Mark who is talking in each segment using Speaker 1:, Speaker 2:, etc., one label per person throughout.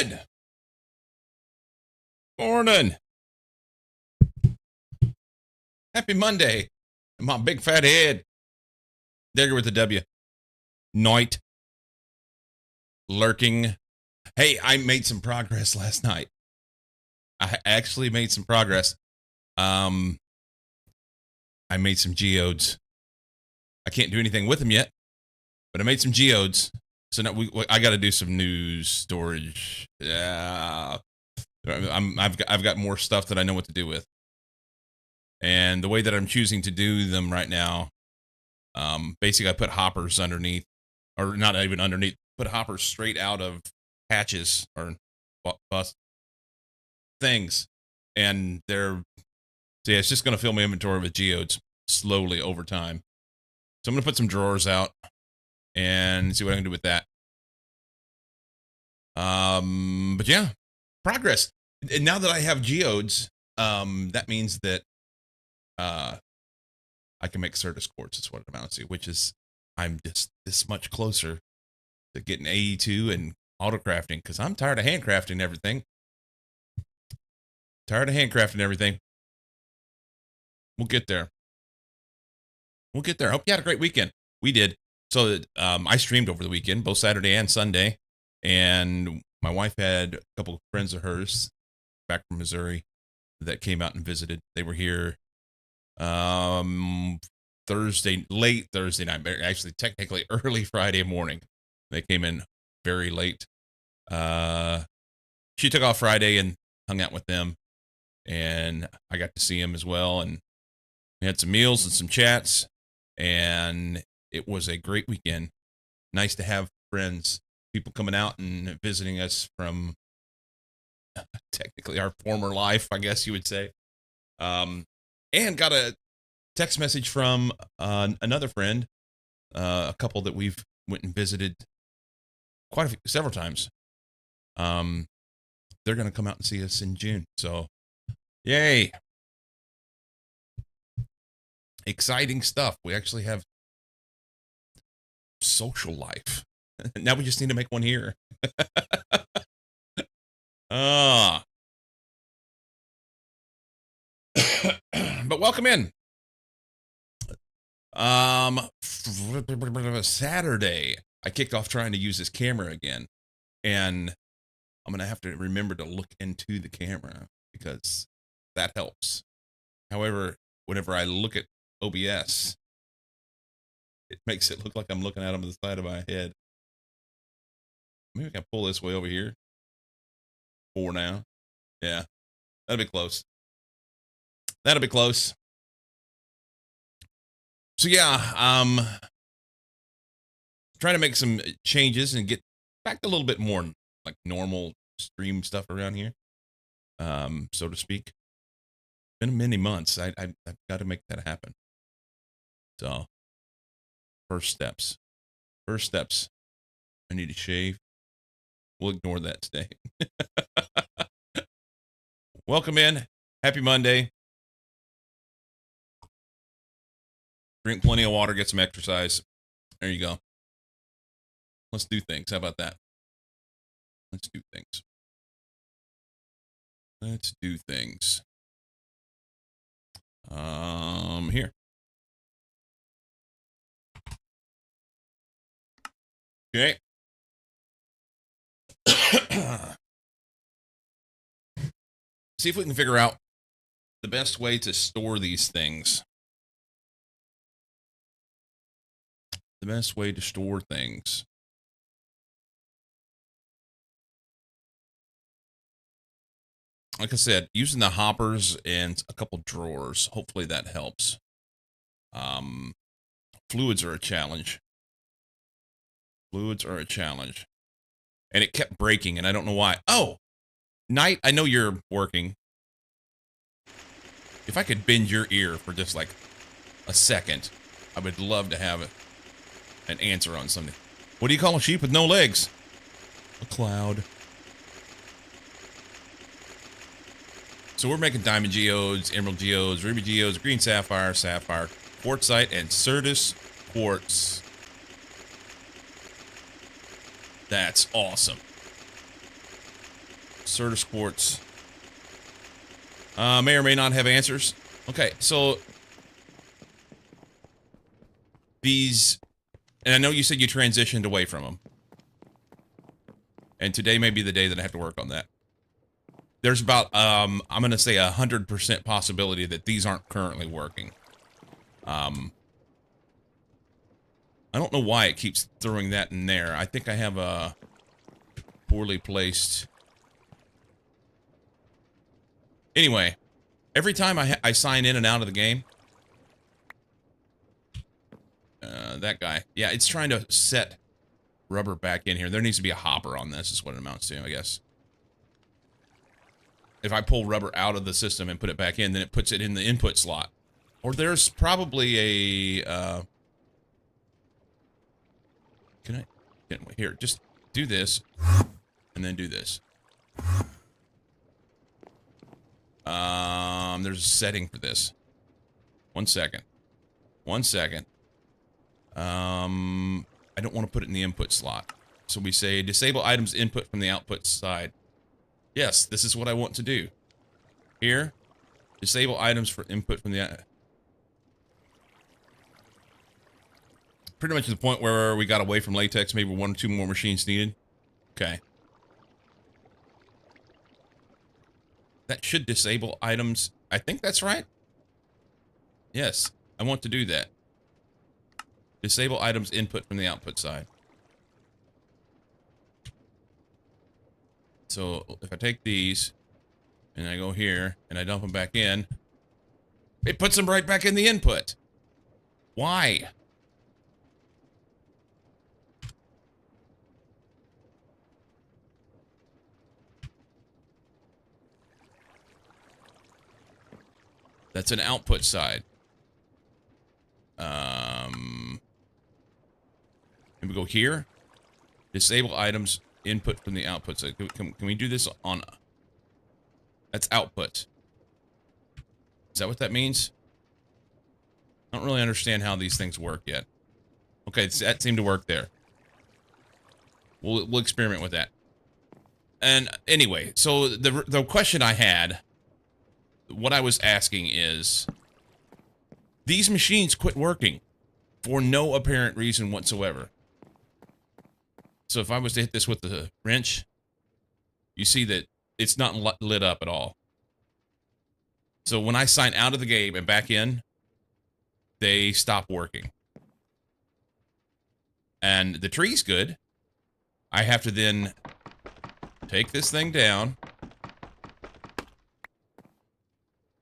Speaker 1: Good morning. Happy Monday. My big fat head. Digger with the W. Night. Lurking. Hey, I made some progress last night. I actually made some progress. I made some geodes. I can't do anything with them yet, but I made some geodes. So now I got to do some news storage. Yeah, I've got more stuff that I know what to do with, and the way that I'm choosing to do them right now, basically I put hoppers underneath, or not even underneath. Put hoppers straight out of hatches or bust things, and it's just going to fill my inventory with geodes slowly over time. So I'm going to put some drawers out and see what I can do with that. But yeah, progress. And now that I have geodes, that means that I can make Certus quartz. Is what it amounts to, which is I'm just this much closer to getting AE2 and auto crafting because I'm tired of handcrafting everything. We'll get there. Hope you had a great weekend. We did. So I streamed over the weekend, both Saturday and Sunday. And my wife had a couple of friends of hers back from Missouri that came out and visited. They were here late Thursday night, actually technically early Friday morning. They came in very late. She took off Friday and hung out with them. And I got to see him as well. And we had some meals and some chats. And it was a great weekend. Nice to have friends, people coming out and visiting us from technically our former life, I guess you would say. And got a text message from another friend, a couple that we've went and visited several times. They're going to come out and see us in June. So, yay. Exciting stuff. We actually have social life. Now we just need to make one here. But welcome in. Saturday, I kicked off trying to use this camera again, and I'm gonna have to remember to look into the camera because that helps. However, whenever I look at OBS, it makes it look like I'm looking at them on the side of my head. Maybe I can pull this way over here. 4 now. Yeah, that'll be close. So yeah, trying to make some changes and get back to a little bit more like normal stream stuff around here, so to speak. Been many months. I've got to make that happen. So, first steps. I need to shave. We'll ignore that today. Welcome in. Happy Monday. Drink plenty of water, get some exercise. There you go. Let's do things. How about that? Let's do things. Here. Okay. See if we can figure out the best way to store these things. Like I said, using the hoppers and a couple drawers. Hopefully that helps. Fluids are a challenge. And it kept breaking, and I don't know why. Oh, Knight, I know you're working. If I could bend your ear for just like a second, I would love to have an answer on something. What do you call a sheep with no legs? A cloud. So we're making diamond geodes, emerald geodes, ruby geodes, green sapphire, quartzite, and Certus quartz. That's awesome. Certus Quartz. May or may not have answers. Okay, so these, and I know you said you transitioned away from them. And today may be the day that I have to work on that. There's about, I'm going to say 100% possibility that these aren't currently working. I don't know why it keeps throwing that in there. I think I have a poorly placed. Anyway, every time I sign in and out of the game, that guy, yeah, it's trying to set rubber back in here. There needs to be a hopper on this, is what it amounts to, I guess. If I pull rubber out of the system and put it back in, then it puts it in the input slot. Or there's probably a, here, just do this, and then do this. There's a setting for this. 1 second. 1 second. I don't want to put it in the input slot. So we say disable items input from the output side. Yes, this is what I want to do. Here, disable items for input from the... Pretty much to the point where we got away from latex, maybe 1 or 2 more machines needed. Okay. That should disable items. I think that's right. Yes, I want to do that. Disable items input from the output side. So if I take these and I go here and I dump them back in, it puts them right back in the input. Why? That's an output side. And we go here. Disable items input from the output side. Can we do this on... That's output. Is that what that means? I don't really understand how these things work yet. Okay, that seemed to work there. We'll experiment with that. And anyway, so the question I had, what I was asking is, these machines quit working for no apparent reason whatsoever. So if I was to hit this with the wrench, you see that it's not lit up at all. So when I sign out of the game and back in, they stop working. And the tree's good. I have to then take this thing down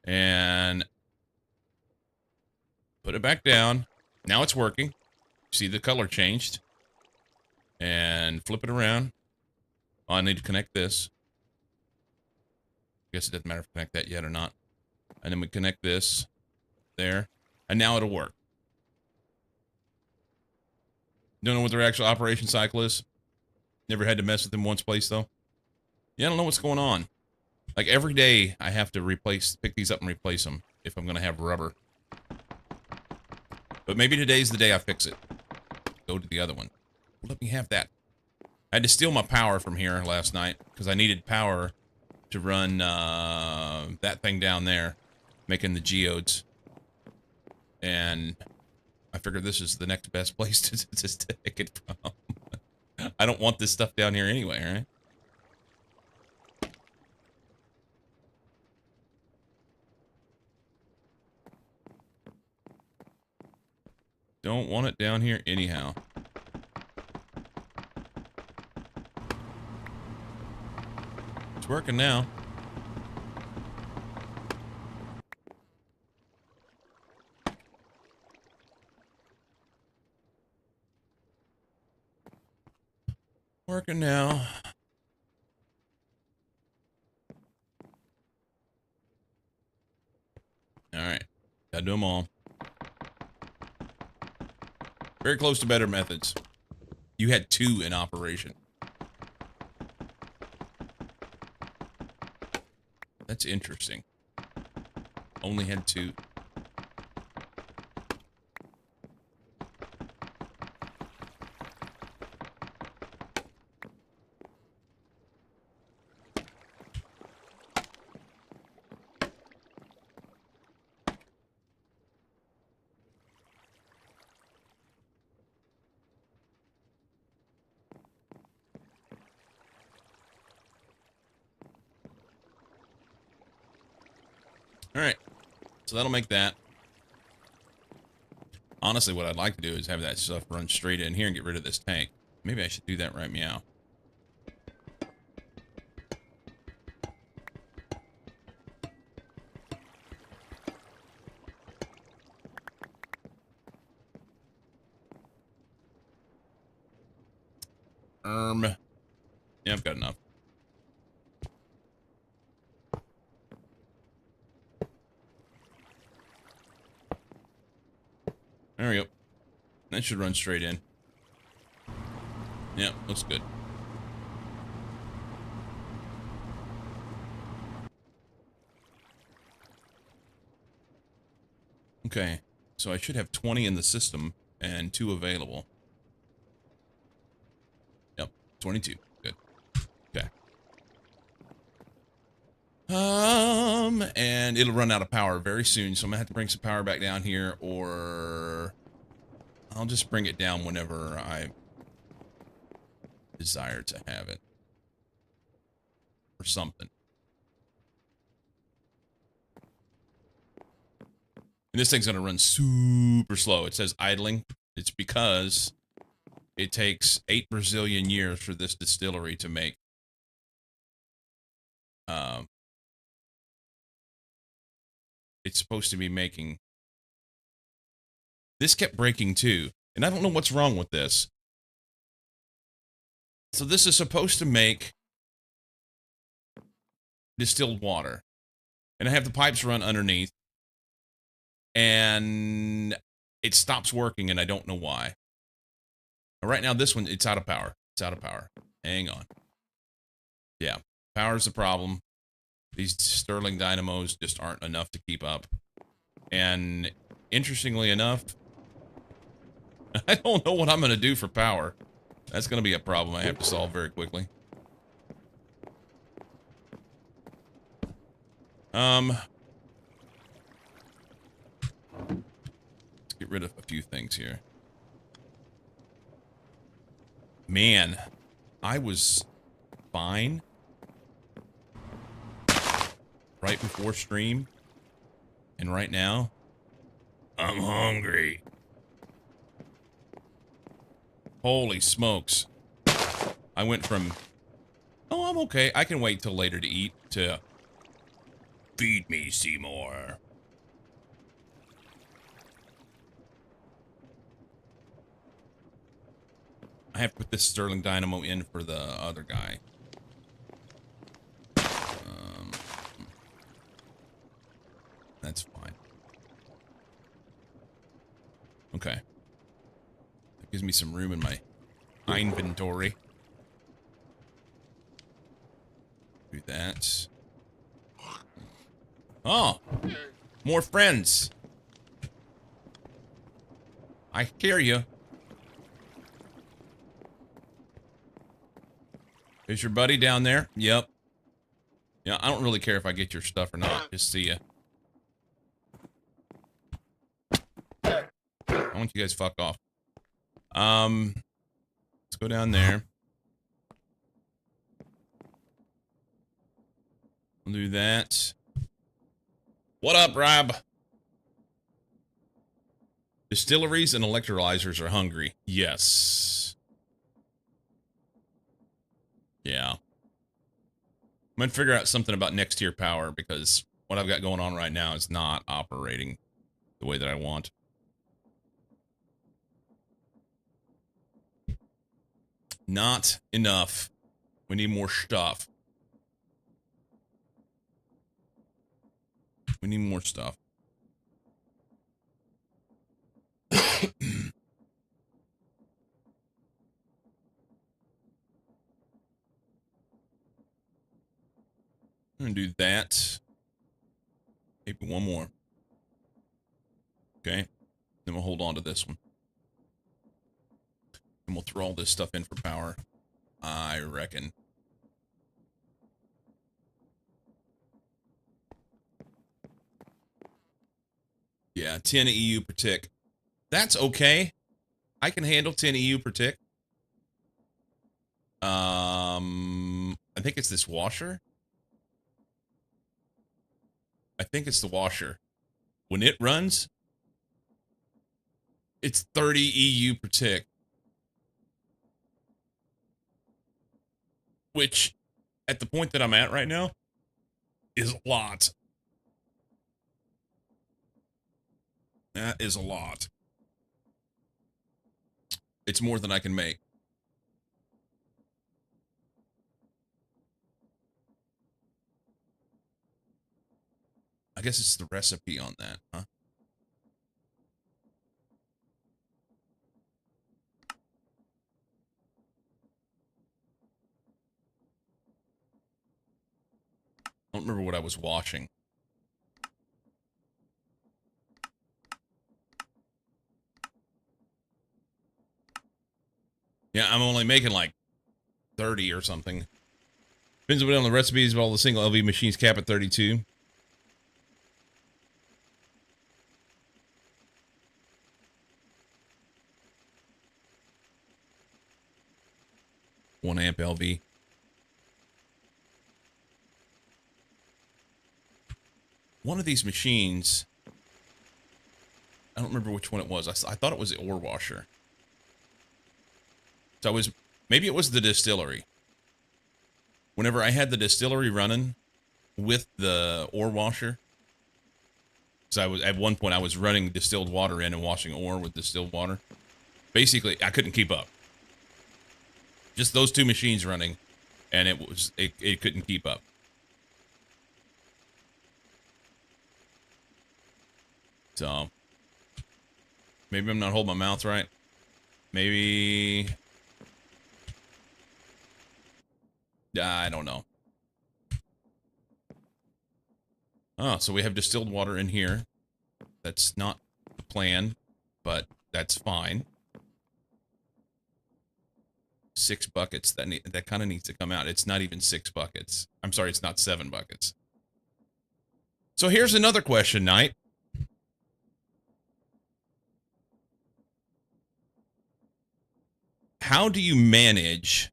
Speaker 1: and put it back down. Now it's working. See the color changed. And flip it around. Oh, I need to connect this. Guess it doesn't matter if I connect that yet or not. And then we connect this there. And now it'll work. Don't know what their actual operation cycle is. Never had to mess with them once place though. Yeah, I don't know what's going on. Like every day I have to pick these up and replace them if I'm going to have rubber. But maybe today's the day I fix it. Go to the other one. Let me have that. I had to steal my power from here last night because I needed power to run that thing down there, making the geodes. And I figured this is the next best place to take it from. I don't want this stuff down here anyway, right? Don't want it down here anyhow. It's working now. Working now. Alright. Gotta do them all. Very close to better methods. You had 2 in operation. That's interesting. Only had 2. All right. So that'll make that. Honestly, what I'd like to do is have that stuff run straight in here and get rid of this tank. Maybe I should do that right meow. Yeah, I've got enough. There we go. That should run straight in. Yeah, looks good. Okay, so I should have 20 in the system and 2 available. Yep, 22. Good. Okay. And it'll run out of power very soon, so I'm gonna have to bring some power back down here, or I'll just bring it down whenever I desire to have it. Or something. And this thing's gonna run super slow. It says idling. It's because it takes 8 Brazilian years for this distillery to make it's supposed to be making. This kept breaking too, and I don't know what's wrong with this. So this is supposed to make distilled water, and I have the pipes run underneath, and it stops working, and I don't know why. Right now, this one, it's out of power. It's out of power. Hang on. Yeah, power's the problem. These Stirling dynamos just aren't enough to keep up. And interestingly enough, I don't know what I'm going to do for power. That's going to be a problem I have to solve very quickly. Let's get rid of a few things here. Man, I was fine right before stream, and right now, I'm hungry. Holy smokes. I went from, oh, I'm okay, I can wait till later to eat, to feed me, Seymour. I have to put this Stirling dynamo in for the other guy. That's fine. Okay. That gives me some room in my inventory. Do that. Oh! More friends! I hear you. Is your buddy down there? Yep. Yeah, I don't really care if I get your stuff or not. Just see ya. I want you guys to fuck off. Let's go down there. We'll do that. What up, Rob? Distilleries and electrolyzers are hungry. Yes. Yeah. I'm gonna figure out something about next tier power, because what I've got going on right now is not operating the way that I want. Not enough. We need more stuff. We need more stuff. I'm gonna do that. Maybe one more. Okay. Then we'll hold on to this one. And we'll throw all this stuff in for power, I reckon. Yeah, 10 EU per tick. That's okay. I can handle 10 EU per tick. I think it's this washer. I think it's the washer. When it runs, it's 30 EU per tick, which at the point that I'm at right now is a lot. That is a lot. It's more than I can make. I guess it's the recipe on that, huh? I don't remember what I was washing. Yeah, I'm only making like 30 or something. Depends on the recipes, but all the single LV machines cap at 32. One amp LV. One of these machines, I don't remember which one it was. I thought it was the ore washer. So maybe it was the distillery. Whenever I had the distillery running with the ore washer, so at one point I was running distilled water in and washing ore with distilled water. Basically, I couldn't keep up. Just those two machines running, and it couldn't keep up. So maybe I'm not holding my mouth right. Maybe I don't know. Oh, so we have distilled water in here. That's not the plan, but that's fine. 6 buckets. That kind of needs to come out. It's not even 6 buckets. I'm sorry, it's not 7 buckets. So here's another question, Knight. How do you manage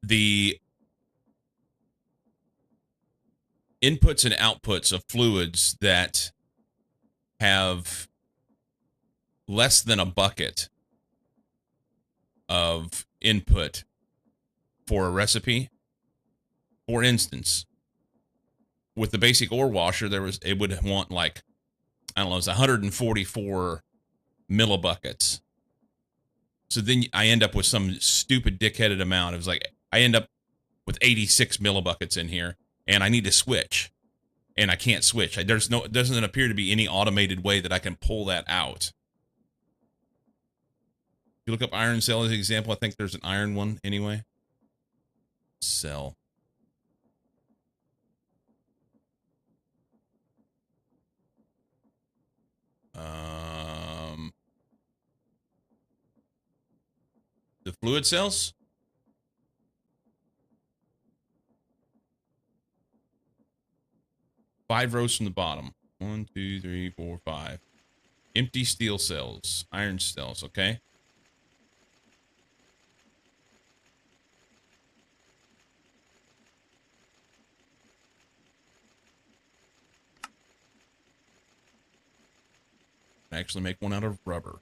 Speaker 1: the inputs and outputs of fluids that have less than a bucket of input for a recipe? For instance, with the basic ore washer, it would want like, I don't know, it's 144 millibuckets. So then I end up with some stupid dickheaded amount. It was like, I end up with 86 millibuckets in here, and I need to switch, and I can't switch. It doesn't appear to be any automated way that I can pull that out. If you look up iron cell as an example, I think there's an iron one anyway. Cell. The fluid cells? Five rows from the bottom. 1, 2, 3, 4, 5. Empty steel cells. Iron cells, okay? I actually make one out of rubber.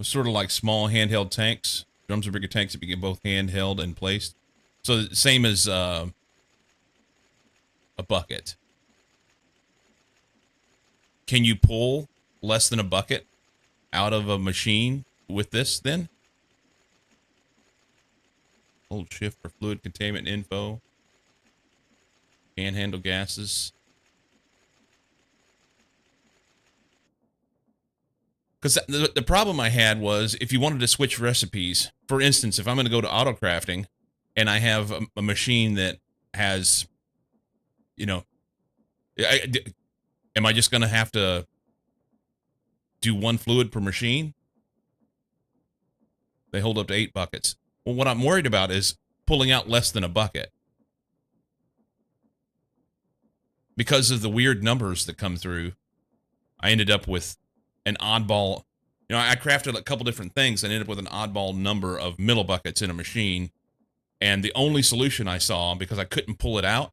Speaker 1: It's sort of like small handheld tanks. Drums are bigger tanks that you get both handheld and placed. So same as a bucket. Can you pull less than a bucket out of a machine with this then? Hold shift for fluid containment info. Can handle gases. Because the problem I had was if you wanted to switch recipes, for instance, if I'm going to go to auto crafting and I have a machine that has, you know, am I just going to have to do one fluid per machine? They hold up to 8 buckets. Well, what I'm worried about is pulling out less than a bucket. because of the weird numbers that come through, I ended up with an oddball. You know, I crafted a couple different things and ended up with an oddball number of middle buckets in a machine. And the only solution I saw, because I couldn't pull it out,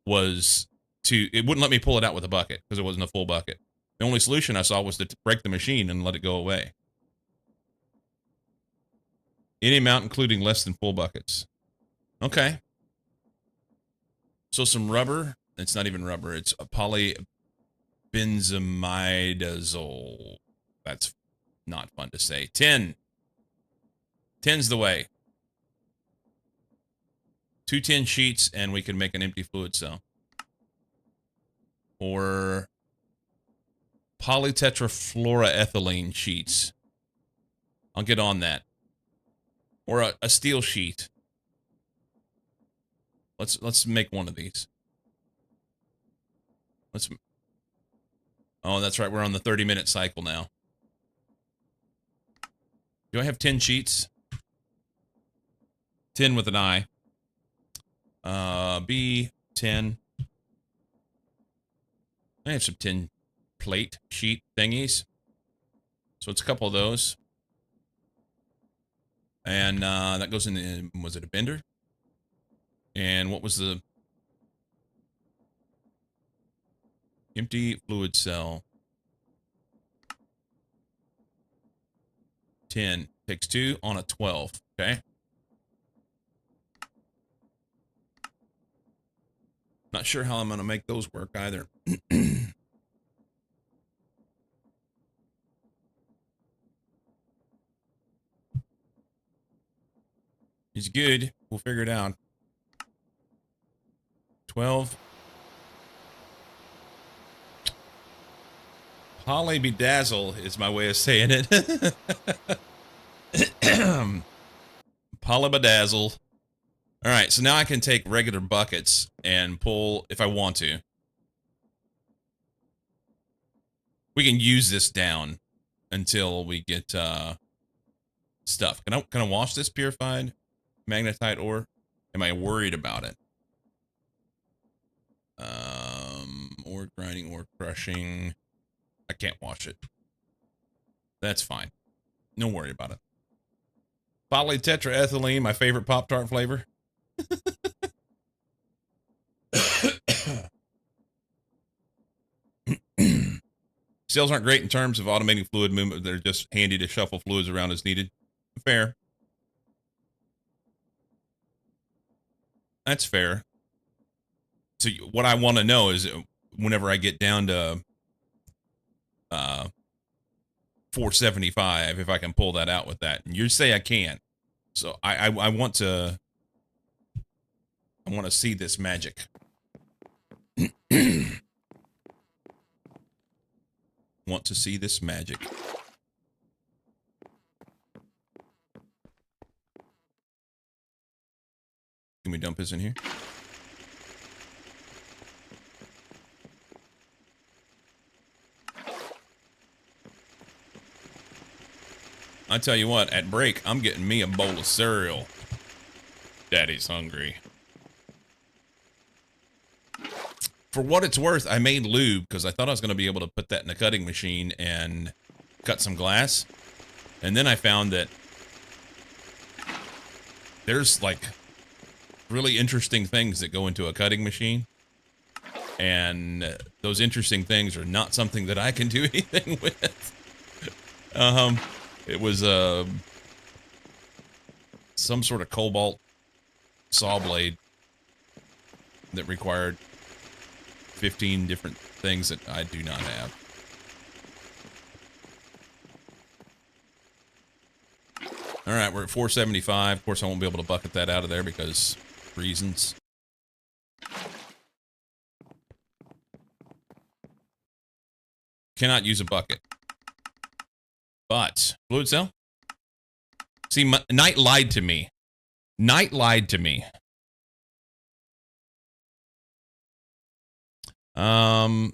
Speaker 1: was it wouldn't let me pull it out with a bucket because it wasn't a full bucket. The only solution I saw was to break the machine and let it go away. Any amount, including less than full buckets. Okay. So some rubber. It's not even rubber. It's a polybenzimidazole. That's not fun to say. 10. 10's the way. 2 tin sheets, and we can make an empty fluid cell. Or polytetrafluoroethylene sheets. I'll get on that. Or a steel sheet. Let's make one of these. Oh, that's right. We're on the 30-minute cycle now. Do I have 10 sheets? 10 with an I. B 10. I have some tin plate sheet thingies. So it's a couple of those. And that goes in the, was it a bender? And what was the empty fluid cell? 10 takes 2 on a 12. Okay. Not sure how I'm going to make those work either. It's good. We'll figure it out. 12. Polybedazzle is my way of saying it. Polybedazzle. All right, so now I can take regular buckets and pull if I want to. We can use this down until we get stuff. Can I wash this purified magnetite ore? Am I worried about it? Ore grinding, ore crushing. I can't wash it. That's fine. No worry about it. Polytetraethylene, my favorite Pop-Tart flavor. Cells aren't great in terms of automating fluid movement. They're just handy to shuffle fluids around as needed. Fair. That's fair. So what I want to know is whenever I get down to 475, if I can pull that out with that. And you say I can. So I want to see this magic. Want to see this magic. Can we dump this in here? I tell you what, at break, I'm getting me a bowl of cereal. Daddy's hungry. For what it's worth, I made lube because I thought I was going to be able to put that in a cutting machine and cut some glass. And then I found that there's like really interesting things that go into a cutting machine. And those interesting things are not something that I can do anything with. It was some sort of cobalt saw blade that required 15 different things that I do not have. All right, we're at 475. Of course, I won't be able to bucket that out of there because reasons. Cannot use a bucket. But, fluid cell? See, Knight lied to me. Knight lied to me. I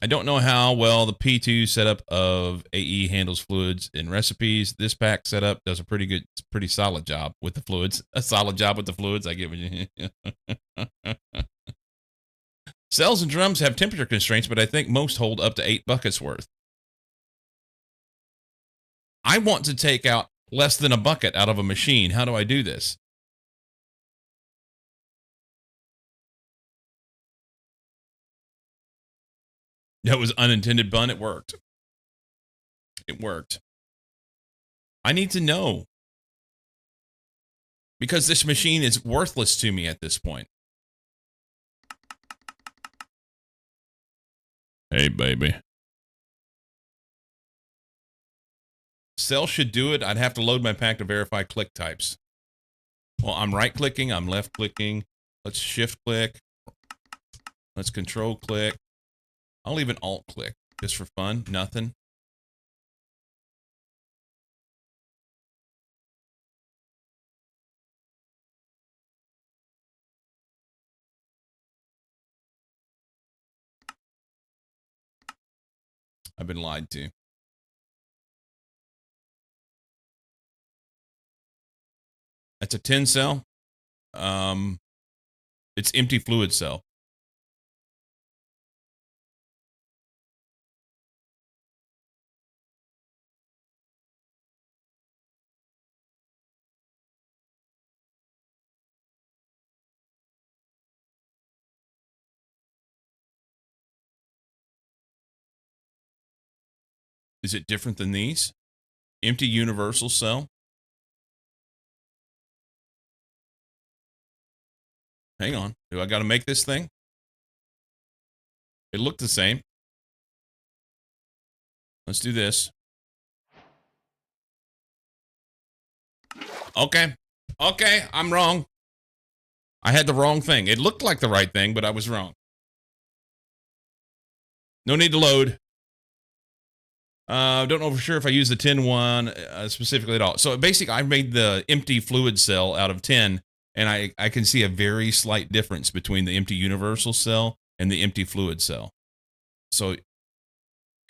Speaker 1: don't know how well the P2 setup of AE handles fluids in recipes. This pack setup does a pretty solid job with the fluids. A solid job with the fluids. I get what you. Cells and drums have temperature constraints, but I think most hold up to 8 buckets worth. I want to take out less than a bucket out of a machine. How do I do this? That was unintended pun. It worked. It worked. I need to know. Because this machine is worthless to me at this point. Hey, baby. Cell should do it. I'd have to load my pack to verify click types. Well, I'm right-clicking. I'm left-clicking. Let's shift-click. Let's control-click. I'll even alt-click just for fun. Nothing. I've been lied to. That's a 10 cell. It's empty fluid cell. Is it different than these? Empty universal cell. Hang on. Do I got to make this thing? It looked the same. Let's do this. Okay. Okay, I'm wrong. I had the wrong thing. It looked like the right thing, but I was wrong. No need to load. Don't know for sure if I use the 10 one specifically at all. So basically, I made the empty fluid cell out of 10, and I can see a very slight difference between the empty universal cell and the empty fluid cell. So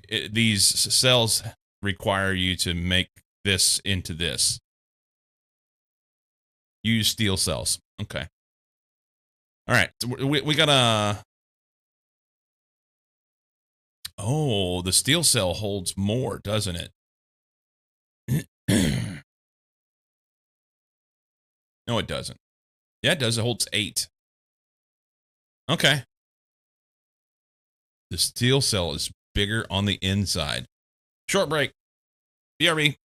Speaker 1: these cells require you to make this into this. Use steel cells. Okay. All right. So we got a... Oh, the steel cell holds more, doesn't it? No, it doesn't. Yeah, it does. It holds 8. Okay. The steel cell is bigger on the inside. Short break. BRB.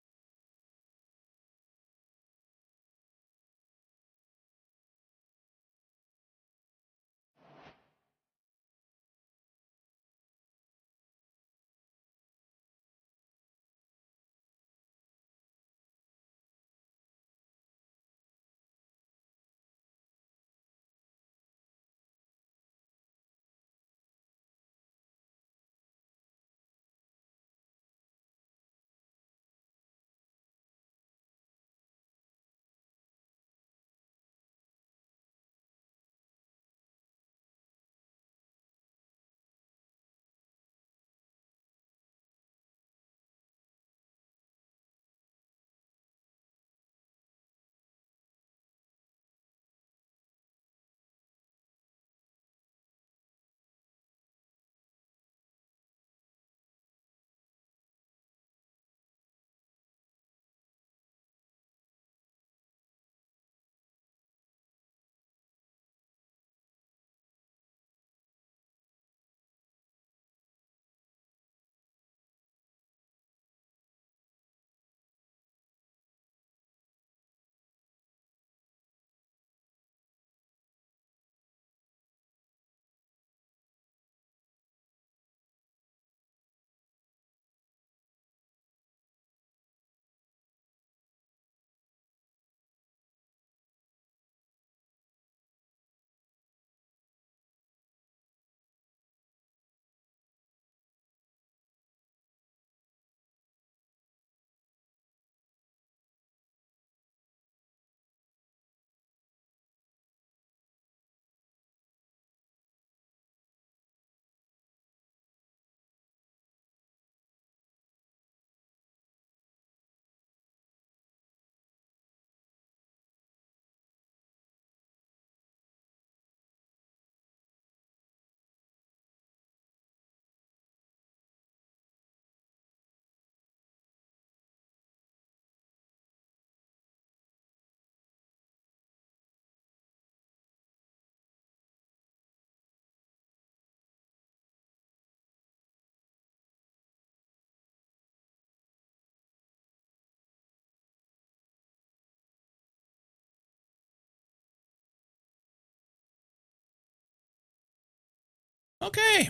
Speaker 1: Okay.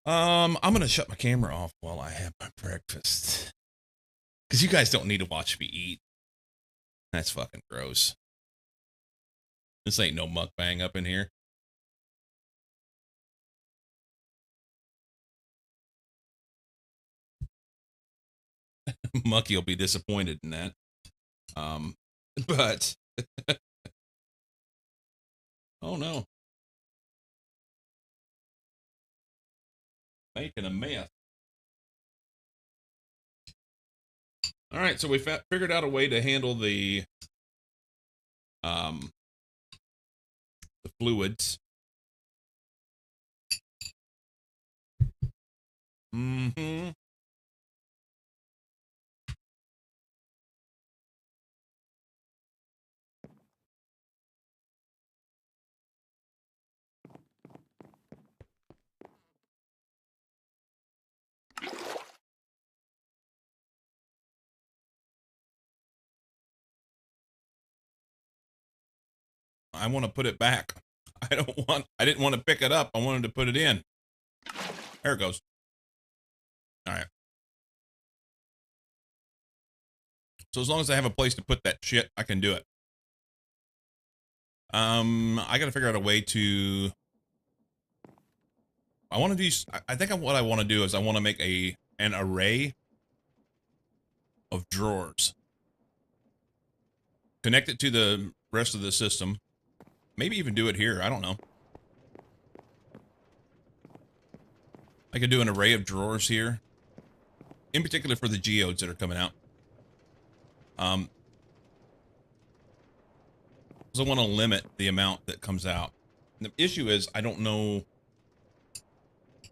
Speaker 1: I'm gonna shut my camera off while I have my breakfast. Because you guys don't need to watch me eat. That's fucking gross. This ain't no mukbang up in here. Mucky will be disappointed in that. But oh no. Making a mess. All right, so we figured out a way to handle the fluids. Mm-hmm. I want to put it back. I didn't want to pick it up. I wanted to put it in. There it goes. All right. So as long as I have a place to put that shit, I can do it. I got to figure out a way to. I want to do. I think what I want to do is I want to make an array of drawers. Connect it to the rest of the system. Maybe even do it here. I don't know. I could do an array of drawers here. In particular for the geodes that are coming out. Because I want to limit the amount that comes out. And the issue is I don't know.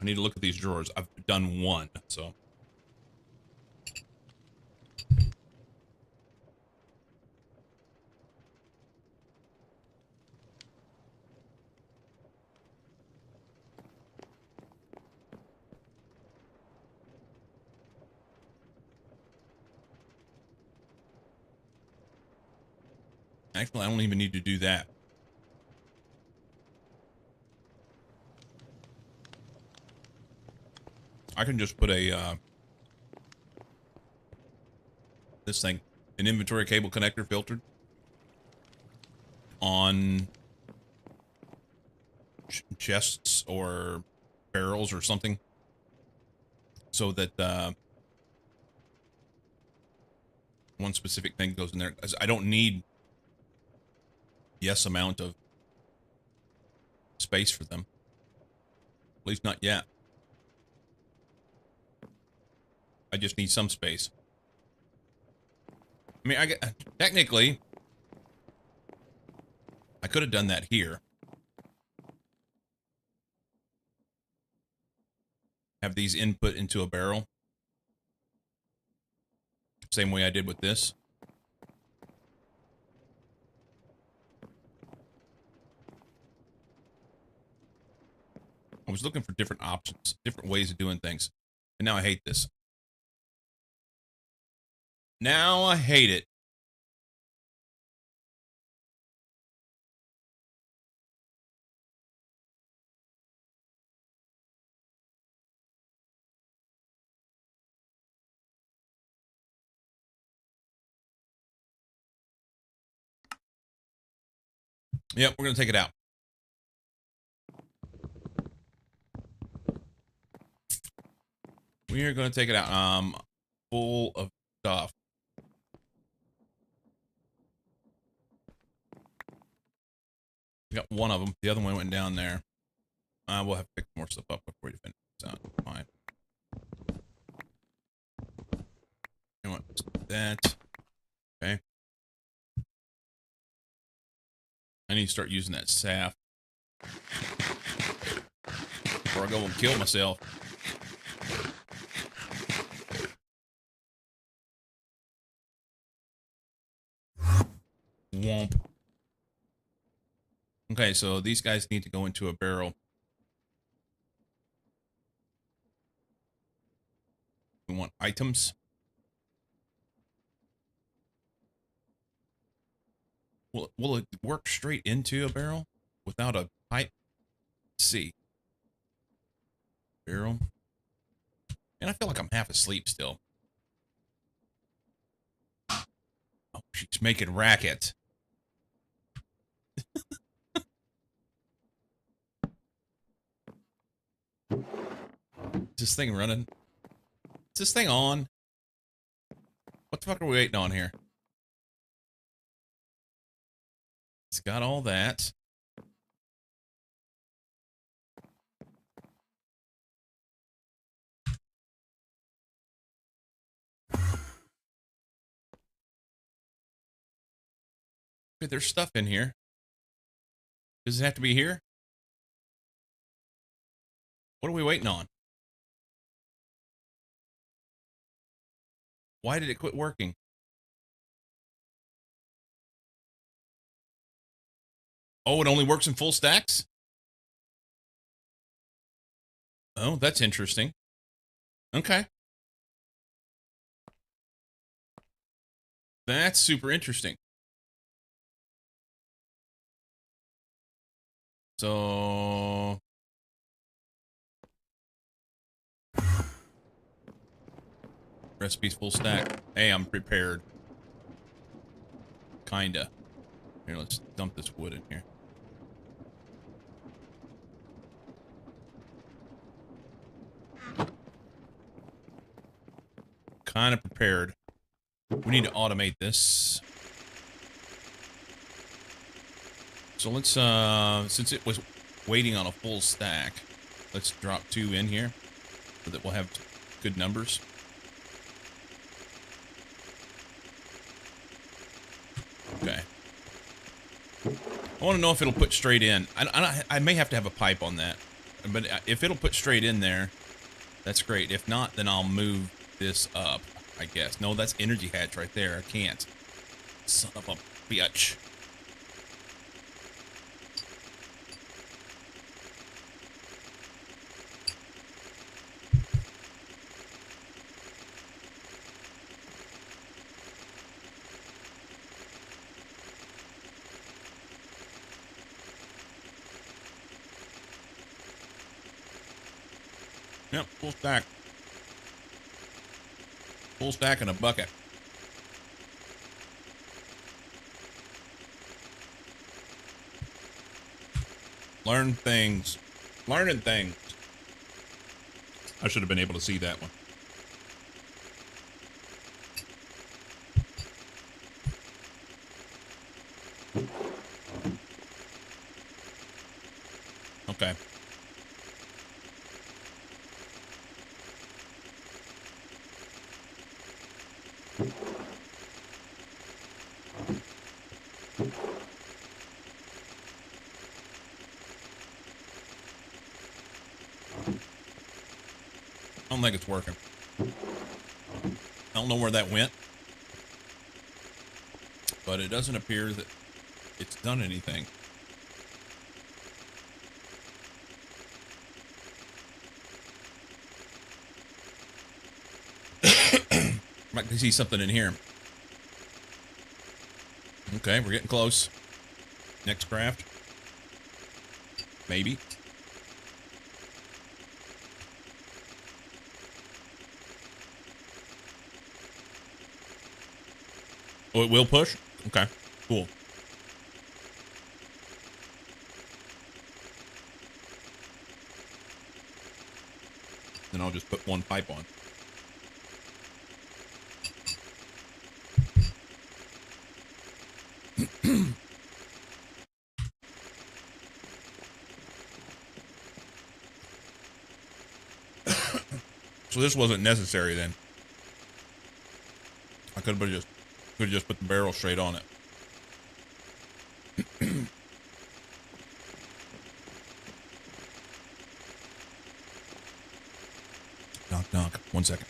Speaker 1: I need to look at these drawers. I've done one, so. Actually, I don't even need to do that. I can just put a, this thing, an inventory cable connector filtered on chests or barrels or something so that, one specific thing goes in there. I don't need yes amount of space for them. At least not yet. I just need some space. I mean, technically, I could have done that here. Have these input into a barrel. Same way I did with this. I was looking for different options, different ways of doing things. And now I hate this. Now I hate it. Yep, we're going to take it out. We are going to take it out. Full of stuff. We got one of them. The other one went down there. We'll have to pick more stuff up before we finish this out. Fine. You want that. Okay. I need to start using that sap. Before I go and kill myself. Womp. Okay, so these guys need to go into a barrel. We want items. Will it work straight into a barrel without a pipe. Let's see. Barrel. And I feel like I'm half asleep still. Oh, she's making racket. Is this thing running? Is this thing on? What the fuck are we waiting on here? It's got all that. Wait, there's stuff in here. Does it have to be here? What are we waiting on? Why did it quit working? Oh, it only works in full stacks? Oh, that's interesting. Okay. That's super interesting. So... Recipe's full stack. Hey, I'm prepared. Kinda. Here, let's dump this wood in here. Kinda prepared. We need to automate this. So let's, since it was waiting on a full stack, let's drop 2 in here so that we'll have good numbers. Okay. I want to know if it'll put straight in. I may have to have a pipe on that. But if it'll put straight in there, that's great. If not, then I'll move this up, I guess. No, that's energy hatch right there. I can't. Son of a bitch. Yep, full stack. Full stack in a bucket. Learn things. Learning things. I should have been able to see that one. Okay. I don't think it's working. I don't know where that went, but it doesn't appear that it's done anything. Might see something in here. Okay, we're getting close. Next craft. Maybe. Oh, it will push? Okay, cool. Then I'll just put one pipe on. So this wasn't necessary then. I could have just put the barrel straight on it. Knock, knock. 1 second.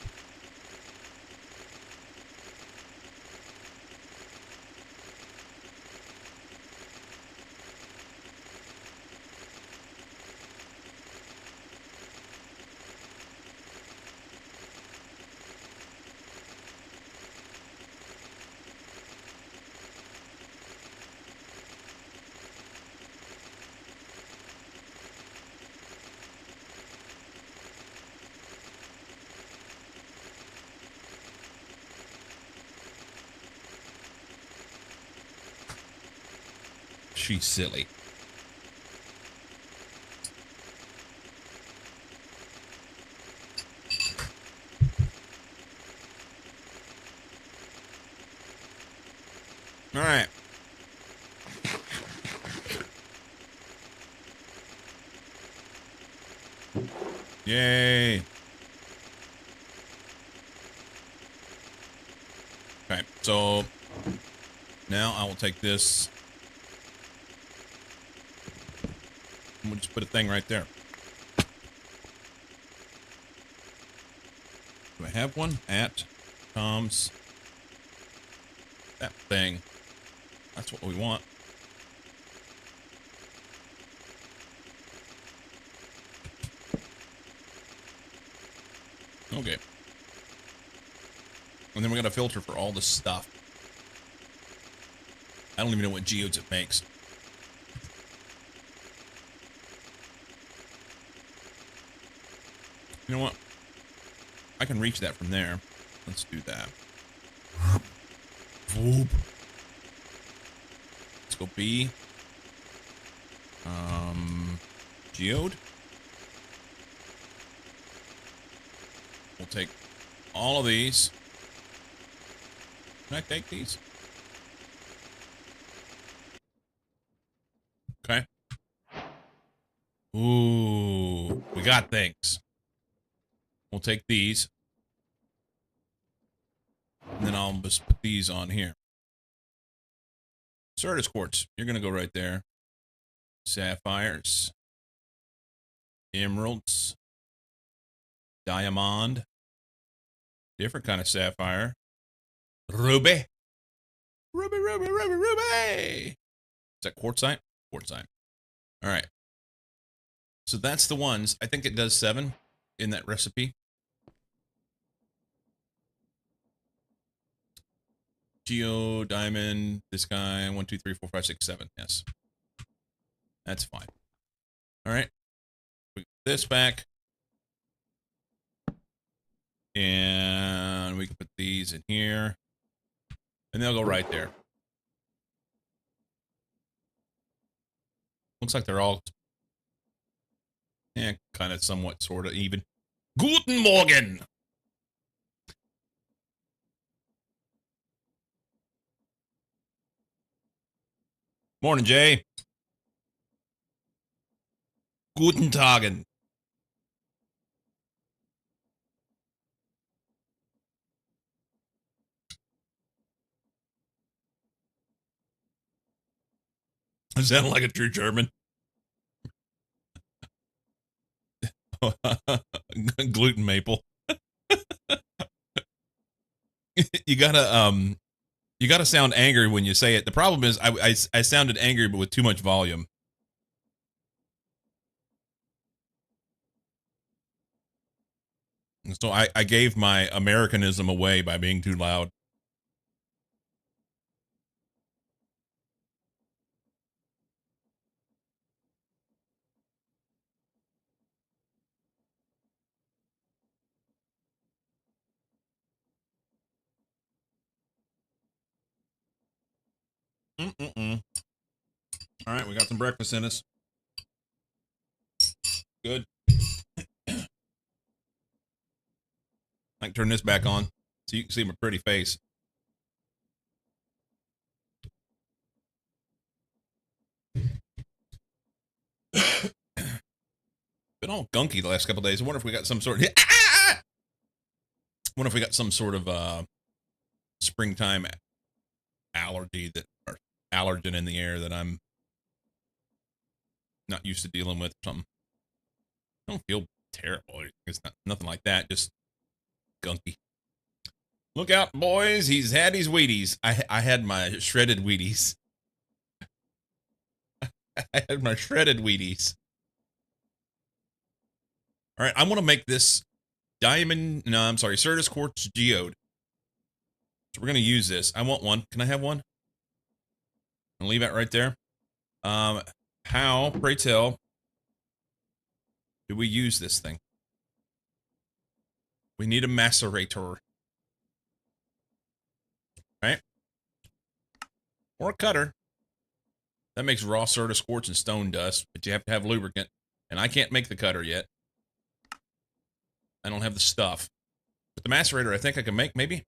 Speaker 1: She's silly. All right. Yay. Okay, so now I will take this. We'll just put a thing right there. Do I have one? At Tom's. That thing. That's what we want. Okay. And then we got a filter for all this stuff. I don't even know what geodes it makes. You know what? I can reach that from there. Let's do that. Whoop. Let's go B. Geode. We'll take all of these. Can I take these? Okay. Ooh, we got things. We'll take these. And then I'll just put these on here. Certus quartz. You're going to go right there. Sapphires. Emeralds. Diamond. Different kind of sapphire. Ruby. Ruby, ruby, ruby, ruby. Is that quartzite? Quartzite. All right. So that's the ones. I think it does 7 in that recipe. Geo, diamond, this guy, 1, 2, 3, 4, 5, 6, 7. Yes. That's fine. All right. We get this back. And we can put these in here. And they'll go right there. Looks like they're all kind of somewhat sort of even. Guten Morgen! Morning, Jay. Guten Tagen. I sound like a true German. Gluten maple. You gotta sound angry when you say it. The problem is I sounded angry but with too much volume. So I gave my Americanism away by being too loud. Mm-mm-mm. All right, we got some breakfast in us. Good. I can turn this back on so you can see my pretty face. Been all gunky the last couple of days. I wonder if we got some sort of wonder if we got some sort of springtime allergy that or allergen in the air that I'm not used to dealing with or something. I don't feel terrible. It's not nothing like that, just gunky. Look out, boys. He's had his Wheaties. I had my shredded Wheaties. I had my shredded Wheaties. All right, I want to make this diamond. No, I'm sorry, Certus quartz geode. So we're gonna use this. I want one. Can I have one? I'll leave that right there. How, pray tell, do we use this thing? We need a macerator. Right? Or a cutter. That makes raw Certus quartz and stone dust, but you have to have lubricant. And I can't make the cutter yet. I don't have the stuff. But the macerator I think I can make, maybe.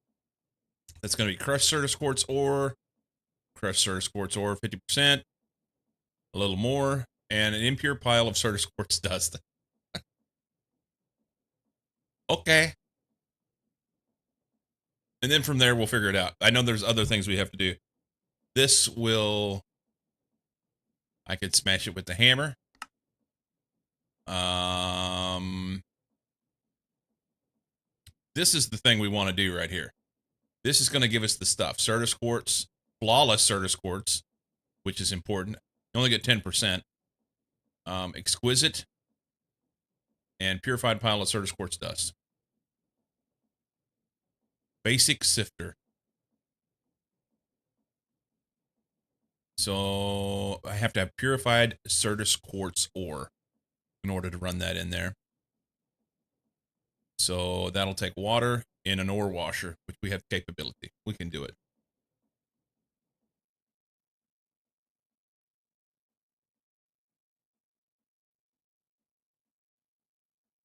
Speaker 1: That's going to be crushed Certus quartz ore, 50%, a little more, and an impure pile of Certus quartz dust. Okay. And then from there, we'll figure it out. I know there's other things we have to do. This will... I could smash it with the hammer. This is the thing we want to do right here. This is going to give us the stuff. Certus quartz, flawless Certus quartz, which is important. You only get 10%. Exquisite and purified pile of Certus quartz dust. Basic sifter. So I have to have purified Certus quartz ore in order to run that in there. So that'll take water in an ore washer, which we have capability. We can do it.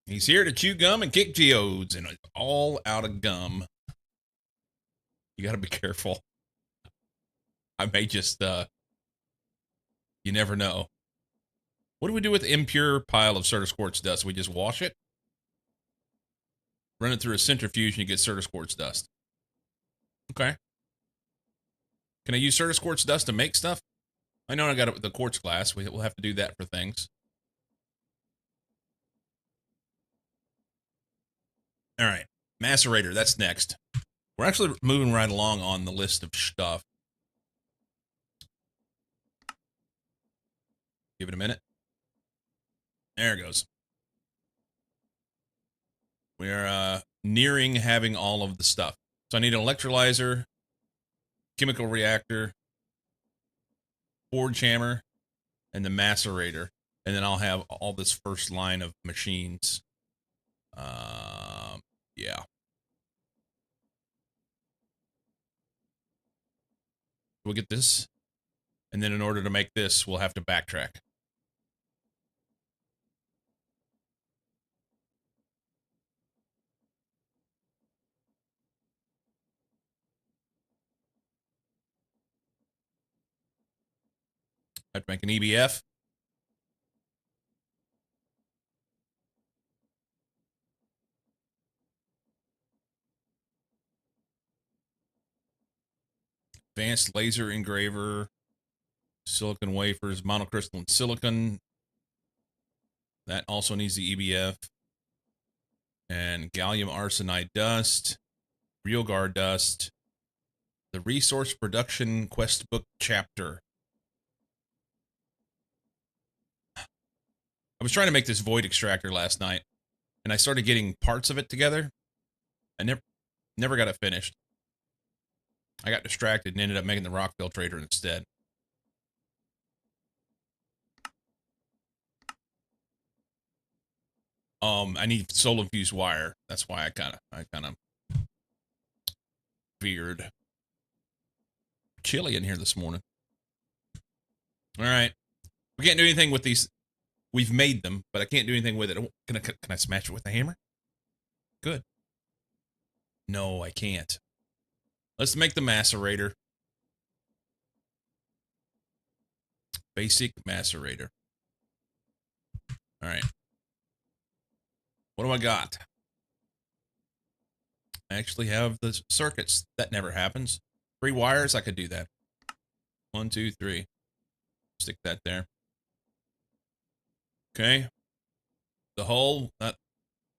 Speaker 1: He's here to chew gum and kick geodes, and it's all out of gum. You got to be careful. I may just, you never know. What do we do with the impure pile of Certus quartz dust? We just wash it? Run it through a centrifuge and you get Certus quartz dust. Okay. Can I use Certus quartz dust to make stuff? I know I got it with the quartz glass. We'll have to do that for things. All right. Macerator, that's next. We're actually moving right along on the list of stuff. Give it a minute. There it goes. We're nearing having all of the stuff. So I need an electrolyzer, chemical reactor, forge hammer, and the macerator. And then I'll have all this first line of machines. Yeah. We'll get this. And then in order to make this, we'll have to backtrack. I have to make an EBF. Advanced laser engraver. Silicon wafers, monocrystalline silicon. That also needs the EBF. And gallium arsenide dust. Realgar dust. The resource production quest book chapter. I was trying to make this void extractor last night, and I started getting parts of it together. I never got it finished. I got distracted and ended up making the rock filtrator instead. I need solar infused wire. That's why I kind of veered. Chilly in here this morning. All right, we can't do anything with these. We've made them, but I can't do anything with it. Can I smash it with a hammer? Good. No, I can't. Let's make the macerator. Basic macerator. All right. What do I got? I actually have the circuits. That never happens. 3 wires, I could do that. 1, 2, 3. Stick that there. Okay. The hull, I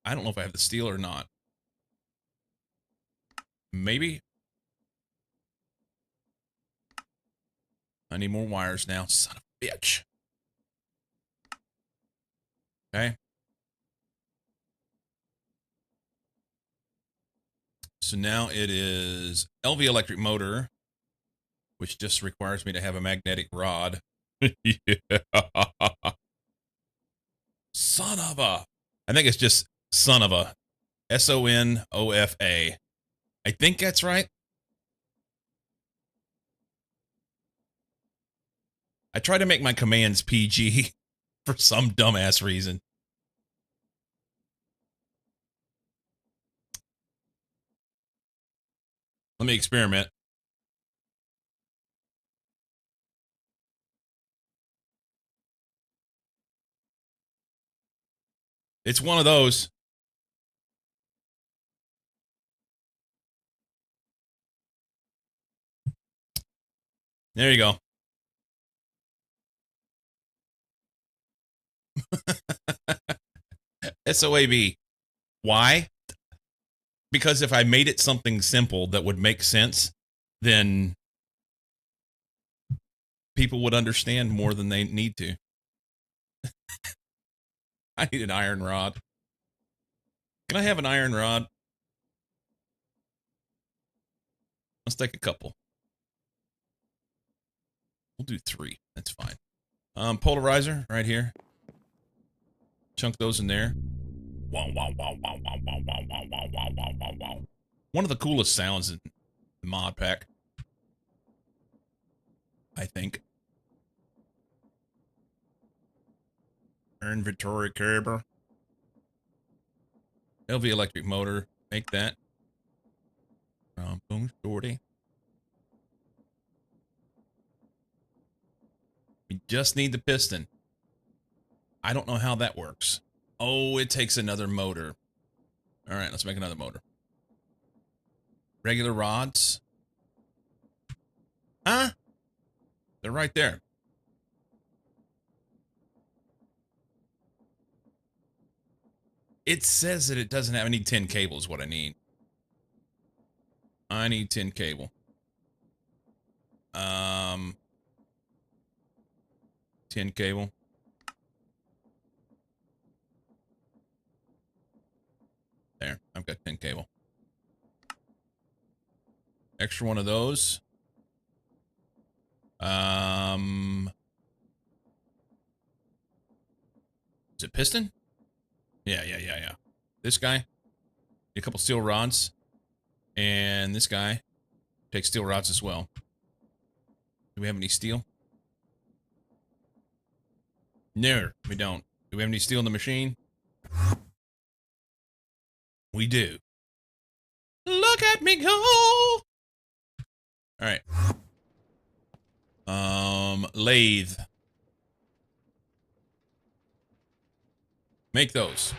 Speaker 1: don't know if I have the steel or not. Maybe. I need more wires now. Son of a bitch. Okay. So now it is LV electric motor, which just requires me to have a magnetic rod. Yeah. Son of a. I think it's just son of a. SONOFA. I think that's right. I try to make my commands PG for some dumbass reason. Let me experiment. It's one of those. There you go. SOAB. Why? Because if I made it something simple that would make sense, then people would understand more than they need to. I need an iron rod. Can I have an iron rod? Let's take a couple. We'll do 3. That's fine. Polarizer right here. Chunk those in there. Wow, wow, wow, wow, wow, wow, wow, wow, wow, wow, wow, wow, wow. One of the coolest sounds in the mod pack, I think. Inventory cable. LV electric motor. Make that. Boom, shorty. We just need the piston. I don't know how that works. Oh, it takes another motor. All right, let's make another motor. Regular rods. Huh? They're right there. It says that it doesn't have. I need 10 cables. What I need. I need 10 cable. 10 cable. There, I've got 10 cable. Extra one of those. Is it piston? Yeah. This guy, a couple steel rods, and this guy takes steel rods as well. Do we have any steel? No, we don't. Do we have any steel in the machine? We do. Look at me go! All right. Lathe. Make those.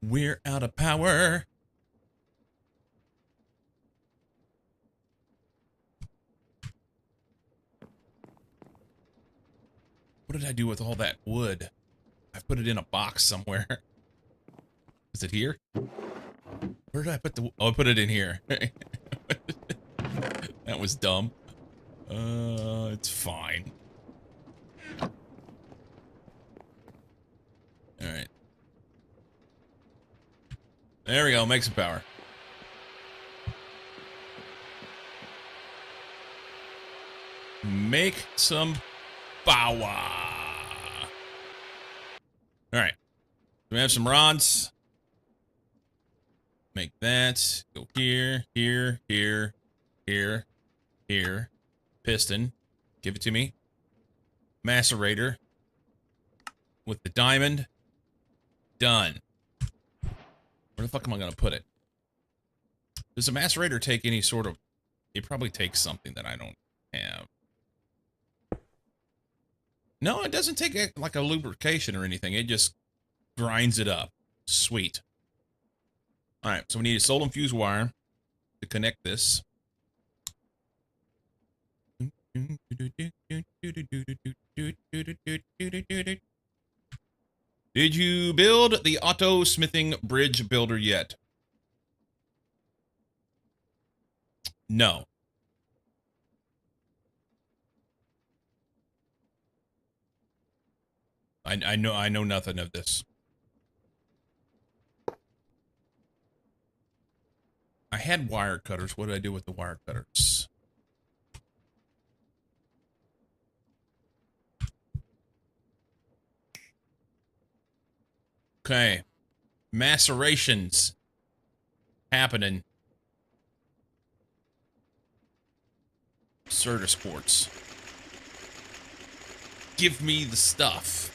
Speaker 1: We're out of power. What did I do with all that wood? I put it in a box somewhere. Is it here? Where did I put the... Oh, I put it in here. That was dumb. It's fine. Alright. There we go. Make some power. Make some power. Alright. We have some rods. Make that. Go here, here, here, here, here. Piston. Give it to me. Macerator. With the diamond. Done. Where the fuck am I going to put it? Does a macerator take any sort of... It probably takes something that I don't have. No, it doesn't take like a lubrication or anything. It just grinds it up. Sweet. All right, so we need a solar fuse wire to connect this. Did you build the auto smithing bridge builder yet? No. I know nothing of this. I had wire cutters. What did I do with the wire cutters? Okay. Macerations. happening. Certus quartz. Give me the stuff.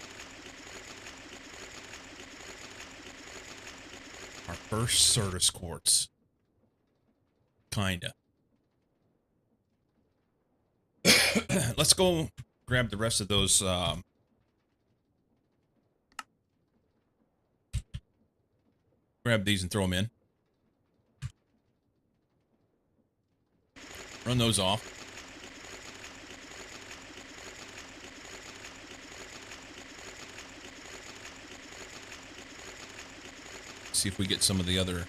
Speaker 1: Our first Certus quartz. Kinda. Let's go grab the rest of those. Grab these and throw them in. Run those off. See if we get some of the other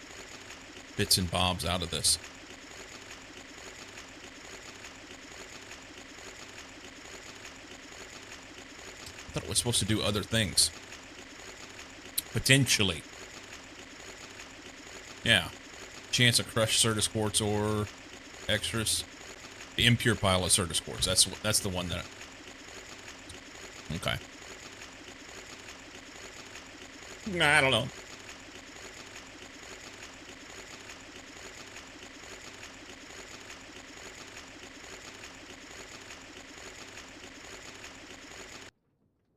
Speaker 1: bits and bobs out of this. I thought it was supposed to do other things. Potentially. Yeah. Chance of crushed Certus quartz ore. Extras. The impure pile of Certus quartz. That's the one that... Okay. I don't know.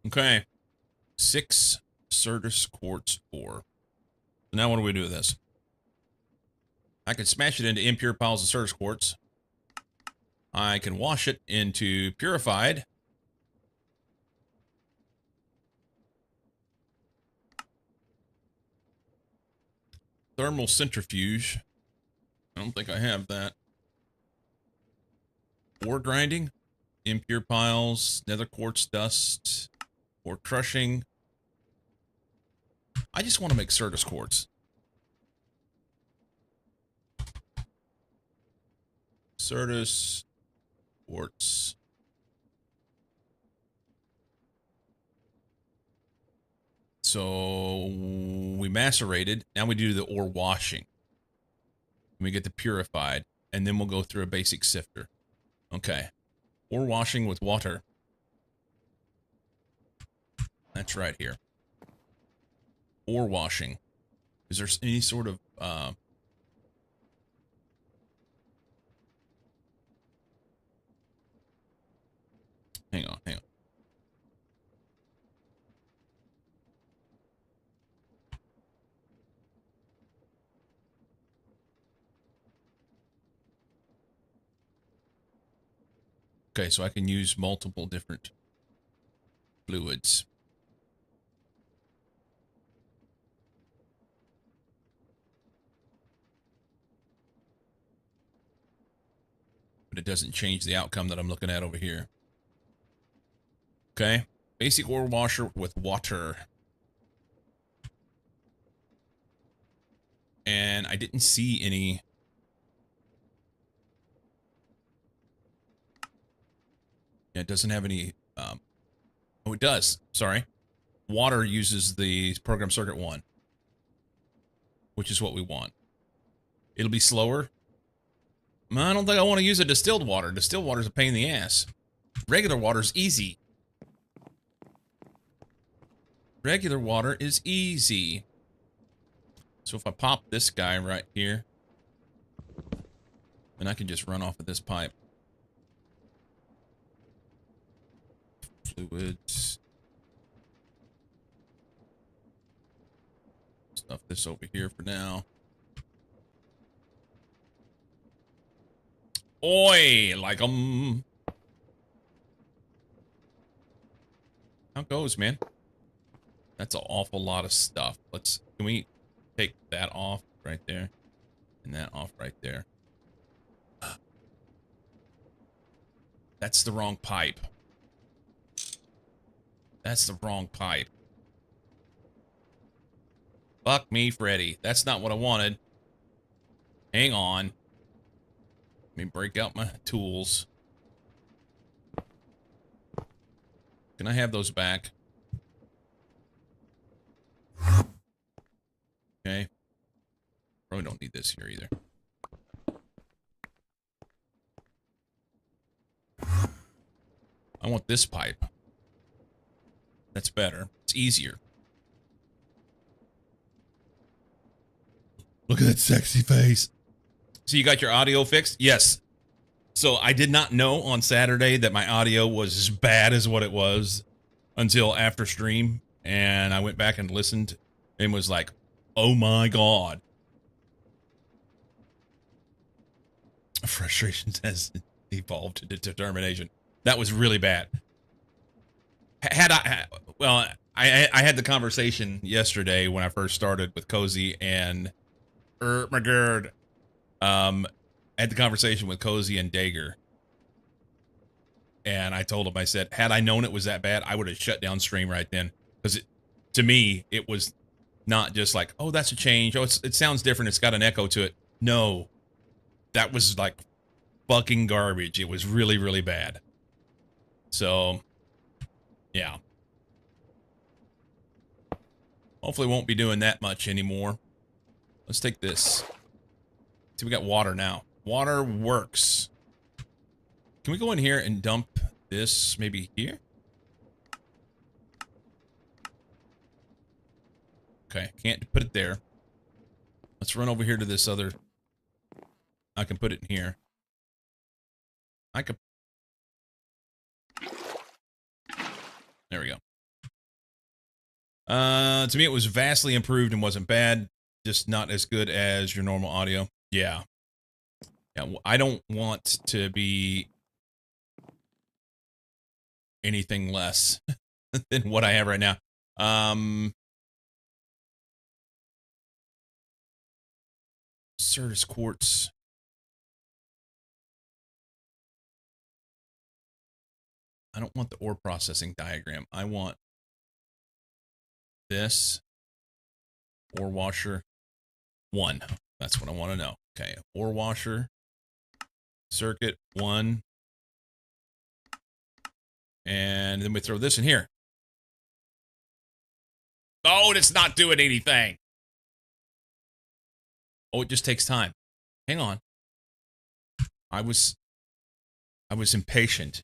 Speaker 1: Okay. 6 Certus quartz ore. So now what do we do with this? I can smash it into impure piles of Certus quartz. I can wash it into purified. Thermal centrifuge. I don't think I have that. Ore grinding. Impure piles. Nether quartz dust. Ore crushing. I just want to make Certus quartz. Certus quartz. So we macerated. Now we do the ore washing. We get the purified. And then we'll go through a basic sifter. Okay. Ore washing with water. That's right here. Ore washing. Is there any sort of... Hang on. Okay, so I can use multiple different fluids. But it doesn't change the outcome that I'm looking at over here. Okay, basic ore washer with water. And I didn't see any... Yeah, it doesn't have any... Oh, it does. Sorry. Water uses the program circuit 1. Which is what we want. It'll be slower. I don't think I want to use a distilled water. Distilled water is a pain in the ass. Regular water is easy. Regular water is easy. So if I pop this guy right here, then I can just run off of this pipe. Fluids. Stuff this over here for now. Oi, like 'em. How it goes, man? That's an awful lot of stuff. Can we take that off right there? And that off right there. That's the wrong pipe. That's the wrong pipe. Fuck me, Freddy. That's not what I wanted. Hang on. Let me break out my tools. Can I have those back? Okay. Probably don't need this here either. I want this pipe. That's better. It's easier. Look at that sexy face. So you got your audio fixed? Yes. So I did not know on Saturday that my audio was as bad as what it was until after stream. And I went back and listened and was like, oh my God. Frustration has evolved into determination. That was really bad. Had I, well, I had the conversation yesterday when I first started with Cozy and my gird. I had the conversation with Cozy and Dager. And I told him, I said, had I known it was that bad, I would have shut down stream right then. Because to me, it was not just like, oh, that's a change. Oh, it sounds different. It's got an echo to it. No, that was like fucking garbage. It was really, really bad. So, yeah. Hopefully won't be doing that much anymore. Let's take this. See, we got water now. Water works. Can we go in here and dump this maybe here? Okay, can't put it there. Let's run over here to this other. I can put it in here. I could. There we go. To me, it was vastly improved and wasn't bad. Just not as good as your normal audio. Yeah. Yeah, I don't want to be anything less than what I have right now. Certus quartz. I don't want the ore processing diagram. I want this ore washer 1. That's what I want to know. Okay, ore washer circuit 1. And then we throw this in here. Oh, it's not doing anything. Oh, it just takes time. Hang on. I was impatient.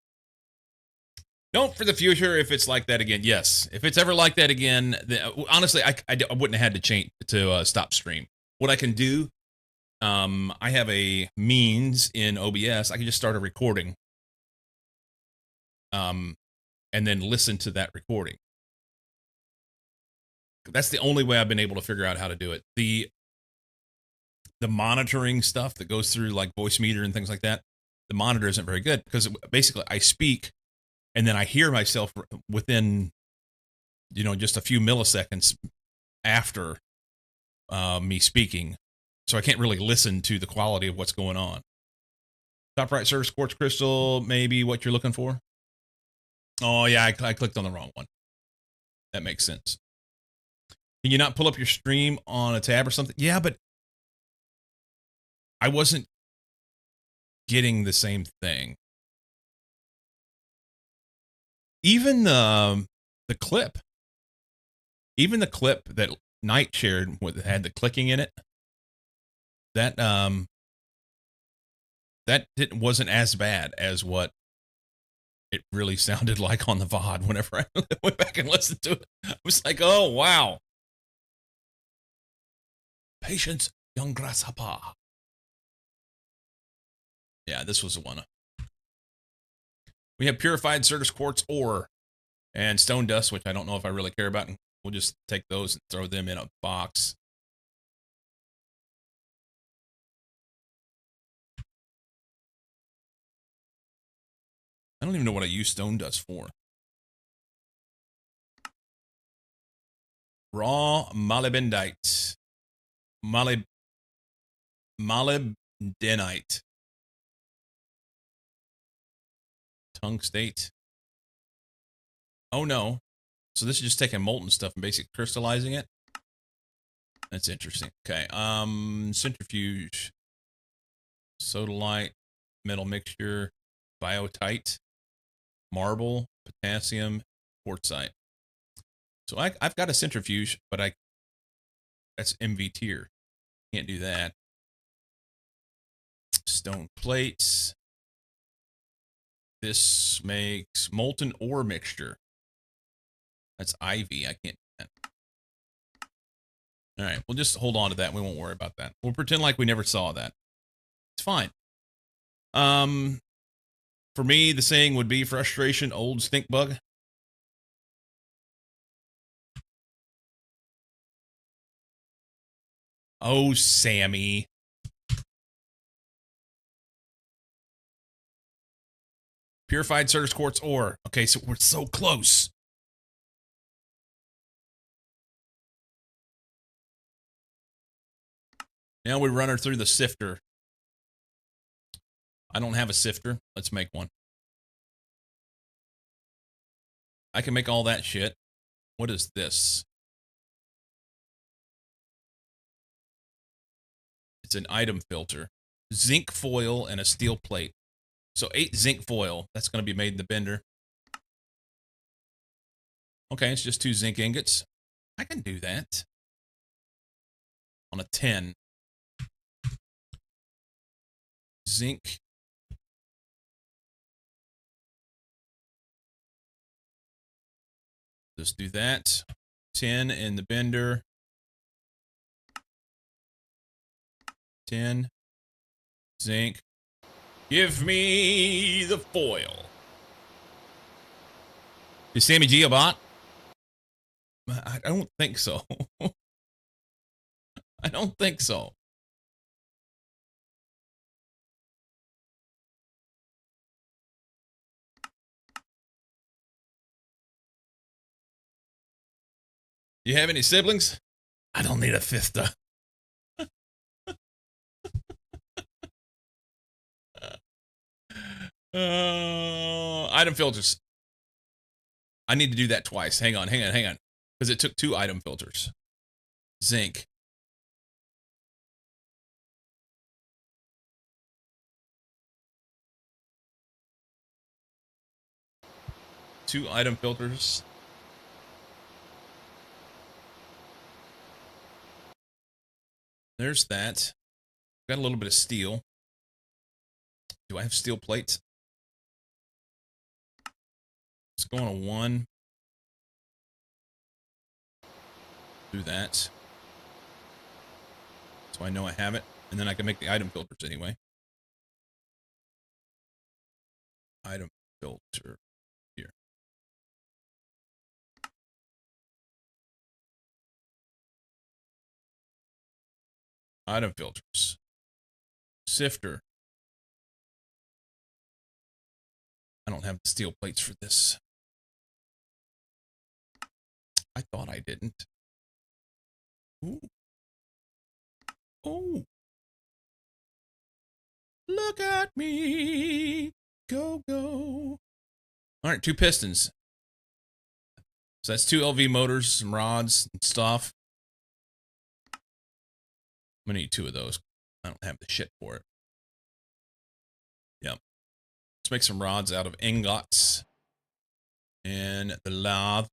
Speaker 1: Note for the future, if it's like that again, yes. If it's ever like that again, honestly, I wouldn't have had to change to stop stream. What I can do, I have a means in OBS. I can just start a recording, and then listen to that recording. That's the only way I've been able to figure out how to do it. The monitoring stuff that goes through like voice meter and things like that, the monitor isn't very good because basically I speak and then I hear myself within, just a few milliseconds after me speaking. So I can't really listen to the quality of what's going on. Top right, Certus quartz crystal, maybe what you're looking for. Oh yeah, I clicked on the wrong one. That makes sense. Can you not pull up your stream on a tab or something? Yeah, but I wasn't getting the same thing. Even the clip, that Knight shared had the clicking in it, that wasn't as bad as what it really sounded like on the VOD whenever I went back and listened to it. I was like, oh wow. Patience, young grasshopper. Yeah, this was the one. We have purified Certus quartz ore and stone dust, which I don't know if I really care about. And we'll just take those and throw them in a box. I don't even know what I use stone dust for. Raw molybdenite. Molybdenite. Tungstate. Oh no. So this is just taking molten stuff and basically crystallizing it. That's interesting. Okay. Centrifuge. Sodalite. Metal mixture. Biotite. Marble. Potassium. Quartzite. So I've got a centrifuge, but that's MV tier. Can't do that. Stone plates. This makes molten ore mixture. That's ivy. I can't do that. All right, we'll just hold on to that. We won't worry about that. We'll pretend like we never saw that. It's fine. For me, the saying would be frustration, old stink bug. Oh, Sammy. Purified surge quartz ore. Okay, so we're so close. Now we run her through the sifter. I don't have a sifter. Let's make one. I can make all that shit. What is this? It's an item filter. Zinc foil and a steel plate. So 8 zinc foil. That's going to be made in the bender. Okay, it's just 2 zinc ingots. I can do that. On a 10. Zinc. Just do that. 10 in the bender. 10. Zinc. Give me the foil. Is Sammy G a bot? I don't think so. I don't think so. You have any siblings? I don't need a fifth. Item filters. I need to do that twice. Hang on. Because it took 2 item filters. Zinc. Two item filters. There's that. Got a little bit of steel. Do I have steel plates? Let's go on a 1. Do that. So I know I have it. And then I can make the item filters anyway. Item filter. Here. Item filters. Sifter. I don't have the steel plates for this. I thought I didn't. Ooh. Oh. Look at me. Go, go. All right, 2 pistons. So that's 2 LV motors, some rods and stuff. I'm going to need 2 of those. I don't have the shit for it. Yep. Let's make some rods out of ingots. And the lathe.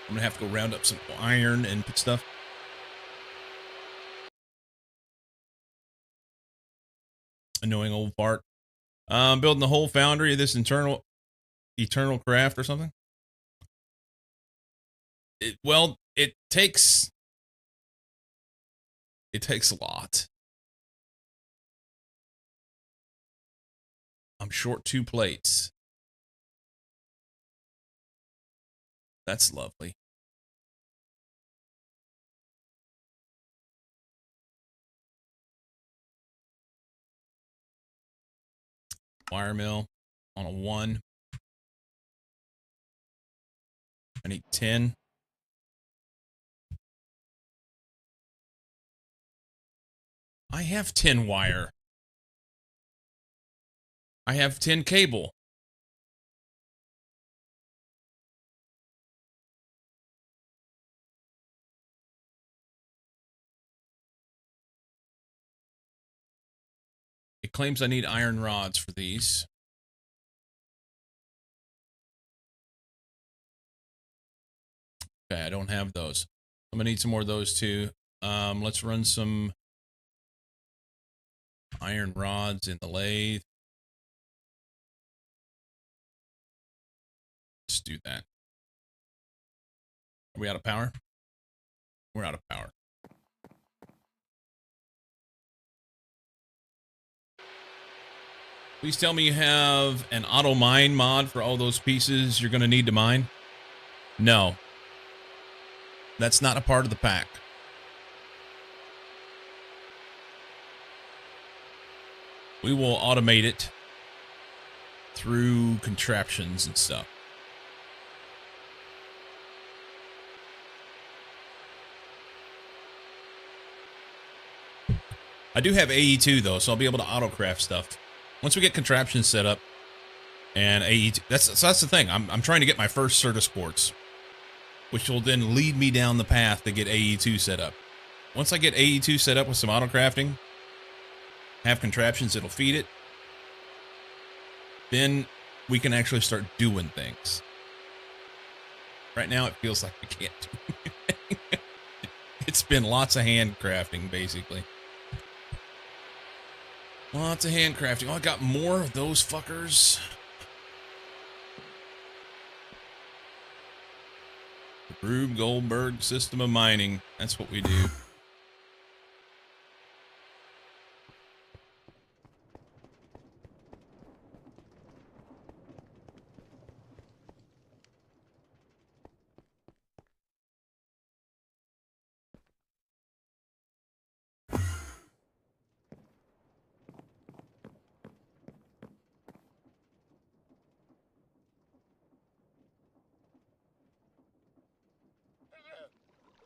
Speaker 1: I'm going to have to go round up some iron and put stuff. Annoying old fart. Building the whole foundry of this eternal craft or something. It takes a lot. I'm short 2 plates. That's lovely. Wire mill on a 1. I need 10. I have 10 wire. I have 10 cable. It claims I need iron rods for these. Okay, I don't have those. I'm gonna need some more of those too. Let's run some iron rods in the lathe. Let's do that. Are we out of power? We're out of power. Please tell me you have an auto mine mod for all those pieces you're going to need to mine. No. That's not a part of the pack. We will automate it through contraptions and stuff. I do have AE2 though, so I'll be able to auto-craft stuff. Once we get contraptions set up and AE2, that's the thing. I'm trying to get my first Certus quartz, which will then lead me down the path to get AE2 set up. Once I get AE2 set up with some auto-crafting, have contraptions that'll feed it, then we can actually start doing things. Right now, it feels like we can't do anything. It's been lots of handcrafting, basically. Lots of handcrafting. Oh, I got more of those fuckers. The Rube Goldberg system of mining. That's what we do.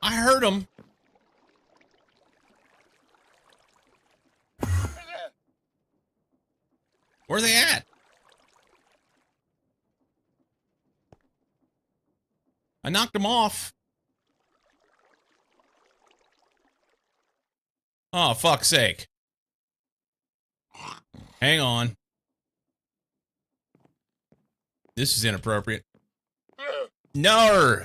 Speaker 1: I heard them. Where are they at? I knocked them off. Oh, fuck's sake. Hang on. This is inappropriate. No!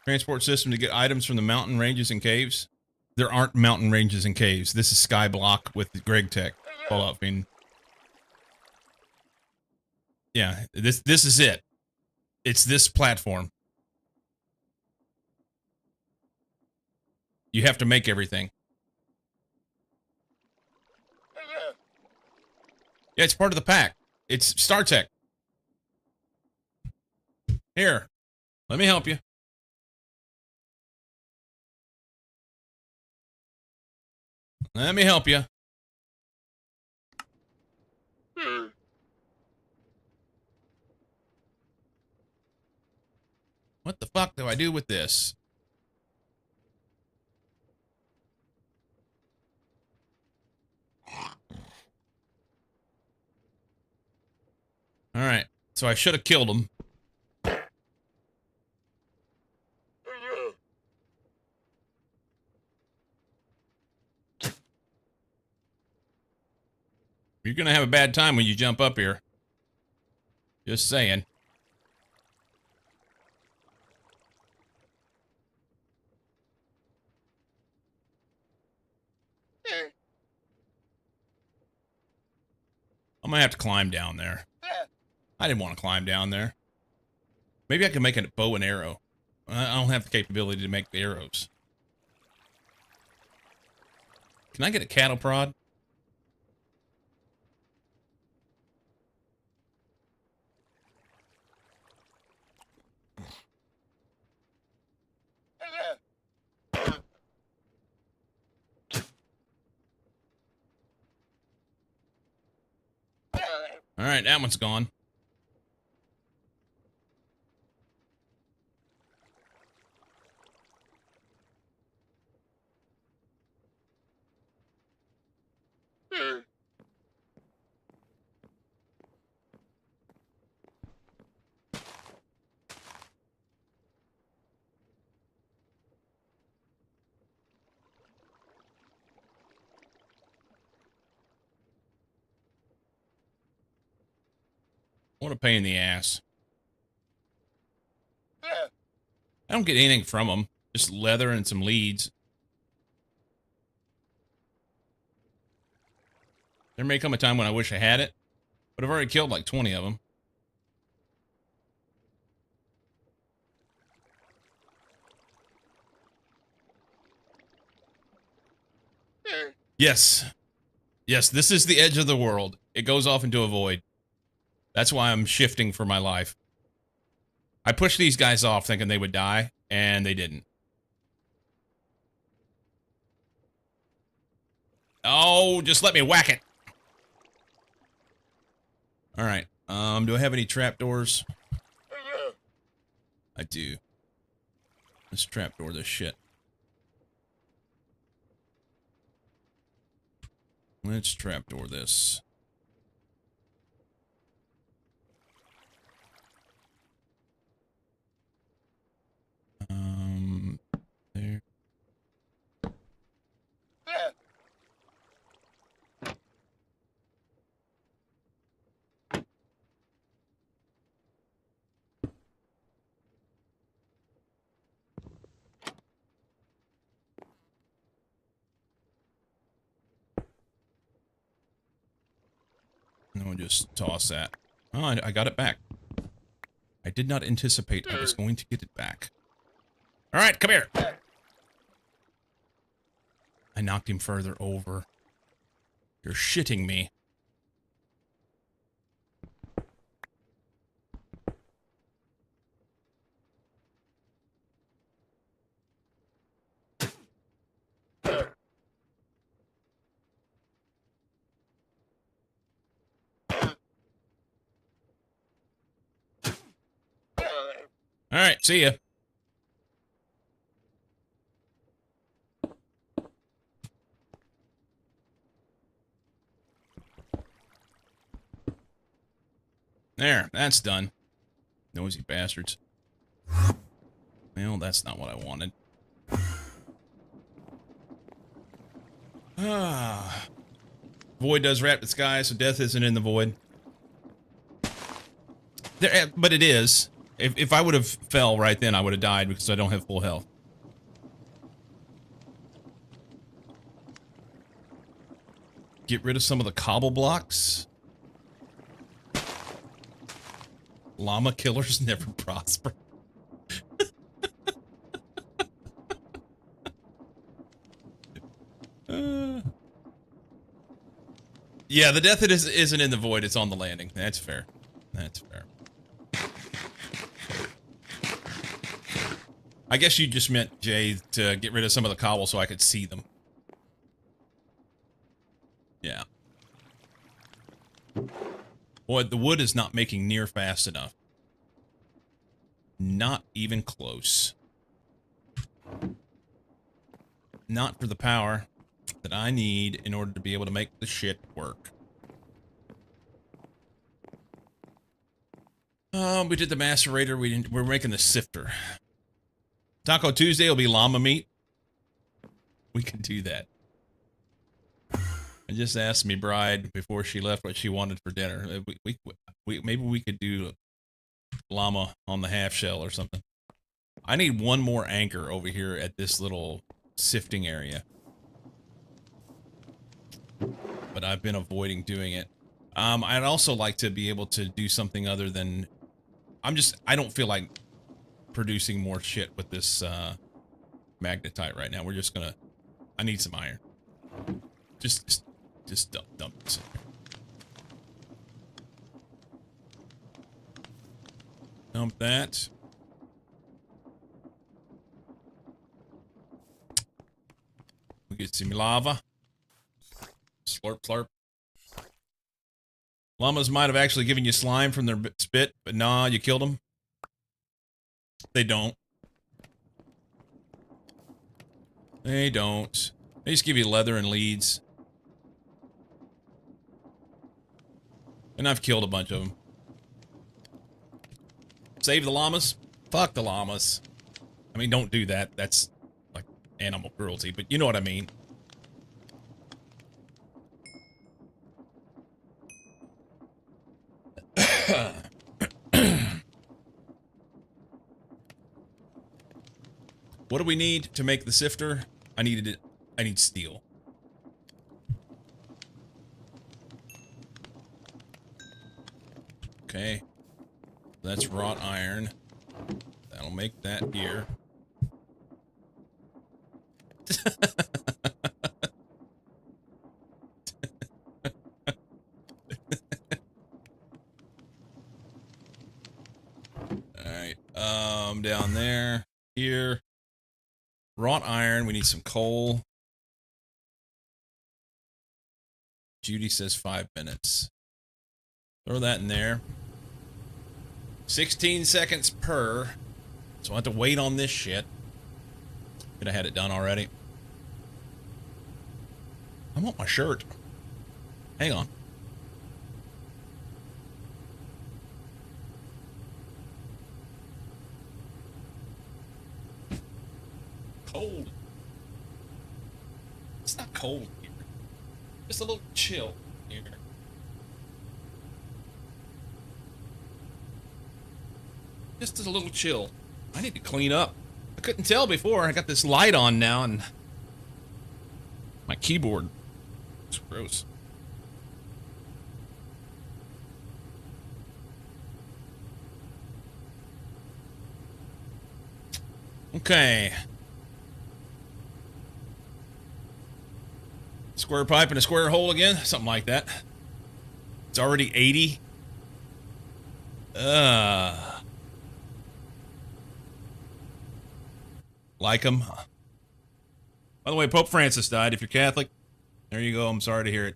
Speaker 1: Transport system to get items from the mountain ranges and caves. There aren't mountain ranges and caves. This is Skyblock with Greg Tech. Fallout Fiend. Yeah, this is it. It's this platform. You have to make everything. Yeah, it's part of the pack. It's StarTech. Here, let me help you. Let me help you. What the fuck do I do with this? All right, so I should have killed him. You're gonna have a bad time when you jump up here. Just saying. I'm gonna have to climb down there. I didn't want to climb down there. Maybe I can make a bow and arrow. I don't have the capability to make the arrows. Can I get a cattle prod? All right, that one's gone. What a pain in the ass. I don't get anything from them. Just leather and some leads. There may come a time when I wish I had it, but I've already killed like 20 of them. Yes. Yes, this is the edge of the world. It goes off into a void. That's why I'm shifting for my life. I pushed these guys off thinking they would die, and they didn't. Oh, just let me whack it. All right. Do I have any trapdoors? I do. Let's trapdoor this shit. Let's trapdoor this. There. And we'll just toss that. Oh, I got it back. I did not anticipate I was going to get it back. All right, come here. I knocked him further over. You're shitting me. All right, see ya. There, that's done. Noisy bastards. Well, that's not what I wanted. Ah. Void does wrap the sky, so death isn't in the void. There, but it is. If I would have fell right then, I would have died because I don't have full health. Get rid of some of the cobble blocks. Llama killers never prosper. Yeah, the death isn't in the void, it's on the landing. That's fair. That's fair. I guess you just meant, Jay, to get rid of some of the cobble so I could see them. Yeah. Boy, the wood is not making near fast enough. Not even close. Not for the power that I need in order to be able to make the shit work. We did the macerator. We're making the sifter. Taco Tuesday will be llama meat. We can do that. I just asked me bride before she left what she wanted for dinner. Maybe we could do llama on the half shell or something. I need one more anchor over here at this little sifting area. But I've been avoiding doing it. I'd also like to be able to do something other than... I don't feel like producing more shit with this magnetite right now. We're just gonna... I need some iron. Just dump this in here. Dump that. We get some lava. Slurp, slurp. Llamas might have actually given you slime from their spit, but nah, you killed them. They don't. They don't. They just give you leather and leads. And I've killed a bunch of them. Save the llamas? Fuck the llamas. I mean, don't do that. That's like animal cruelty, but you know what I mean. What do we need to make the sifter? I need steel. Okay. That's wrought iron. That'll make that here. Alright. Down there. Here. Wrought iron. We need some coal. Judy says 5 minutes. Throw that in there. 16 seconds per. So I have to wait on this shit. Could have had it done already. I want my shirt. Hang on. Cold. It's not cold here. Just a little chill here. Just a little chill. I need to clean up. I couldn't tell before. I got this light on now and my keyboard. It's gross. Okay. Square pipe and a square hole again? Something like that. It's already 80. Like them. By the way, Pope Francis died. If you're Catholic, there you go. I'm sorry to hear it.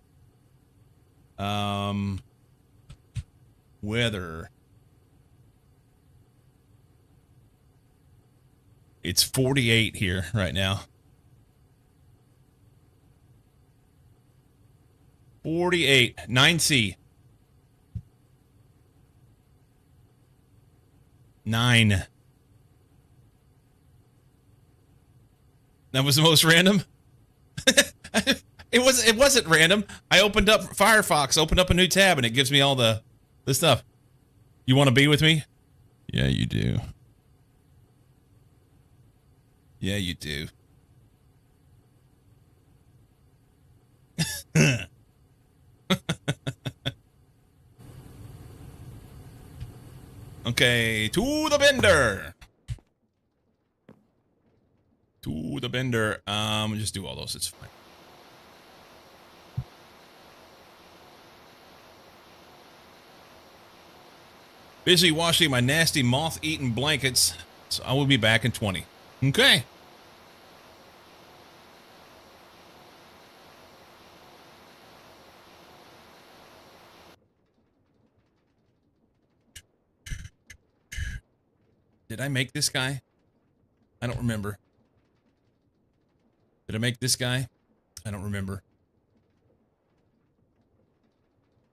Speaker 1: Weather. It's 48 here right now. 48. 9C. 9. That was the most random? It wasn't random. I opened up Firefox, opened up a new tab, and it gives me all the stuff. You want to be with me? Yeah, you do. Yeah, you do. Okay, to the bender. To the bender. Just do all those. It's fine. Busy washing my nasty moth-eaten blankets, so I will be back in 20. Okay. Did I make this guy? I don't remember. Did I make this guy? I don't remember.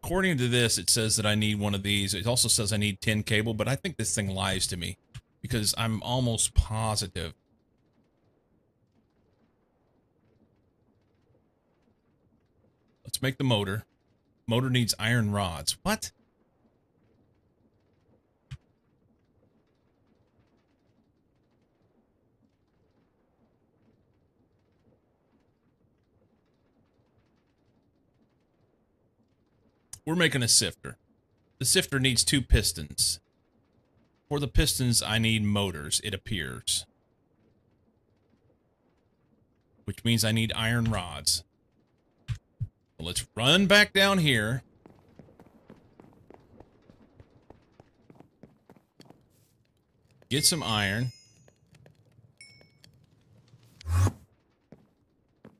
Speaker 1: According to this, it says that I need one of these. It also says I need 10 cable, but I think this thing lies to me because I'm almost positive. Let's make the motor. Motor needs iron rods. What? We're making a sifter. The sifter needs 2 pistons. For the pistons, I need motors, it appears. Which means I need iron rods. So let's run back down here. Get some iron.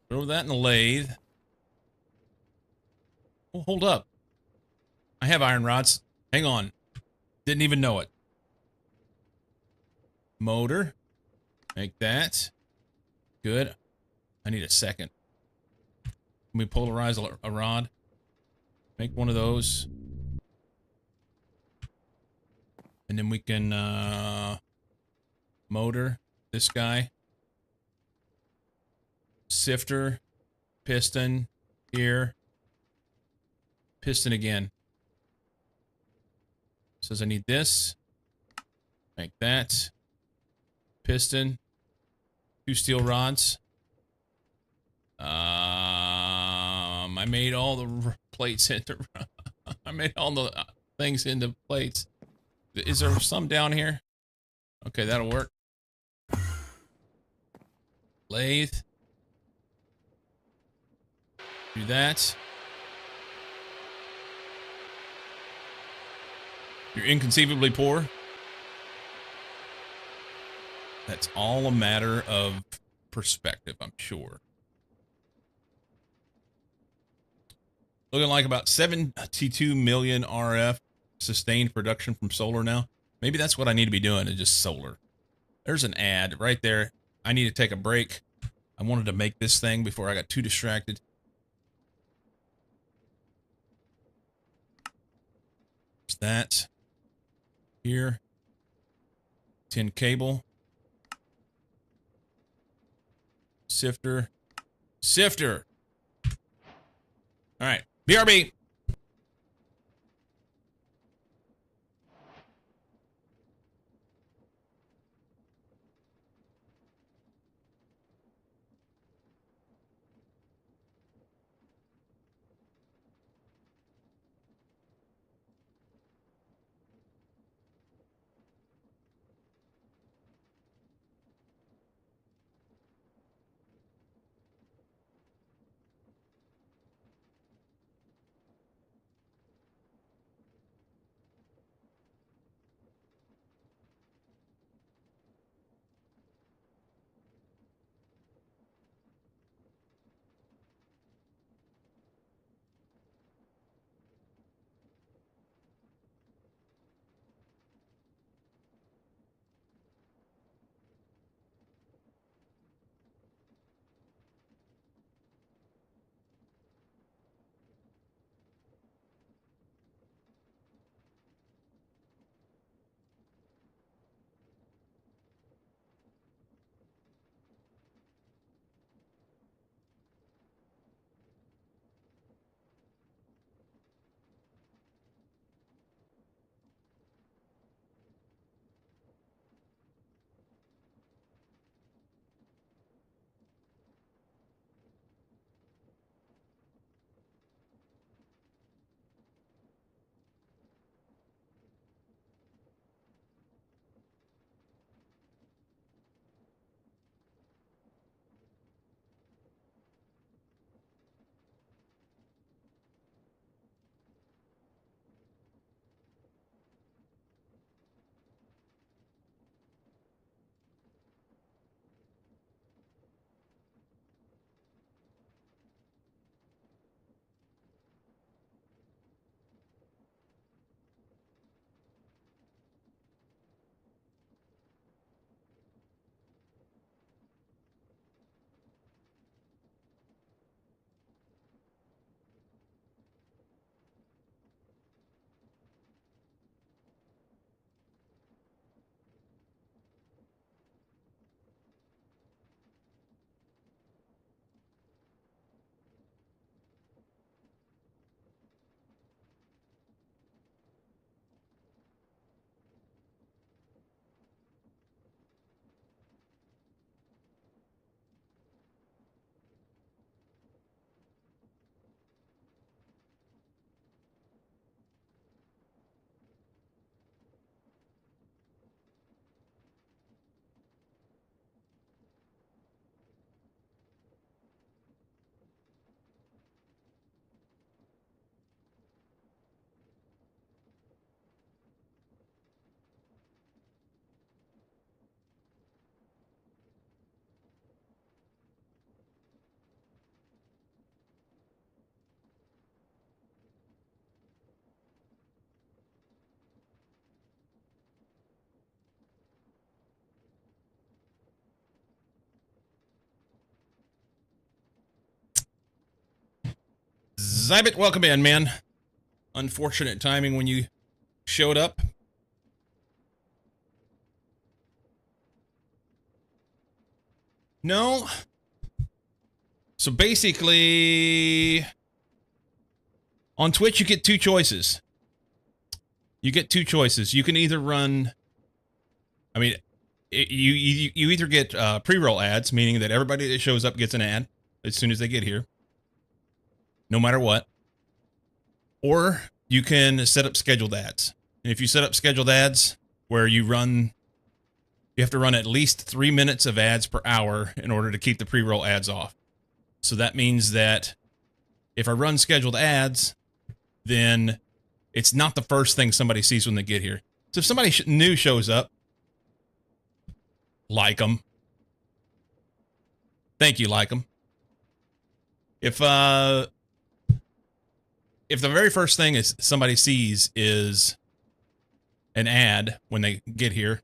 Speaker 1: Throw that in the lathe. Oh, hold up. I have iron rods. Hang on. Didn't even know it. Motor. Make that. Good. I need a second. Can we polarize a rod? Make one of those. And then we can, motor this guy. Sifter. Piston. Here. Piston again. Says I need this. Make that. Piston. 2 steel rods. I made all the plates into. I made all the things into plates. Is there some down here? Okay, that'll work. Lathe. Do that. You're inconceivably poor. That's all a matter of perspective, I'm sure. Looking like about 72 million RF sustained production from solar now. Maybe that's what I need to be doing, is just solar. There's an ad right there. I need to take a break. I wanted to make this thing before I got too distracted. There's that. Here. Tin cable. Sifter. Sifter! Alright. BRB! Zybit, welcome in, man. Unfortunate timing when you showed up. No. So basically, on Twitch, you get 2 choices. You get 2 choices. You can either run... I mean, you either get pre-roll ads, meaning that everybody that shows up gets an ad as soon as they get here, no matter what, or you can set up scheduled ads. And if you set up scheduled ads where you have to run at least 3 minutes of ads per hour in order to keep the pre-roll ads off. So that means that if I run scheduled ads, then it's not the first thing somebody sees when they get here. So if somebody new shows up, like them. Thank you, like them. If the very first thing is somebody sees is an ad when they get here,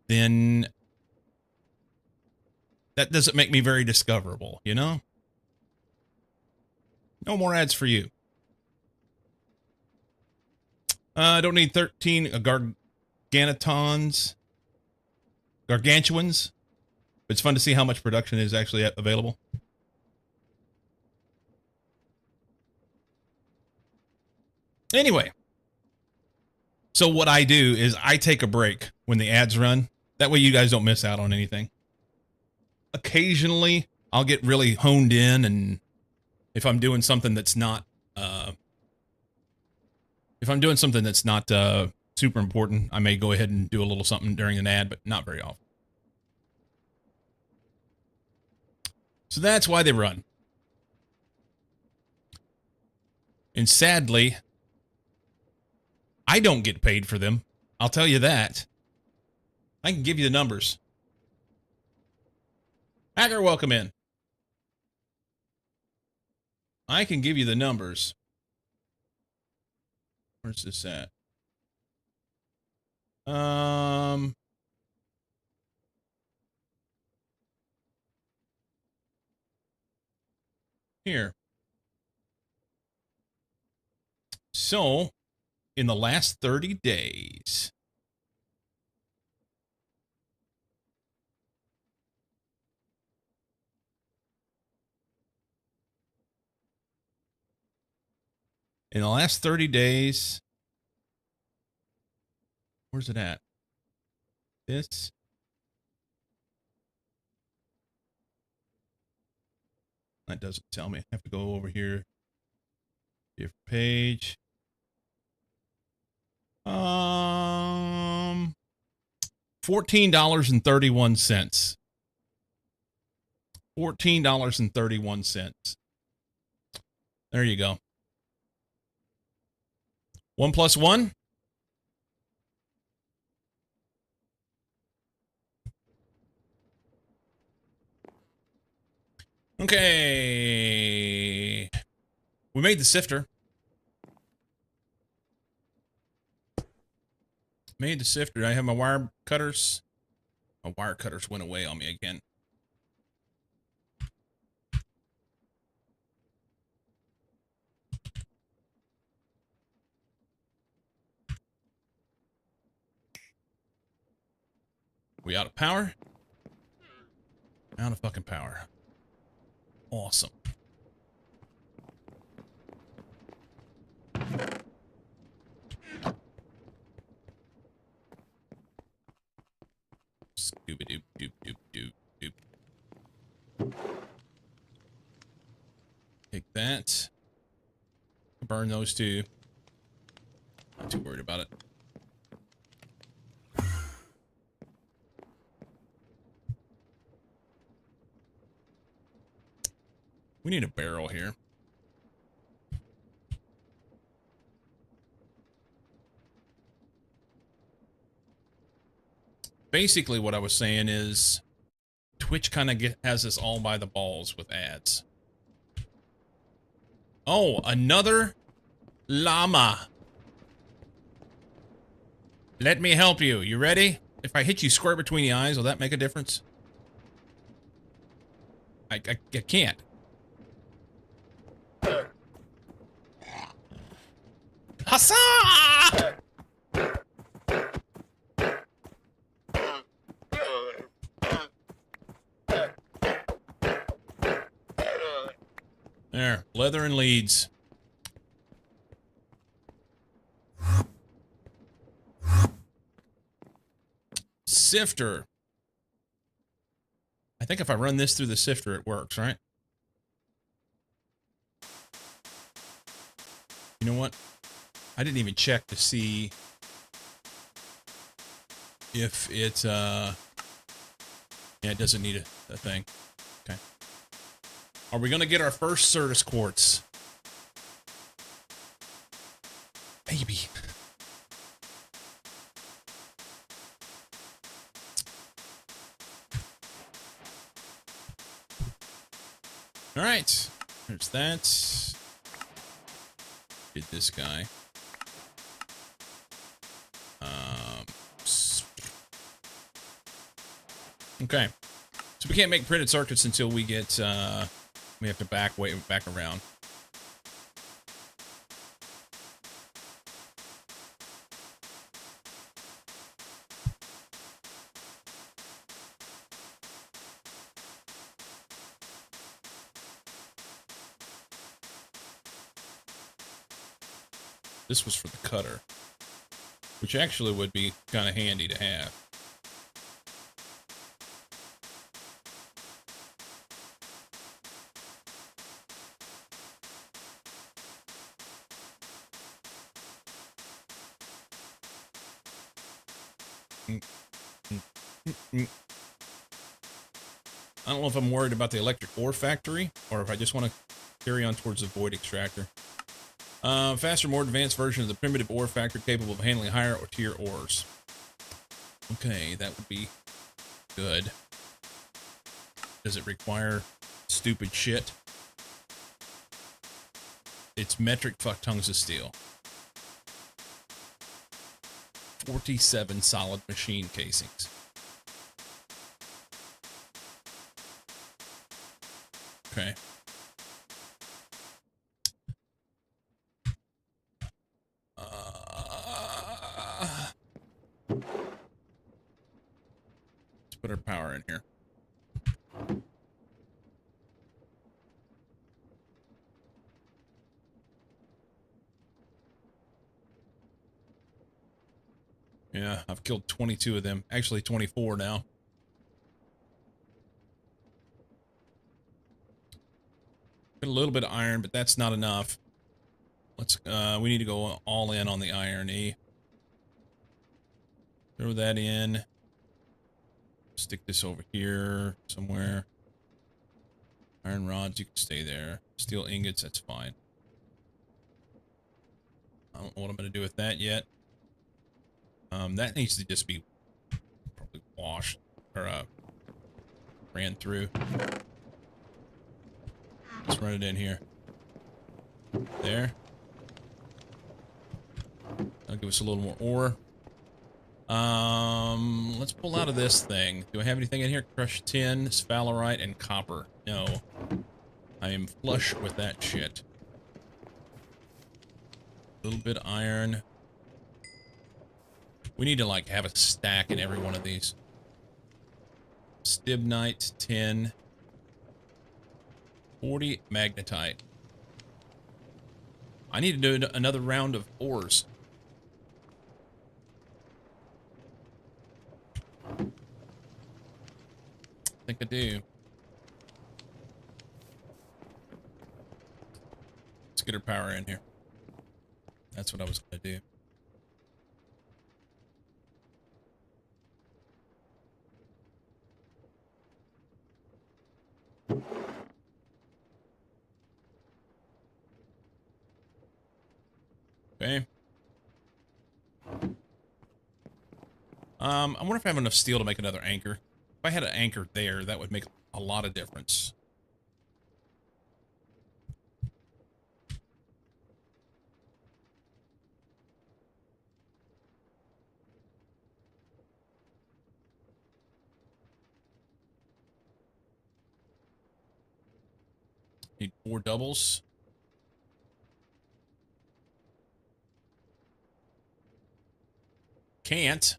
Speaker 1: then that doesn't make me very discoverable, you know? No more ads for you. I don't need 13 gargantuans. It's fun to see how much production is actually available. Anyway, so what I do is I take a break when the ads run. That way you guys don't miss out on anything. Occasionally, I'll get really honed in, and if I'm doing something that's not super important, I may go ahead and do a little something during an ad, but not very often. So that's why they run. And sadly, I don't get paid for them. I'll tell you that. I can give you the numbers. Hacker, welcome in. I can give you the numbers. Where's this at? Here. So, in the last 30 days, where's it at? This. That doesn't tell me. I have to go over here. Different page. $14.31. $14.31. There you go. 1 + 1. Okay. We made the sifter. I have my wire cutters. My wire cutters went away on me again. We out of power? Out of fucking power. Awesome. Scooby-doo-doo-doo-doo-doo. Take that. Burn those two. Not too worried about it. We need a barrel here. Basically, what I was saying is Twitch kind of has us all by the balls with ads. Oh, another llama. Let me help you. You ready? If I hit you square between the eyes, will that make a difference? I can't. Huzzah! There, leather and leads. sifter. I think if I run this through the sifter, it works, right? You know what? I didn't even check to see if it, yeah, it doesn't need a thing. Okay. Are we going to get our first Certus quartz? Maybe. All right. There's that. Did this guy. Okay. So we can't make printed circuits until we get, we have to back around. This was for the cutter, which actually would be kind of handy to have. I don't know if I'm worried about the electric ore factory or if I just want to carry on towards the void extractor. Faster, more advanced version of the primitive ore factory capable of handling higher tier ores. Okay, that would be good. Does it require stupid shit? It's metric fuck tons of steel. 47 solid machine casings. Okay. Let's put our power in here. Yeah, I've killed 22 of them. Actually, 24 now. Got a little bit of iron, but that's not enough. Let's, we need to go all in on the iron-y. Throw that in. Stick this over here somewhere. Iron rods, you can stay there. Steel ingots, that's fine. I don't know what I'm going to do with that yet. That needs to just be probably washed or ran through. Let's run it in here. There. That'll give us a little more ore. Let's pull out of this thing. Do I have anything in here? Crushed tin, sphalerite, and copper. No. I am flush with that shit. A little bit of iron. We need to, like, have a stack in every one of these. Stibnite, tin. 40 magnetite. I need to do another round of ores. I think I do. Let's get our power in here. That's what I was going to do. Okay. I wonder if I have enough steel to make another anchor. If I had an anchor there, that would make a lot of difference. Need 4 doubles. Can't.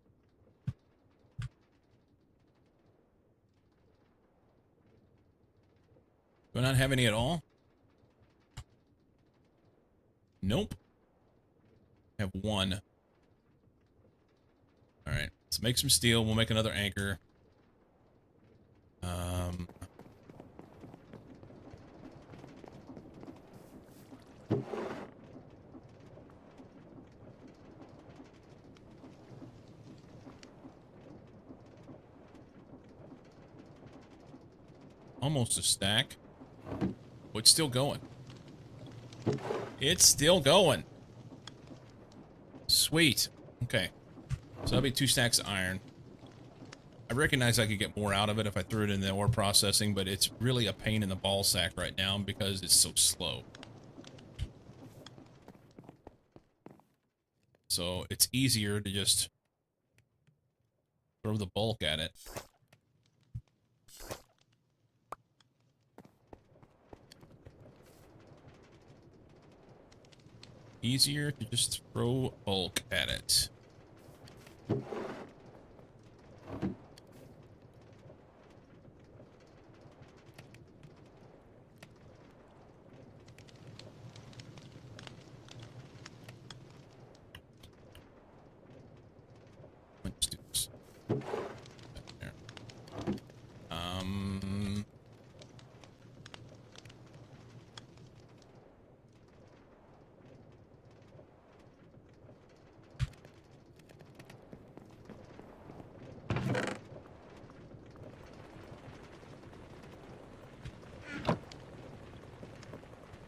Speaker 1: Do I not have any at all? Nope. I have 1. Alright. Let's make some steel. We'll make another anchor. Almost a stack. Oh, it's still going. It's still going. Sweet. Okay. So that'll be 2 stacks of iron. I recognize I could get more out of it if I threw it in the ore processing, but it's really a pain in the ball sack right now because it's so slow. So it's easier to just throw the bulk at it. Easier to just throw bulk at it. Let's do this. There.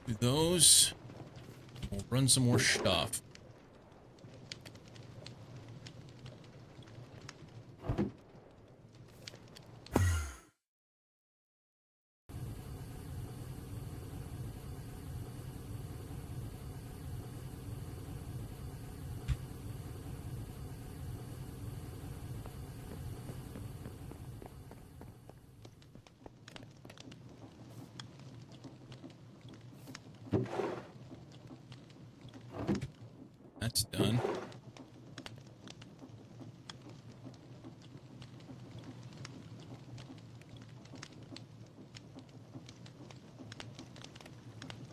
Speaker 1: Do those. We'll run some more stuff. That's done.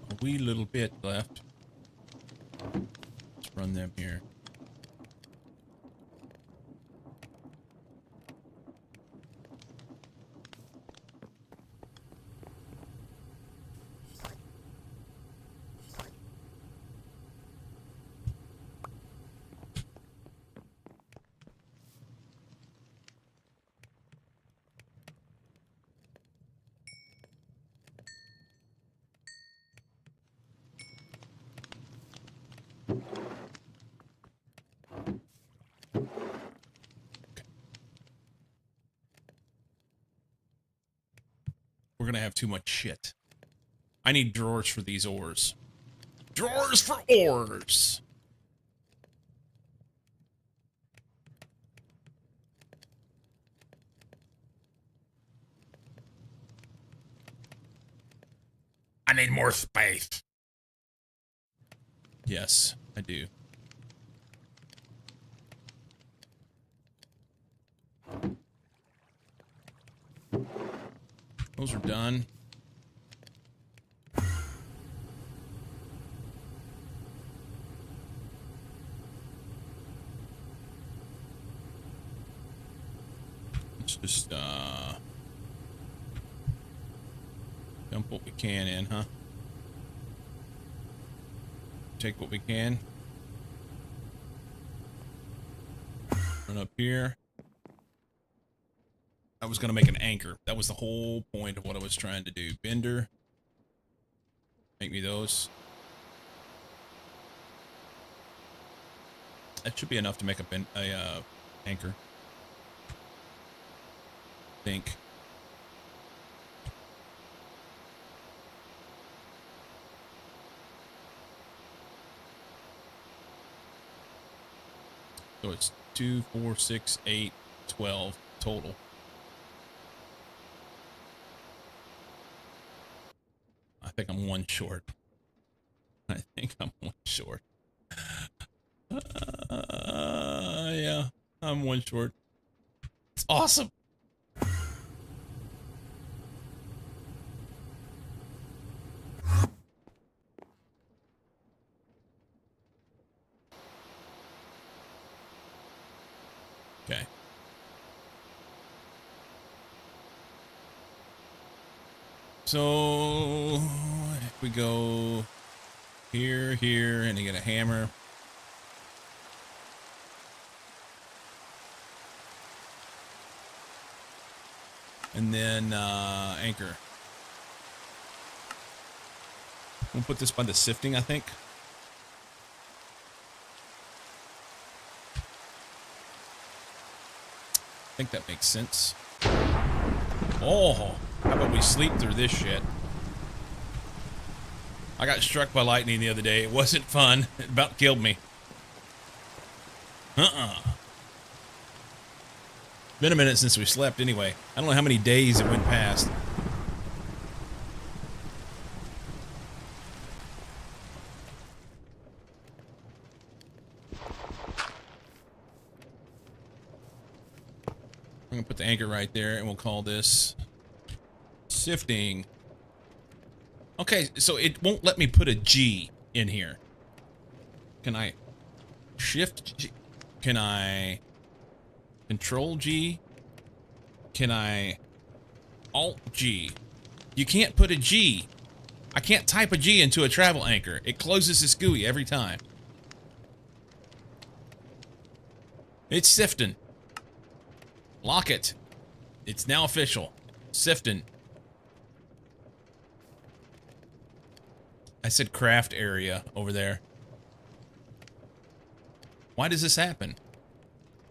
Speaker 1: A wee little bit left. Let's run them here. We're gonna have too much shit. I need drawers for these ores. Drawers for ores! I need more space. Yes, I do. Those are done. Let's just dump what we can in, huh? Take what we can. Run up here. I was gonna make an anchor. That was the whole point of what I was trying to do. Bender. Make me those. That should be enough to make a anchor. I think. So it's 2, 4, 6, 8, 12 total. I think I'm one short. I think I'm one short. Yeah, I'm one short. It's awesome. Okay, So if we go here, here, and you get a hammer. And then anchor. We'll put this by the sifting, I think. I think that makes sense. Oh, how about we sleep through this shit? I got struck by lightning the other day. It wasn't fun. It about killed me. Been a minute since we slept anyway. I don't know how many days it went past. I'm gonna put the anchor right there and we'll call this sifting. Okay, so it won't let me put a G in here. Can I shift G? Can I control G? Can I alt G? You can't put a G. I can't type a G into a travel anchor. It closes this GUI every time. It's sifting. Lock it. It's now official. Sifting. I said craft area over there. Why does this happen?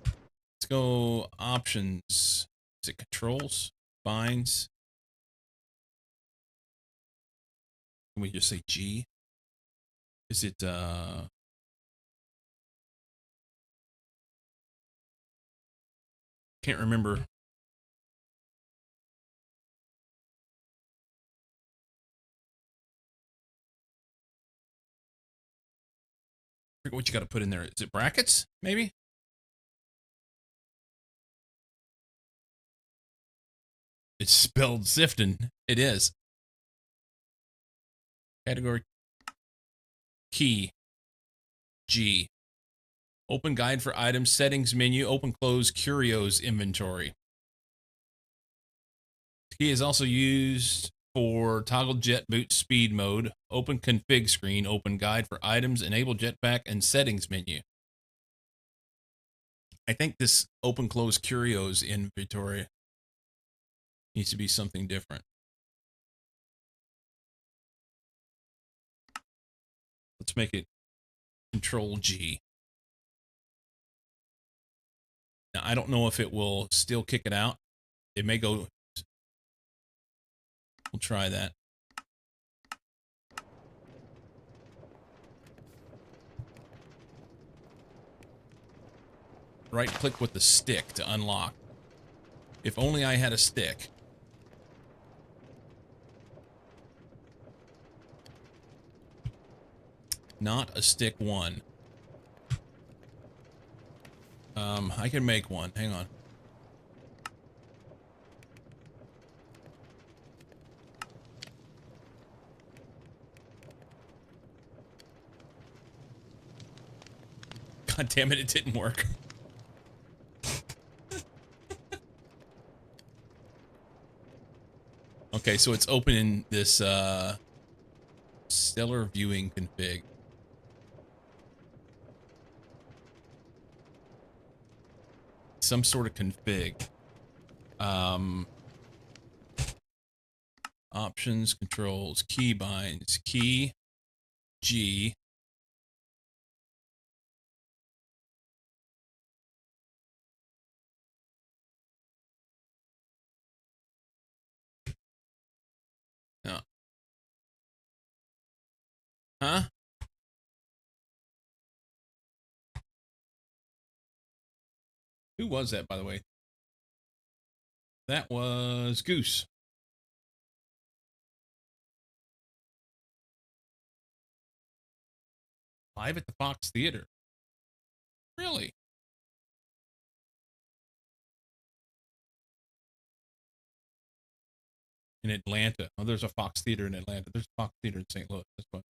Speaker 1: Let's go options. Is it controls? Binds? Can we just say G? Is it can't remember. I forget what you got to put in there. Is it brackets? Maybe? It's spelled sifting. It is. Category key G. Open guide for items, settings menu, open close curios inventory. Key is also used for toggle jet boot speed mode, open config screen, open guide for items, enable jetpack, and settings menu. I think this open close curios inventory needs to be something different. Let's make it control G. Now, I don't know if it will still kick it out. It may go. We'll try that. Right click with the stick to unlock. If only I had a stick. Not a stick one. I can make one. Hang on. God damn it, it didn't work. Okay, so it's opening this stellar viewing config. Some sort of config. Options, controls, key binds, key, G. No. Huh? Who was that, by the way? That was Goose. Live at the Fox Theater. Really? In Atlanta. Oh, there's a Fox Theater in Atlanta. There's a Fox Theater in St. Louis. That's what.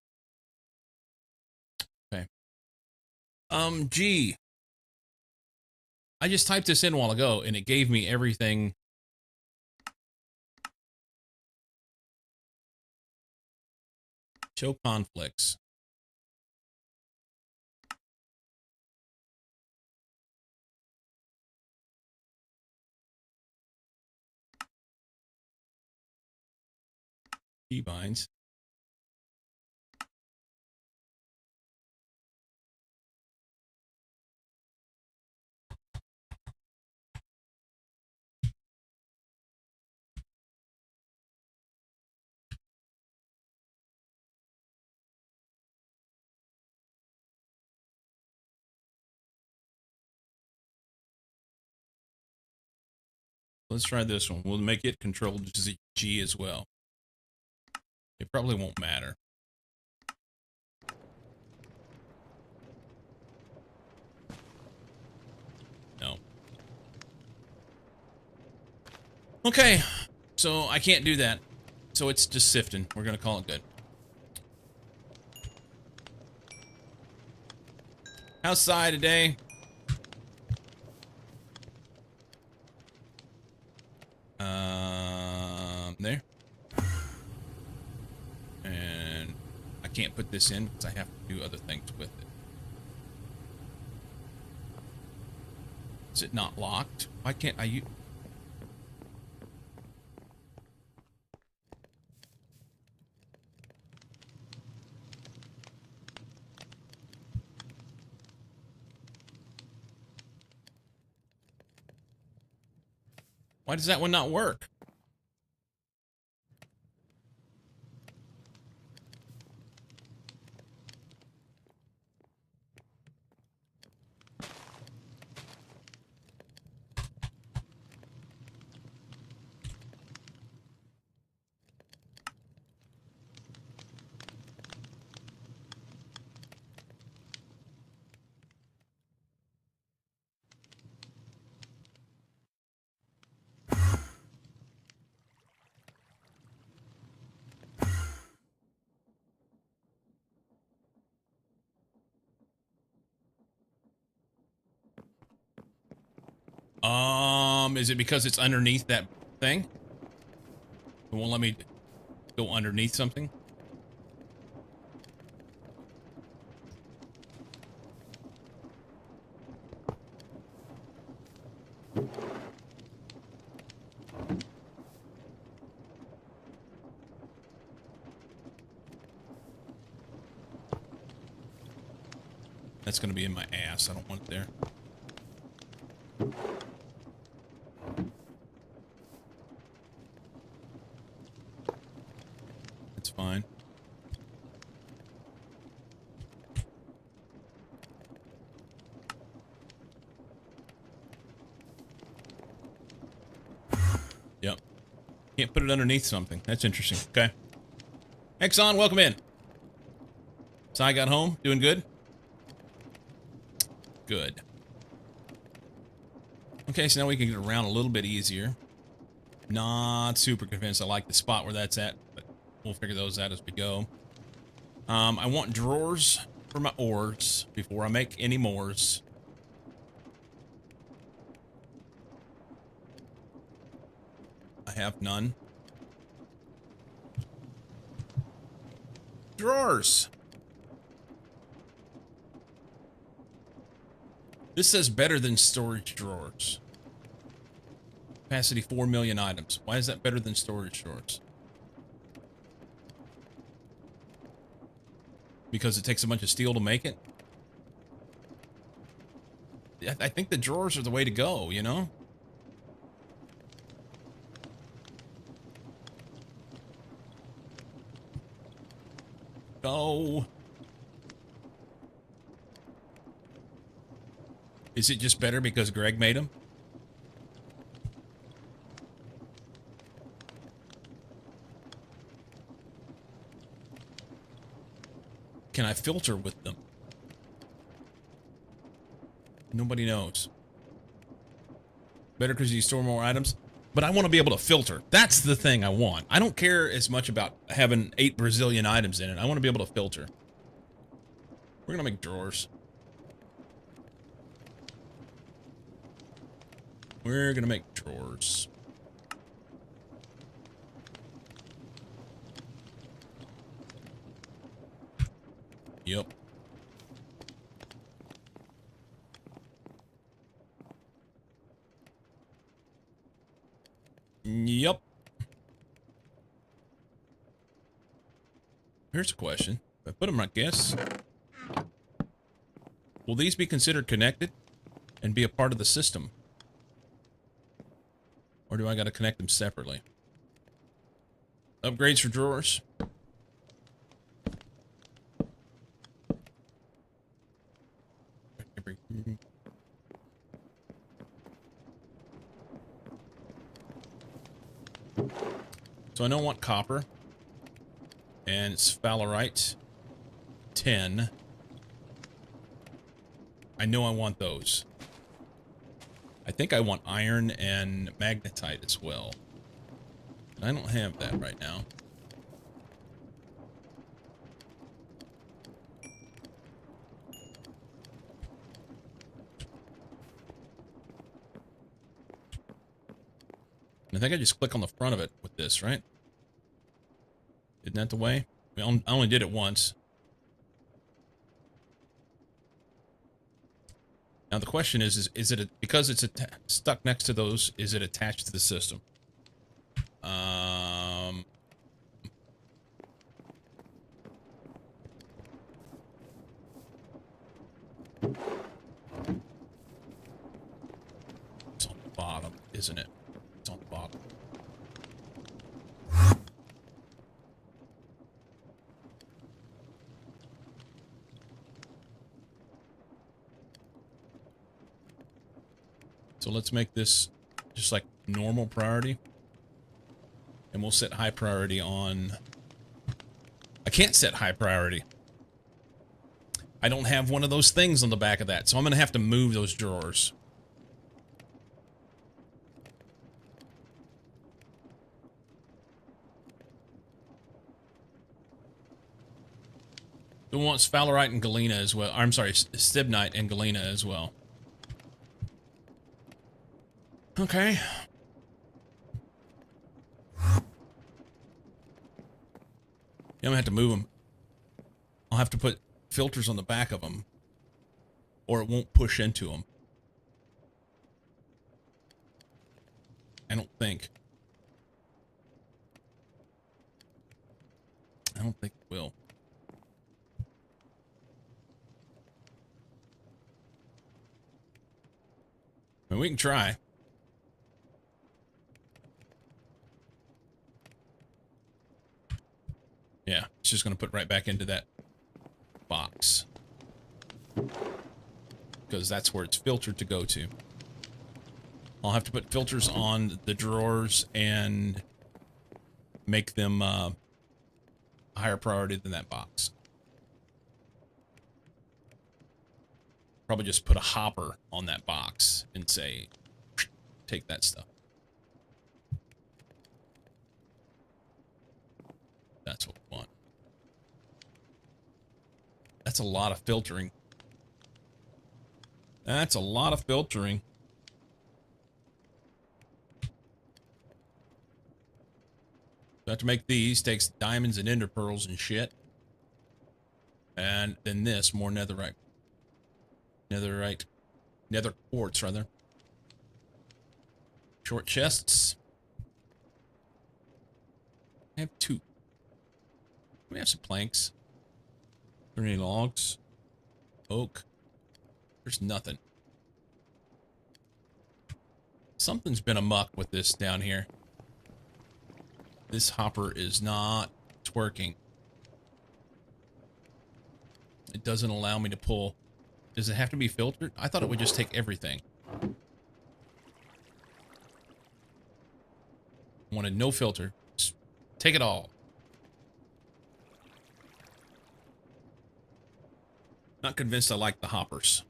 Speaker 1: Okay. G. I just typed this in a while ago and it gave me everything. Show conflicts. Keybinds. Let's try this one. We'll make it controlled G as well. It probably won't matter. No. Okay, so I can't do that. So it's just sifting. We're gonna call it good. Outside today. There. And I can't put this in because I have to do other things with it. Is it not locked? Why can't I? Why does that one not work? Is it because it's underneath that thing? It won't let me go underneath something? That's gonna be in my ass. I don't want it there. It's fine. Yep. Can't put it underneath something. That's interesting. Okay. Exxon, welcome in. So I got home. Doing good? Good. Okay, so now we can get around a little bit easier. Not super convinced I like the spot where that's at, but we'll figure those out as we go. I want drawers for my ores before I make any mores. I have none. Drawers. This says better than storage drawers. Capacity 4 million items. Why is that better than storage drawers? Because it takes a bunch of steel to make it? I think the drawers are the way to go, you know? Go. Is it just better because Greg made them? Can I filter with them? Nobody knows. Better because you store more items? But I want to be able to filter. That's the thing I want. I don't care as much about having 8 Brazilian items in it. I want to be able to filter. We're going to make drawers. We're going to make drawers. Yep. Yep. Here's a question. If I put them like this, will these be considered connected and be a part of the system? Or do I got to connect them separately? Upgrades for drawers. So I don't want copper. And it's Fowlerite 10. I know I want those. I think I want iron and magnetite as well. I don't have that right now. And I think I just click on the front of it with this, right? Isn't that the way? I only did it once. Now the question is it because it's stuck next to those, is it attached to the system? It's on the bottom, isn't it? It's on the bottom. So let's make this just like normal priority. And we'll set high priority on... I can't set high priority. I don't have one of those things on the back of that, so I'm going to have to move those drawers. It wants Fowlerite and Galena as well. I'm sorry, Stibnite and Galena as well. Okay. Yeah, I'm gonna have to move them. I'll have to put filters on the back of them, or it won't push into them. I don't think. I don't think it will. I mean, we can try. Yeah, it's just going to put right back into that box. Because that's where it's filtered to go to. I'll have to put filters on the drawers and make them a higher priority than that box. Probably just put a hopper on that box and say, take that stuff. That's what we want. That's a lot of filtering. That's a lot of filtering. So to make these takes diamonds and ender pearls and shit. And then this, more netherite. Nether quartz, rather. Short chests. I have 2. We have some planks. Are there any logs? Oak. There's nothing. Something's been amuck with this down here. This hopper is not twerking. It doesn't allow me to pull. Does it have to be filtered? I thought it would just take everything. Wanted no filter. Just take it all. Not convinced I like the hoppers.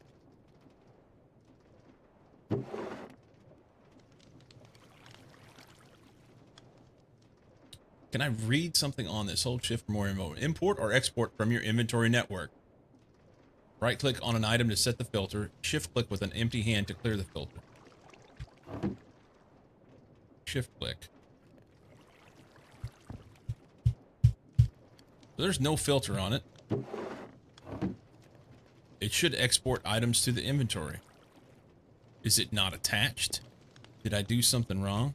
Speaker 1: Can I read something on this? Hold shift for more info. Import or export from your inventory network. Right click on an item to set the filter. Shift click with an empty hand to clear the filter. Shift click. So there's no filter on it. It should export items to the inventory. Is it not attached? Did I do something wrong?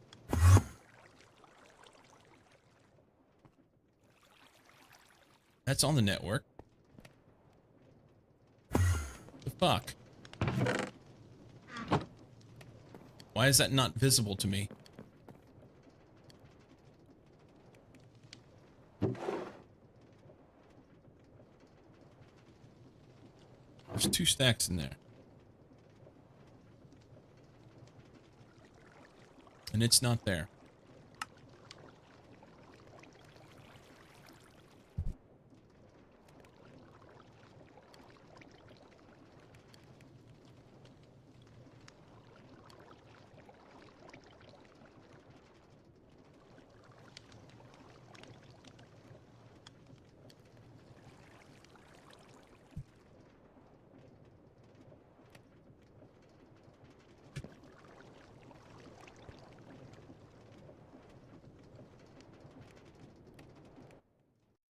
Speaker 1: That's on the network. The fuck? Why is that not visible to me? There's 2 stacks in there. And it's not there.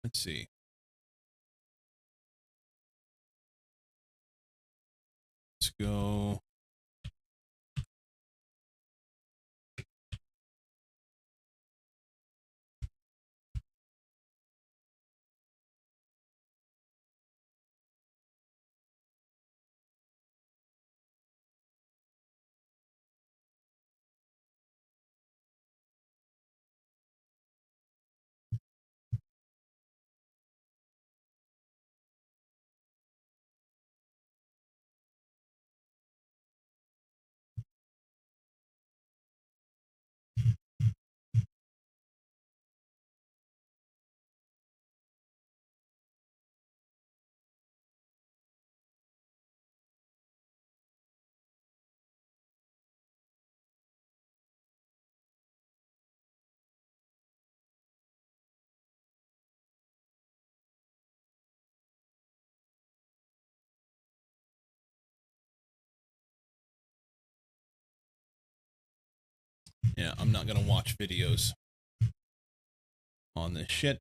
Speaker 1: Let's see. Let's go. Yeah, I'm not gonna watch videos on this shit.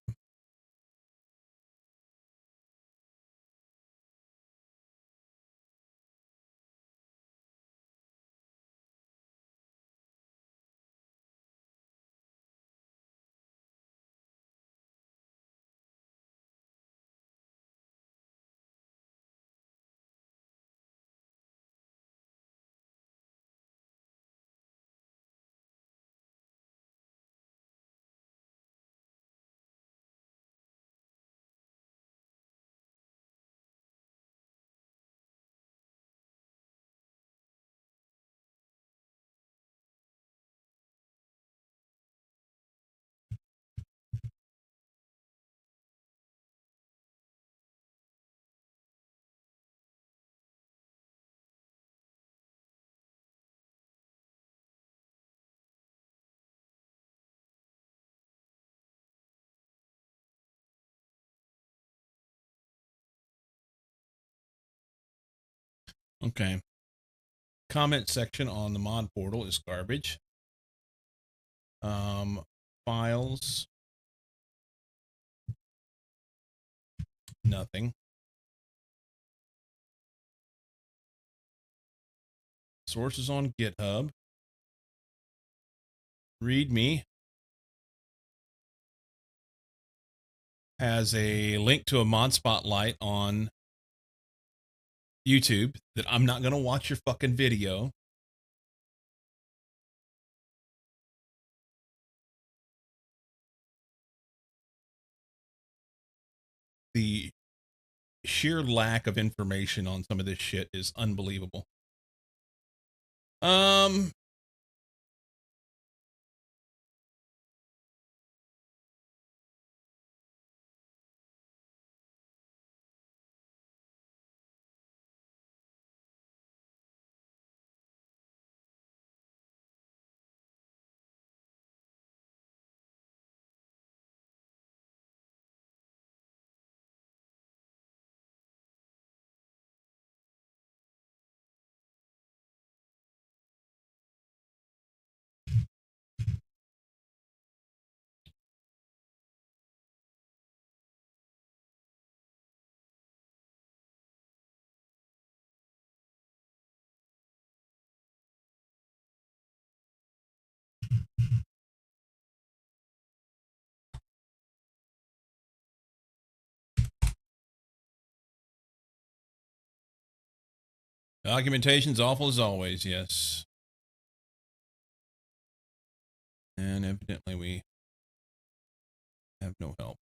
Speaker 1: Okay. Comment section on the mod portal is garbage. Files, nothing. Sources on GitHub. README has a link to a mod spotlight on YouTube that I'm not going to watch your fucking video. The sheer lack of information on some of this shit is unbelievable. Documentation's awful as always, yes. And evidently we have no help.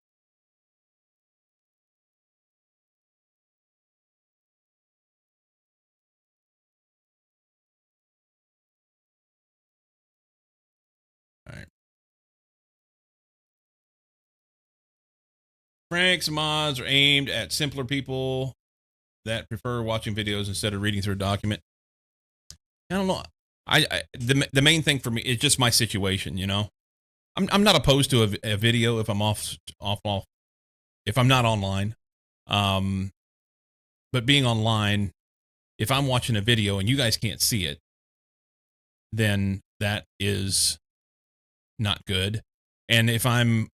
Speaker 1: All right. Pranks and mods are aimed at simpler people that prefer watching videos instead of reading through a document. I don't know. The main thing for me is just my situation, you know. I'm not opposed to a video if I'm off if I'm not online. But being online, if I'm watching a video and you guys can't see it, then that is not good. And if I'm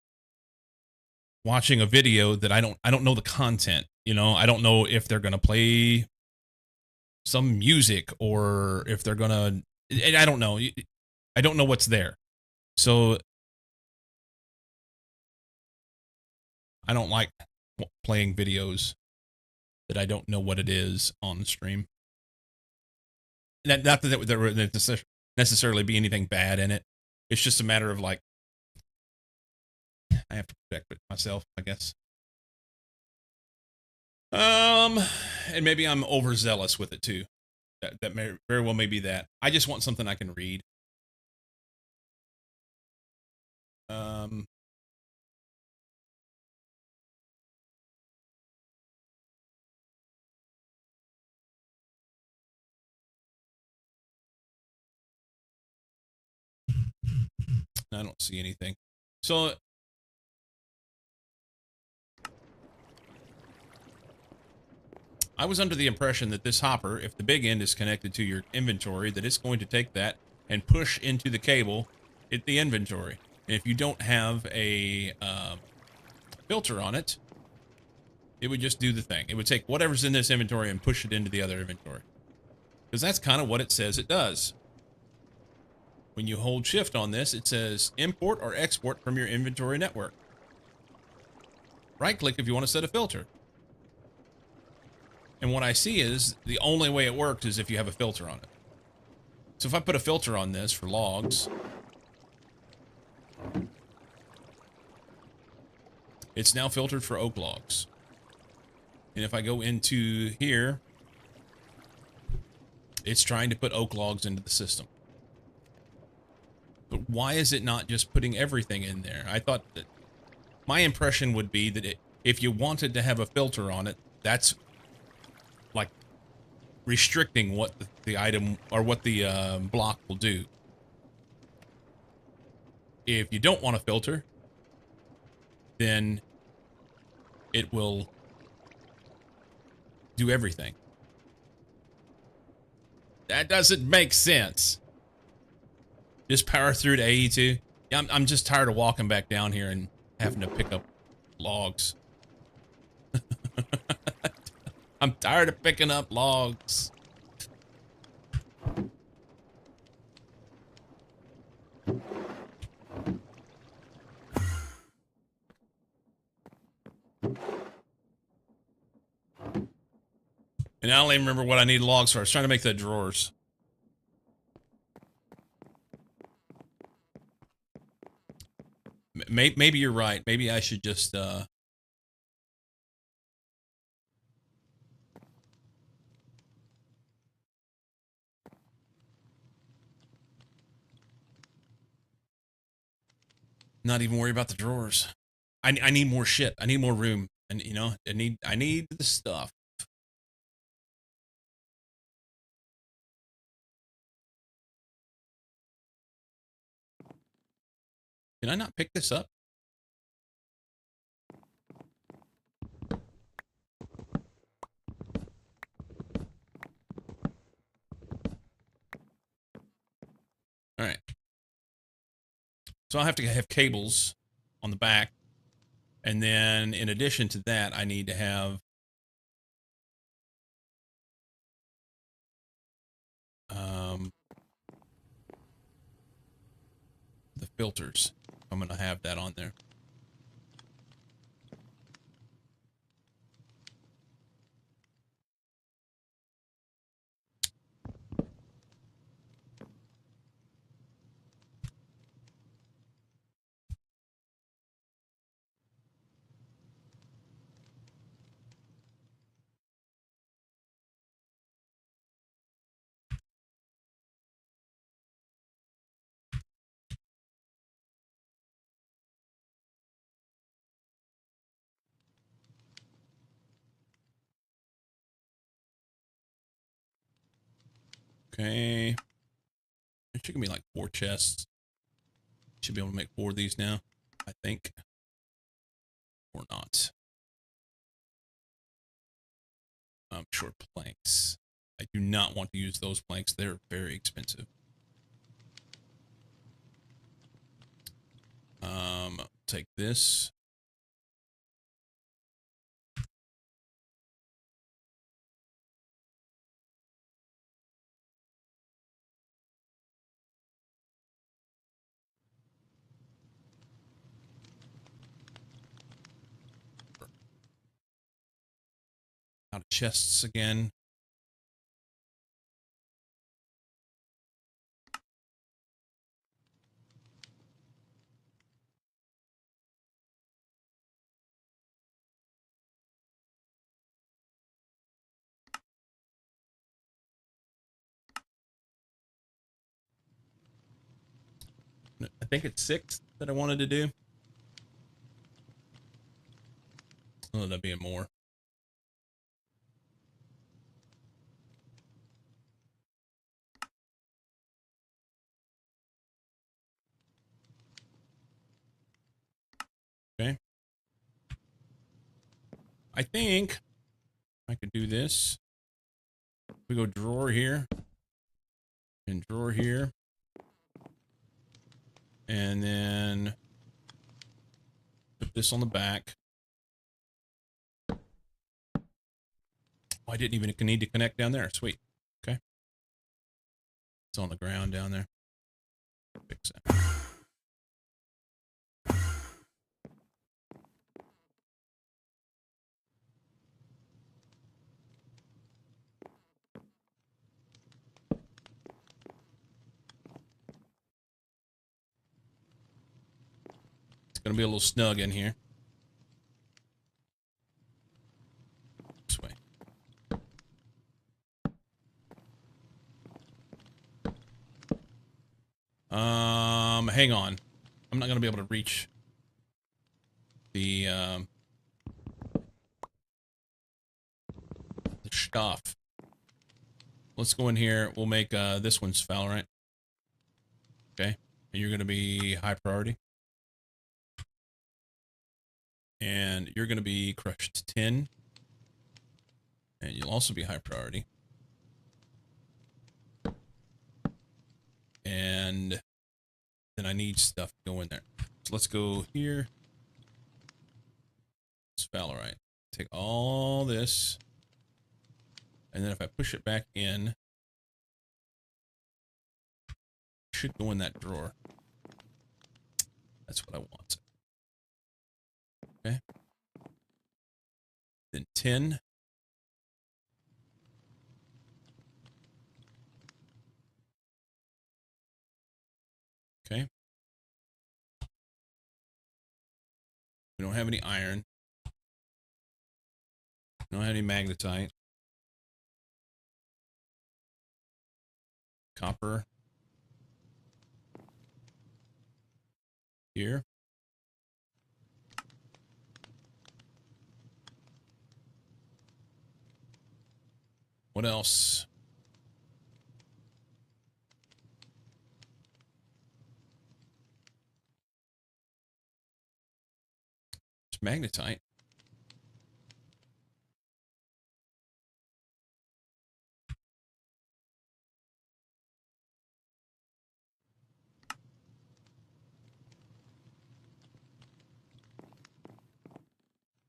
Speaker 1: watching a video that I don't know the content, you know, I don't know if they're going to play some music or if they're going to, I don't know. I don't know what's there. So I don't like playing videos that I don't know what it is on the stream. Not that there would necessarily be anything bad in it. It's just a matter of like, I have to protect myself, I guess. And maybe I'm overzealous with it too. That may very well may be that. I just want something I can read. I don't see anything. So I was under the impression that this hopper, if the big end is connected to your inventory, that it's going to take that and push into the cable at the inventory. And if you don't have a filter on it, it would just do the thing. It would take whatever's in this inventory and push it into the other inventory. Because that's kind of what it says it does. When you hold shift on this, it says import or export from your inventory network. Right click if you want to set a filter. And what I see is the only way it works is if you have a filter on it. So if I put a filter on this for logs, it's now filtered for oak logs. And if I go into here, it's trying to put oak logs into the system. But why is it not just putting everything in there? I thought that my impression would be that if you wanted to have a filter on it, that's like restricting what the item or what the block will do. If you don't want a filter, then it will do everything. That doesn't make sense. Just power through to AE2. Yeah, I'm just tired of walking back down here and having to pick up logs. I'm tired of picking up logs. And I don't even remember what I need logs for. I was trying to make the drawers. Maybe you're right. Maybe I should just not even worry about the drawers. I need more shit. I need more room. And you know, I need the stuff. Can I not pick this up? All right. So I'll have to have cables on the back. And then in addition to that, I need to have the filters. I'm going to have that on there. Okay. There should be like 4 chests. Should be able to make 4 of these now, I think. Or not. Short planks. I do not want to use those planks. They're very expensive. Take this. Out of chests again. I think it's 6 that I wanted to do. Oh, that'd be more. Okay. I think I could do this. We go drawer here and drawer here. And then put this on the back. Oh, I didn't even need to connect down there. Sweet. Okay. It's on the ground down there. Fix that. It's going to be a little snug in here. This way. Hang on. I'm not going to be able to reach the stuff. Let's go in here. We'll make this one's foul, right? Okay. And you're going to be high priority. And you're going to be crushed 10. And you'll also be high priority. And then I need stuff to go in there. So let's go here. It's Valorite. Take all this. And then if I push it back in, it should go in that drawer. That's what I want. Okay. Then 10. Okay. We don't have any iron. We don't have any magnetite. Copper. Here. What else? It's magnetite.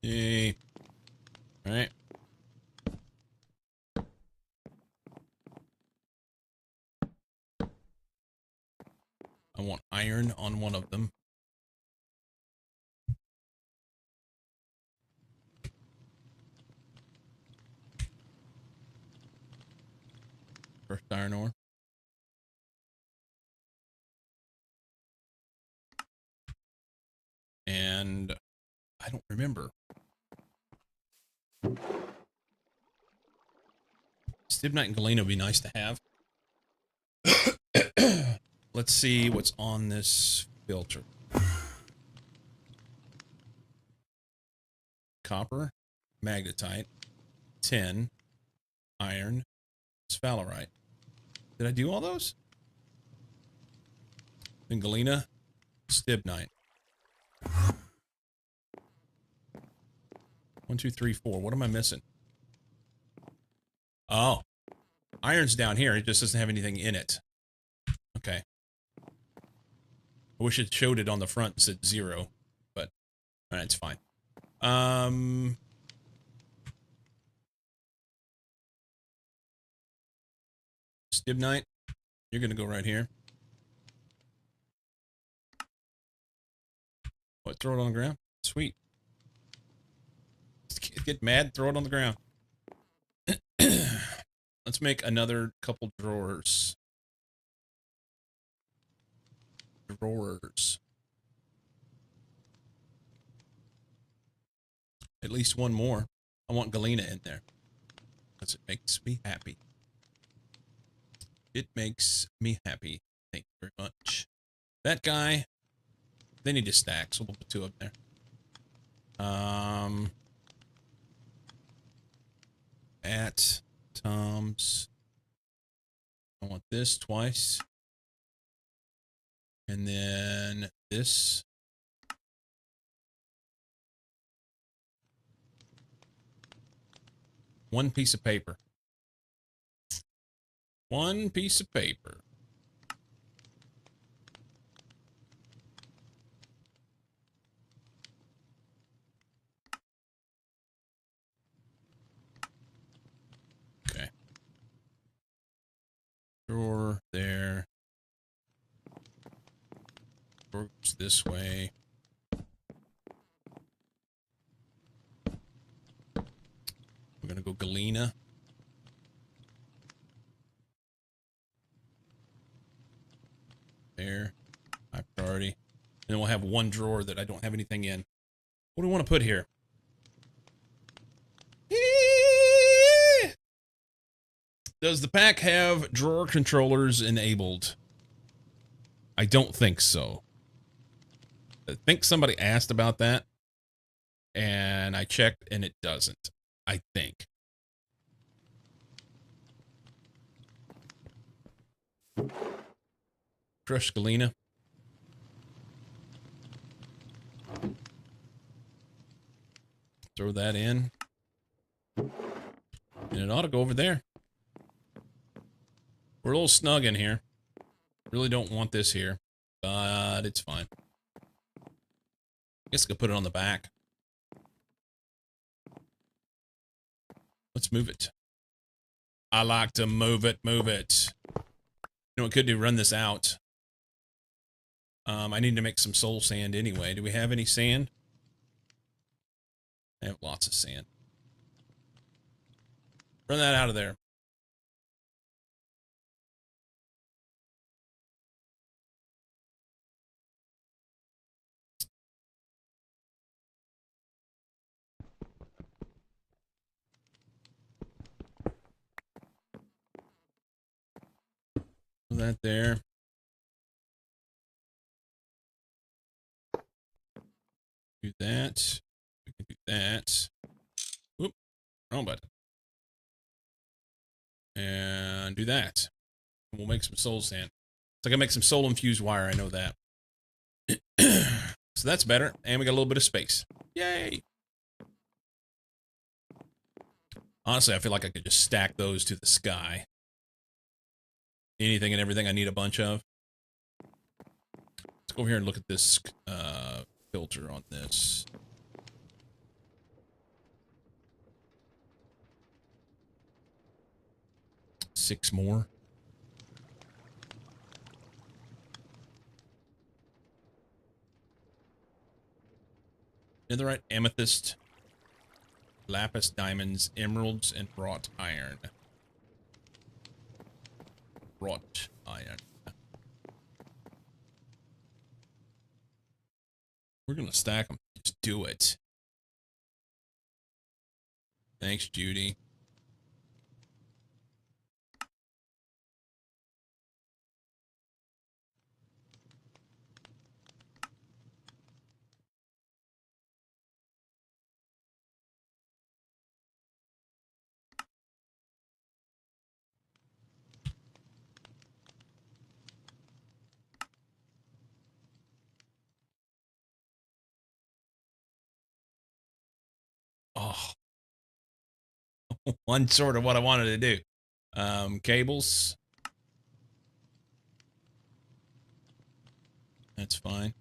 Speaker 1: Yay. All right. I want iron on one of them. First iron ore. And I don't remember. Stibnite and galena would be nice to have. Let's see what's on this filter. Copper, magnetite, tin, iron, sphalerite. Did I do all those? Then Galena, Stibnite. 1, 2, 3, 4. What am I missing? Oh, iron's down here. It just doesn't have anything in it. Okay. I wish it showed it on the front and said 0, but it's fine. Stibnite, you're gonna go right here. What? Throw it on the ground? Sweet. Get mad, throw it on the ground. Let's make another couple drawers. Drawers. At least one more. I want Galena in there. Because it makes me happy. It makes me happy. Thank you very much. That guy, they need to stack, so we'll put 2 up there. At Tom's. I want this twice. And then this. One piece of paper. One piece of paper. Okay. Drawer there. Drawer goes this way. We're gonna go Galena. There. High priority. And then we'll have one drawer that I don't have anything in. What do we want to put here? Does the pack have drawer controllers enabled? I don't think so. I think somebody asked about that. And I checked and it doesn't. I think. Crush Galena. Throw that in. And it ought to go over there. We're a little snug in here. Really don't want this here. But it's fine. I guess I could put it on the back. Let's move it. I like to move it, move it. You know what could do? Run this out. I need to make some soul sand anyway. Do we have any sand? I have lots of sand. Run that out of there. Put that there. Do that. We can do that. Whoop. Wrong button. And do that. And we'll make some soul sand. So I can make some soul infused wire. I know that. So that's better. And we got a little bit of space. Yay. Honestly, I feel like I could just stack those to the sky. Anything and everything I need a bunch of. Let's go over here and look at this filter on this. Six more. Netherite, amethyst, lapis, diamonds, emeralds, and wrought iron. Wrought iron. We're gonna stack them. Just do it. Thanks, Judy. one sort of what I wanted to do. Cables. That's fine.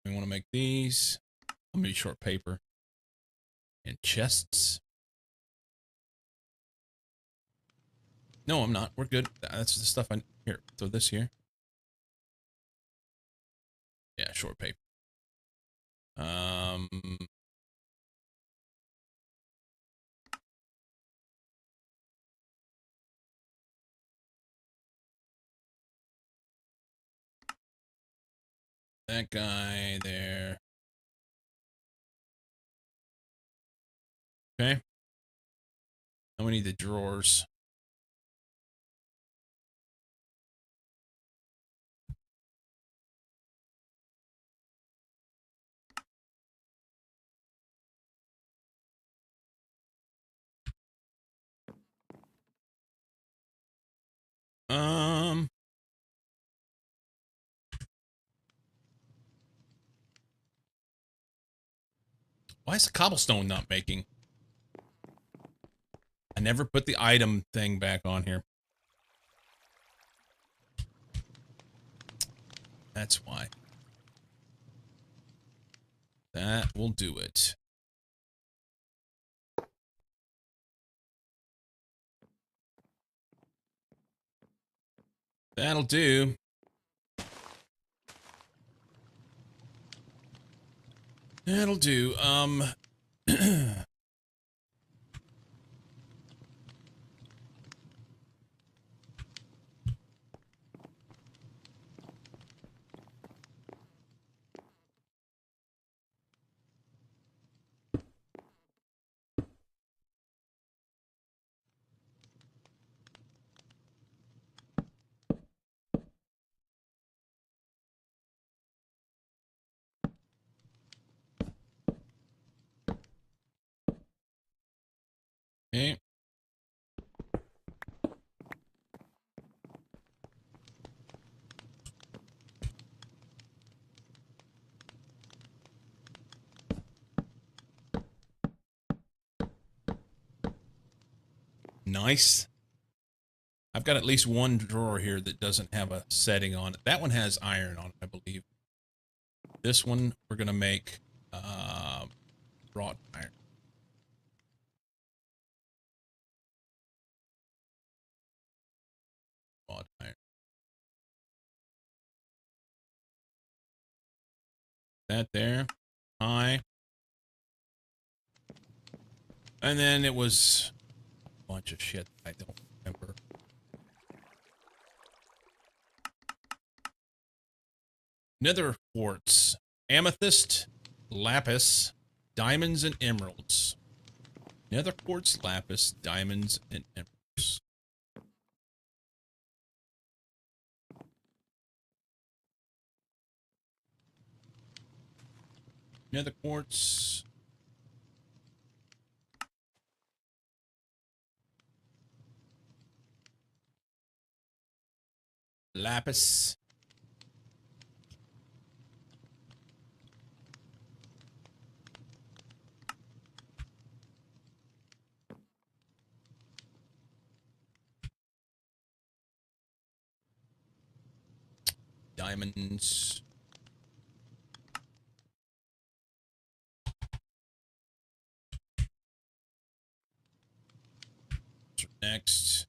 Speaker 1: We want to make these. I'm going to short paper. And chests. No, I'm not. We're good. That's the stuff I... Here, throw this here. Yeah, short paper. That guy there. Okay. Now we need the drawers. Why is the cobblestone not making? I never put the item thing back on here. That's why. That will do it. That'll do. That'll do. Okay. Nice. I've got at least one drawer here that doesn't have a setting on it. That one has iron on it, I believe. This one we're gonna make wrought iron. Wrought iron. That there. High. And then it was a bunch of shit I don't remember. Nether quartz, amethyst, lapis, diamonds, and emeralds. Nether quartz, lapis, diamonds, and emeralds. Nether quartz. Lapis. Diamonds. Next.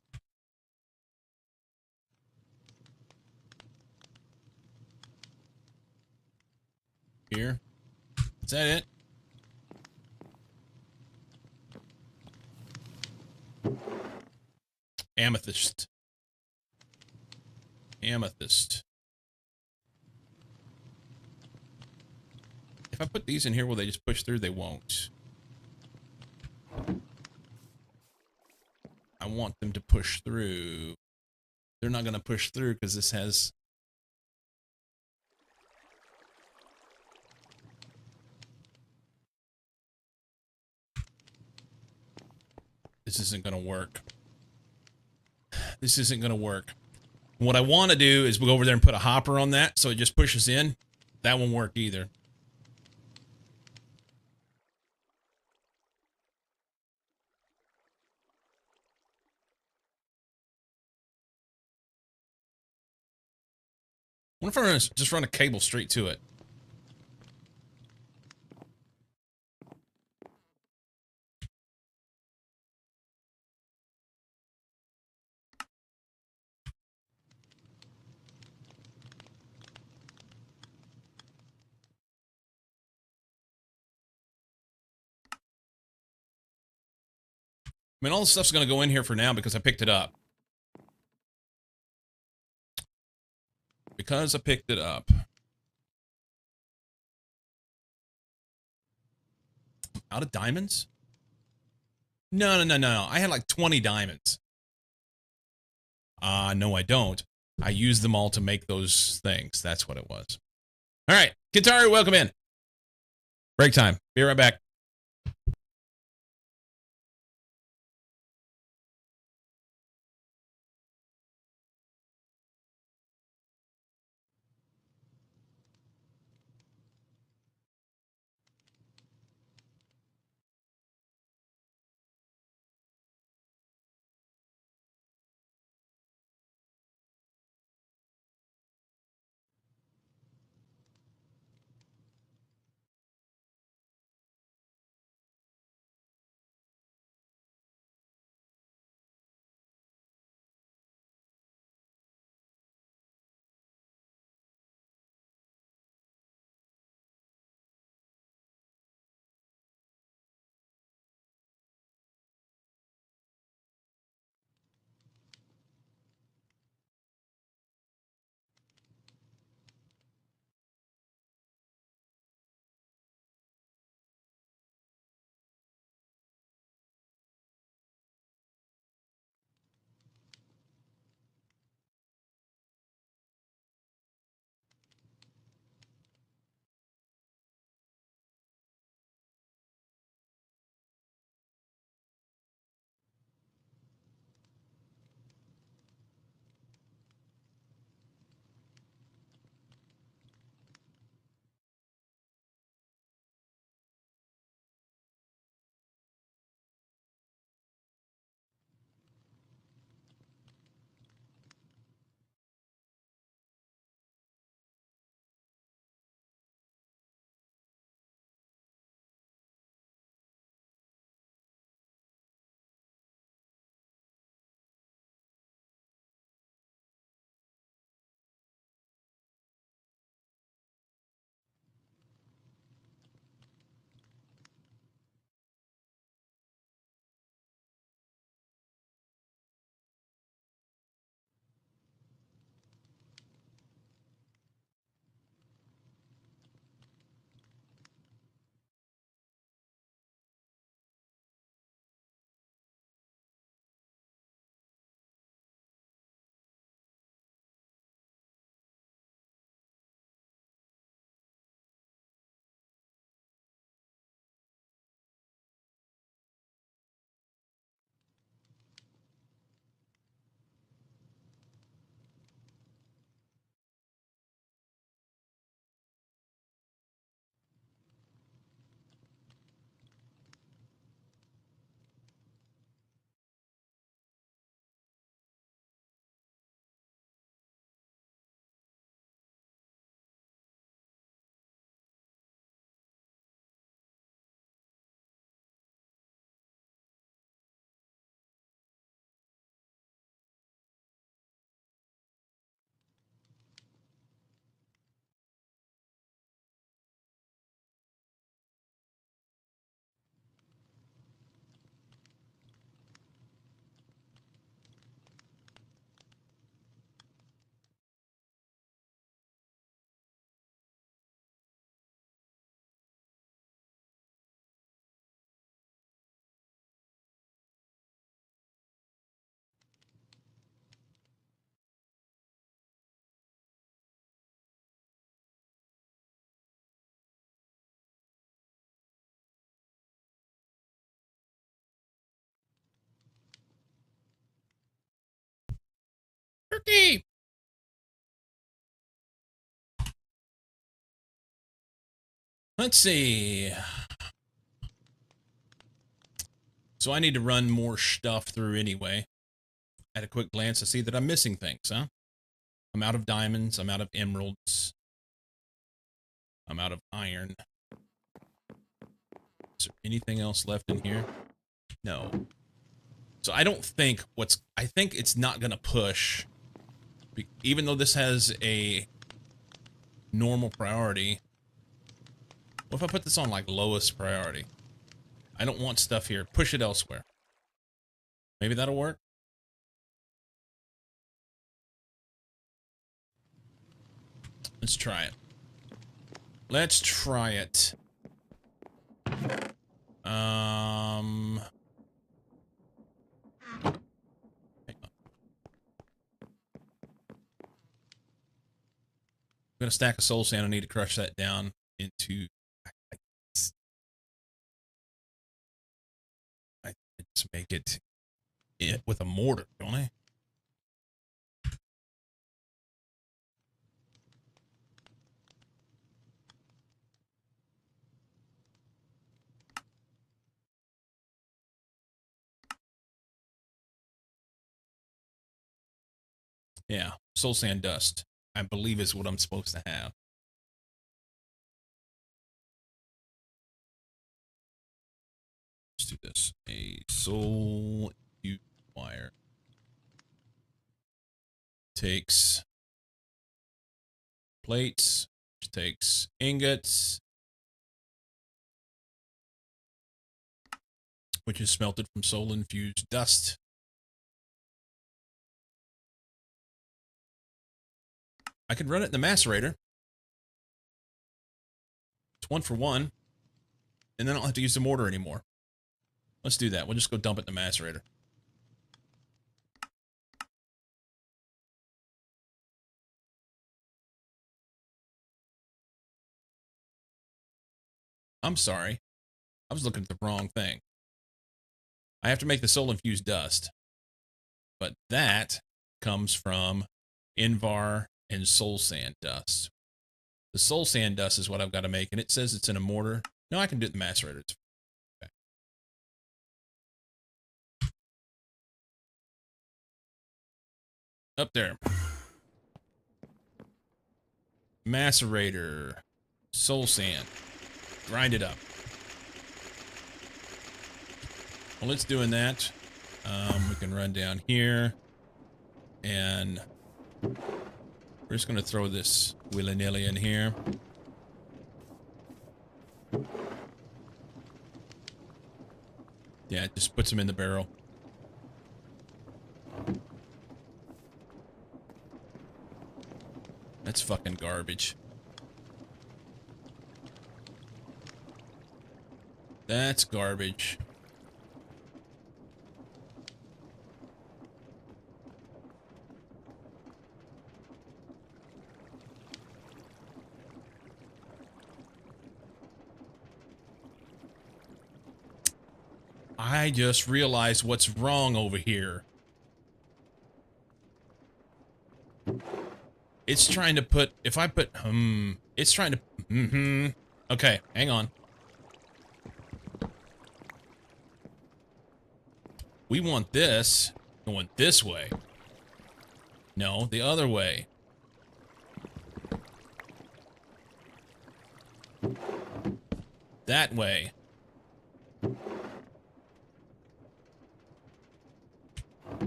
Speaker 1: Here. Is that it? Amethyst. Amethyst. If I put these in here, will they just push through? They won't. I want them to push through. They're not going to push through because this has... This isn't going to work. This isn't going to work. What I want to do is go over there and put a hopper on that so it just pushes in. That won't work either. What if I just run a cable straight to it? I mean, all this stuff's going to go in here for now because I picked it up. Because I picked it up. Out of diamonds? No. I had like 20 diamonds. No, I don't. I used them all to make those things. That's what it was. All right. Kitaru, welcome in. Break time. Be right back. Turkey! Let's see. So I need to run more stuff through anyway. At a quick glance to see that I'm missing things, huh? I'm out of diamonds. I'm out of emeralds. I'm out of iron. Is there anything else left in here? No. So I don't think I think it's not going to push. Even though this has a normal priority. What if I put this on like lowest priority? I don't want stuff here. Push it elsewhere. Maybe that'll work. Let's try it. Let's try it. Hang on. I'm gonna stack a soul sand. I need to crush that down into. I just make it with a mortar, don't I? Yeah, soul sand dust, I believe, is what I'm supposed to have. Let's do this. A soul wire takes plates, which takes ingots, which is smelted from soul infused dust. I could run it in the macerator. It's 1 for 1. And then I don't have to use the mortar anymore. Let's do that. We'll just go dump it in the macerator. I'm sorry. I was looking at the wrong thing. I have to make the soul infused dust. But that comes from Invar and soul sand dust. The soul sand dust is what I've got to make, and it says it's in a mortar. No, I can do it in the macerator. It's okay. Up there. Macerator. Soul sand. Grind it up. While it's doing that, we can run down here, and we're just going to throw this willy-nilly in here. Yeah, it just puts them in the barrel. That's fucking garbage. That's garbage. I just realized what's wrong over here. It's trying to put, if I put, it's trying to, okay, hang on. We want this going this way. No, the other way. That way.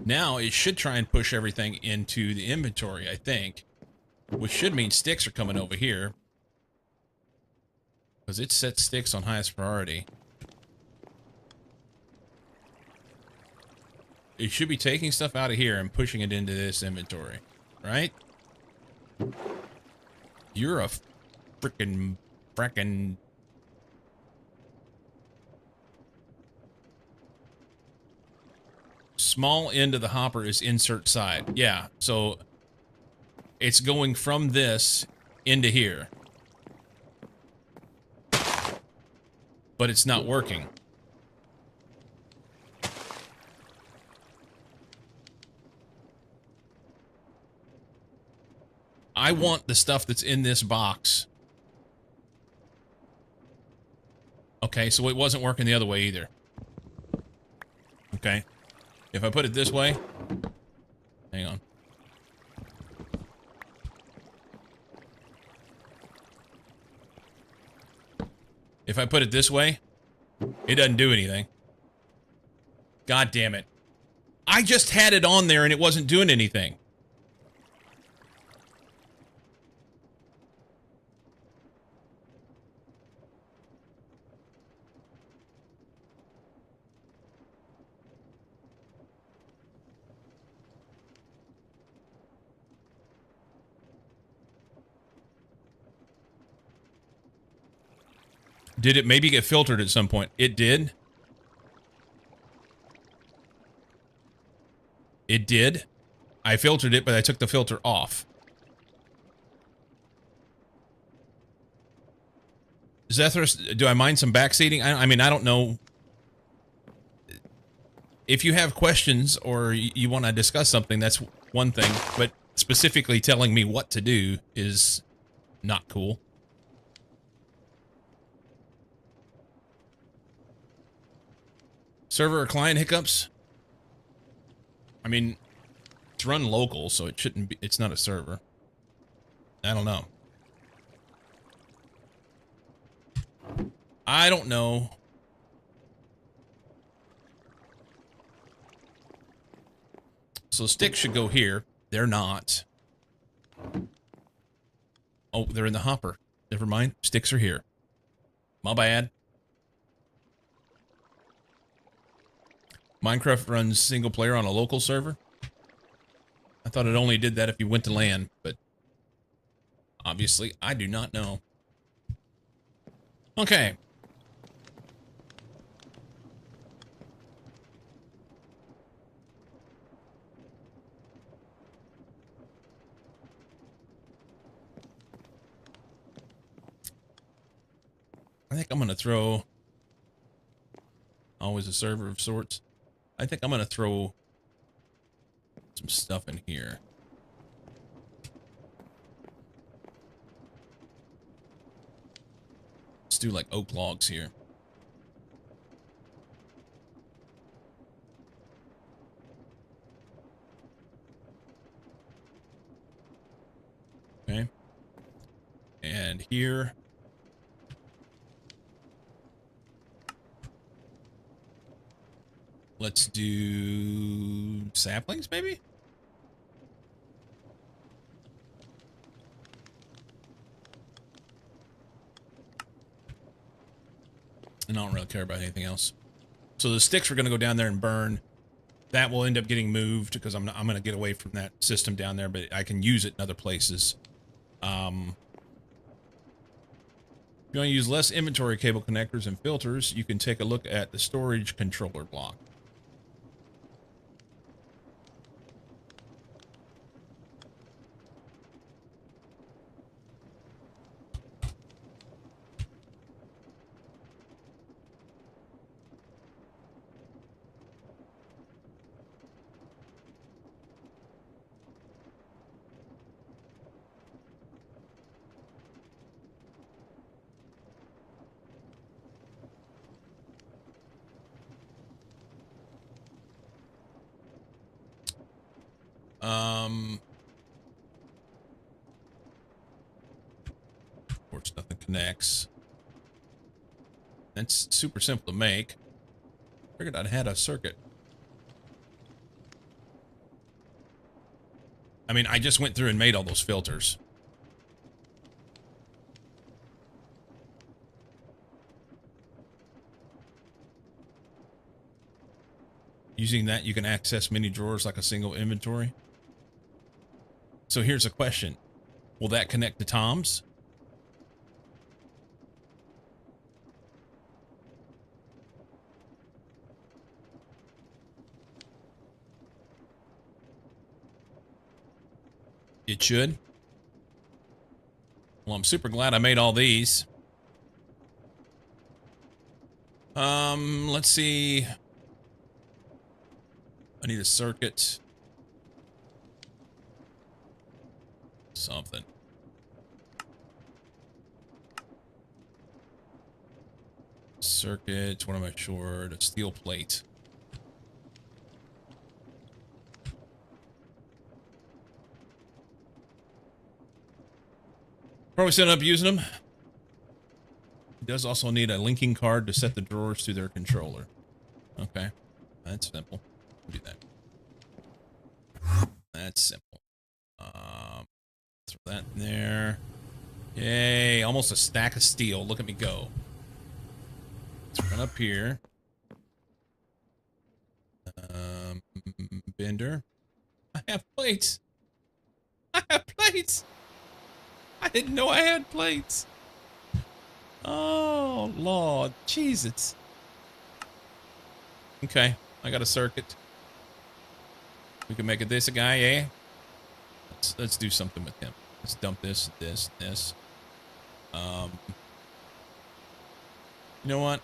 Speaker 1: Now it should try and push everything into the inventory, I think. Which should mean sticks are coming over here. Because it sets sticks on highest priority. It should be taking stuff out of here and pushing it into this inventory. Right? You're a frickin' small end of the hopper is insert side. Yeah, so it's going from this into here. But it's not working. I want the stuff that's in this box. Okay, so it wasn't working the other way either. Okay. If I put it this way, hang on. If I put it this way, it doesn't do anything. God damn it. I just had it on there and it wasn't doing anything. Did it maybe get filtered at some point? It did. It did. I filtered it, but I took the filter off. Zethros, do I mind some backseating? I mean, I don't know. If you have questions or you want to discuss something, that's one thing. But specifically telling me what to do is not cool. Server or client hiccups? I mean, it's run local, so it shouldn't be, it's not a server. I don't know. I don't know. So sticks should go here. They're not. Oh, they're in the hopper. Never mind. Sticks are here. My bad. Minecraft runs single player on a local server? I thought it only did that if you went to LAN, but obviously I do not know. Okay. I think I'm going to throw... Always a server of sorts. I think I'm going to throw some stuff in here. Let's do like oak logs here. Okay. And here. Let's do saplings, maybe? And I don't really care about anything else. So the sticks are going to go down there and burn. That will end up getting moved because I'm going to get away from that system down there, but I can use it in other places. If you want to use less inventory cable connectors and filters, you can take a look at the storage controller block. Of course, nothing connects. That's super simple to make. Figured I'd had a circuit. I mean, I just went through and made all those filters. Using that, you can access many drawers like a single inventory. So here's a question. Will that connect to Tom's? It should. Well, I'm super glad I made all these. Let's see. I need a circuit. Something. Circuit, what am I short? A steel plate. Probably still end up using them. It does also need a linking card to set the drawers to their controller. Okay. That's simple. Do that. That's simple. Throw that in there. Yay, almost a stack of steel. Look at me go. Let's run up here. Bender. I have plates. I have plates. I didn't know I had plates. Oh, Lord. Jesus. Okay, I got a circuit. We can make it this a guy, eh? Let's do something with him. Let's dump this. You know what?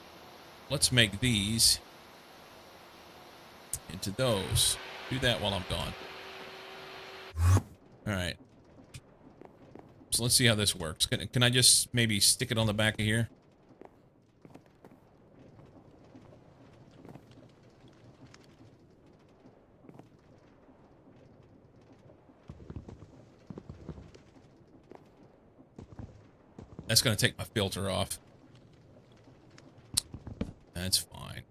Speaker 1: Let's make these into those. Do that while I'm gone. All right. So let's see how this works. Can I just maybe stick it on the back of here? That's going to take my filter off. That's fine.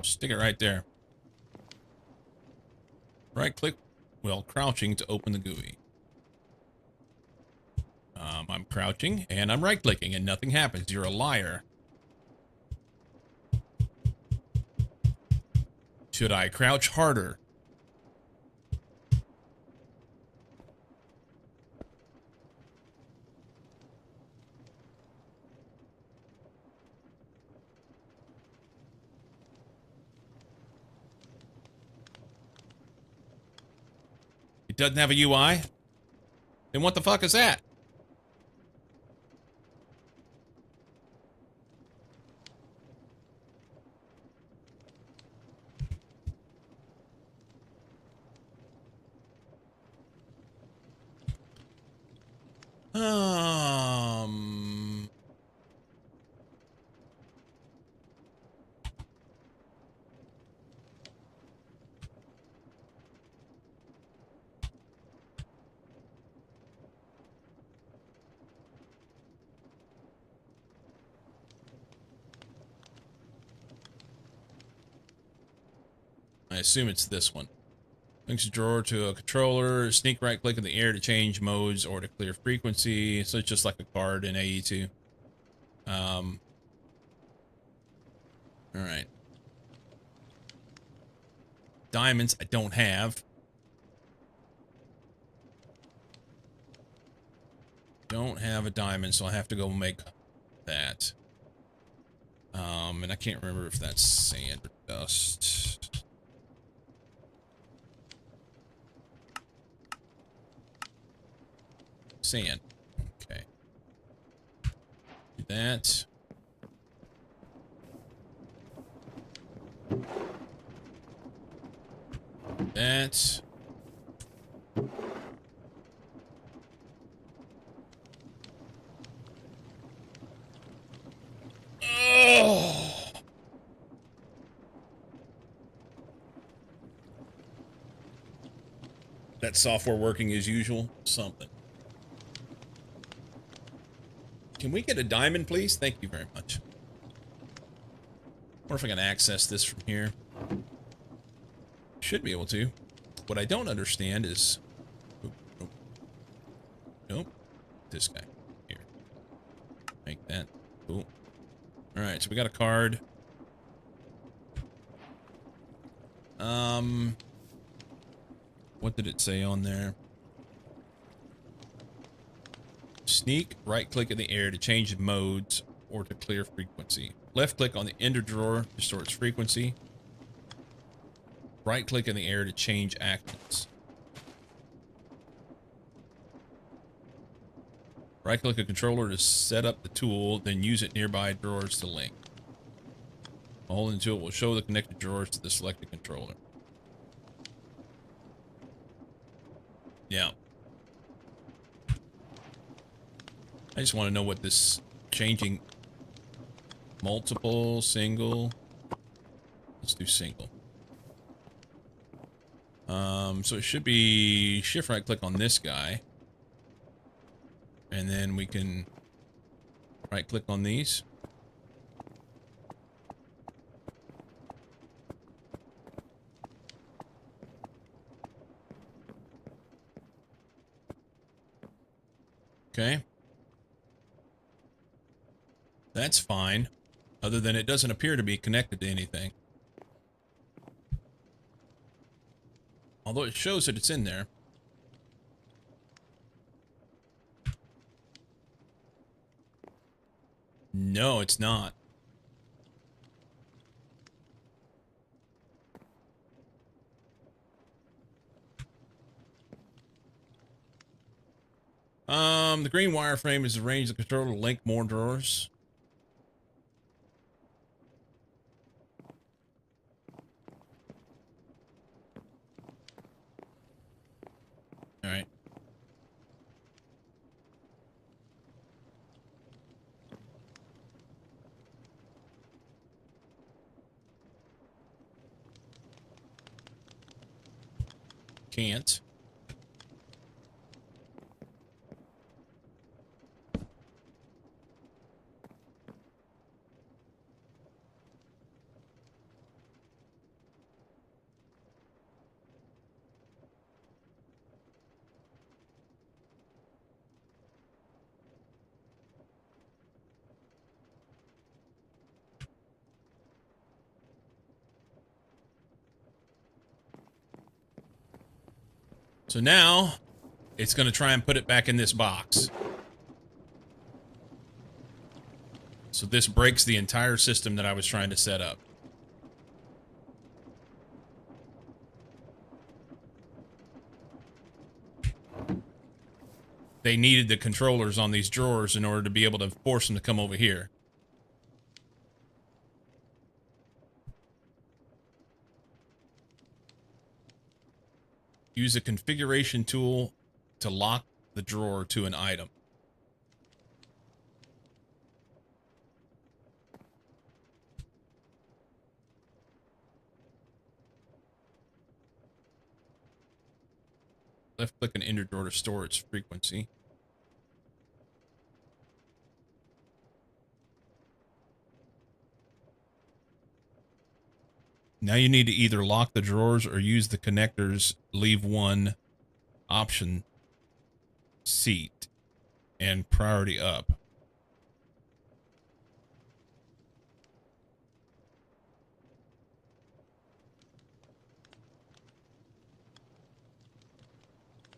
Speaker 1: Stick it right there. Right click while crouching to open the GUI. I'm crouching and I'm right clicking and nothing happens. You're a liar. Should I crouch harder? It doesn't have a UI? Then what the fuck is that? I assume it's this one. Links a drawer to a controller, sneak right click in the air to change modes or to clear frequency. So it's just like a card in AE2. Alright. Diamonds I don't have. Don't have a diamond, so I have to go make that. And I can't remember if that's sand or dust. Sand. Okay. Do that. That. Oh! That software working as usual? Something. Can we get a diamond, please? Thank you very much. Or if I can access this from here. Should be able to. What I don't understand is... Nope. This guy. Here. Make that. Cool. Alright, so we got a card. What did it say on there? Sneak, right click in the air to change modes or to clear frequency. Left click on the ender drawer to store its frequency. Right click in the air to change actions. Right click a controller to set up the tool, then use it nearby drawers to link. Hold until it will show the connected drawers to the selected controller. Yeah. I just want to know what this changing multiple, single. Let's do single. So it should be shift right click on this guy. And then we can right click on these. Okay. That's fine. Other than it doesn't appear to be connected to anything. Although it shows that it's in there. No, it's not. The green wireframe is arranged the controller to link more drawers. All right. Can't. So now it's going to try and put it back in this box. So this breaks the entire system that I was trying to set up. They needed the controllers on these drawers in order to be able to force them to come over here. Use the configuration tool to lock the drawer to an item. Left click and enter drawer to store its frequency. Now you need to either lock the drawers or use the connectors, leave one option seat and priority up.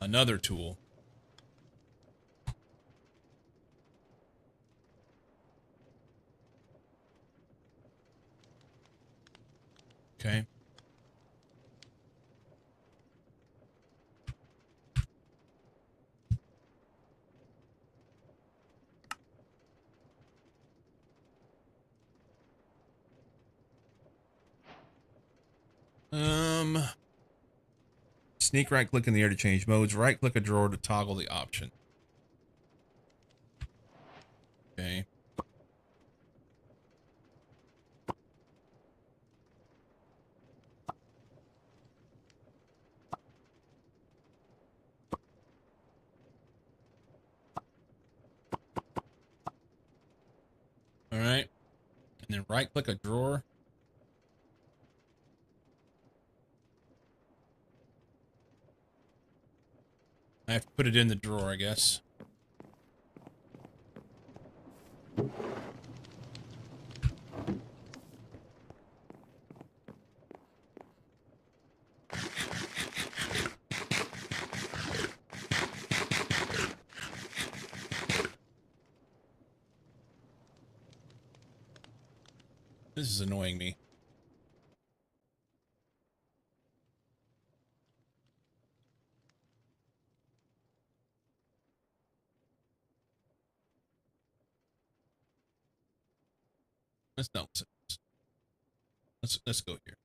Speaker 1: Another tool. Okay. Sneak right click in the air to change modes. Right click a drawer to toggle the option. Okay. All right. And then right click a drawer. I have to put it in the drawer, I guess. This is annoying me. That's nonsense. Let's go here.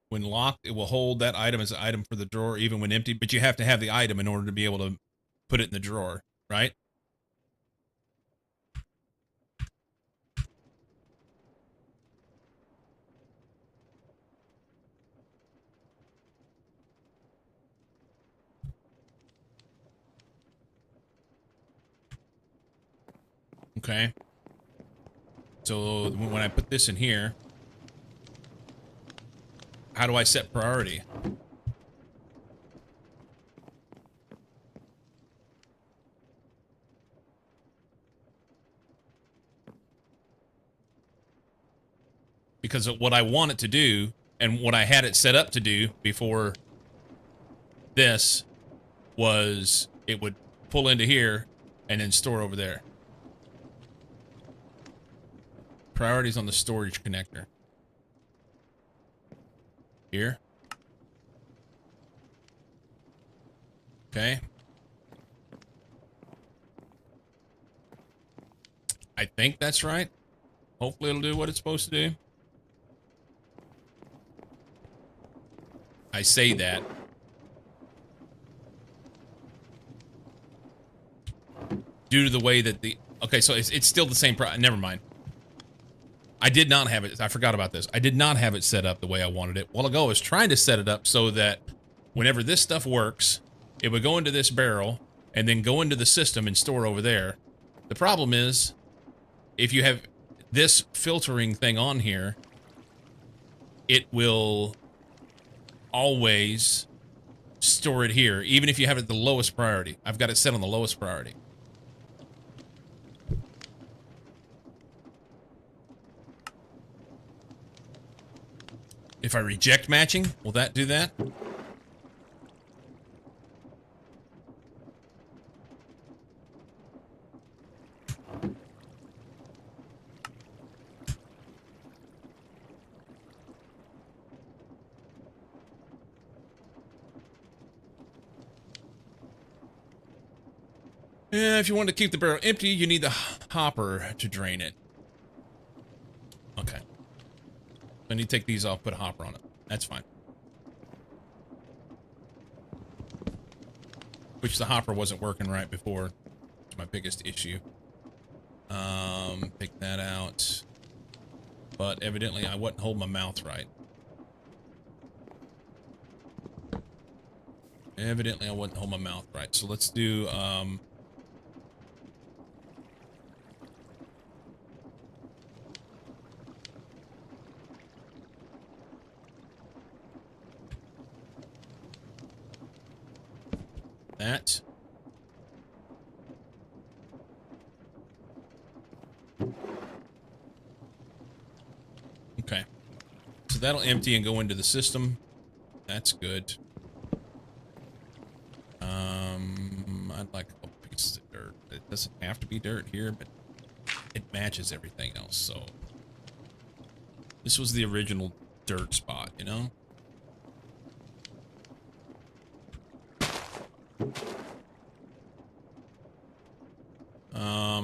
Speaker 1: When locked, it will hold that item as an item for the drawer even when empty, but you have to have the item in order to be able to put it in the drawer, right? Okay. So when I put this in here, how do I set priority? Because of what I want it to do and what I had it set up to do before this was it would pull into here and then store over there. Priorities on the storage connector. Here. Okay. I think that's right. Hopefully it'll do what it's supposed to do. I say that. Due to the way that the... Okay, so it's still the same... Never mind. I did not have it... I forgot about this. I did not have it set up the way I wanted it. While ago, I was trying to set it up so that whenever this stuff works, it would go into this barrel and then go into the system and store over there. The problem is, if you have this filtering thing on here, it will always store it here, even if you have it at the lowest priority. I've got it set on the lowest priority. If I reject matching, will that do that? Yeah, if you want to keep the barrel empty, you need the hopper to drain it. Okay. I need to take these off, put a hopper on it. That's fine. Which the hopper wasn't working right before. It's my biggest issue. Take that out. But evidently I wouldn't hold my mouth right. Evidently I wouldn't hold my mouth right. So let's do, that. Okay. So that'll empty and go into the system. That's good. I'd like a couple pieces of dirt. It doesn't have to be dirt here, but it matches everything else, so. This was the original dirt spot, you know?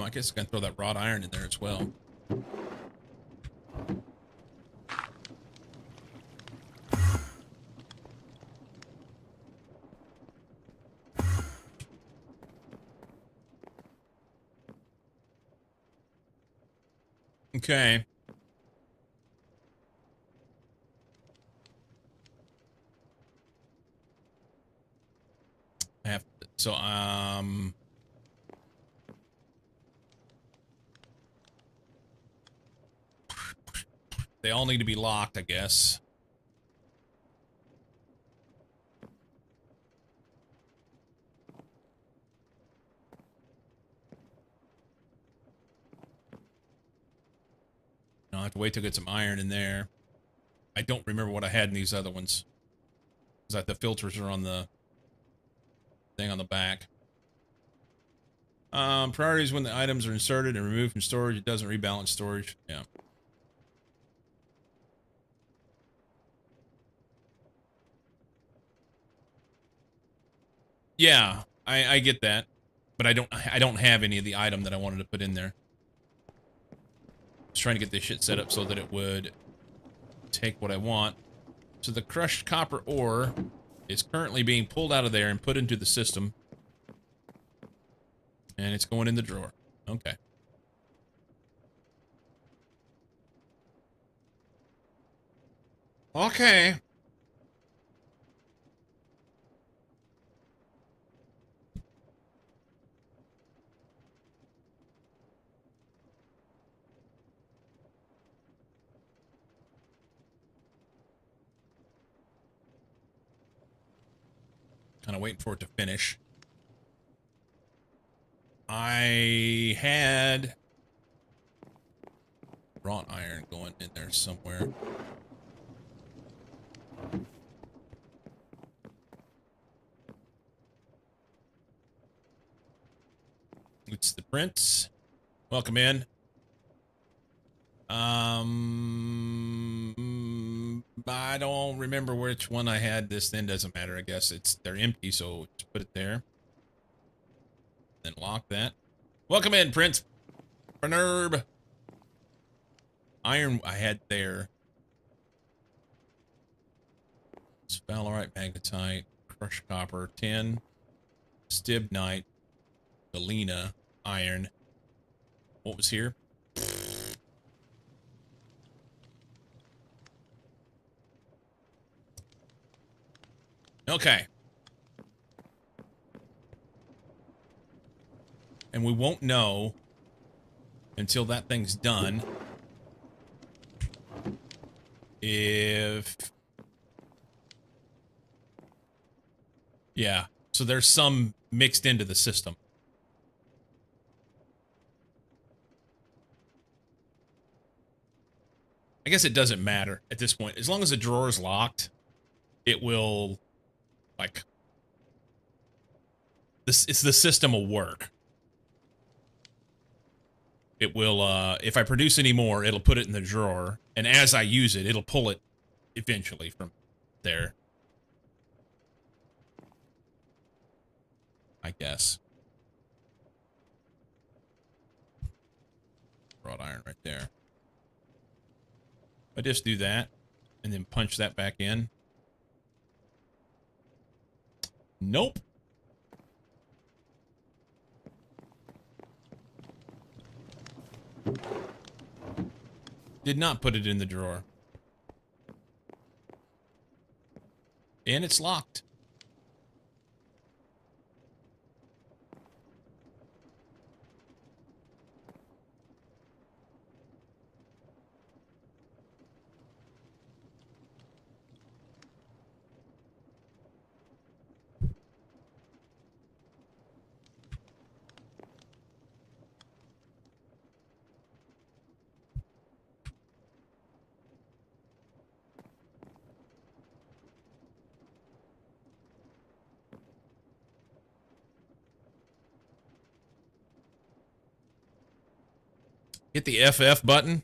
Speaker 1: I guess I can throw that wrought iron in there as well. Okay. I have to, so they all need to be locked, I guess. I'll have to wait till I get some iron in there. I don't remember what I had in these other ones. Is that the filters are on the thing on the back. Priorities when the items are inserted and removed from storage. It doesn't rebalance storage. Yeah. Yeah, I get that. But I don't have any of the item that I wanted to put in there. Just trying to get this shit set up so that it would take what I want. So the crushed copper ore is currently being pulled out of there and put into the system. And it's going in the drawer. Okay. Okay. Kind of waiting for it to finish. I had wrought iron going in there somewhere. It's the prince. Welcome in. I don't remember which one I had this, then doesn't matter. I guess they're empty, so just put it there. Then lock that. Welcome in, Prince. Nerb. Iron I had there. Sphalerite, magnetite, crushed copper, tin, stibnite, galena, iron. What was here? Okay. And we won't know until that thing's done if... Yeah. So there's some mixed into the system. I guess it doesn't matter at this point. As long as the drawer is locked, it will, like... the system will work. It will, if I produce any more, it'll put it in the drawer. And as I use it, it'll pull it eventually from there. I guess. Wrought iron right there. I just do that and then punch that back in. Nope. Did not put it in the drawer. And it's locked. Hit the FF button.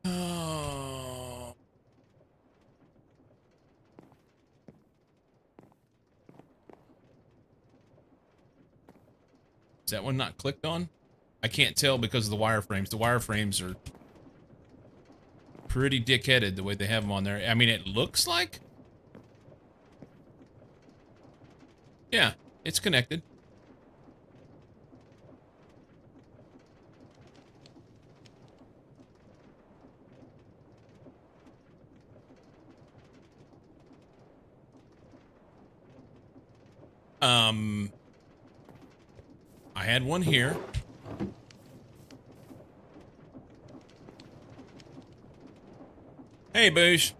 Speaker 1: Oh. Is that one not clicked on? I can't tell because of the wireframes. The wireframes are pretty dick-headed the way they have them on there. I mean, it looks like... Yeah, it's connected. I had one here. Hey, Boosh.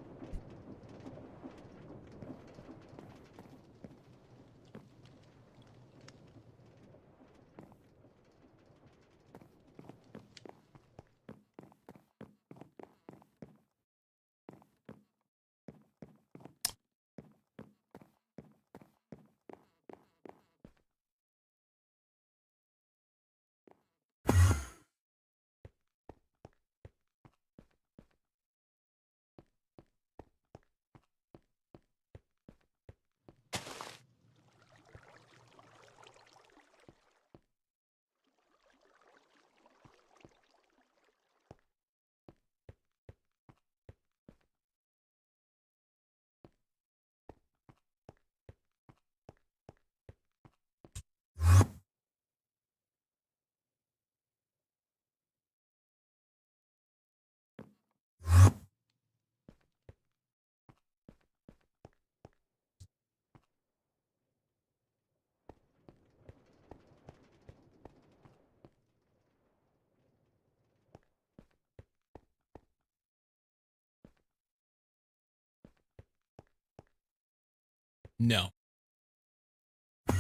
Speaker 1: No.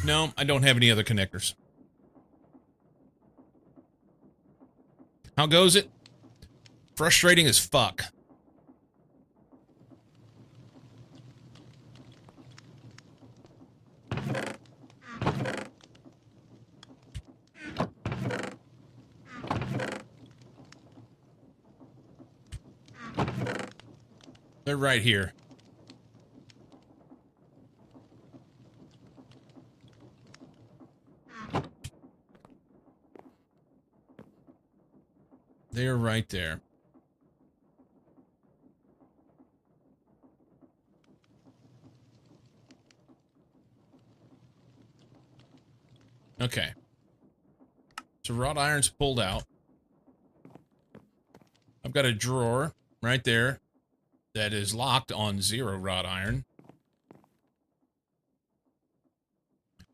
Speaker 1: No, I don't have any other connectors. How goes it? Frustrating as fuck. They're right here. They're right there. Okay. So wrought iron's pulled out. I've got a drawer right there that is locked on 0 wrought iron.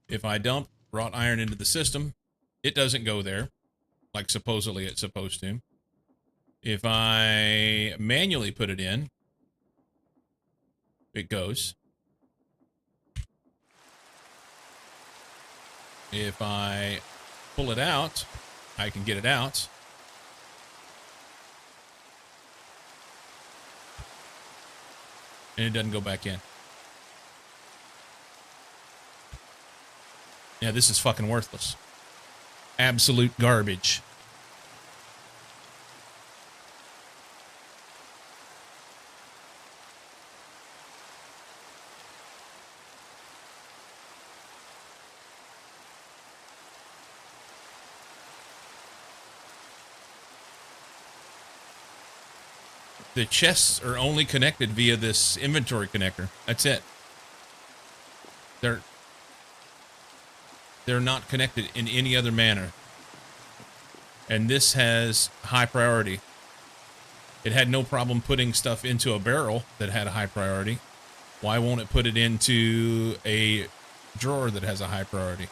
Speaker 1: If I dump wrought iron into the system, it doesn't go there, like supposedly it's supposed to. If I manually put it in, it goes. If I pull it out, I can get it out. And it doesn't go back in. Yeah, this is fucking worthless. Absolute garbage. The chests are only connected via this inventory connector. That's it. They're not connected in any other manner. And this has high priority. It had no problem putting stuff into a barrel that had a high priority. Why won't it put it into a drawer that has a high priority?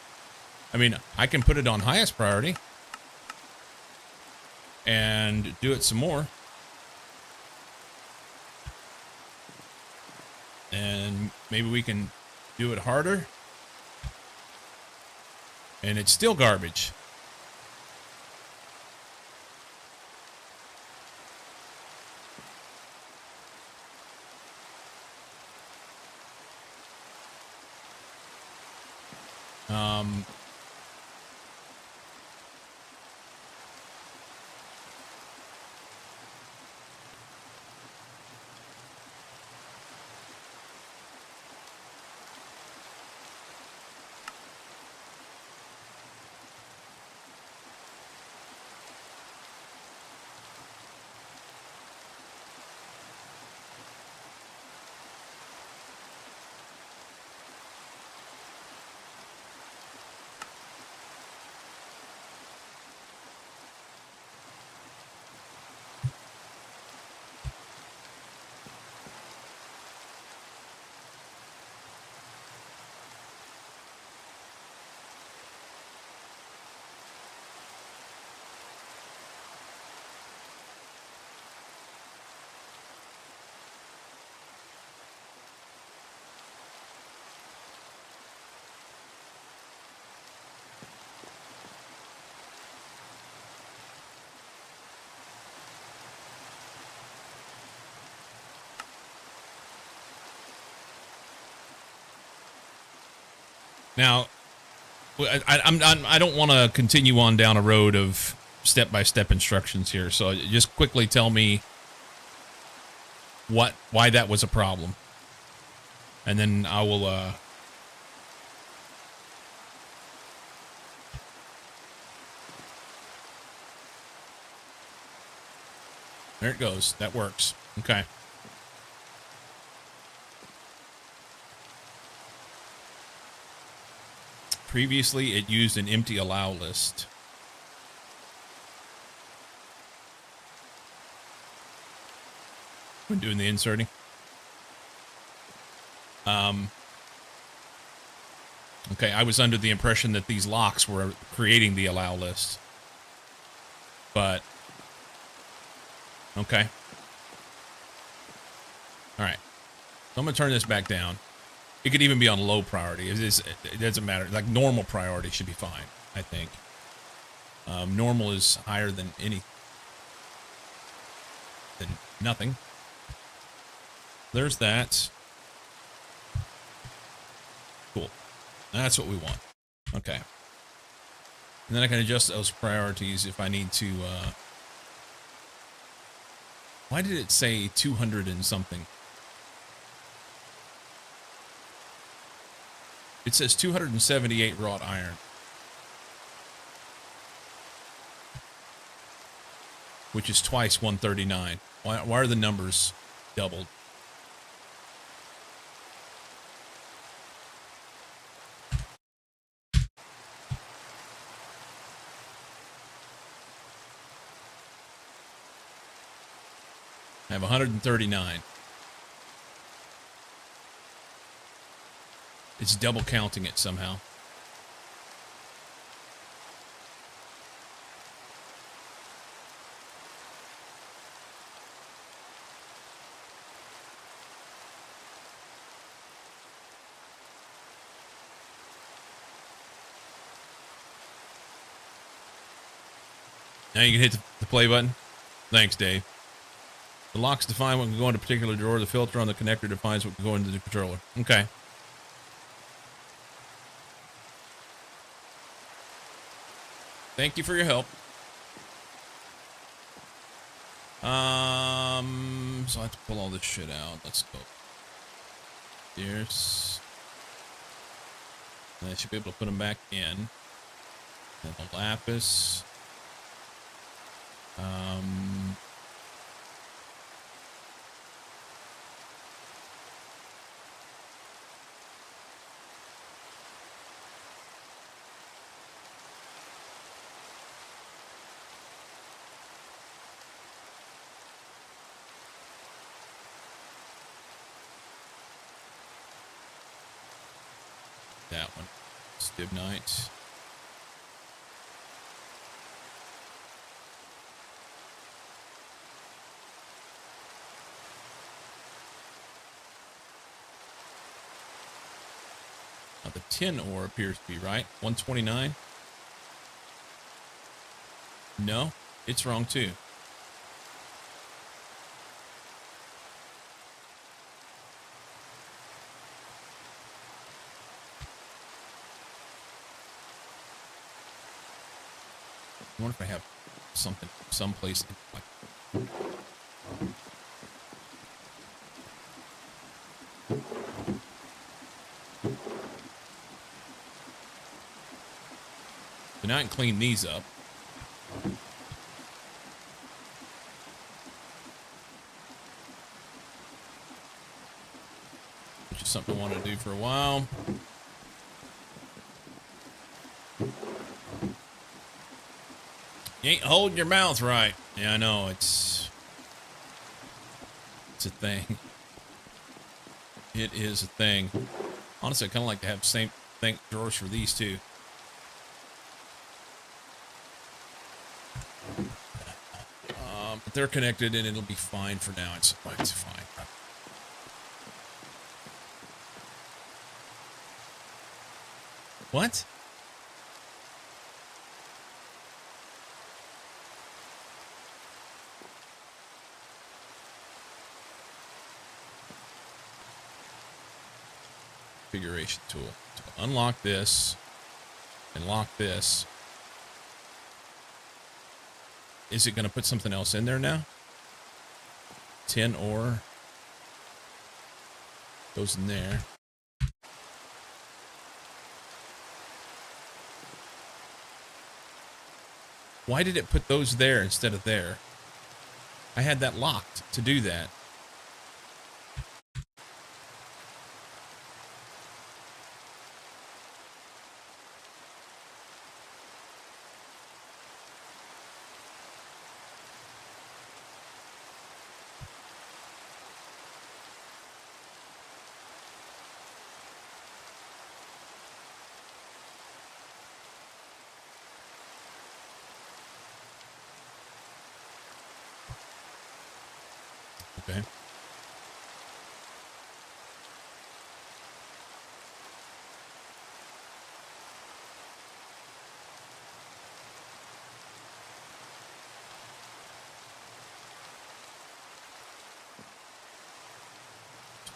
Speaker 1: I mean, I can put it on highest priority and do it some more. And maybe we can do it harder. And it's still garbage. Now, I don't want to continue on down a road of step-by-step instructions here, so just quickly tell me why that was a problem, and then I will. There it goes. That works. Okay. Previously, it used an empty allow list. When doing the inserting. Okay, I was under the impression that these locks were creating the allow list. But, okay. All right. So I'm going to turn this back down.
Speaker 2: It could even be on low priority. It doesn't matter. Like normal priority should be fine, I think. Normal is higher than nothing. There's that. Cool. That's what we want. Okay. And then I can adjust those priorities if I need to. Why did it say 200 and something? It says 278 wrought iron. Which is twice 139. Why are the numbers doubled? I have 139. It's double counting it somehow. Now you can hit the play button. Thanks, Dave. The locks define what can go into a particular drawer. The filter on the connector defines what can go into the controller. Okay. Thank you for your help. So I have to pull all this shit out. Let's go. There's. And I should be able to put them back in. And the lapis. That one. Stibnite. Now the tin ore appears to be right. 129. No, it's wrong too. I wonder if I have something someplace like. So now I can clean these up. Which is something I want to do for a while. You ain't holding your mouth right. Yeah, I know. It's a thing. It is a thing. Honestly, I kind of like to have the same thing drawers for these two. But they're connected and it'll be fine for now. It's fine. What? Configuration tool. To unlock this and lock this. Is it going to put something else in there now? Tin ore goes in there. Why did it put those there instead of there? I had that locked to do that. Okay.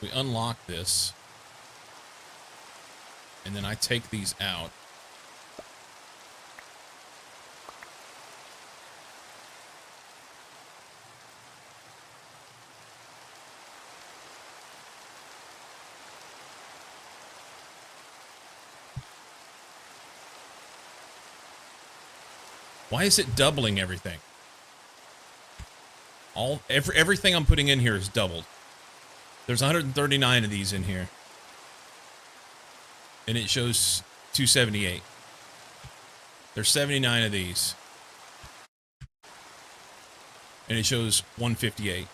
Speaker 2: We unlock this. And then I take these out. Why is it doubling everything? Everything I'm putting in here is doubled. There's 139 of these in here. And it shows 278. There's 79 of these. And it shows 158.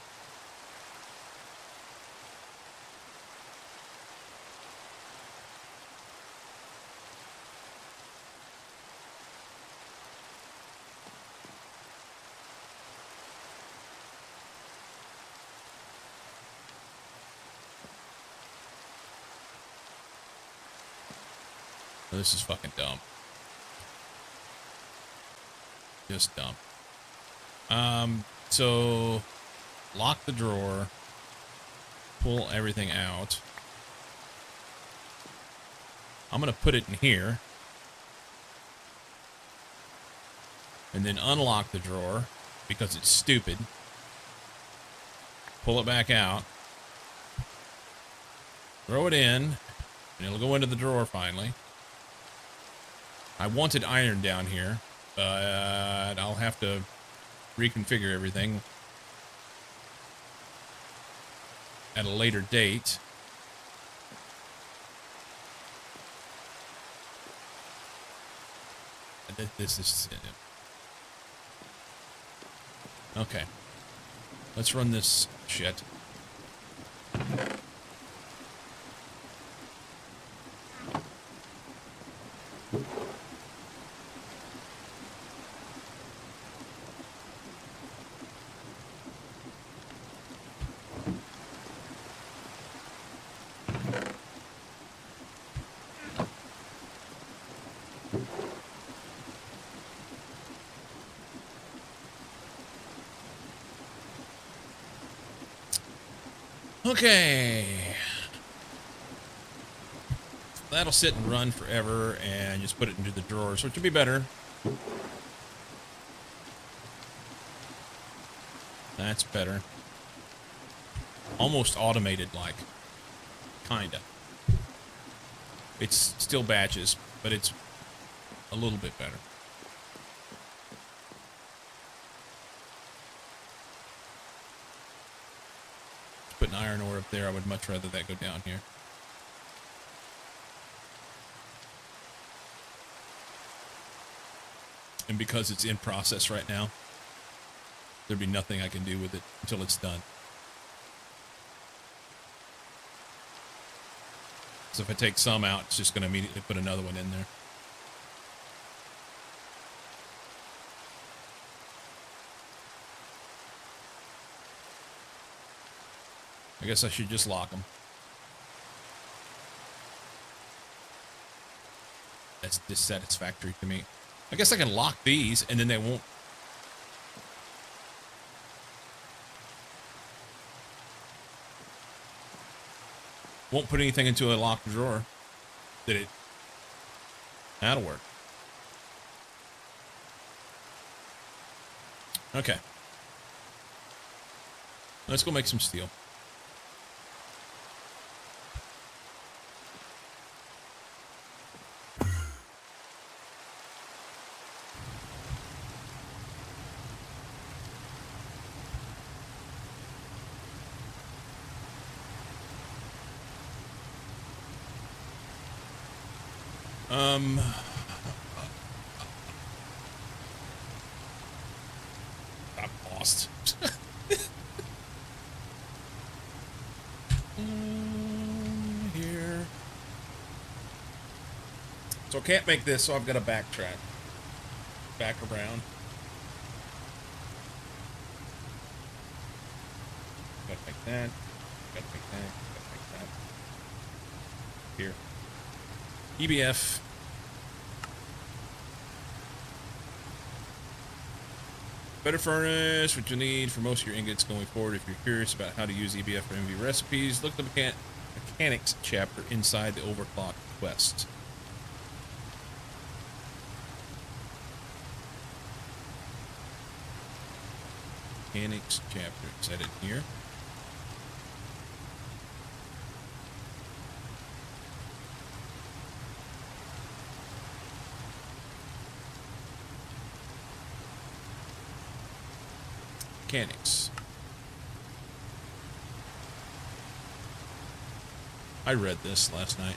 Speaker 2: Oh, this is fucking dumb. Just dumb. So lock the drawer, pull everything out. I'm gonna put it in here. And then unlock the drawer because it's stupid. Pull it back out. Throw it in, and it'll go into the drawer finally. I wanted iron down here, but I'll have to reconfigure everything at a later date. This is... Okay. Let's run this shit. Okay. That'll sit and run forever and just put it into the drawers, which would be better. That's better. Almost automated like. Kinda. It's still batches, but it's a little bit better. Put an iron ore up there. I would much rather that go down here. And because it's in process right now, there'd be nothing I can do with it until it's done. So if I take some out, it's just going to immediately put another one in there. I guess I should just lock them. That's dissatisfactory to me. I guess I can lock these and then they won't. Won't put anything into a locked drawer. Did it? That'll work. Okay. Let's go make some steel. I'm lost. Here. So I can't make this, so I've got to backtrack. Back around. Gotta make that. Gotta make that. Gotta make that. Here. EBF. Better furnace, what you need for most of your ingots going forward. If you're curious about how to use EBF for MV recipes, look at the mechanics chapter inside the overclock quest. Mechanics chapter. Is that it here? Mechanics. I read this last night.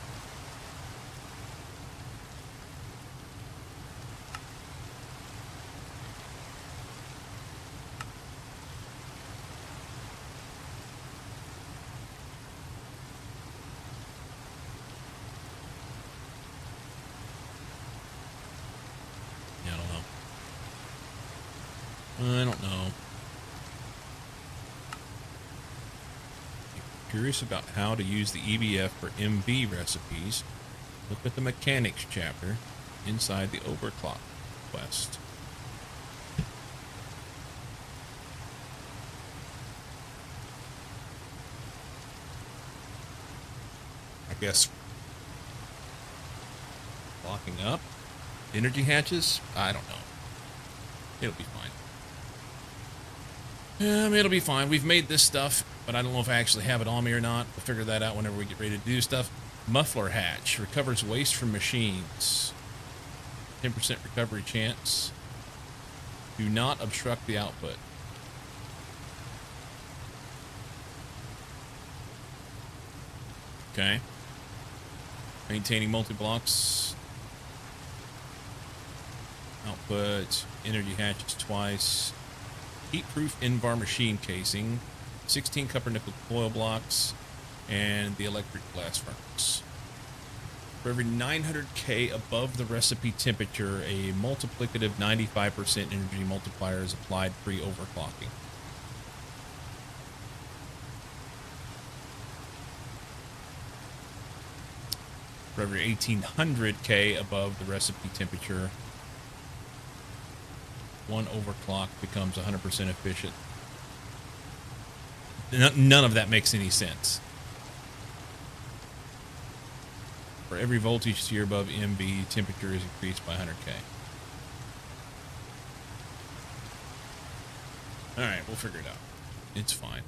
Speaker 2: Yeah, I don't know. Curious about how to use the EBF for MV recipes, look at the mechanics chapter inside the overclock quest. I guess locking up energy hatches? I don't know. It'll be fine. It'll be fine. We've made this stuff, but I don't know if I actually have it on me or not. We'll figure that out whenever we get ready to do stuff. Muffler hatch recovers waste from machines. 10% recovery chance. Do not obstruct the output. Okay. Maintaining multi-blocks. Output. Energy hatches twice. Heat-proof in-bar machine casing, 16 copper nickel coil blocks, and the electric blast furnace. For every 900K above the recipe temperature, a multiplicative 95% energy multiplier is applied pre-overclocking. For every 1800K above the recipe temperature, one overclock becomes 100% efficient. None of that makes any sense. For every voltage tier above MV, temperature is increased by 100K. Alright, we'll figure it out. It's fine.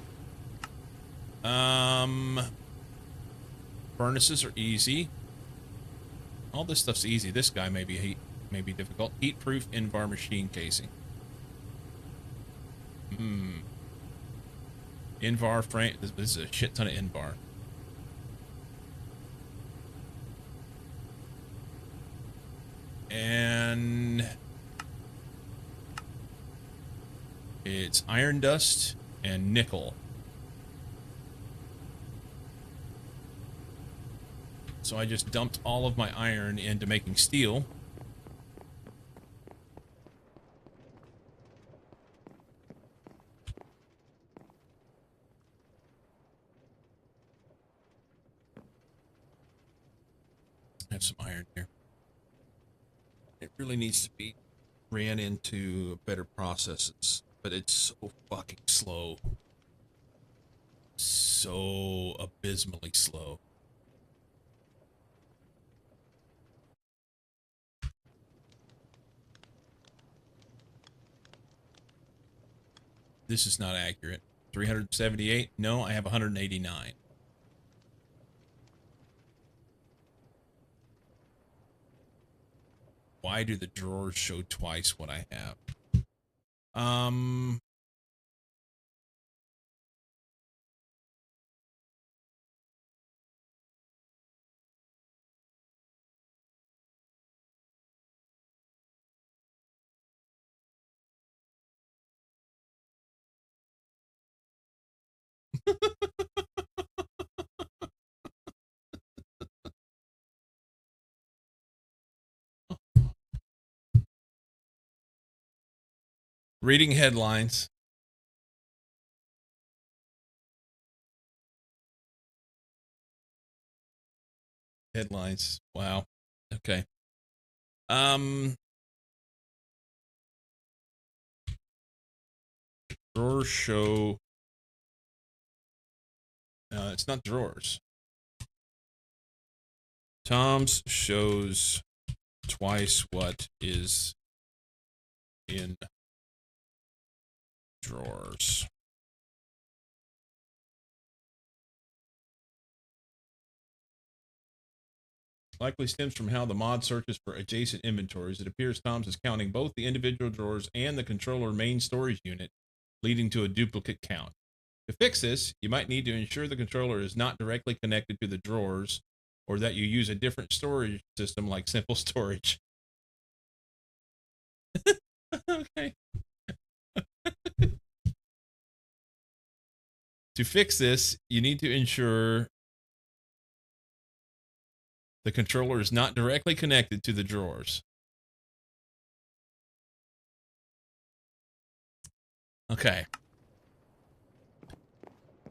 Speaker 2: Furnaces are easy. All this stuff's easy. This guy may be difficult. Heat-proof in-bar machine casing. In-bar frame. This is a shit ton of in-bar. And it's iron dust and nickel. So I just dumped all of my iron into making steel. I have some iron here. It really needs to be ran into better processes, but it's so fucking slow. So abysmally slow. This is not accurate. 378? No, I have 189. Why do the drawers show twice what I have? Reading headlines. Headlines. Wow. Okay. Drawers show. It's not drawers. Tom's shows twice what is in drawers. Likely stems from how the mod searches for adjacent inventories. It appears Tom's is counting both the individual drawers and the controller main storage unit, leading to a duplicate count. To fix this, you might need to ensure the controller is not directly connected to the drawers, or that you use a different storage system like Simple Storage. Okay. To fix this, you need to ensure the controller is not directly connected to the drawers. Okay.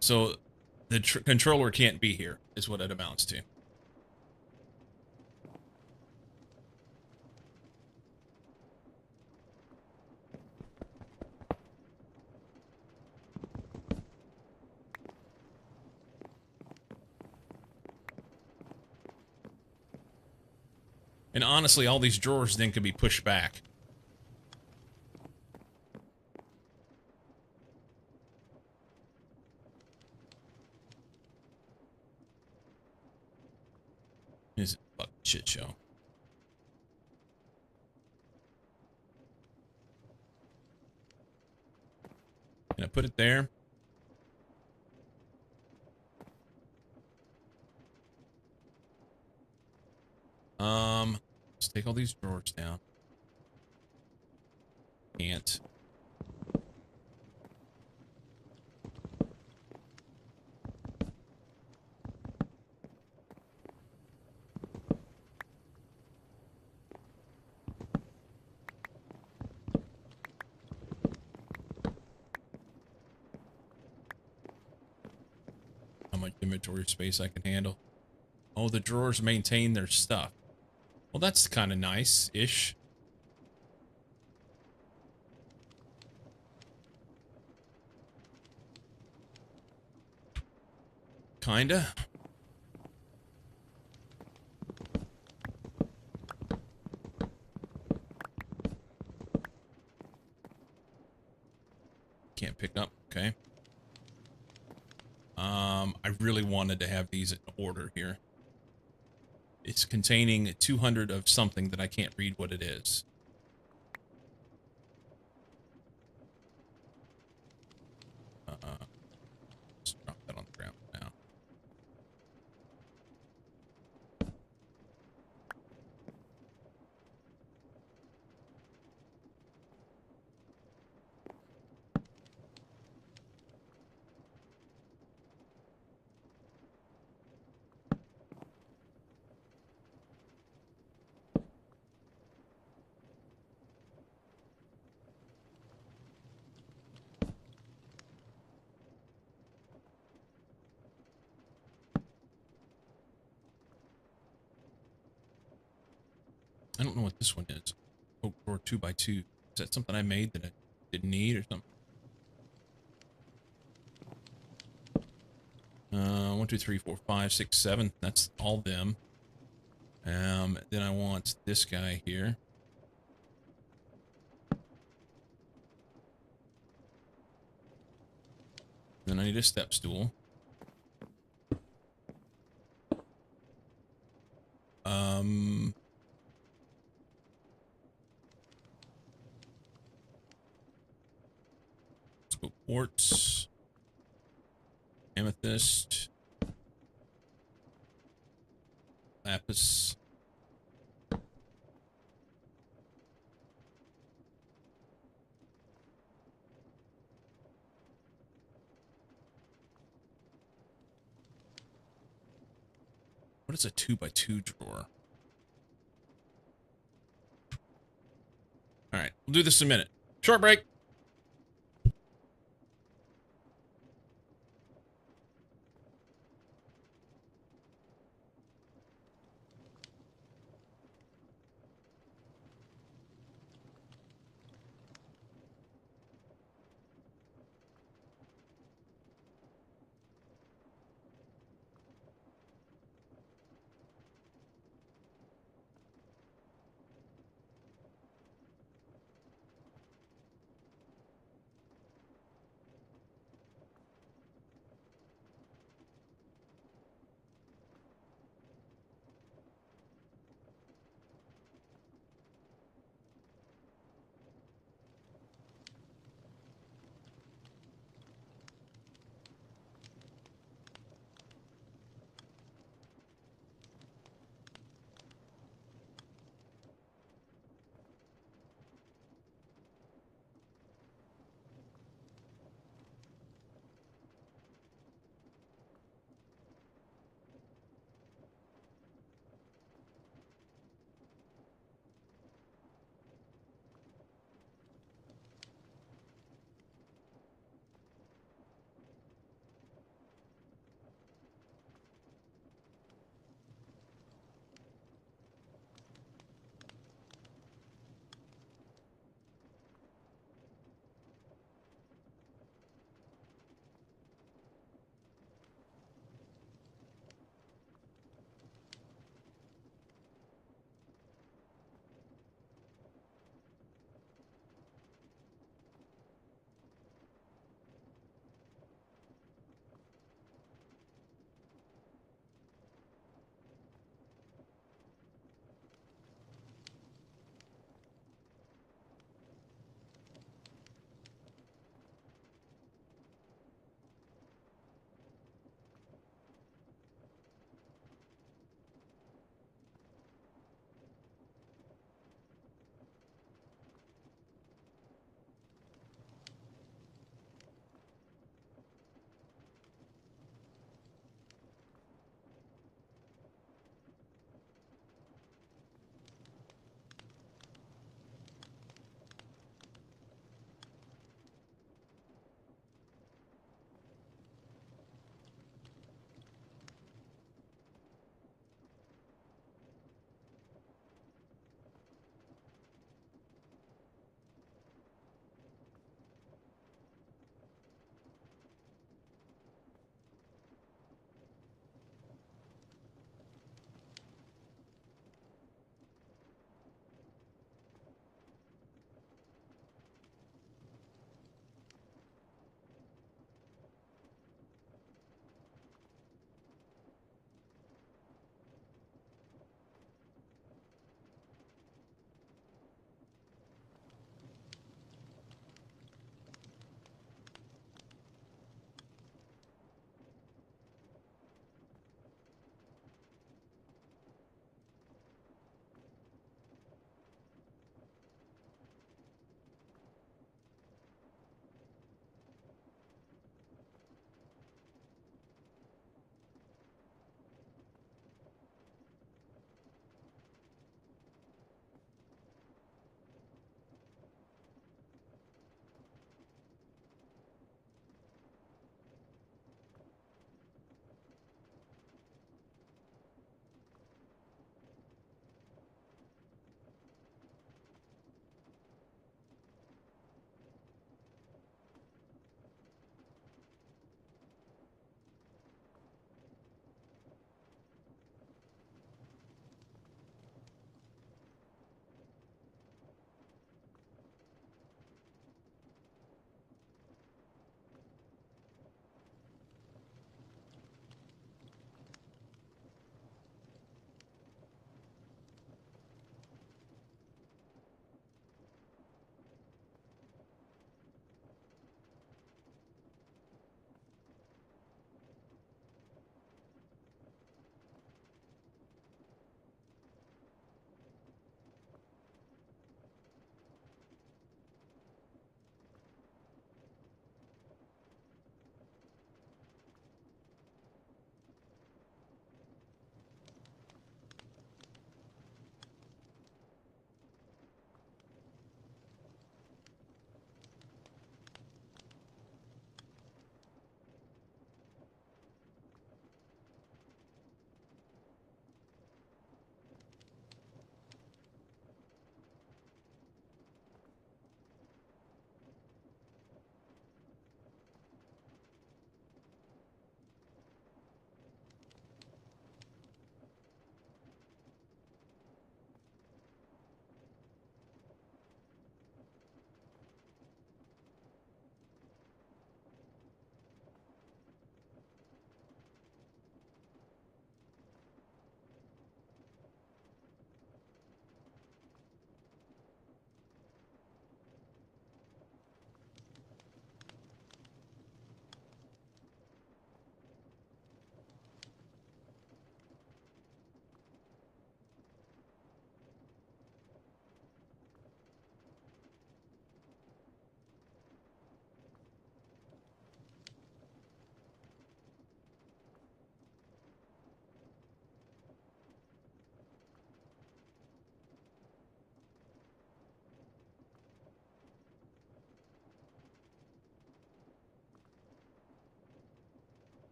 Speaker 2: So the controller can't be here, is what it amounts to. And honestly, all these drawers then could be pushed back. Is a fucking shit show. Can I put it there? Let's take all these drawers down. Can't. How much inventory space I can handle. Oh, the drawers maintain their stuff. Well, that's kind of nice-ish. Kinda. Can't pick up. Okay. I really wanted to have these in order here. It's containing 200 of something that I can't read what it is. Let's drop that on the ground now. I don't know what this one is. Oak drawer 2x2. Is that something I made that I didn't need or something? 1, 2, 3, 4, 5, 6, 7. That's all them. Then I want this guy here. Then I need a step stool. Let's go quartz, amethyst, lapis. What is a 2x2 drawer? All right, we'll do this in a minute. Short break.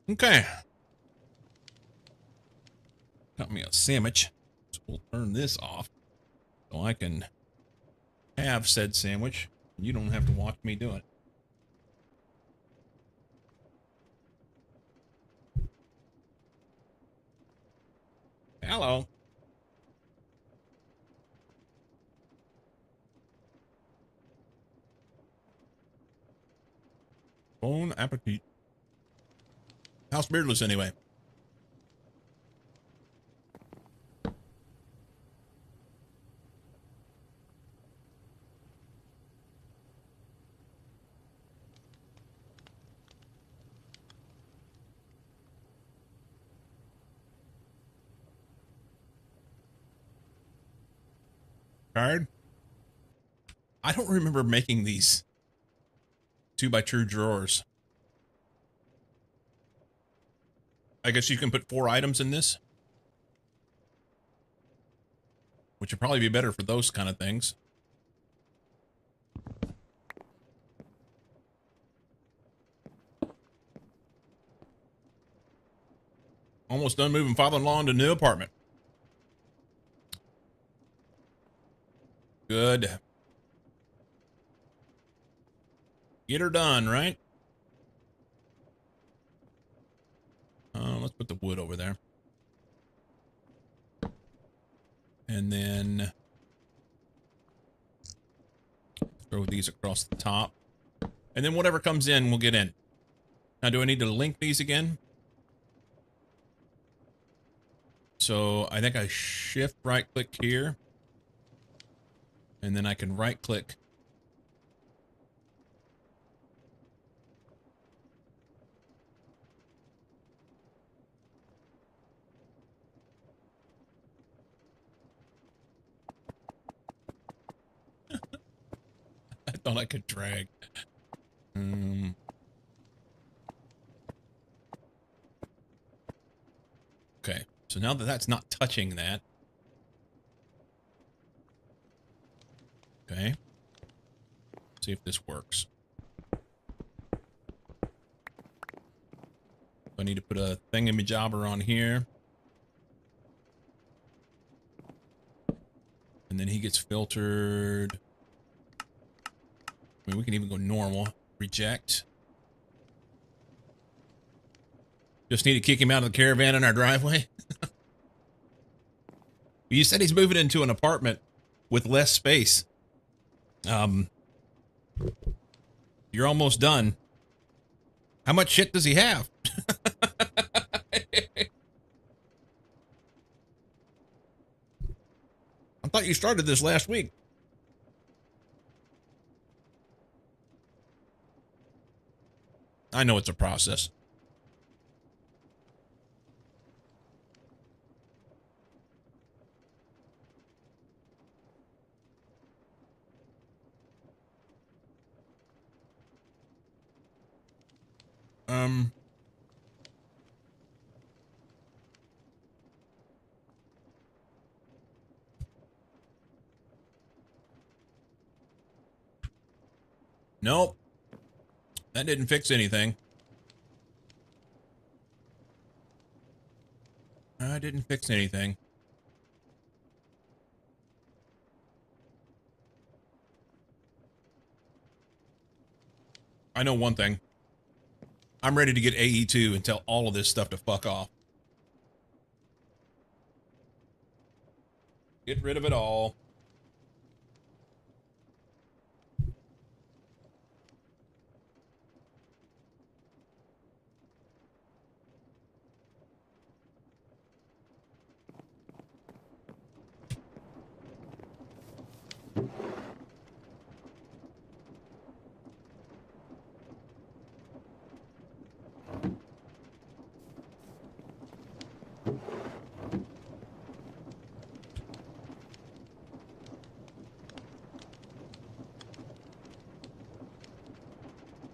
Speaker 2: Okay. Got me a sandwich. So we'll turn this off so I can have said sandwich. You don't have to watch me do it. Hello. Bon appetit. House beardless anyway. Tired? I don't remember making these 2x2 drawers. I guess you can put 4 items in this, which would probably be better for those kind of things. Almost done moving father-in-law into a new apartment. Good. Get her done, right? Let's put the wood over there. And then throw these across the top. And then whatever comes in, we'll get in. Now, do I need to link these again? So I think I shift right click here. And then I can right click. I thought I could drag. Okay, so now that that's not touching that. Okay. See if this works. I need to put a thingamajobber on here. And then he gets filtered. I mean, we can even go normal. Reject. Just need to kick him out of the caravan in our driveway. You said he's moving into an apartment with less space. You're almost done. How much shit does he have? I thought you started this last week. I know it's a process. Nope. That didn't fix anything. I didn't fix anything. I know one thing. I'm ready to get AE2 and tell all of this stuff to fuck off. Get rid of it all.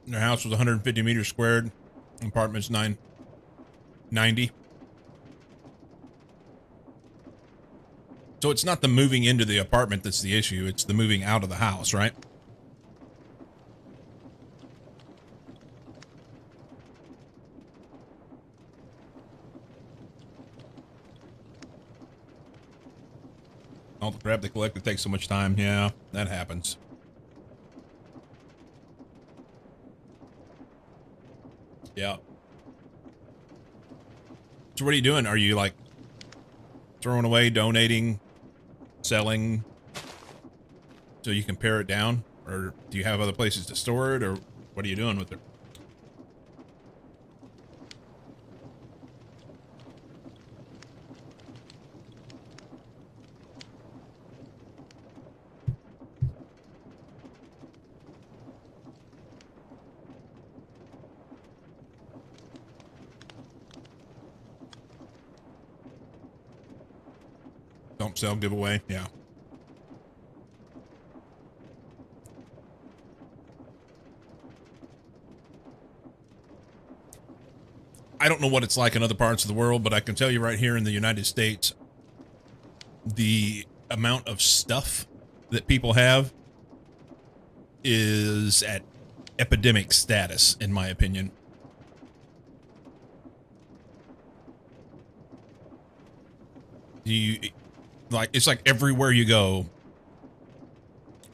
Speaker 2: Their house was 150 meters squared. Apartment's 990. So it's not the moving into the apartment that's the issue. It's the moving out of the house, right? All the crap they collected takes so much time. Yeah, that happens. Yeah. So what are you doing? Are you like throwing away, donating, selling so you can pare it down? Or do you have other places to store it? Or what are you doing with it? Don't sell, give away. Yeah. I don't know what it's like in other parts of the world, but I can tell you right here in the United States, the amount of stuff that people have is at epidemic status, in my opinion. You like, it's like everywhere you go,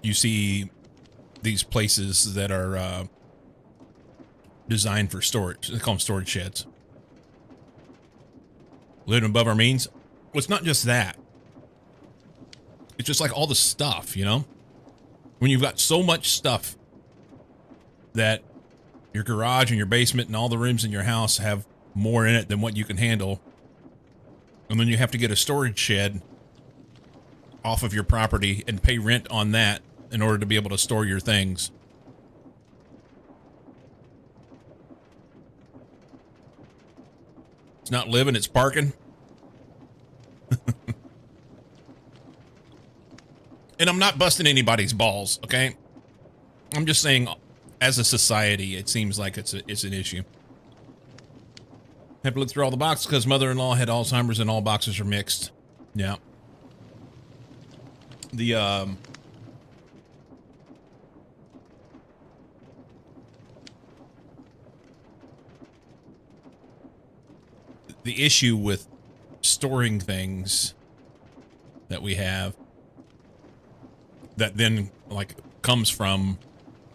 Speaker 2: you see these places that are designed for storage. They call them storage sheds. Living above our means. Well, it's not just that. It's just like all the stuff, you know? When you've got so much stuff that your garage and your basement and all the rooms in your house have more in it than what you can handle, and then you have to get a storage shed off of your property and pay rent on that in order to be able to store your things. It's not living, it's parking. And I'm not busting anybody's balls, okay? I'm just saying, as a society, it seems like it's an issue. Have to look through all the boxes because mother-in-law had Alzheimer's and all boxes are mixed. Yeah. The issue with storing things that we have that then like comes from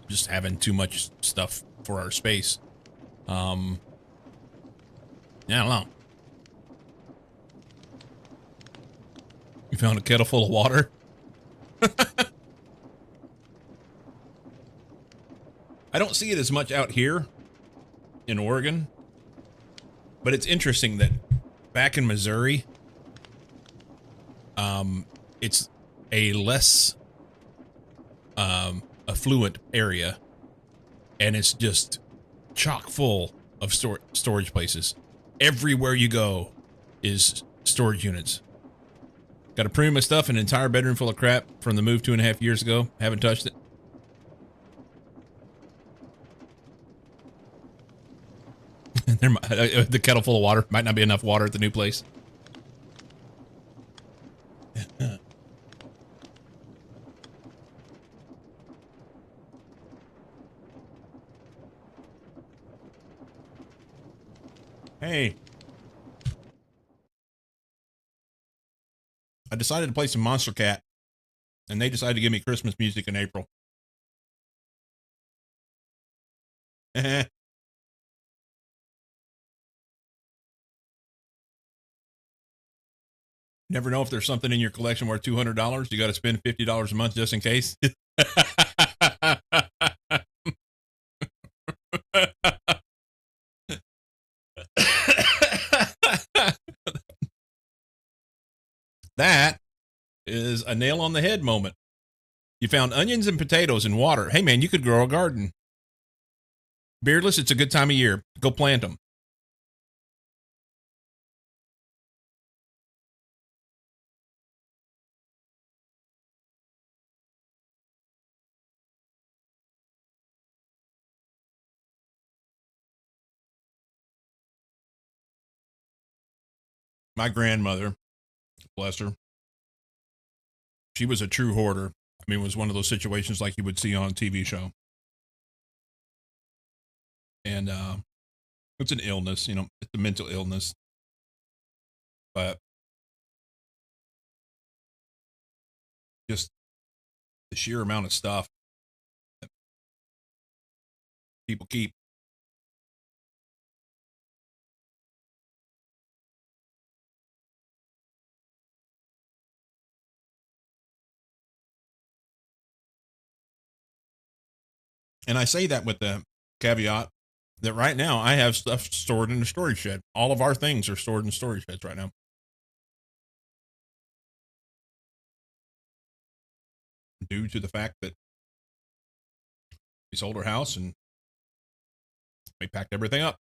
Speaker 2: just having too much stuff for our space. Yeah, I don't know. You found a kettle full of water? I don't see it as much out here in Oregon, but it's interesting that back in Missouri, it's a less affluent area, and it's just chock full of storage places. Everywhere you go is storage units. Got a prune my stuff, an entire bedroom full of crap from the move 2.5 years ago. Haven't touched it. The kettle full of water. Might not be enough water at the new place. Hey. I decided to play some Monster Cat, and they decided to give me Christmas music in April. Never know if there's something in your collection worth $200. You got to spend $50 a month just in case. That is a nail on the head moment. You found onions and potatoes in water. Hey, man, you could grow a garden. Beardless, it's a good time of year. Go plant them. My grandmother, bless her, she was a true hoarder. I mean, it was one of those situations like you would see on a TV show. And it's an illness, you know, it's a mental illness. But just the sheer amount of stuff that people keep. And I say that with the caveat that right now I have stuff stored in the storage shed. All of our things are stored in storage sheds right now. Due to the fact that we sold our house and we packed everything up.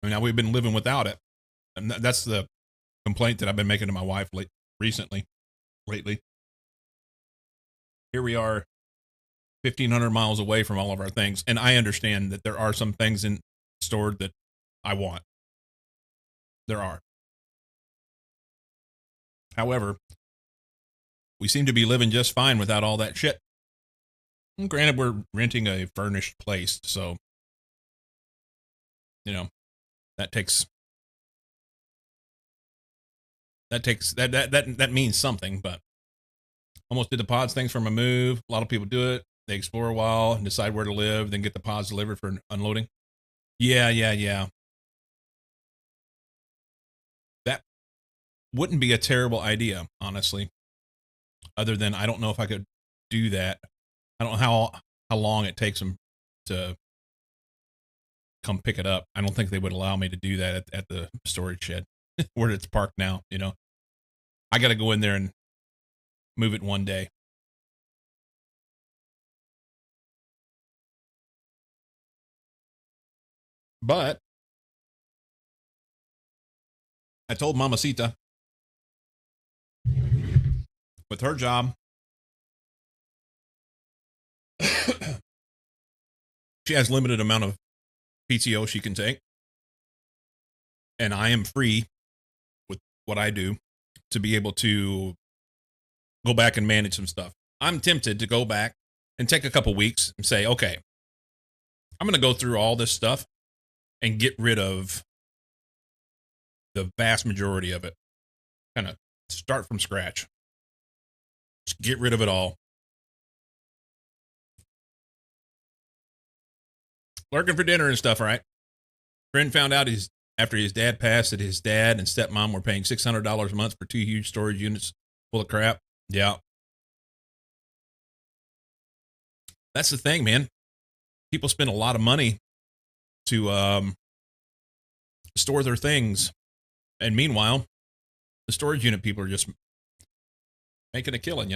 Speaker 2: And now we've been living without it. And that's the complaint that I've been making to my wife lately. Here we are 1,500 miles away from all of our things. And I understand that there are some things stored that I want. There are. However, we seem to be living just fine without all that shit. And granted, we're renting a furnished place, so that means something. But almost did the pods things from a move. A lot of people do it. They explore a while and decide where to live, then get the pods delivered for unloading. Yeah. That wouldn't be a terrible idea, honestly. Other than I don't know if I could do that. I don't know how long it takes them to come pick it up. I don't think they would allow me to do that at the storage shed where it's parked now. I got to go in there and move it one day. But I told Mamacita with her job, she has limited amount of PTO she can take. And I am free with what I do to be able to go back and manage some stuff. I'm tempted to go back and take a couple weeks and say, okay, I'm going to go through all this stuff and get rid of the vast majority of it. Kind of start from scratch. Just get rid of it all. Lurking for dinner and stuff, right? Friend found out after his dad passed that his dad and stepmom were paying $600 a month for 2 huge storage units full of crap. Yeah. That's the thing, man. People spend a lot of money to store their things. And meanwhile, the storage unit people are just making a killing,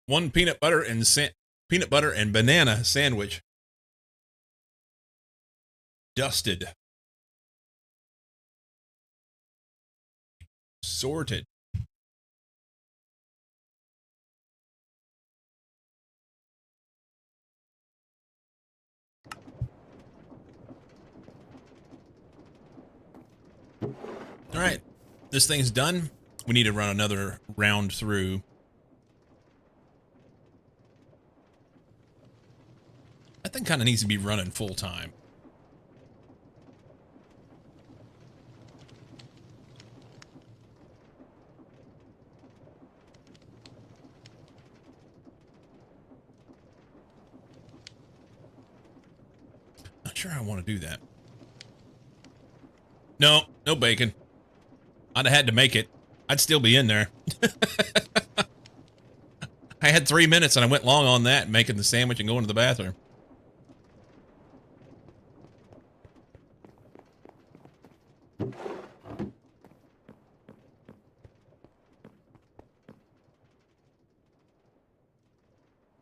Speaker 2: One peanut butter and banana sandwich. Dusted. Sorted. All right. This thing's done. We need to run another round through. That thing kind of needs to be running full time. Not sure I want to do that. No bacon. I'd have had to make it. I'd still be in there. I had 3 minutes and I went long on that, making the sandwich and going to the bathroom.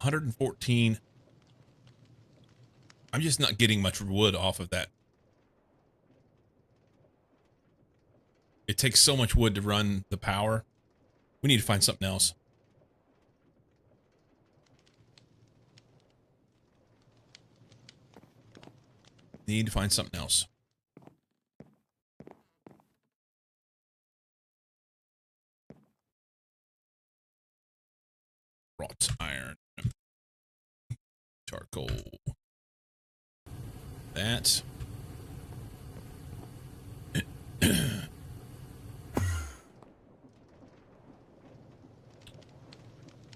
Speaker 2: $114. I'm just not getting much wood off of that. It takes so much wood to run the power. We need to find something else. Need to find something else. Wrought iron. Charcoal. So that.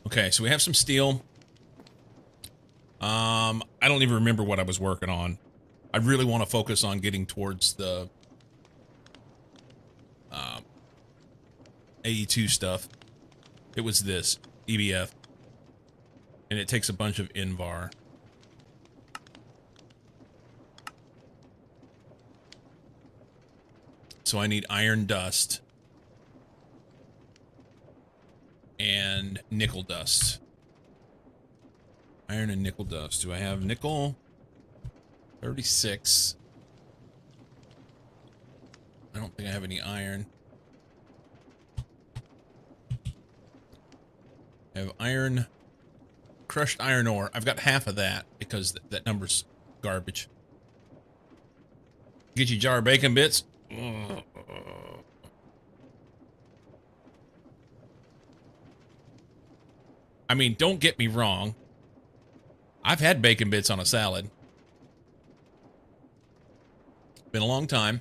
Speaker 2: Okay, so we have some steel. I don't even remember what I was working on. I really want to focus on getting towards the AE2 stuff. It was this EBF, and it takes a bunch of Invar. So I need iron dust and nickel dust. Iron and nickel dust. Do I have nickel? 36. I don't think I have any iron. I have iron, crushed iron ore. I've got half of that because that number's garbage. Get you a jar of bacon bits. I mean, don't get me wrong. I've had bacon bits on a salad. Been a long time.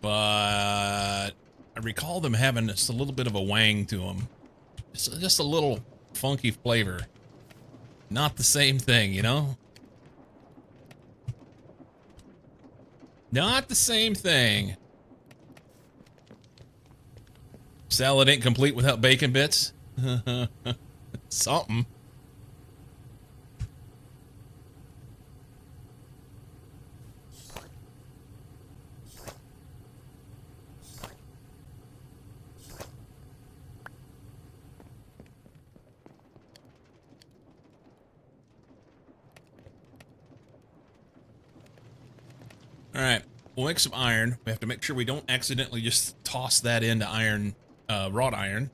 Speaker 2: But I recall them having just a little bit of a wang to them. Just a little funky flavor. Not the same thing, you know? Not the same thing. Salad ain't complete without bacon bits. Something. All right, we'll make some iron. We have to make sure we don't accidentally just toss that into iron, wrought iron.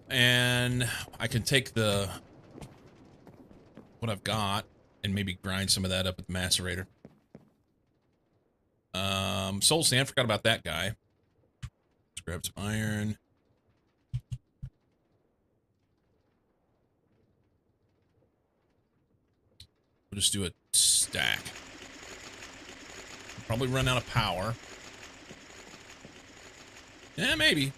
Speaker 2: And I can take what I've got and maybe grind some of that up with the macerator. Soul sand, forgot about that guy. Let's grab some iron. We'll just do a stack. Probably run out of power. Yeah, maybe.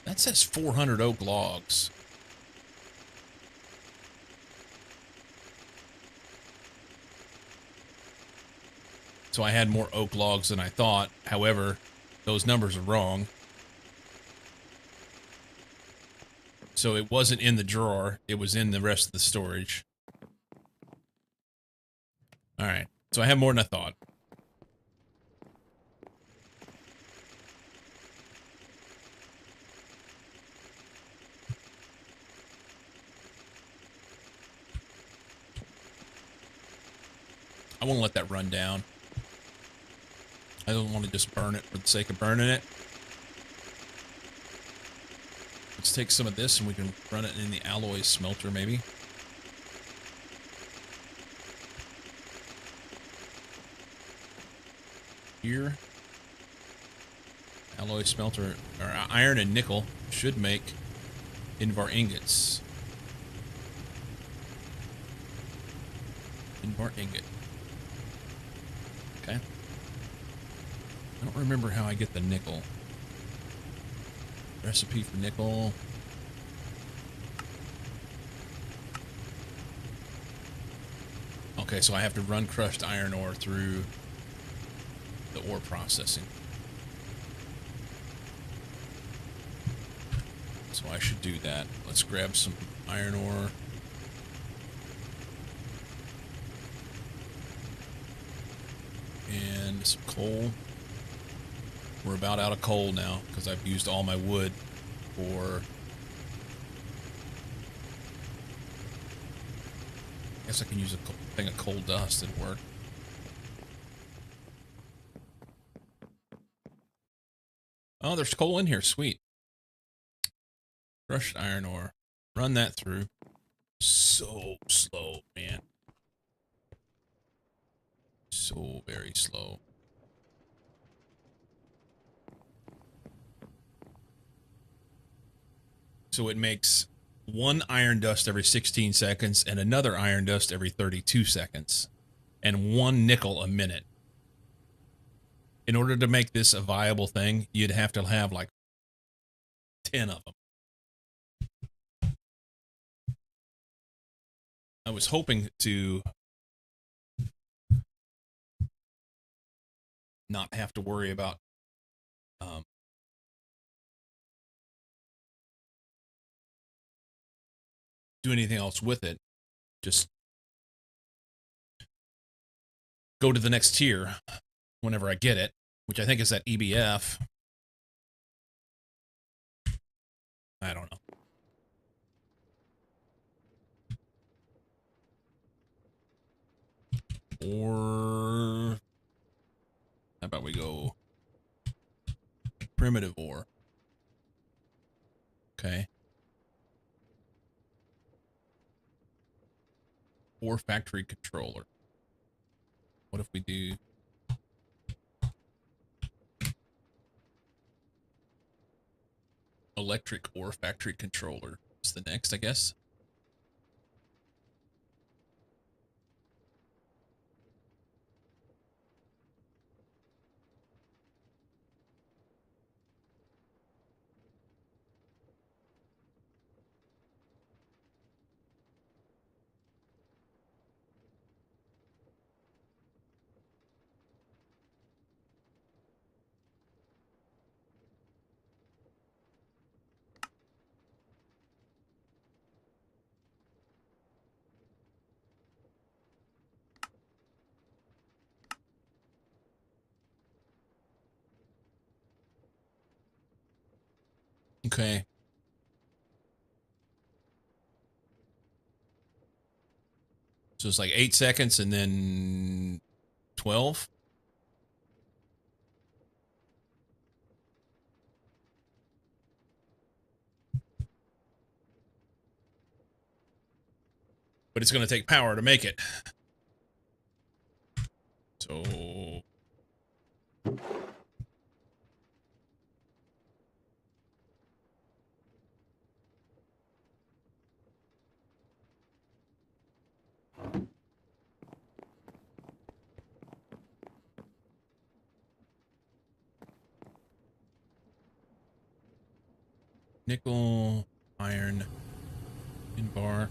Speaker 2: That says 400 oak logs. So I had more oak logs than I thought. However, those numbers are wrong. So it wasn't in the drawer. It was in the rest of the storage. All right. So I have more than I thought. I want to let that run down. I don't want to just burn it for the sake of burning it. Let's take some of this and we can run it in the alloy smelter maybe. Here. Alloy smelter, or iron and nickel should make Invar ingots. Invar ingot. Okay. I don't remember how I get the nickel. Recipe for nickel. Okay, so I have to run crushed iron ore through the ore processing. So I should do that. Let's grab some iron ore. And some coal. We're about out of coal now because I've used all my wood for... I guess I can use a thing of coal dust at work. Oh, there's coal in here. Sweet. Crushed iron ore. Run that through. So slow, man. so very slow. So it makes one iron dust every 16 seconds and another iron dust every 32 seconds and one nickel a minute. In order to make this a viable thing, you'd have to have like 10 of them. I was hoping to not have to worry about do anything else with it. Just go to the next tier whenever I get it, which I think is that EBF. I don't know. Or how about we go primitive ore? Okay. Ore factory controller. What if we do electric ore factory controller? Is the next, I guess. Okay. So it's like 8 seconds and then 12. But it's going to take power to make it. So nickel, iron, in bar.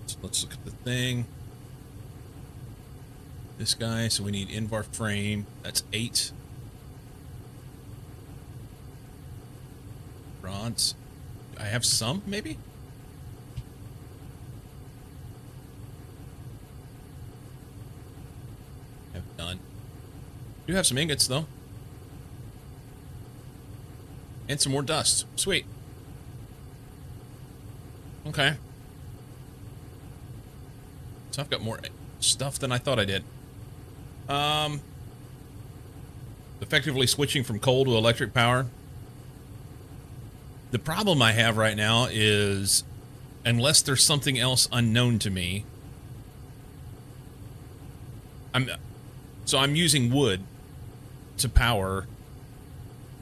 Speaker 2: So let's look at the thing. This guy, so we need Invar frame. That's 8. Bronze. I have some, maybe? Have none. Do have some ingots, though. And some more dust. Sweet. Okay. So I've got more stuff than I thought I did. Effectively switching from coal to electric power. The problem I have right now is, unless there's something else unknown to me, I'm using wood to power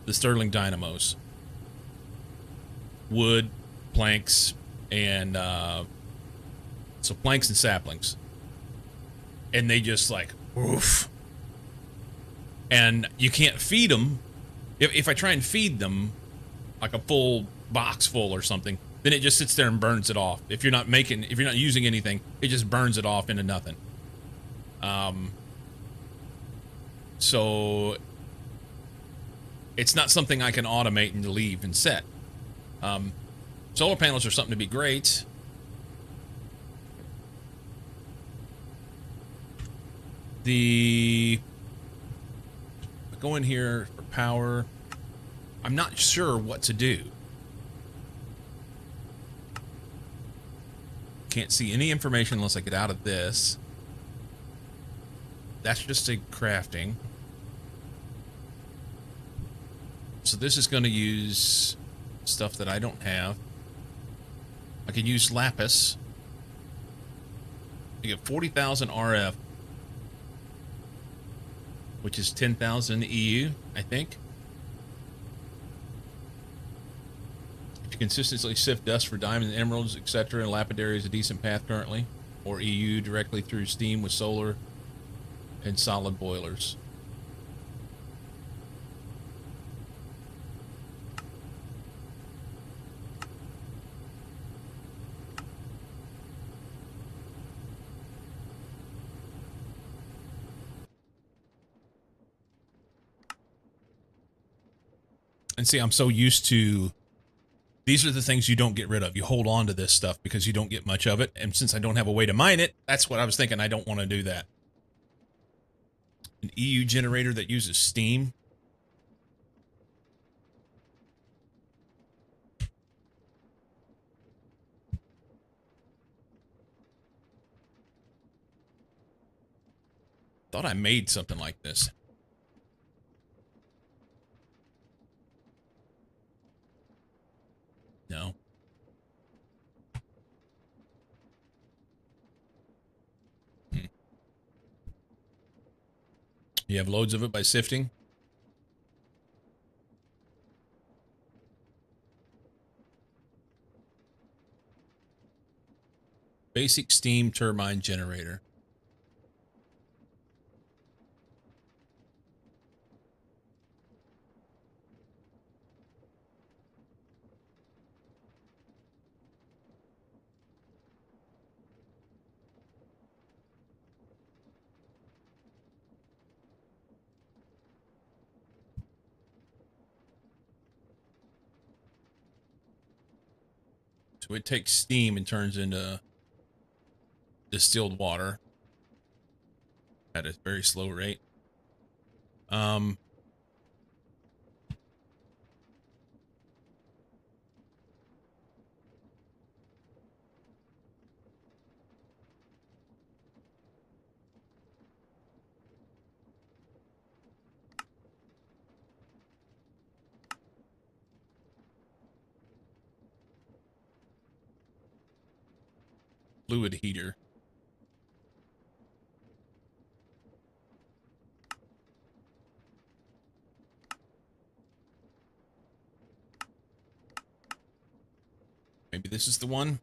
Speaker 2: the Stirling dynamos. Wood, planks, and so planks and saplings. And they just like, oof. And you can't feed them. If I try and feed them, like a full box full or something, then it just sits there and burns it off. If you're not using anything, it just burns it off into nothing. So it's not something I can automate and leave and set. Solar panels are something to be great. Go in here for power. I'm not sure what to do. Can't see any information unless I get out of this. That's just a crafting. So this is going to use stuff that I don't have. I could use lapis. I get 40,000 RF. which is 10,000 EU, I think. If you consistently sift dust for diamonds, emeralds, etc., and lapidary is a decent path currently, or EU directly through steam with solar and solid boilers. And see, I'm so used to, these are the things you don't get rid of. You hold on to this stuff because you don't get much of it. And since I don't have a way to mine it, that's what I was thinking. I don't want to do that. An EU generator that uses steam. Thought I made something like this. No. You have loads of it by sifting. Basic steam turbine generator. So it takes steam and turns into distilled water at a very slow rate. Fluid heater. Maybe this is the one.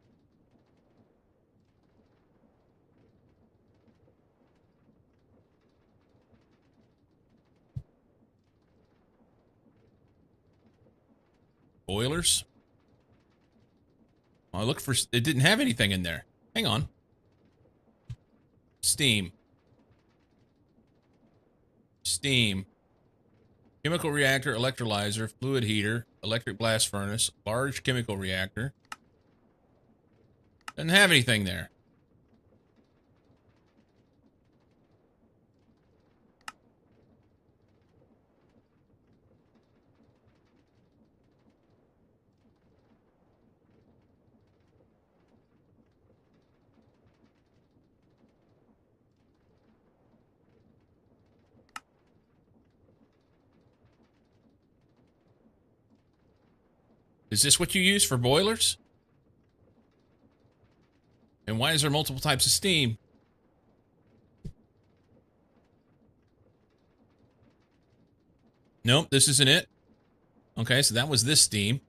Speaker 2: Boilers. I looked for, it didn't have anything in there. Hang on. Steam. Steam. Chemical reactor, electrolyzer, fluid heater, electric blast furnace, large chemical reactor. Doesn't have anything there. Is this what you use for boilers? And why is there multiple types of steam? Nope, this isn't it. Okay, so that was this steam.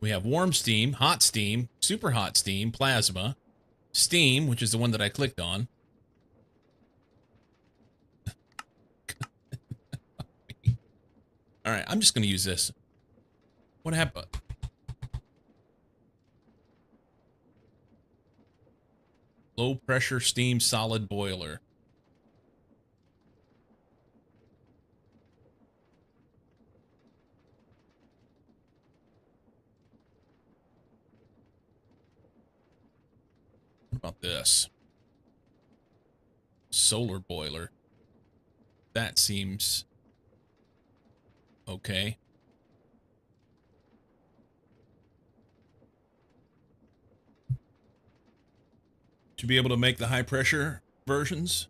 Speaker 2: We have warm steam, hot steam, super hot steam, plasma, steam, which is the one that I clicked on. All right, I'm just going to use this. What happened? Low pressure steam solid boiler. What about this? Solar boiler. That seems okay. To be able to make the high pressure versions.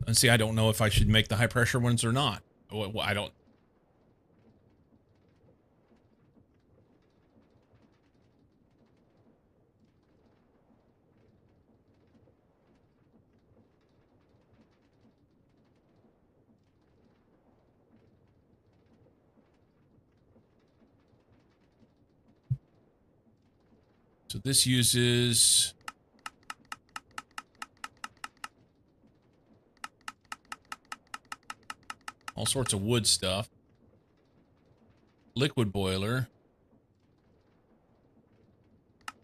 Speaker 2: And see, I don't know if I should make the high pressure ones or not. I don't. So this uses all sorts of wood stuff. Liquid boiler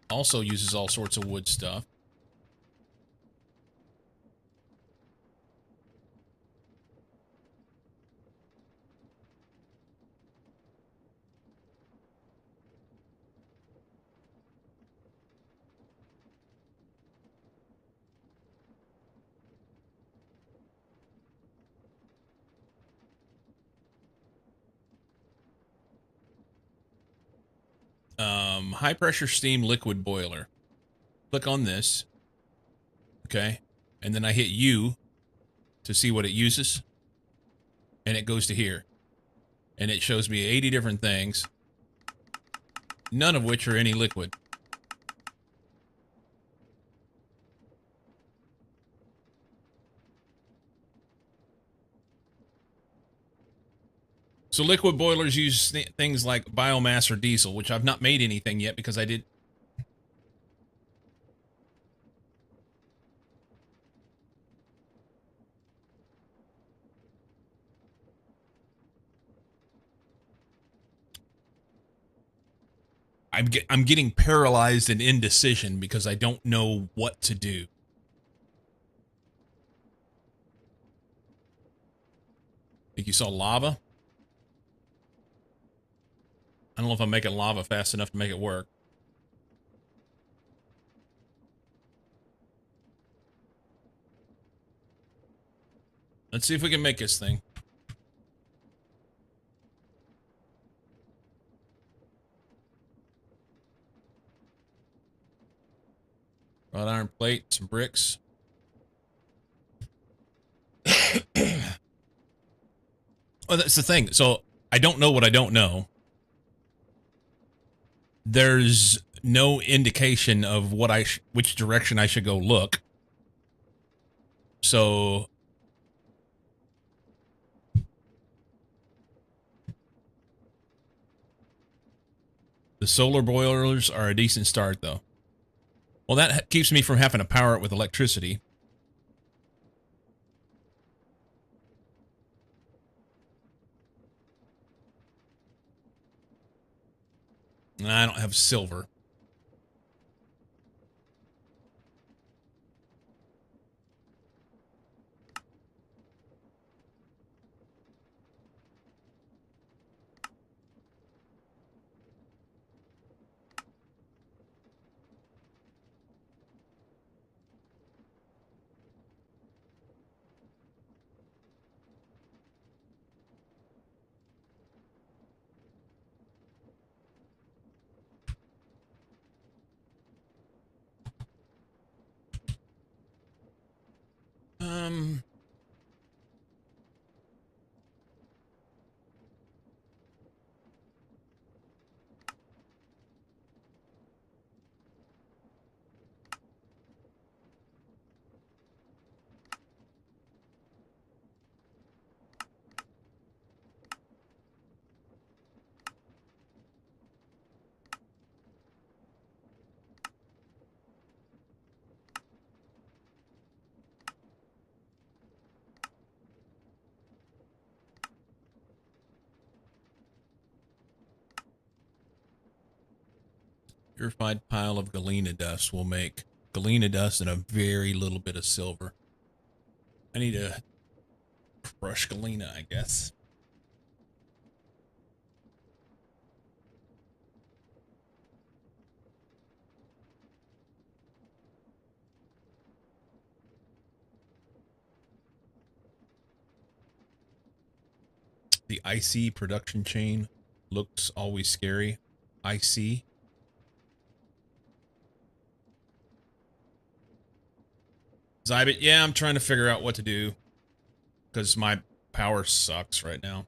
Speaker 2: also uses all sorts of wood stuff. High pressure steam liquid boiler. Click on this. Okay. And then I hit U to see what it uses. And it goes to here. And it shows me 80 different things, none of which are any liquid. So liquid boilers use things like biomass or diesel, which I've not made anything yet because I did. I'm getting paralyzed in indecision because I don't know what to do. Think you saw lava? I don't know if I'm making lava fast enough to make it work. Let's see if we can make this thing. Wrought iron plate, some bricks. Well, that's the thing. So I don't know what I don't know. There's no indication of what which direction I should go look. So the solar boilers are a decent start, though. Well, that keeps me from having to power it with electricity. And I don't have silver. Um, purified pile of galena dust will make galena dust and a very little bit of silver. I need to crush galena, I guess. The IC production chain looks always scary. IC. Zybit, yeah, I'm trying to figure out what to do because my power sucks right now.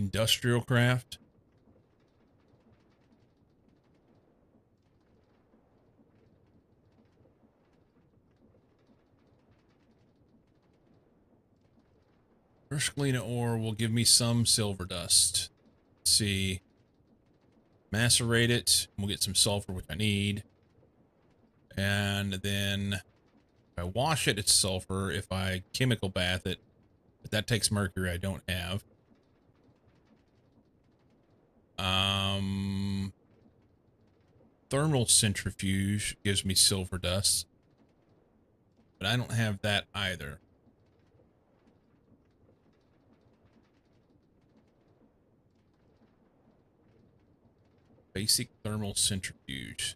Speaker 2: Industrial craft. Fresh galena ore will give me some silver dust. Let's see. Macerate it. We'll get some sulfur, which I need. And then if I wash it, it's sulfur. If I chemical bath it, but that takes mercury I don't have. Thermal centrifuge gives me silver dust, but I don't have that either. Basic thermal centrifuge.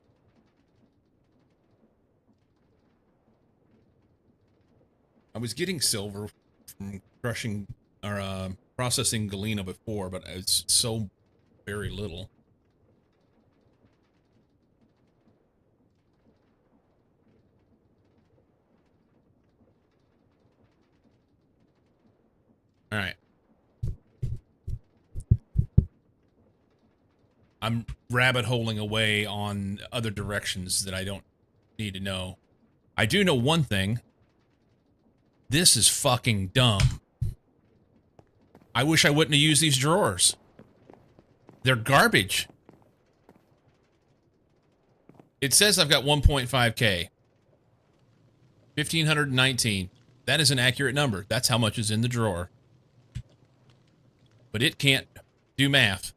Speaker 2: I was getting silver from crushing or processing galena before, but it's so very little. All right. I'm rabbit holing away on other directions that I don't need to know. I do know one thing. This is fucking dumb. I wish I wouldn't have used these drawers. They're garbage. It says I've got 1.5K. 1,519. That is an accurate number. That's how much is in the drawer. But it can't do math.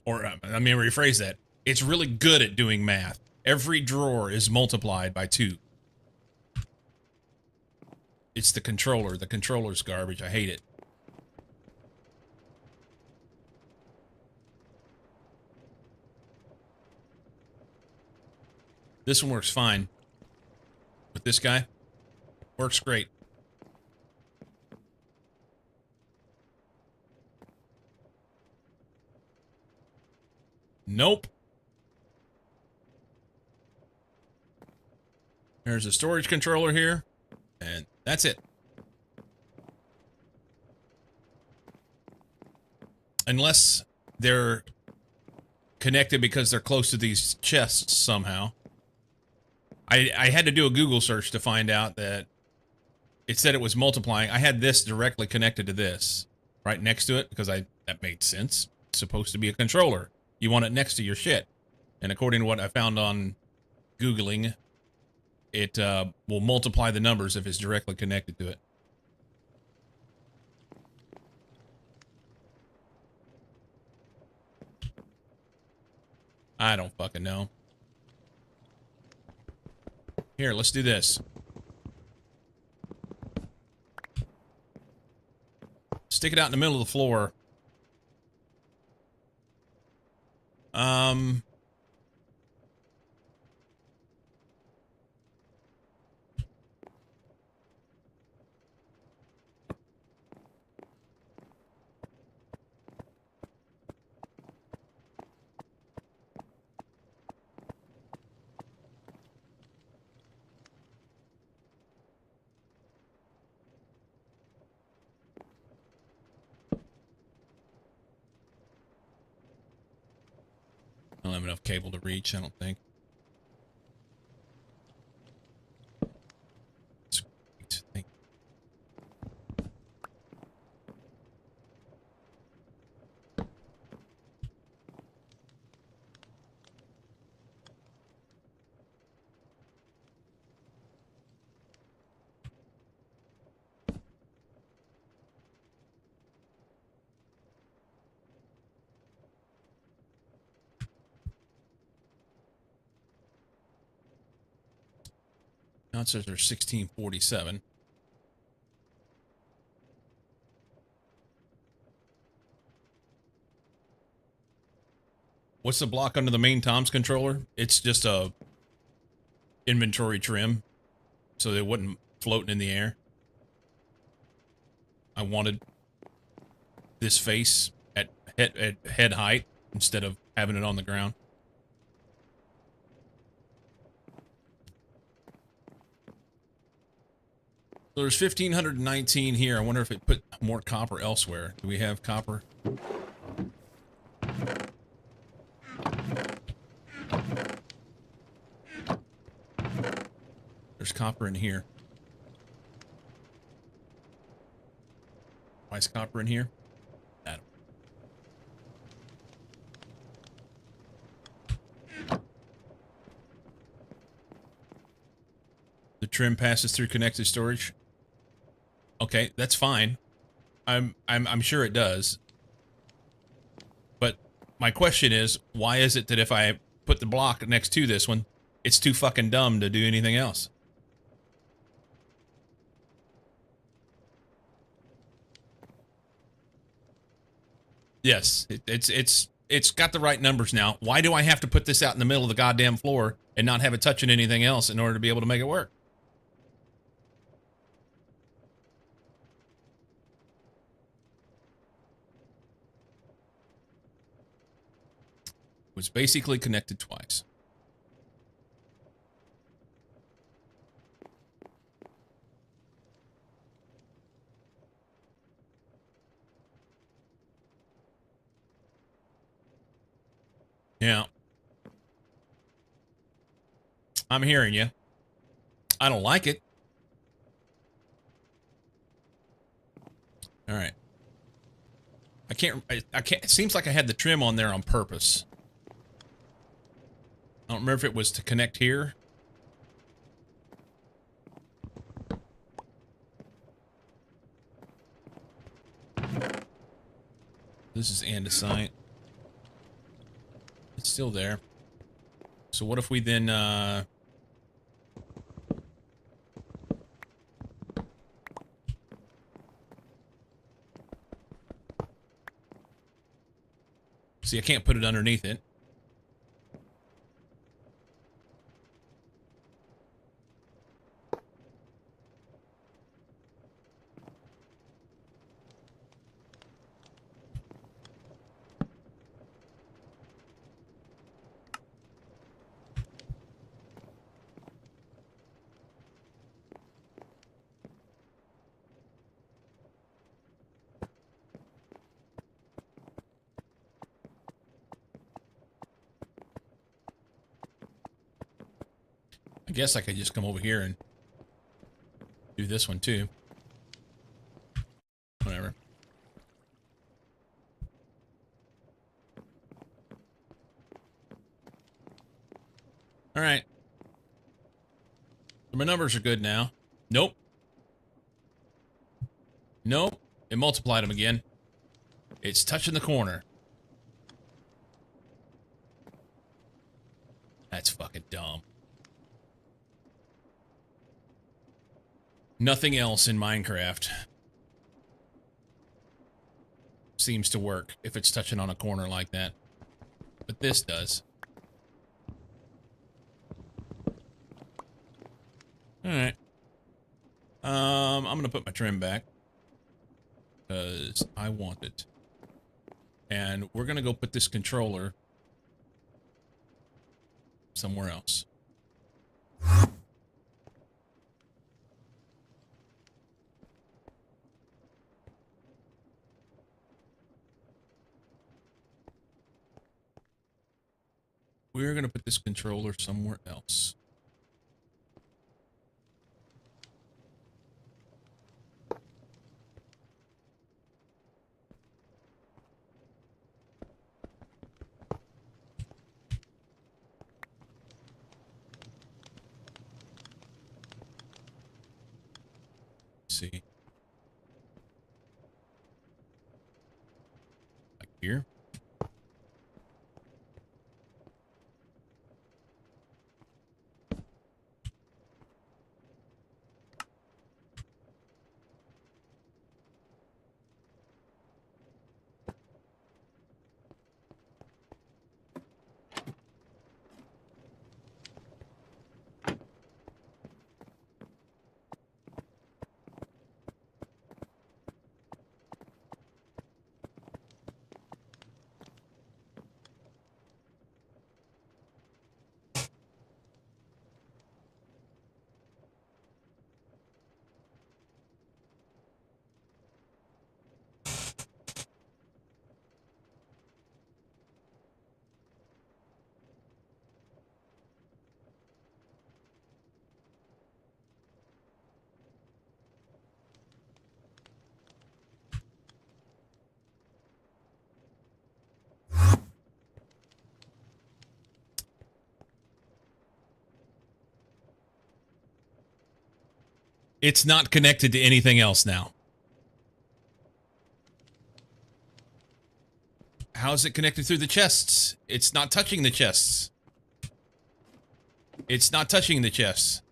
Speaker 2: Or, let me rephrase that. It's really good at doing math. Every drawer is multiplied by 2. It's the controller. The controller's garbage. I hate it. This one works fine. With this guy, works great. Nope. There's a storage controller here, and that's it. Unless they're connected because they're close to these chests somehow. I had to do a Google search to find out that it said it was multiplying. I had this directly connected to this, right next to it, because that made sense. It's supposed to be a controller. You want it next to your shit. And according to what I found on Googling, it will multiply the numbers if it's directly connected to it. I don't fucking know. Here, let's do this. Stick it out in the middle of the floor. I don't have enough cable to reach, I don't think. Sweet. Thank you. Now it says there's 1647. What's the block under the main Tom's controller? It's just a inventory trim, so they wouldn't floating in the air. I wanted this face at head height instead of having it on the ground. So there's 1,519 here. I wonder if it put more copper elsewhere. Do we have copper? There's copper in here. Why is copper in here? Adam. The trim passes through connected storage. Okay, that's fine. I'm sure it does. But my question is, why is it that if I put the block next to this one, it's too fucking dumb to do anything else? Yes, it's got the right numbers now. Why do I have to put this out in the middle of the goddamn floor and not have it touching anything else in order to be able to make it work? It was basically connected twice. Yeah. I'm hearing you. I don't like it. All right. I can't, it seems like I had the trim on there on purpose. I don't remember if it was to connect here. This is andesite. It's still there. So what if we then, see, I can't put it underneath it. I guess I could just come over here and do this one too. Whatever. All right. So my numbers are good now. Nope. Nope. It multiplied them again. It's touching the corner. That's fucking dumb. Nothing else in Minecraft seems to work if it's touching on a corner like that. But this does. Alright. I'm gonna put my trim back. Because I want it. And we're gonna go put this controller somewhere else. We're gonna put this controller somewhere else. Let's see. Like here. It's not connected to anything else now. How's it connected through the chests? It's not touching the chests. It's not touching the chests.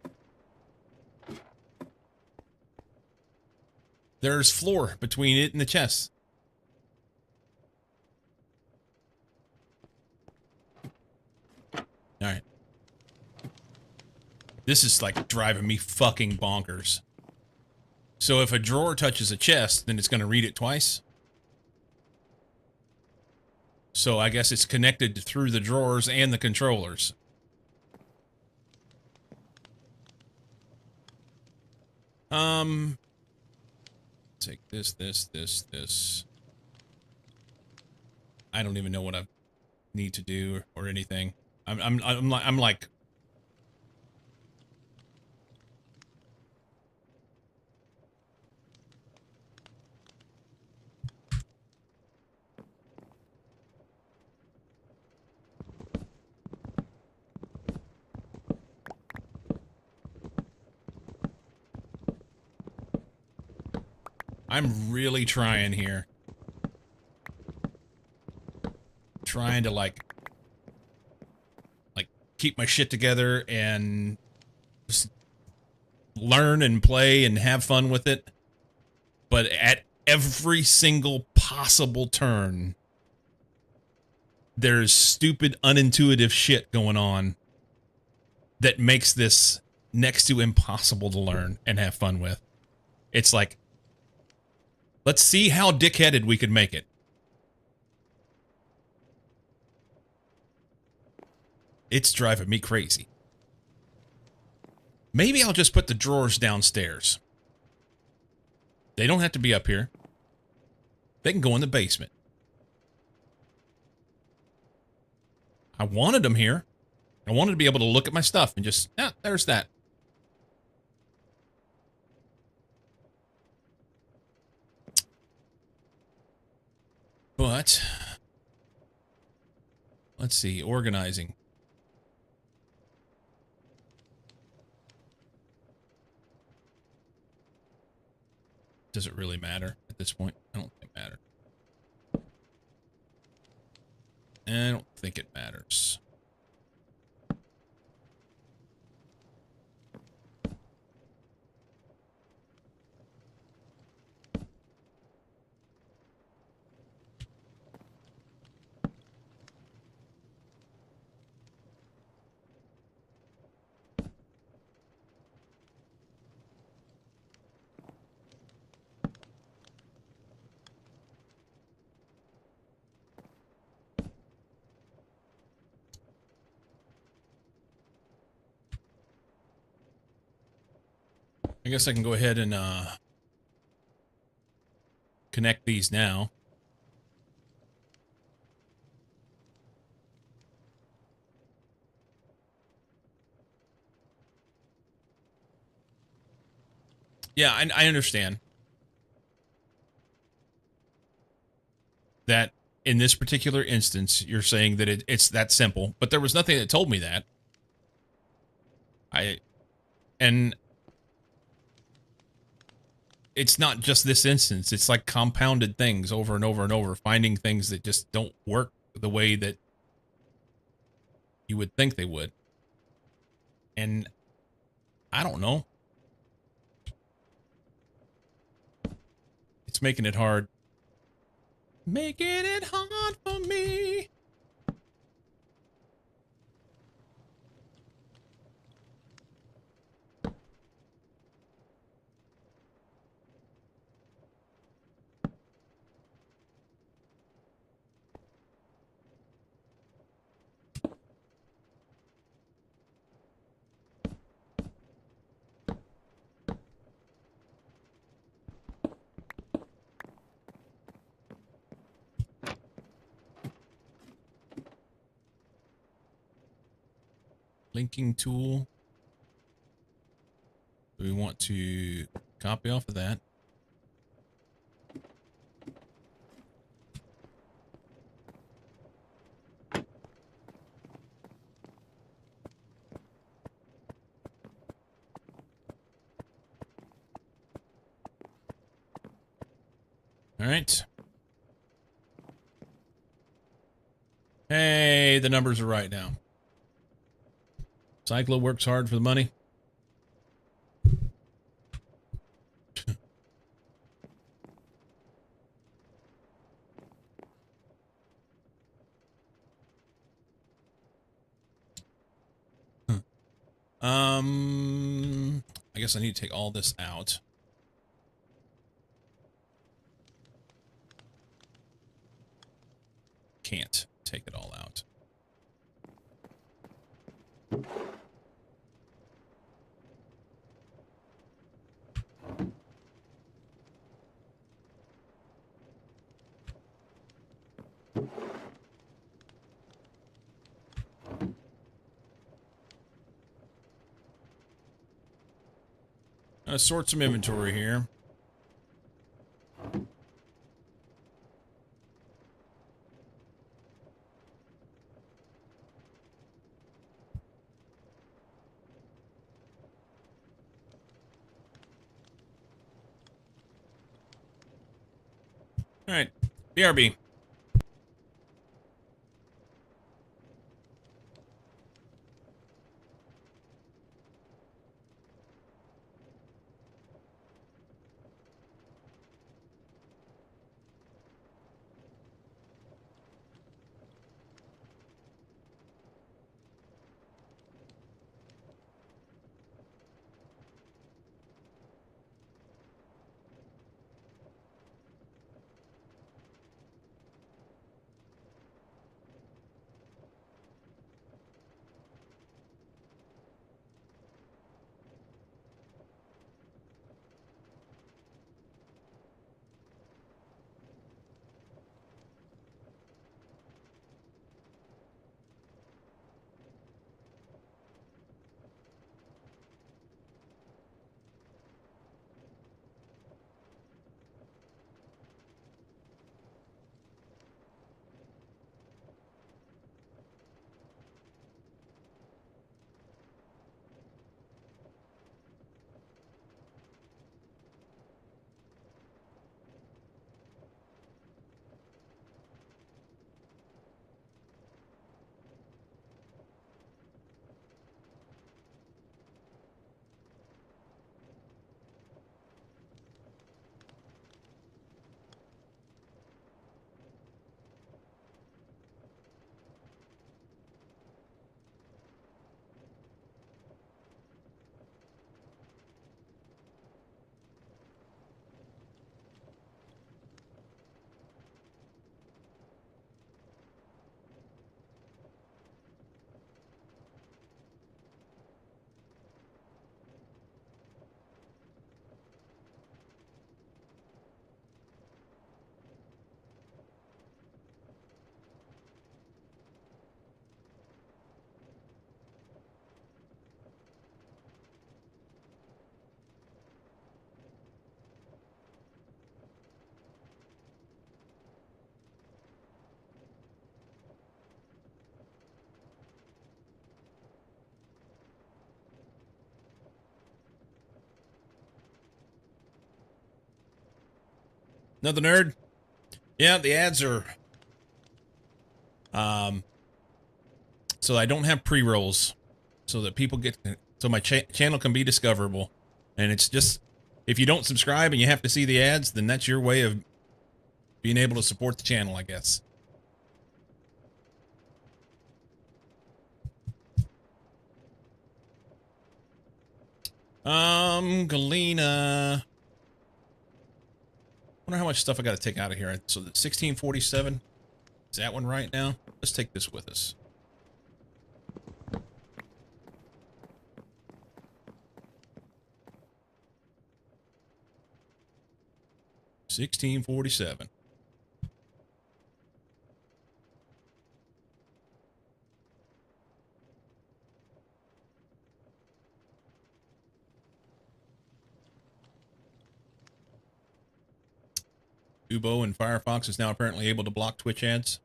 Speaker 2: There's floor between it and the chests. Alright. This is like driving me fucking bonkers. So if a drawer touches a chest, then it's going to read it twice? So I guess it's connected through the drawers and the controllers. Take this. I don't even know what I need to do or anything. I'm like I'm really trying here. Trying to like keep my shit together and just learn and play and have fun with it. But at every single possible turn, there's stupid, unintuitive shit going on that makes this next to impossible to learn and have fun with. It's like, let's see how dickheaded we could make it. It's driving me crazy. Maybe I'll just put the drawers downstairs. They don't have to be up here. They can go in the basement. I wanted them here. I wanted to be able to look at my stuff and just, there's that. But, let's see, organizing. Does it really matter at this point? I don't think it matters. I don't think it matters. I guess I can go ahead and connect these now. Yeah, I understand that in this particular instance, you're saying that it's that simple, but there was nothing that told me that. And it's not just this instance. It's like compounded things over and over and over, finding things that just don't work the way that you would think they would. And I don't know. It's making it hard. Making it hard for me. Linking tool. We want to copy off of that. All right. Hey, the numbers are right now. Cyclo works hard for the money. I guess I need to take all this out. Can't take it all out. Sort some inventory here. All right, BRB. Another nerd. Yeah, the ads are. So I don't have pre-rolls, so that people get, so my channel can be discoverable, and it's just, if you don't subscribe and you have to see the ads, then that's your way of being able to support the channel, I guess. Galena. Wonder how much stuff I got to take out of here. So the 1647, is that one right now? Let's take this with us. $16.47. Ubo and Firefox is now apparently able to block Twitch ads.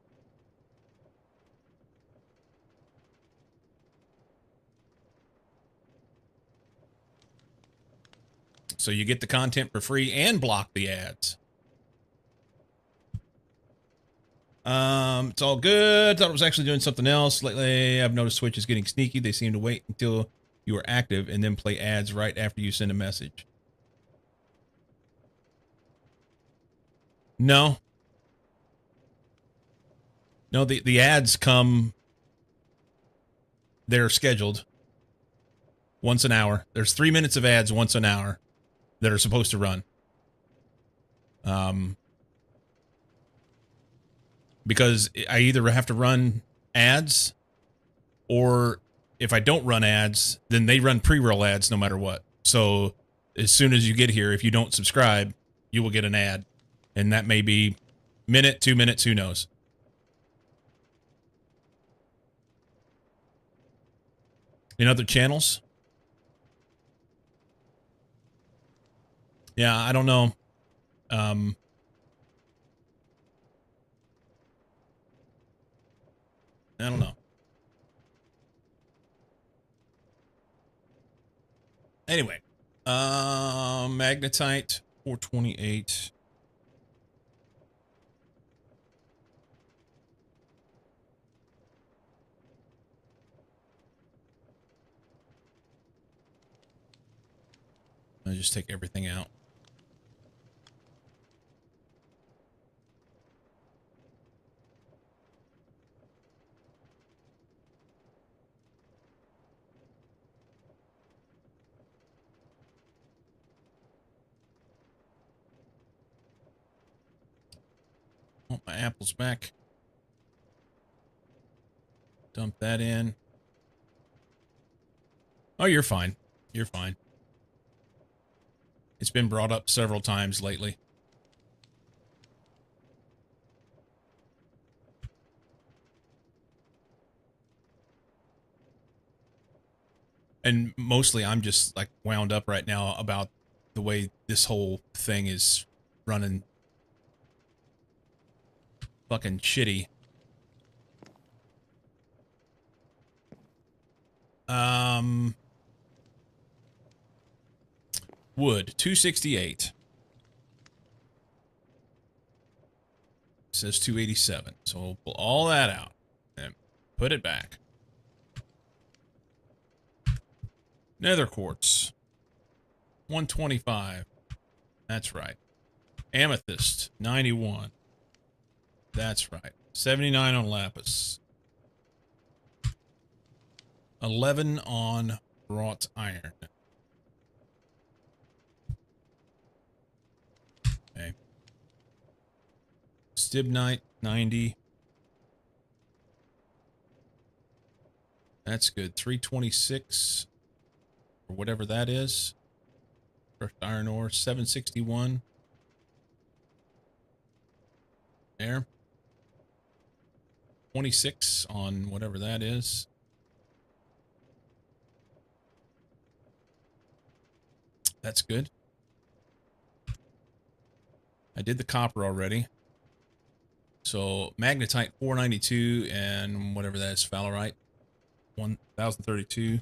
Speaker 2: So you get the content for free and block the ads. It's all good. Thought it was actually doing something else. Lately, I've noticed Twitch is getting sneaky. They seem to wait until you are active and then play ads right after you send a message. No. No, the ads come, they're scheduled once an hour. There's 3 minutes of ads once an hour that are supposed to run. Because I either have to run ads, or if I don't run ads, then they run pre-roll ads no matter what. So as soon as you get here, if you don't subscribe, you will get an ad. And that may be minute, 2 minutes, who knows. In other channels? Yeah, I don't know. I don't know. Anyway, magnetite 428. I'll just take everything out. Oh, my apple's back. Dump that in. Oh, you're fine. You're fine. It's been brought up several times lately. And mostly I'm just like wound up right now about the way this whole thing is running fucking shitty. Wood 268. It says 287. So we'll pull all that out and put it back. Nether quartz 125. That's right. Amethyst 91. That's right. 79 on lapis. 11 on wrought iron. Okay. Stibnite 90. That's good. 326 or whatever that is. Crushed iron ore 761. There. 26 on whatever that is. That's good. I did the copper already. So magnetite 492 and whatever that is, fowlerite 1032.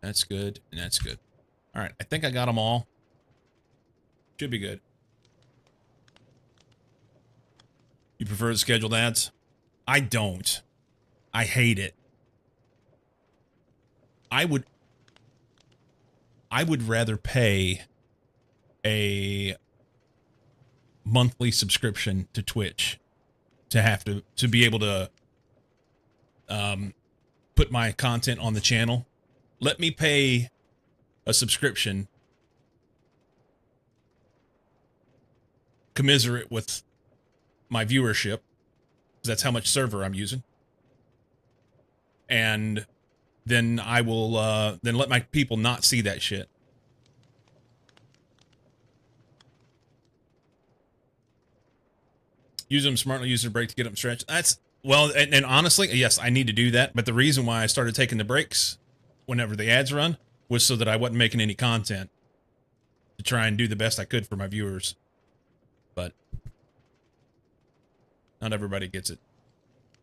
Speaker 2: That's good, and that's good. All right, I think I got them all. Should be good. You prefer the scheduled ads? I don't. I hate it. I would rather pay a monthly subscription to Twitch to have to be able to put my content on the channel. Let me pay a subscription commiserate with my viewership, because that's how much server I'm using. And then I will then let my people not see that shit. Use them smartly, use their break to get them stretched. That's, well, and honestly, yes, I need to do that. But the reason why I started taking the breaks whenever the ads run was so that I wasn't making any content, to try and do the best I could for my viewers. But not everybody gets it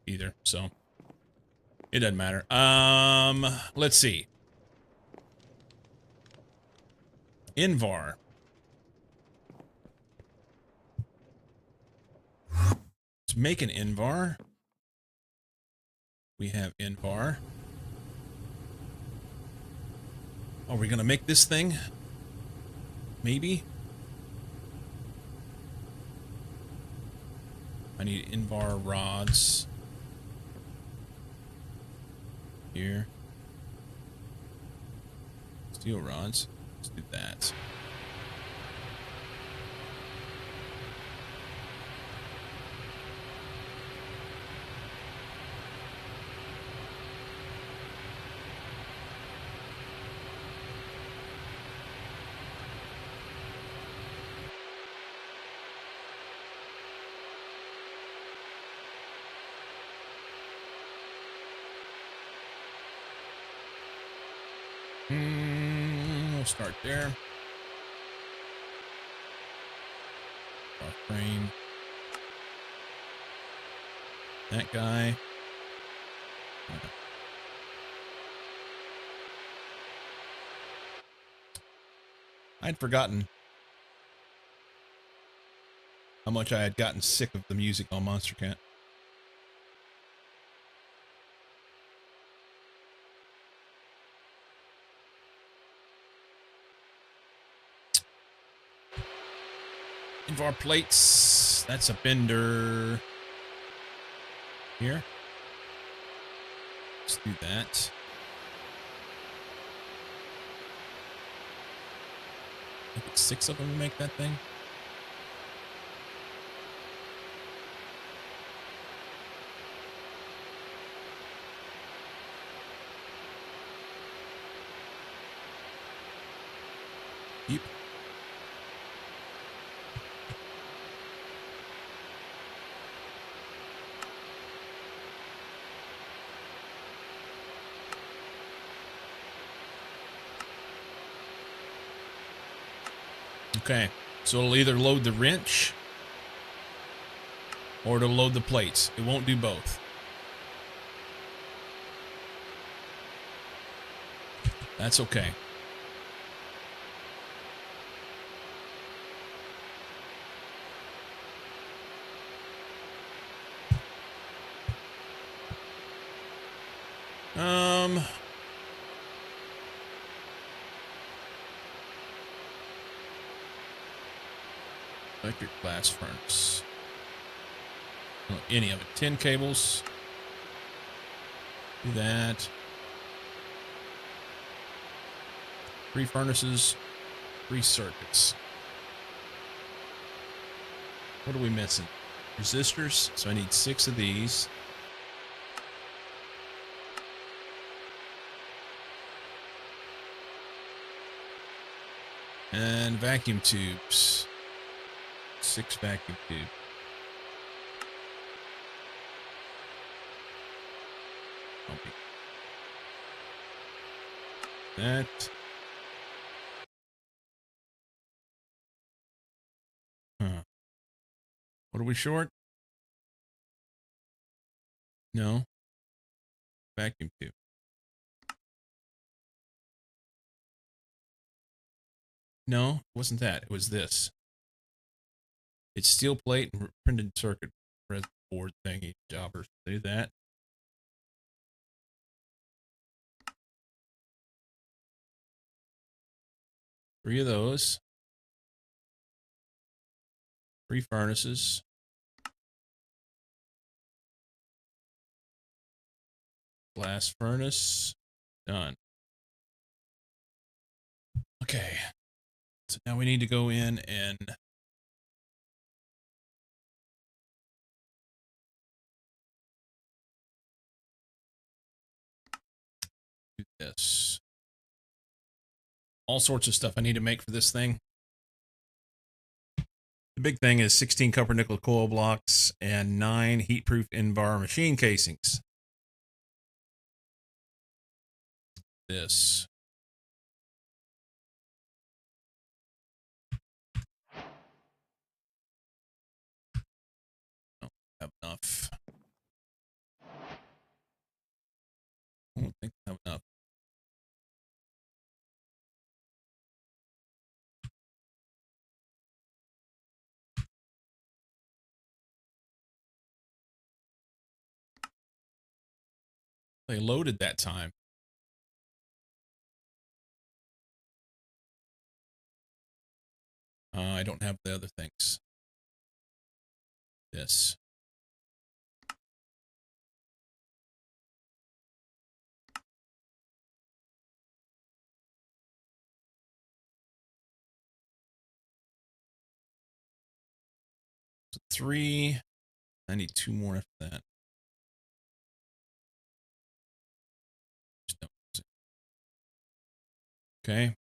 Speaker 2: either, so it doesn't matter. Let's see. Invar. Let's make an Invar. We have Invar. Are we going to make this thing? Maybe. I need Invar rods. Here. Steel rods. Let's do that. We'll start there. Bar frame. That guy. I'd forgotten how much I had gotten sick of the music on Monster Cat. Invar plates. That's a bender. Here. Let's do that. I think it's 6 of them to make that thing. Yep. Okay, so it'll either load the wrench or it'll load the plates. It won't do both. That's okay. Electric blast furnace. Oh, any of it. 10 cables. Do that. 3 furnaces. 3 circuits. What are we missing? Resistors. So I need 6 of these. And vacuum tubes. 6 vacuum tubes. Okay. That. What are we short? No. Vacuum tube. No, it wasn't that. It was this. It's steel plate and printed circuit board thingy. Jobbers. Do that. Three of those. 3 furnaces. Blast furnace. Done. Okay. So now we need to go in and do this. All sorts of stuff I need to make for this thing. The big thing is 16 copper nickel coil blocks and 9 heat-proof Invar machine casings. This. Don't have enough. I don't think I have enough. They loaded that time. I don't have the other things. This. So 3. I need 2 more after that. Okay.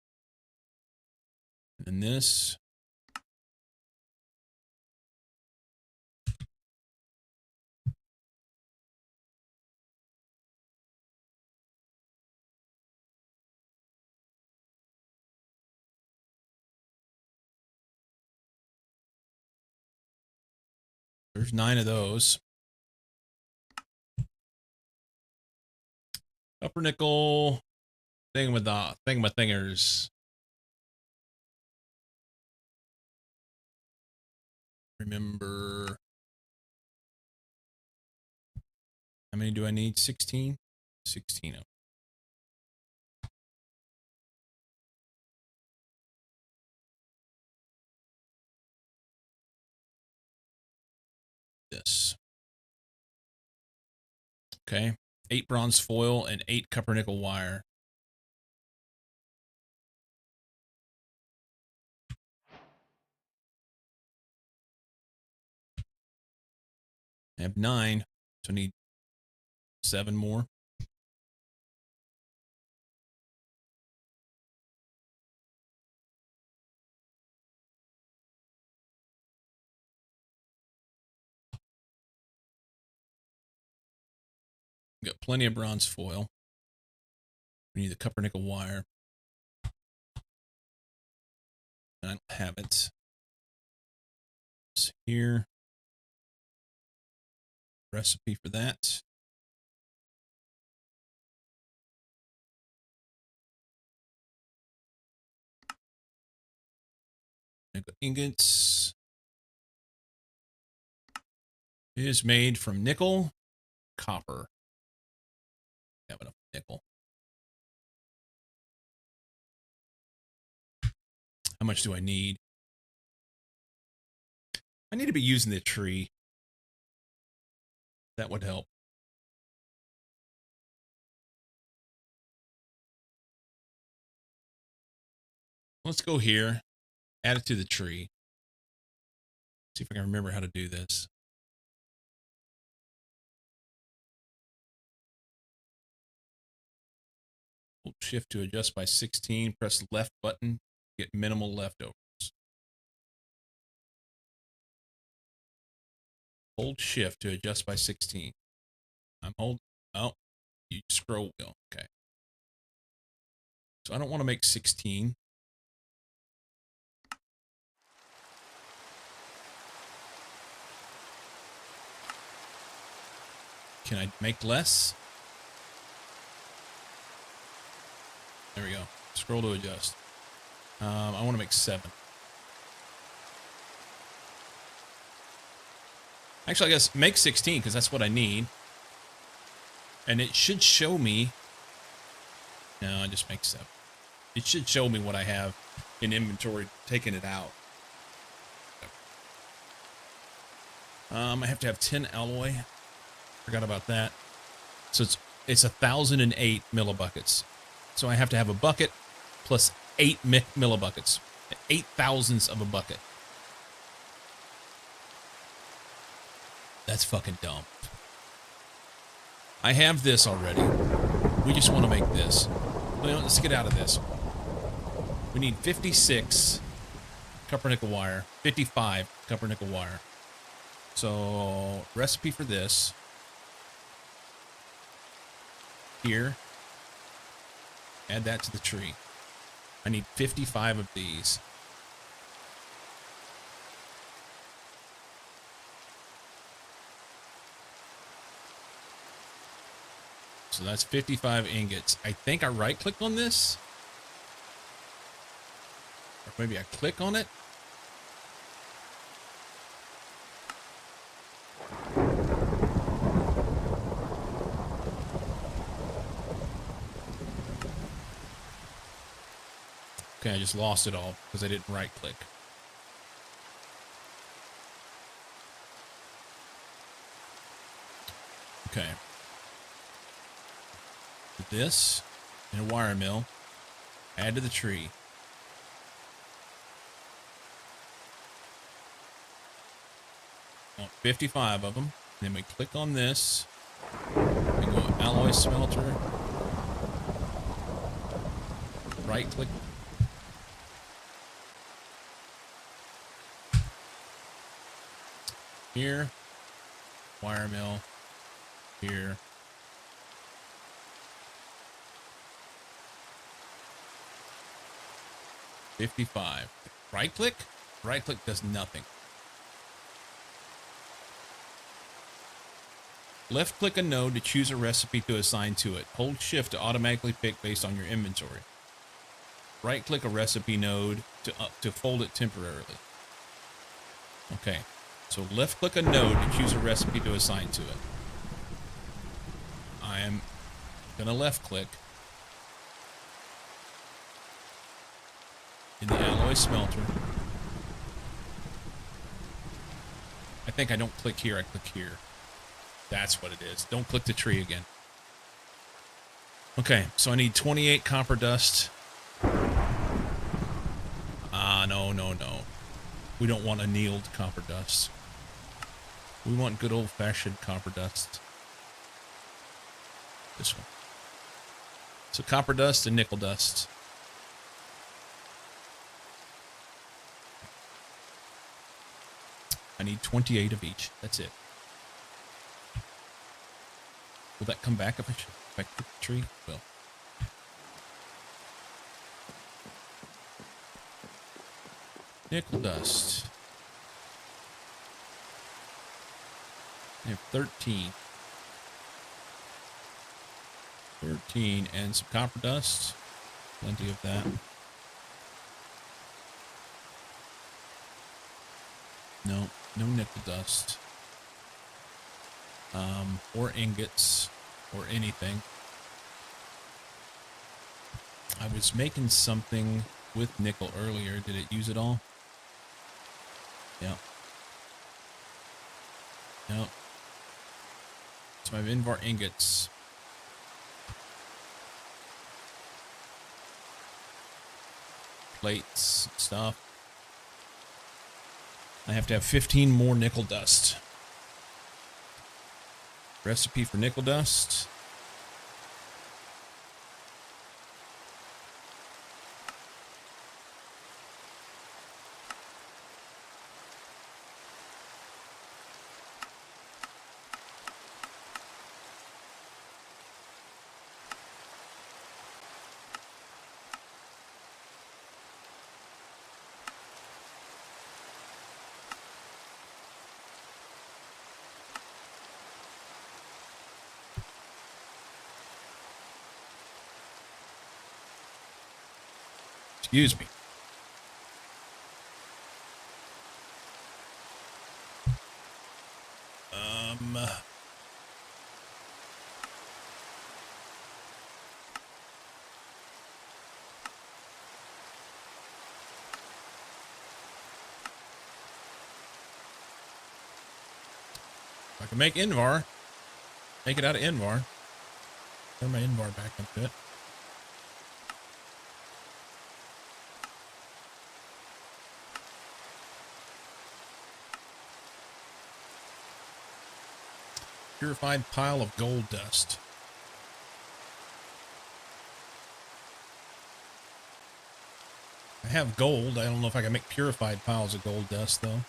Speaker 2: And then this. There's 9 of those. Upper nickel. Thingamathingers. Remember. How many do I need? 16? 16 of them. This. Okay. 8 bronze foil and 8 copper nickel wire. I have 9, so I need 7 more. Got plenty of bronze foil. We need the copper nickel wire. I don't have it. It's here. Recipe for that. Nickel ingots. It is made from nickel, copper. I have enough nickel. How much do I need? I need to be using the tree. That would help. Let's go here. Add it to the tree. See if I can remember how to do this. Hold shift to adjust by 16. Press left button. Get minimal leftovers. Hold shift to adjust by 16. I'm holding. Oh, you scroll wheel. Okay. So I don't want to make 16. Can I make less? There we go. Scroll to adjust. I want to make 7. Actually, I guess make 16 because that's what I need. And it should show me. No, I just make 7. It should show me what I have in inventory, taking it out. I have to have 10 alloy. Forgot about that. So it's 1,008 millibuckets. So I have to have a bucket plus 8 millibuckets. 8 thousandths of a bucket. That's fucking dumb. I have this already. We just want to make this. Let's get out of this. We need 56 copper nickel wire, 55 copper nickel wire. So recipe for this. Here. Add that to the tree. I need 55 of these. So that's 55 ingots. I think I right-click on this. Or maybe I click on it. Okay, I just lost it all because I didn't right click. Okay. Put this in a wire mill. Add to the tree. I want 55 of them. Then we click on this. And go alloy smelter. Right click. Here. Wire mill. Here. $55. Right click? Right click does nothing. Left click a node to choose a recipe to assign to it. Hold shift to automatically pick based on your inventory. Right click a recipe node to fold it temporarily. Okay. So left click a node to choose a recipe to assign to it. I am gonna left click in the alloy smelter. I think I don't click here, I click here. That's what it is. Don't click the tree again. Okay, so I need 28 copper dust. No. We don't want annealed copper dust. We want good old-fashioned copper dust. This one. So copper dust and nickel dust. I need 28 of each. That's it. Will that come back if I click the tree? Will. Nickel dust. I have 13. 13 and some copper dust. Plenty of that. No nickel dust. Or ingots or anything. I was making something with nickel earlier. Did it use it all? Yeah. Nope. So I have Invar ingots. Plates, stuff. I have to have 15 more nickel dust. Recipe for nickel dust. Excuse me. I can make Invar. Make it out of Invar. Turn my Invar back into it. Purified pile of gold dust. I have gold. I don't know if I can make purified piles of gold dust, though.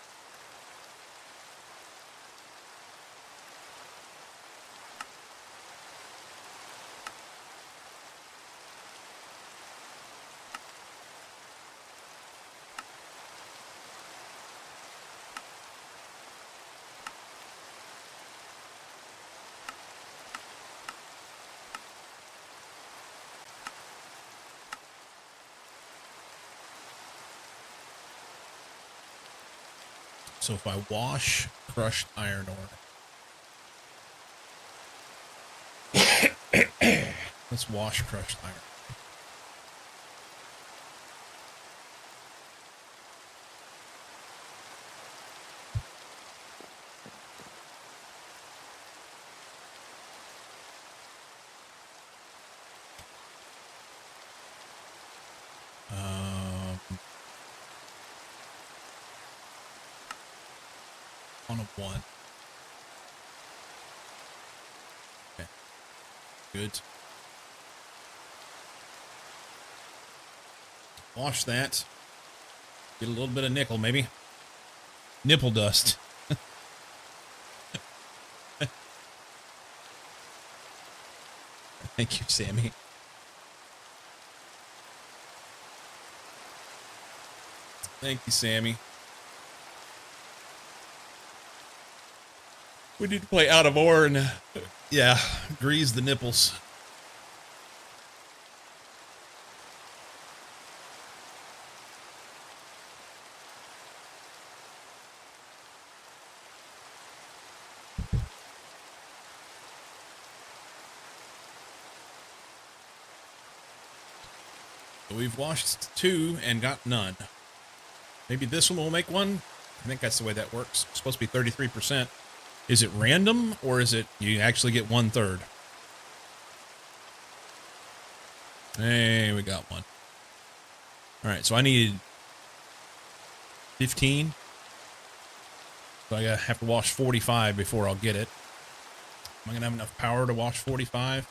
Speaker 2: So if I wash crushed iron ore. Let's wash crushed iron. On a 1. Okay. Good. Wash that. Get a little bit of nickel, maybe. Nipple dust. Thank you, Sammy. Thank you, Sammy. We need to play out of ore and, yeah, grease the nipples. We've washed 2 and got none. Maybe this one will make 1. I think that's the way that works. It's supposed to be 33%. Is it random or is it you actually get 1/3? Hey, we got 1. All right, so I need 15. So I have to wash 45 before I'll get it. Am I going to have enough power to wash 45?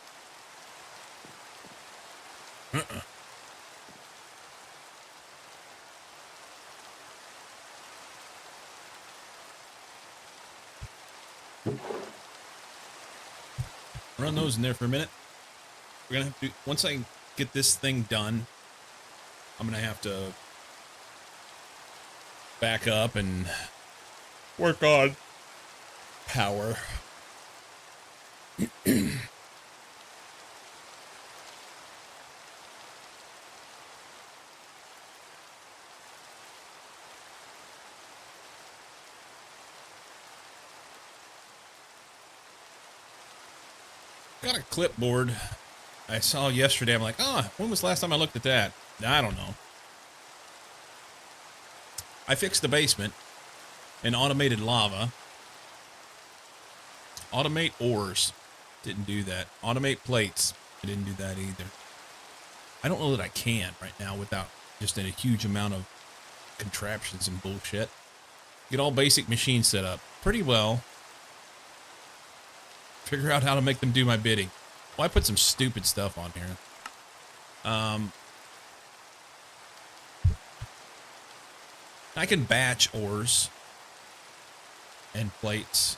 Speaker 2: Run those in there for a minute. We're gonna have to, once I get this thing done, I'm gonna have to back up and work on power. Got a clipboard I saw yesterday. I'm like, when was the last time I looked at that? I don't know. I fixed the basement and automated lava. Automate ores. Didn't do that. Automate plates. I didn't do that either. I don't know that I can right now without just a huge amount of contraptions and bullshit. Get all basic machines set up pretty well. Figure out how to make them do my bidding. Well, I put some stupid stuff on here. I can batch ores and plates.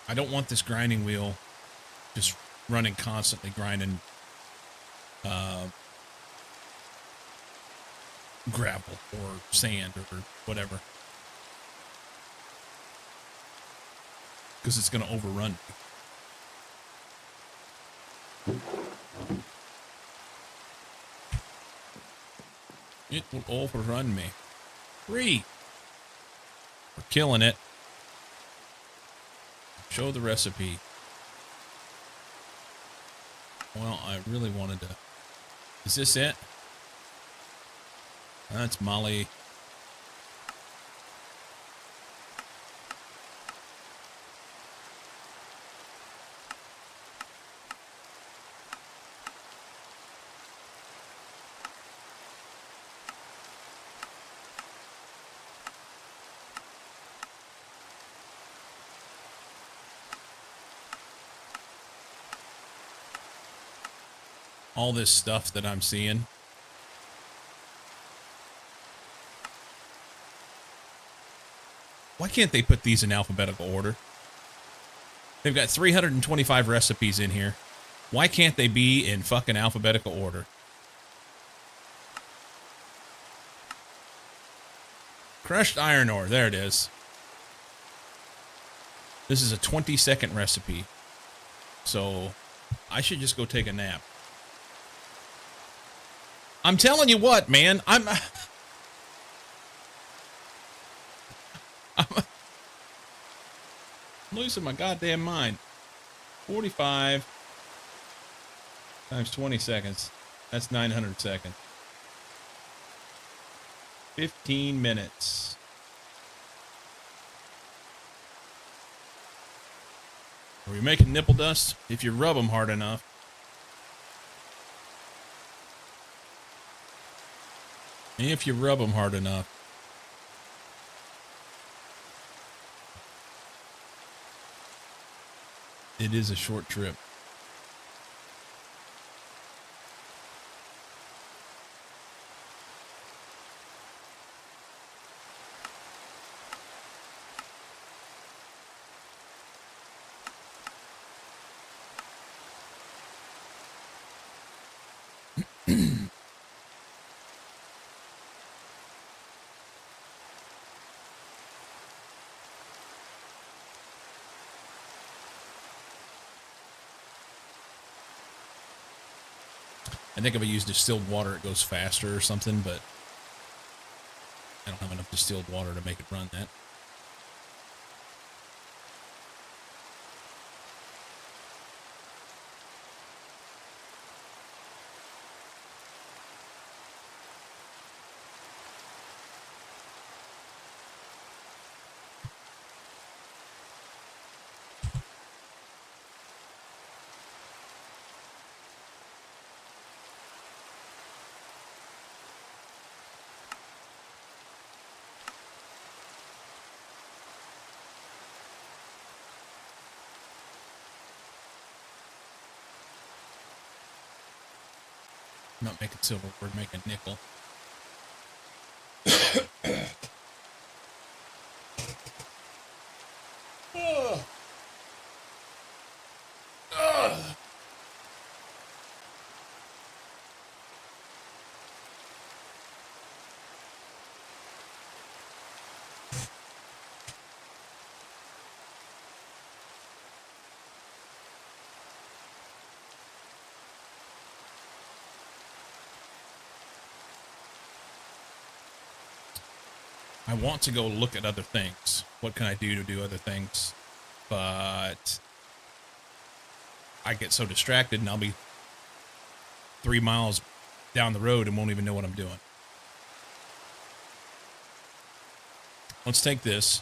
Speaker 2: I don't want this grinding wheel just running constantly, grinding gravel or sand or whatever, because it's going to overrun me. It will overrun me. 3. We're killing it. Show the recipe. Well, I really wanted to. Is this it? That's Molly. All this stuff that I'm seeing. Why can't they put these in alphabetical order? They've got 325 recipes in here. Why can't they be in fucking alphabetical order? Crushed iron ore. There it is. This is a 20-second recipe. So I should just go take a nap. I'm telling you what, man. I'm losing my goddamn mind. 45 times 20 seconds. That's 900 seconds. 15 minutes. Are we making nipple dust? If you rub them hard enough. If you rub them hard enough. It is a short trip. I think if I use distilled water, it goes faster or something, but I don't have enough distilled water to make it run that. I'm not making silver, we're making nickel. I want to go look at other things. What can I do to do other things? But I get so distracted and I'll be 3 miles down the road and won't even know what I'm doing. Let's take this.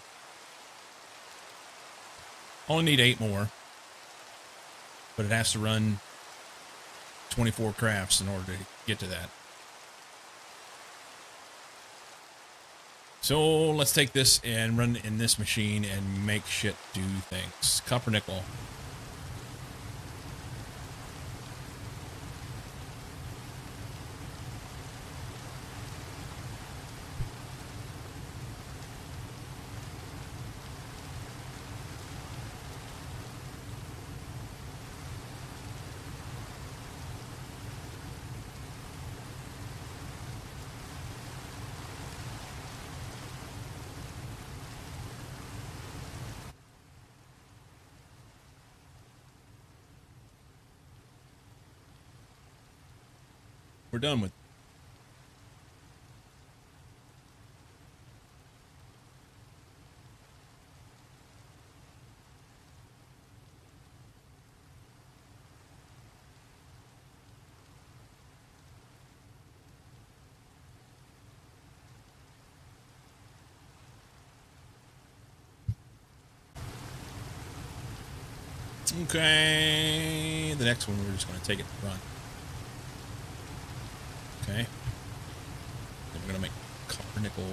Speaker 2: Only need 8 more. But it has to run 24 crafts in order to get to that. So let's take this and run it in this machine and make shit do things. Copper nickel. We're done with. Okay, the next one we're just going to take it and run. Okay. Then we're going to make copper nickel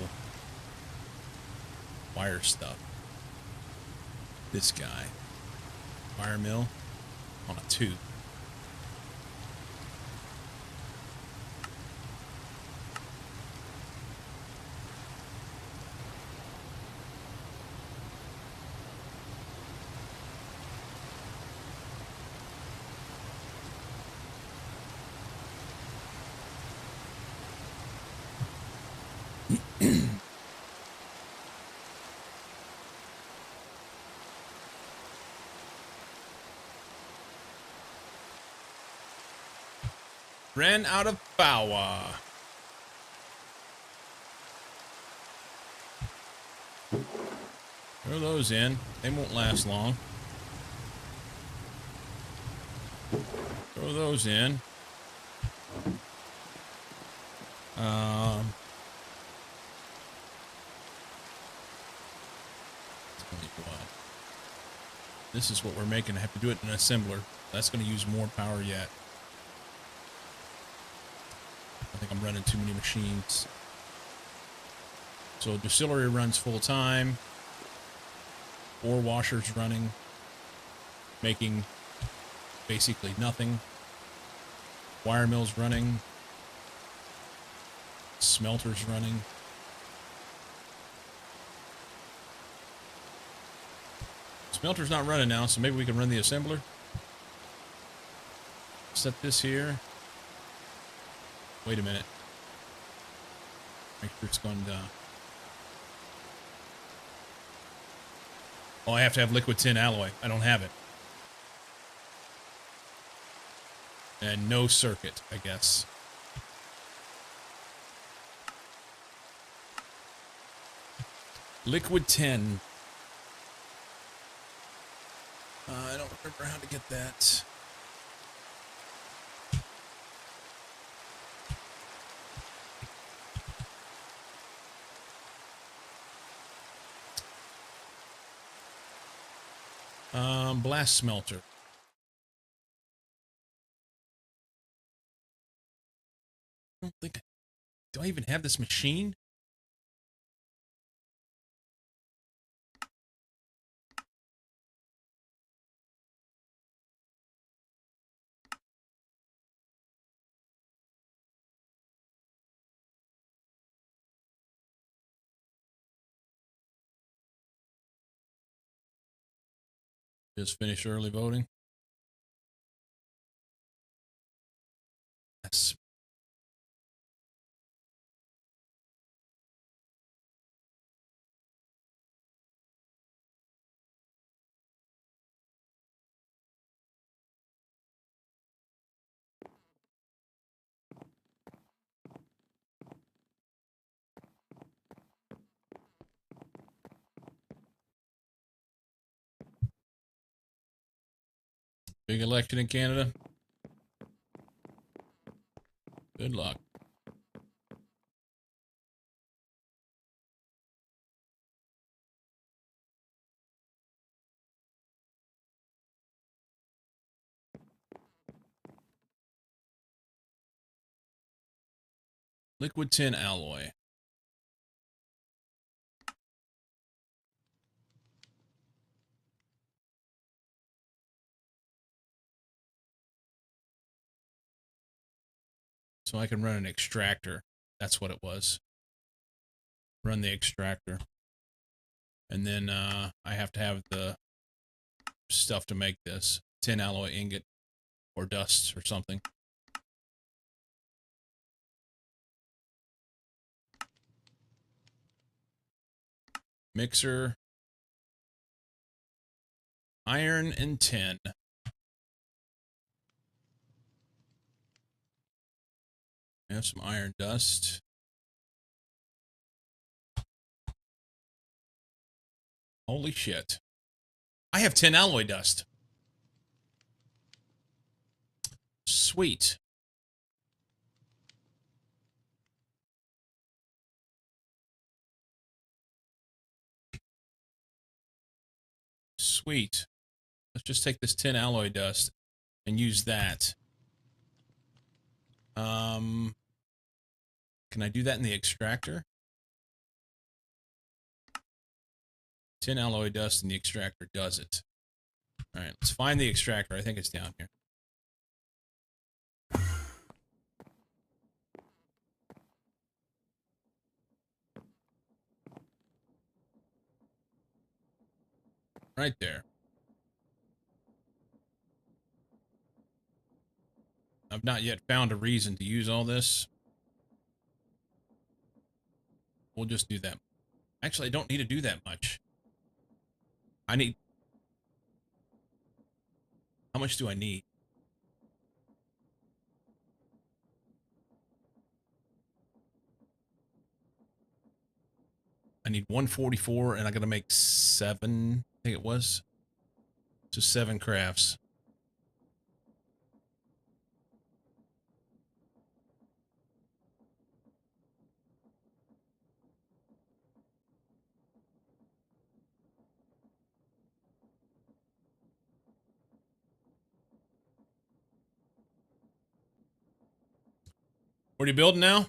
Speaker 2: wire stuff. This guy. Wire mill on a tube. Ran out of power. Throw those in. They won't last long. Throw those in. This is what we're making. I have to do it in an assembler. That's going to use more power yet. I think I'm running too many machines. So distillery runs full time. 4 washers running, making basically nothing. Wire mill's running. Smelter's running. Smelter's not running now, so maybe we can run the assembler. Set this here. Wait a minute. Make sure it's going down. Oh, I have to have liquid tin alloy. I don't have it. And no circuit, I guess. Liquid tin. I don't remember how to get that. Blast smelter. I don't think. Do I even have this machine? Just finished early voting. Yes. Big election in Canada. Good luck. Liquid tin alloy. So I can run an extractor. That's what it was. Run the extractor. And then I have to have the stuff to make this. Tin alloy ingot or dust or something. Mixer. Iron and tin. I have some iron dust. Holy shit. I have tin alloy dust. Sweet. Sweet. Let's just take this tin alloy dust and use that. Can I do that in the extractor? Tin alloy dust in the extractor does it. All right, let's find the extractor. I think it's down here. Right there. I've not yet found a reason to use all this. We'll just do that. Actually, I don't need to do that much. I need... How much do I need? I need 144, and I gotta make 7, I think it was. So 7 crafts. What are you building now?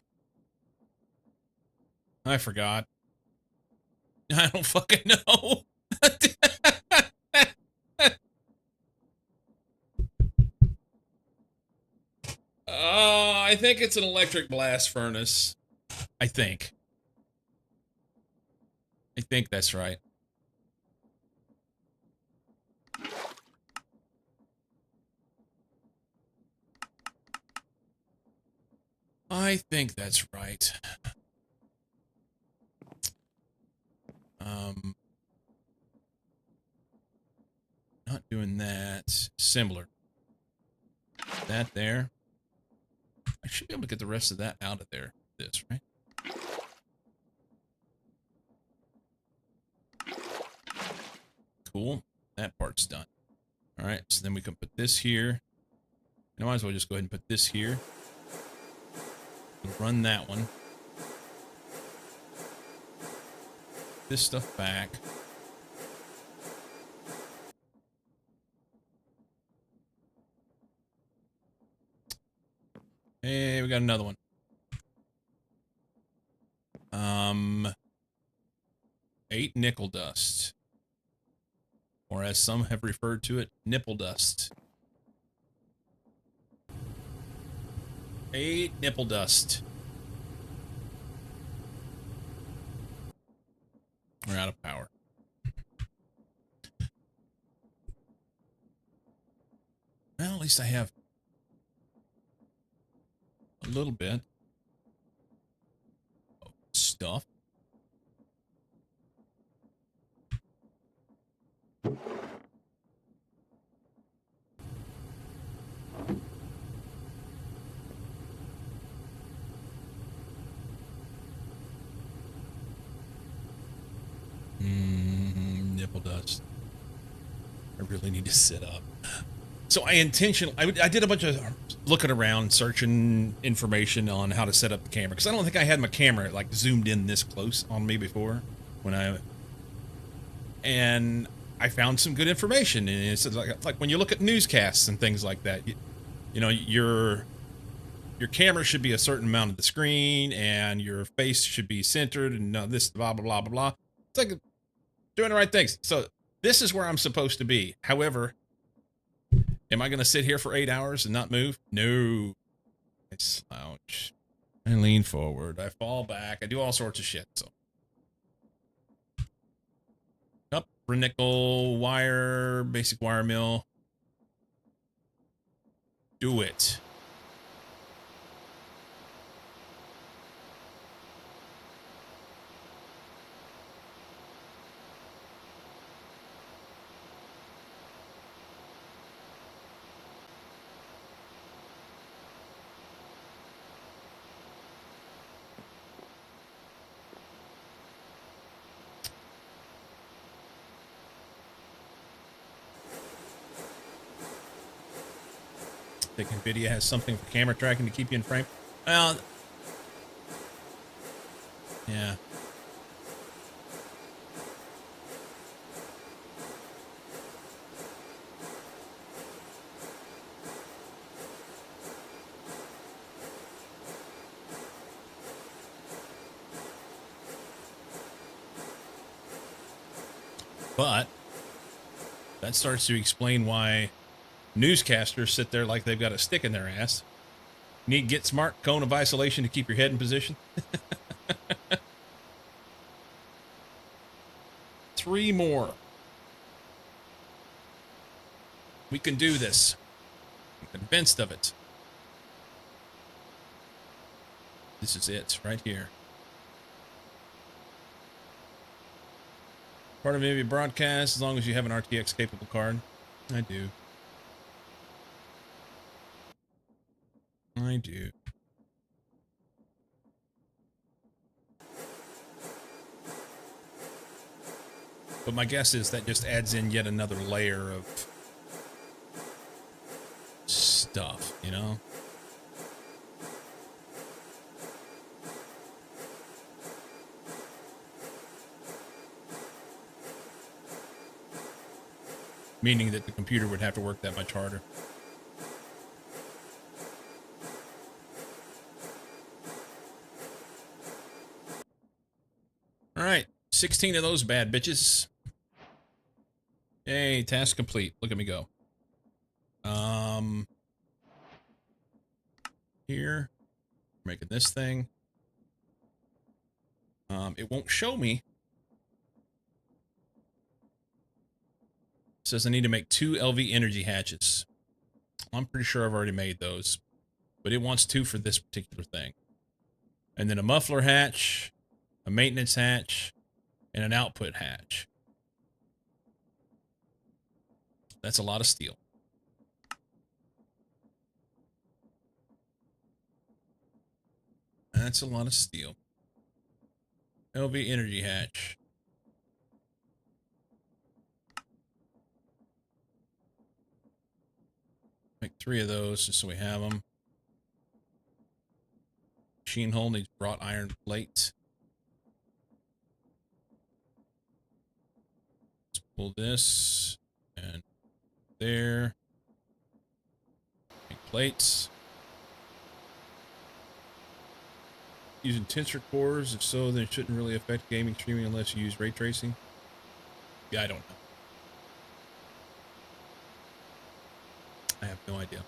Speaker 2: I forgot. I don't fucking know. I think it's an electric blast furnace. I think. I think that's right. I think that's right. Not doing that. Similar. That there. I should be able to get the rest of that out of there. This, right? Cool. That part's done. All right, so then we can put this here. I might as well just go ahead and put this here. Run that one. This stuff back. Hey, we got another one. 8 nickel dust. Or as some have referred to it, nipple dust. 8 nipple dust. We're out of power. Well, at least I have a little bit of stuff. Nipple dust. I really need to sit up. So I did a bunch of looking around, searching information on how to set up the camera, because I don't think I had my camera like zoomed in this close on me before and I found some good information. And it's like when you look at newscasts and things like that, you know, your camera should be a certain amount of the screen and your face should be centered and this blah blah blah blah blah. It's like doing the right things. So this is where I'm supposed to be. However, am I going to sit here for 8 hours and not move? No. I slouch. I lean forward. I fall back. I do all sorts of shit. So, up for nickel wire, basic wire mill. Do it. I think NVIDIA has something for camera tracking to keep you in frame. Well, yeah. But that starts to explain why newscasters sit there like they've got a stick in their ass. Need Get Smart cone of isolation to keep your head in position. 3 more. We can do this. I'm convinced of it. This is it right here. Part of maybe broadcast as long as you have an RTX capable card. I do. I do. But my guess is that just adds in yet another layer of stuff, you know? Meaning that the computer would have to work that much harder. All right, 16 of those bad bitches. Hey, task complete. Look at me go. Here, making this thing. It won't show me. It says I need to make 2 LV energy hatches. I'm pretty sure I've already made those, but it wants 2 for this particular thing. And then a muffler hatch, a maintenance hatch, and an output hatch. That's a lot of steel. That's a lot of steel. LV energy hatch. Make 3 of those just so we have them. Machine hull needs wrought iron plate. Let's pull this and there. Make plates. Using tensor cores? If so, then it shouldn't really affect gaming streaming unless you use ray tracing. Yeah, I don't know. I have no idea.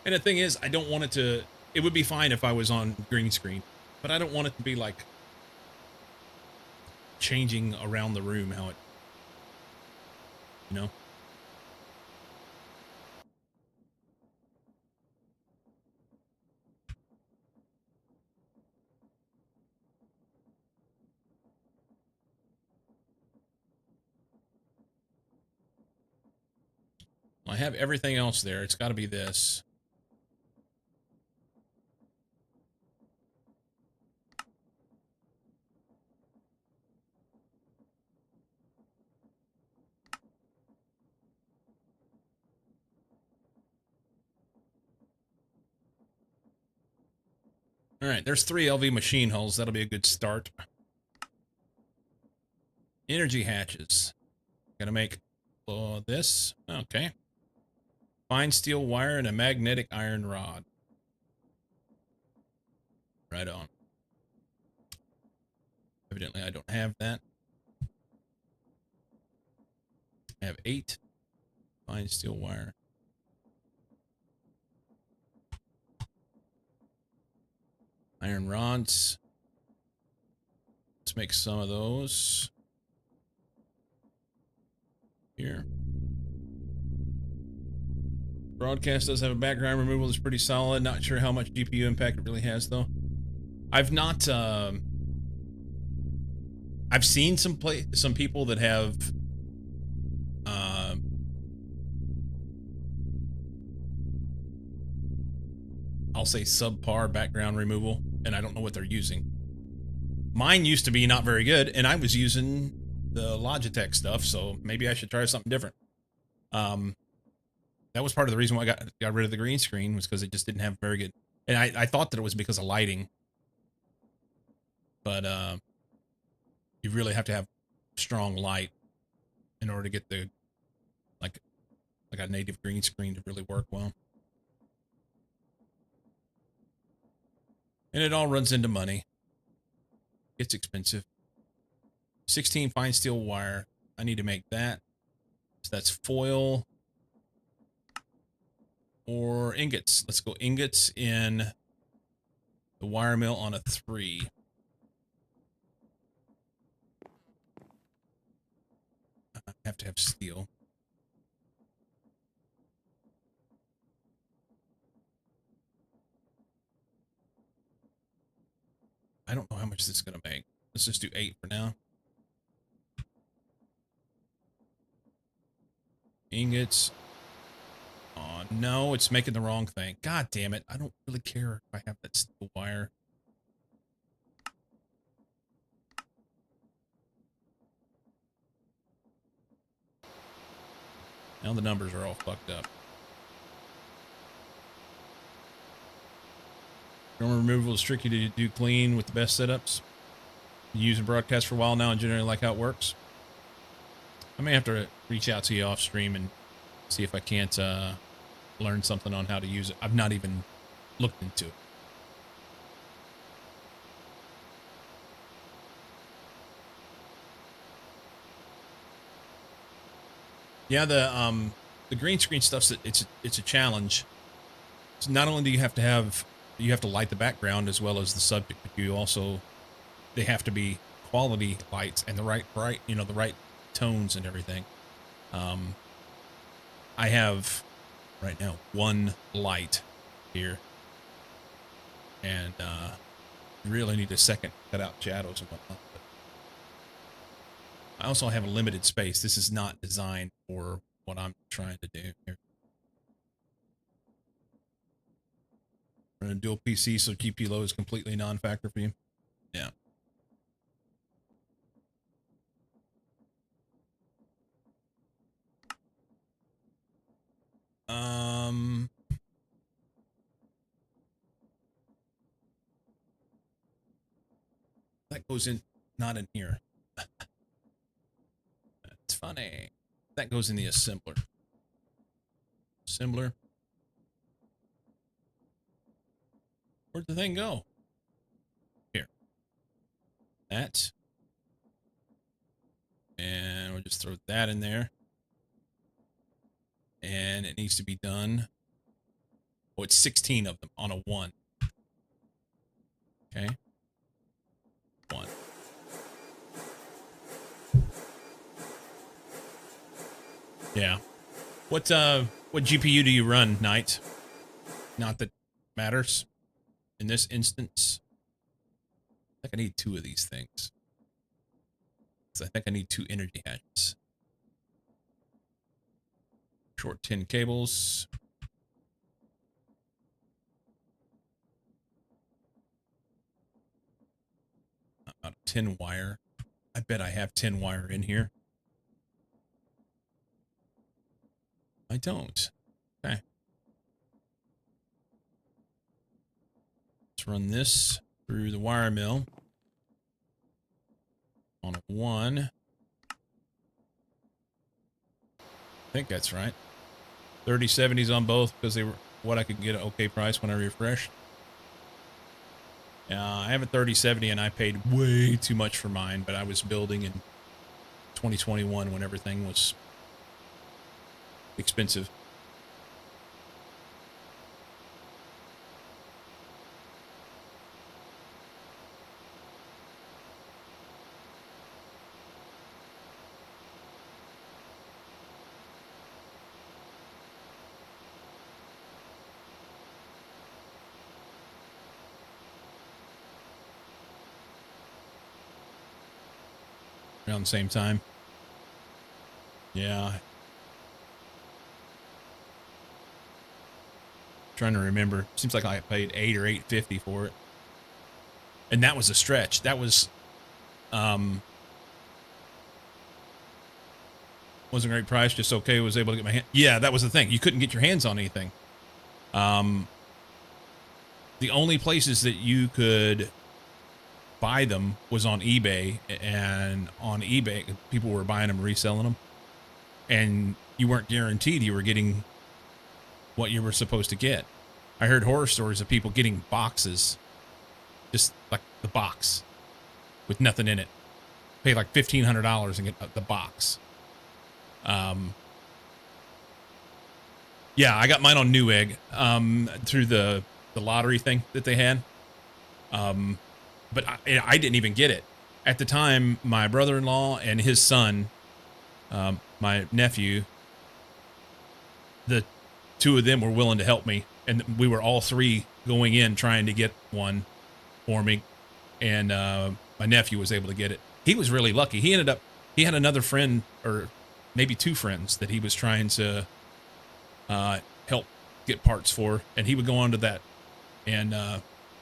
Speaker 2: And the thing is, I don't want it to... It would be fine if I was on green screen, but I don't want it to be like changing around the room how it... You know? I have everything else there. It's got to be this. All right, there's 3 LV machine hulls. That'll be a good start. Energy hatches. Gotta make this. Okay. Fine steel wire and a magnetic iron rod. Right on. Evidently, I don't have that. I have 8. Fine steel wire. Iron rods. Let's make some of those. Here. Broadcast does have a background removal that's pretty solid. Not sure how much GPU impact it really has, though. I've not... I've seen some people that have... I'll say subpar background removal, and I don't know what they're using. Mine used to be not very good, and I was using the Logitech stuff, so maybe I should try something different. That was part of the reason why I got rid of the green screen, was because it just didn't have very good... And I thought that it was because of lighting. But you really have to have strong light in order to get the... like a native green screen to really work well. And it all runs into money. It's expensive. 16 fine steel wire. I need to make that. So that's foil or ingots. Let's go ingots in the wire mill on a 3. I have to have steel. I don't know how much this is going to make. Let's just do 8 for now. Ingots. Oh, no, it's making the wrong thing. God damn it. I don't really care if I have that steel wire. Now the numbers are all fucked up. Normal removal is tricky to do clean with the best setups. You use a broadcast for a while now and generally like how it works. I may have to reach out to you off stream and see if I can't learn something on how to use it. I've not even looked into it. Yeah, the green screen stuff's it's a challenge. So not only do you have to light the background as well as the subject, but you also they have to be quality lights and the right bright, the right tones and everything. I have right now one light here, and you really need a second to cut out shadows and whatnot. But I also have a limited space. This is not designed for what I'm trying to do here. We're in a dual PC, so GPU load is completely non-factor for you. Yeah. Um, that goes in, not in here. It's funny. That goes in the assembler. Assembler. Where'd the thing go? Here. That. And we'll just throw that in there. And it needs to be done. Oh, it's 16 of them on a 1. Okay. 1. Yeah. What GPU do you run, Knight? Not that matters in this instance. I think I need 2 of these things. So I think I need 2 energy hatches. Short 10 cables. About a 10 wire. I bet I have 10 wire in here. I don't. Okay. Let's run this through the wire mill on a 1. I think that's right. 3070s on both because they were what I could get at okay price when I refreshed. I have a 3070 and I paid way too much for mine, but I was building in 2021 when everything was expensive. Around the same time. Yeah. Trying to remember. Seems like I paid $8 or $8.50 for it. And that was a stretch. That was wasn't a great price, just okay. Was able to get my hand. Yeah, that was the thing. You couldn't get your hands on anything. The only places that you could buy them was on eBay, and on eBay people were buying them, reselling them, and you weren't guaranteed you were getting what you were supposed to get. I heard horror stories of people getting boxes, just like the box with nothing in it. Pay like $1,500 and get the box. Yeah, I got mine on Newegg through the lottery thing that they had. But I didn't even get it. At the time, my brother-in-law and his son, my nephew, the 2 of them were willing to help me. And we were all 3 going in trying to get one for me. And my nephew was able to get it. He was really lucky. He had another friend, or maybe 2 friends, that he was trying to help get parts for. And he would go on to that and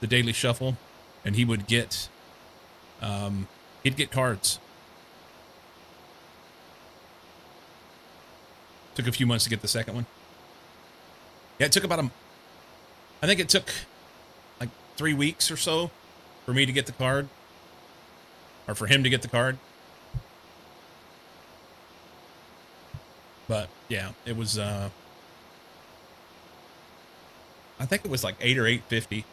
Speaker 2: the Daily Shuffle. And he would get, he'd get cards. Took a few months to get the second one. Yeah, it took about I think it took like 3 weeks or so for me to get the card. Or for him to get the card. But yeah, it was, I think it was like $8 or $8.50.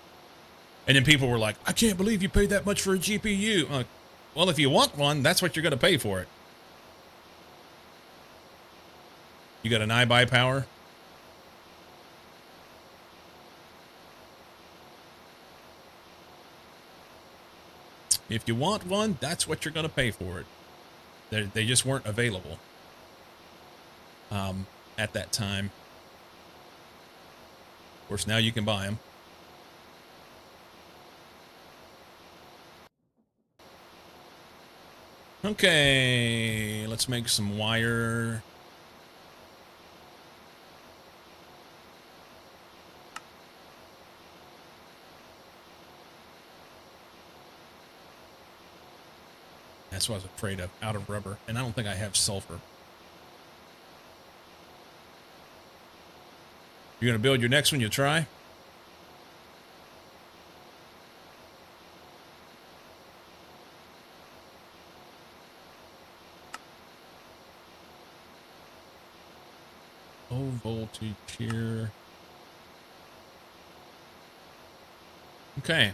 Speaker 2: And then people were like, I can't believe you paid that much for a GPU. I'm like, well, if you want one, that's what you're going to pay for it. You got an iBuy power? If you want one, that's what you're going to pay for it. They just weren't available at that time. Of course, now you can buy them. Okay, let's make some wire. That's what I was afraid of, out of rubber. And I don't think I have sulfur. You're going to build your next one, you try? Low voltage here. Okay.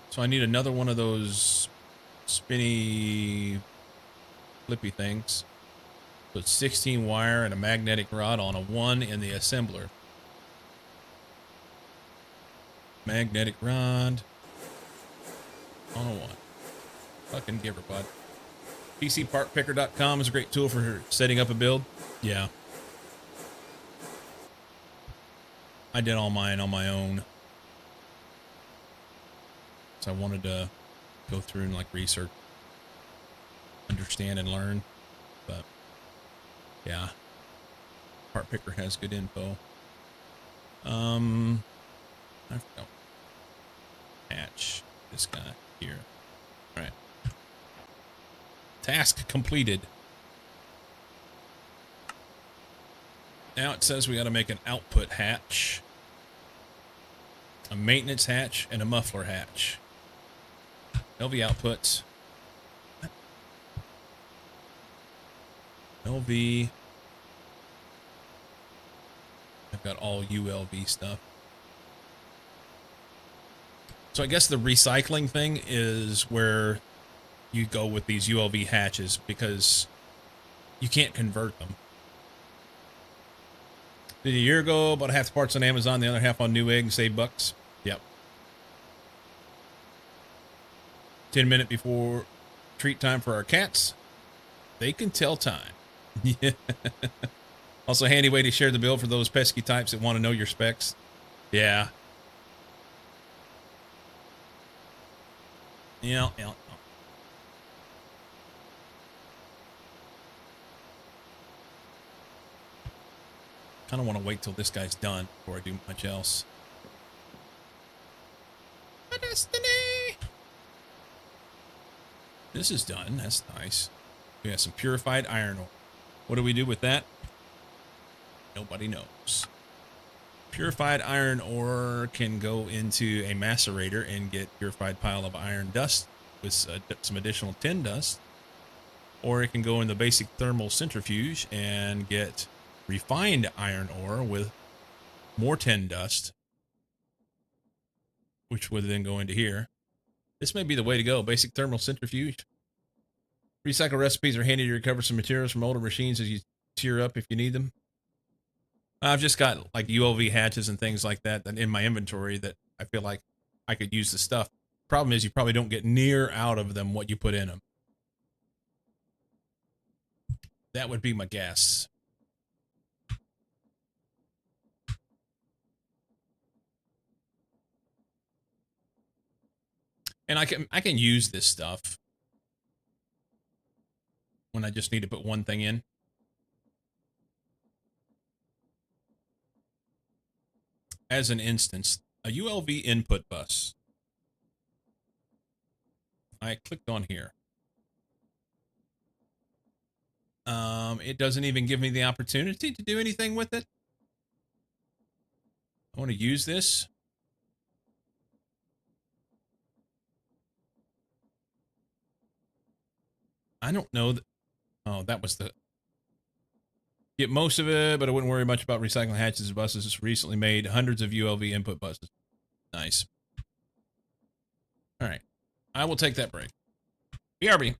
Speaker 2: So I need another one of those spinny, flippy things. So it's 16 wire and a magnetic rod on a 1 in the assembler. Magnetic rod on a 1. Fucking give her, bud. PCPartPicker.com is a great tool for setting up a build. Yeah. I did all mine on my own. So I wanted to go through and like research, understand and learn. But yeah. Part Picker has good info. I forgot. Hatch this guy here. All right. Task completed. Now it says we got to make an output hatch, a maintenance hatch, and a muffler hatch. LV outputs. LV. I've got all ULV stuff. So I guess the recycling thing is where you go with these ULV hatches because you can't convert them. Did a year ago, about half the parts on Amazon, the other half on Newegg and save bucks. Yep. 10-minute before treat time for our cats. They can tell time. Yeah. Also, a handy way to share the bill for those pesky types that want to know your specs. Yeah. Yeah. Kind of want to wait till this guy's done before I do much else. My destiny. This is done. That's nice. We got some purified iron ore. What do we do with that? Nobody knows. Purified iron ore can go into a macerator and get purified pile of iron dust with some additional tin dust. Or it can go in the basic thermal centrifuge and get refined iron ore with more tin dust, which would then go into here. This may be the way to go. Basic thermal centrifuge. Recycle recipes are handy to recover some materials from older machines as you tear up if you need them. I've just got like ULV hatches and things like that in my inventory that I feel like I could use the stuff. Problem is you probably don't get near out of them what you put in them. That would be my guess. And I can use this stuff when I just need to put one thing in. As an instance, a ULV input bus. I clicked on here. It doesn't even give me the opportunity to do anything with it. I want to use this. I don't know. Oh, that was the... Get most of it, but I wouldn't worry much about recycling hatches and buses. Just recently made hundreds of ULV input buses. Nice. All right. I will take that break. BRB.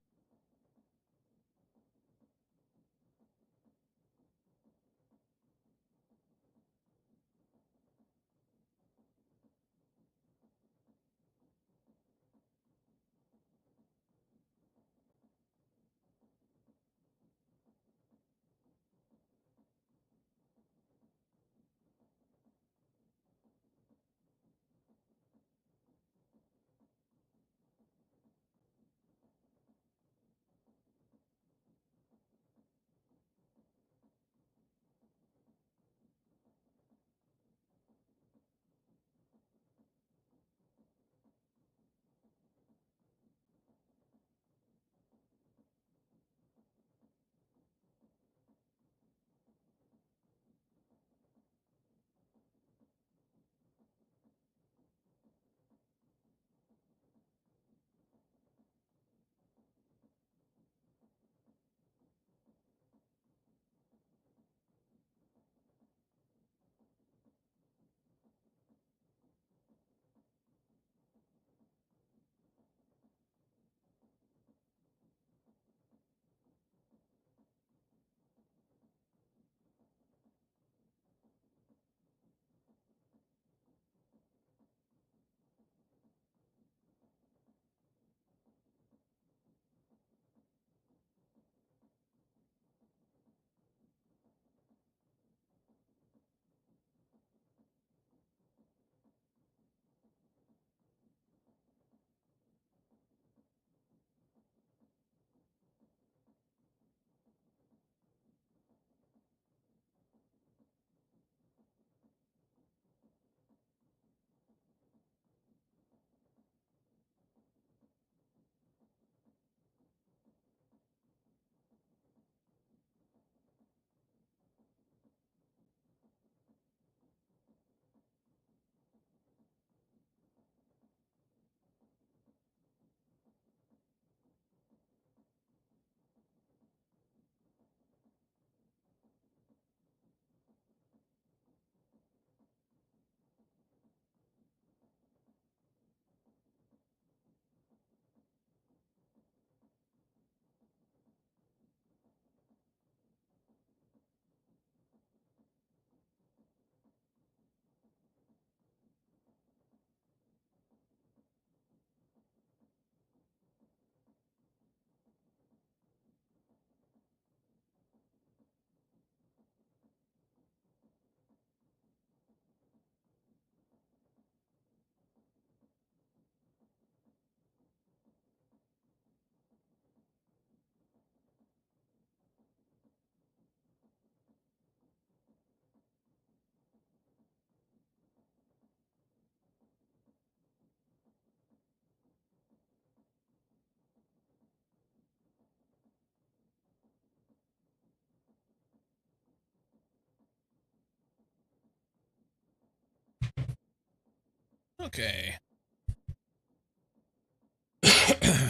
Speaker 2: Okay.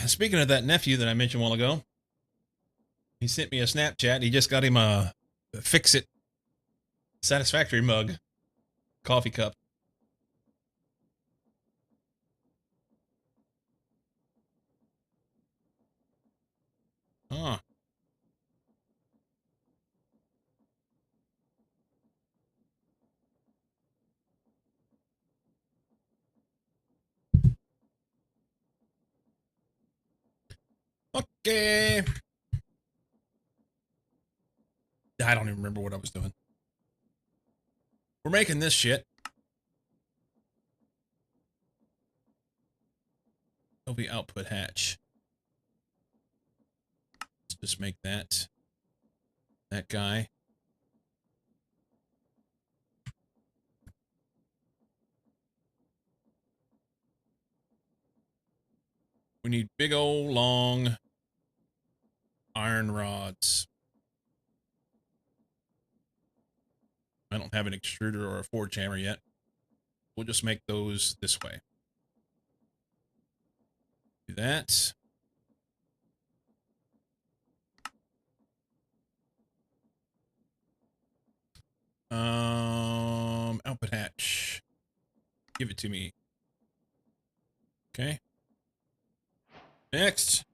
Speaker 2: Speaking of that nephew that I mentioned a while ago, he sent me a Snapchat. He just got him a Fix It Satisfactory mug, coffee cup. Huh. Okay. I don't even remember what I was doing. We're making this shit. LV output hatch. Let's just make that guy. We need big old long iron rods. I don't have an extruder or a forge hammer yet. We'll just make those this way. Do that. Output hatch. Give it to me. Okay. Next.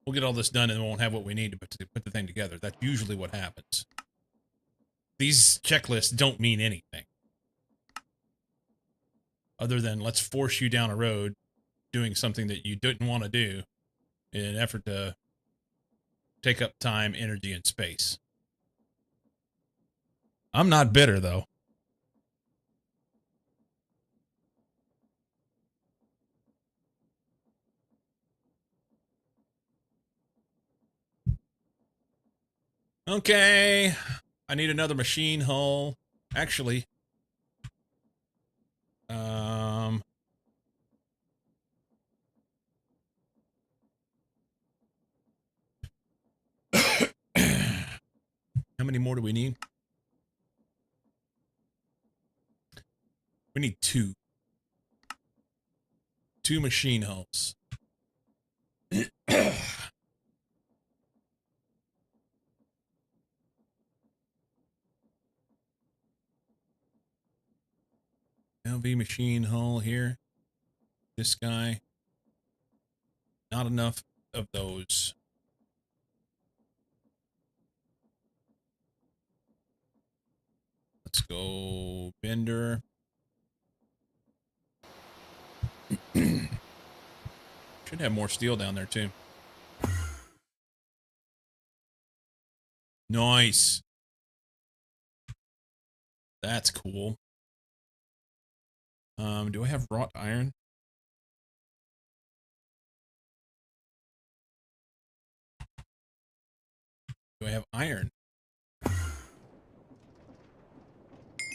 Speaker 2: We'll get all this done and we won't have what we need to put the thing together. That's usually what happens. These checklists don't mean anything. Other than let's force you down a road doing something that you didn't want to do in an effort to take up time, energy, and space. I'm not bitter, though. Okay. I need another machine hull. Actually, how many more do we need? We need two. Two machine hulls. LV machine hull here. This guy. Not enough of those. Let's go Bender. Should have more steel down there too. Nice. That's cool. Do I have wrought iron? Do I have iron?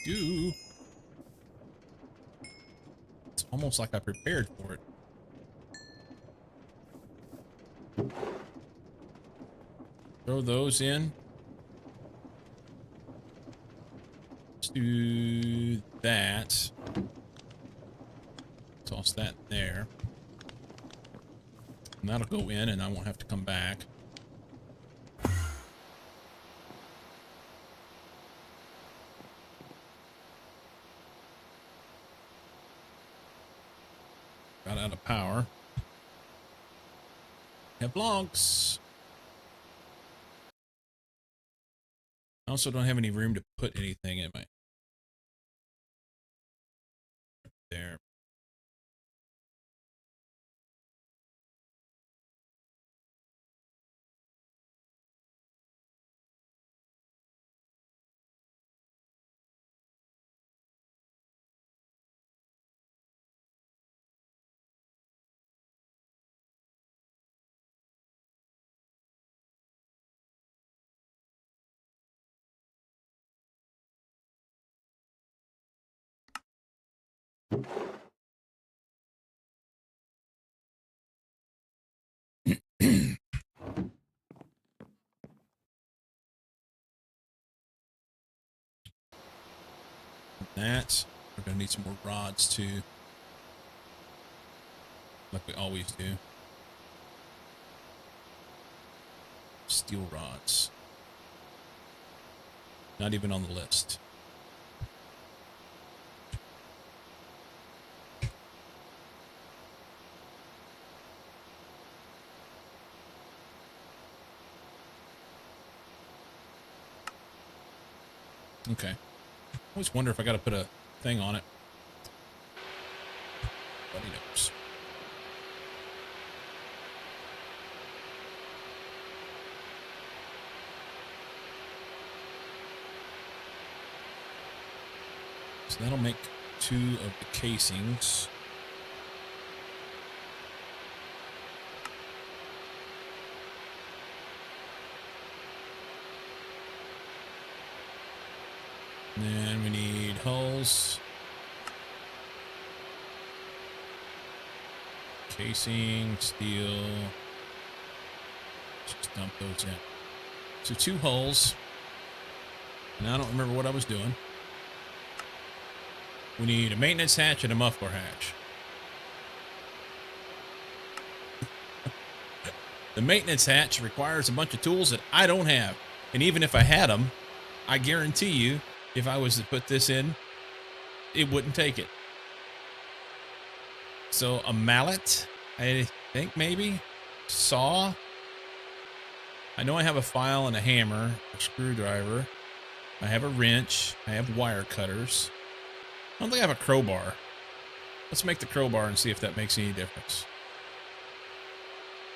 Speaker 2: Do. It's almost like I prepared for it. Throw those in. Let's do that. Toss that there. And that'll go in and I won't have to come back. Got out of power. Have logs. I also don't have any room to put anything in my... There. That. We're going to need some more rods, too. Like we always do. Steel rods. Not even on the list. Okay. I always wonder if I got to put a thing on it. Buddy knows. So that'll make 2 of the casings. And then we need hulls. Casing, steel. Just dump those in. So 2 hulls. And I don't remember what I was doing. We need a maintenance hatch and a muffler hatch. The maintenance hatch requires a bunch of tools that I don't have. And even if I had them, I guarantee you, if I was to put this in, it wouldn't take it. So a mallet, I think maybe. Saw. I know I have a file and a hammer, a screwdriver. I have a wrench. I have wire cutters. I don't think I have a crowbar. Let's make the crowbar and see if that makes any difference.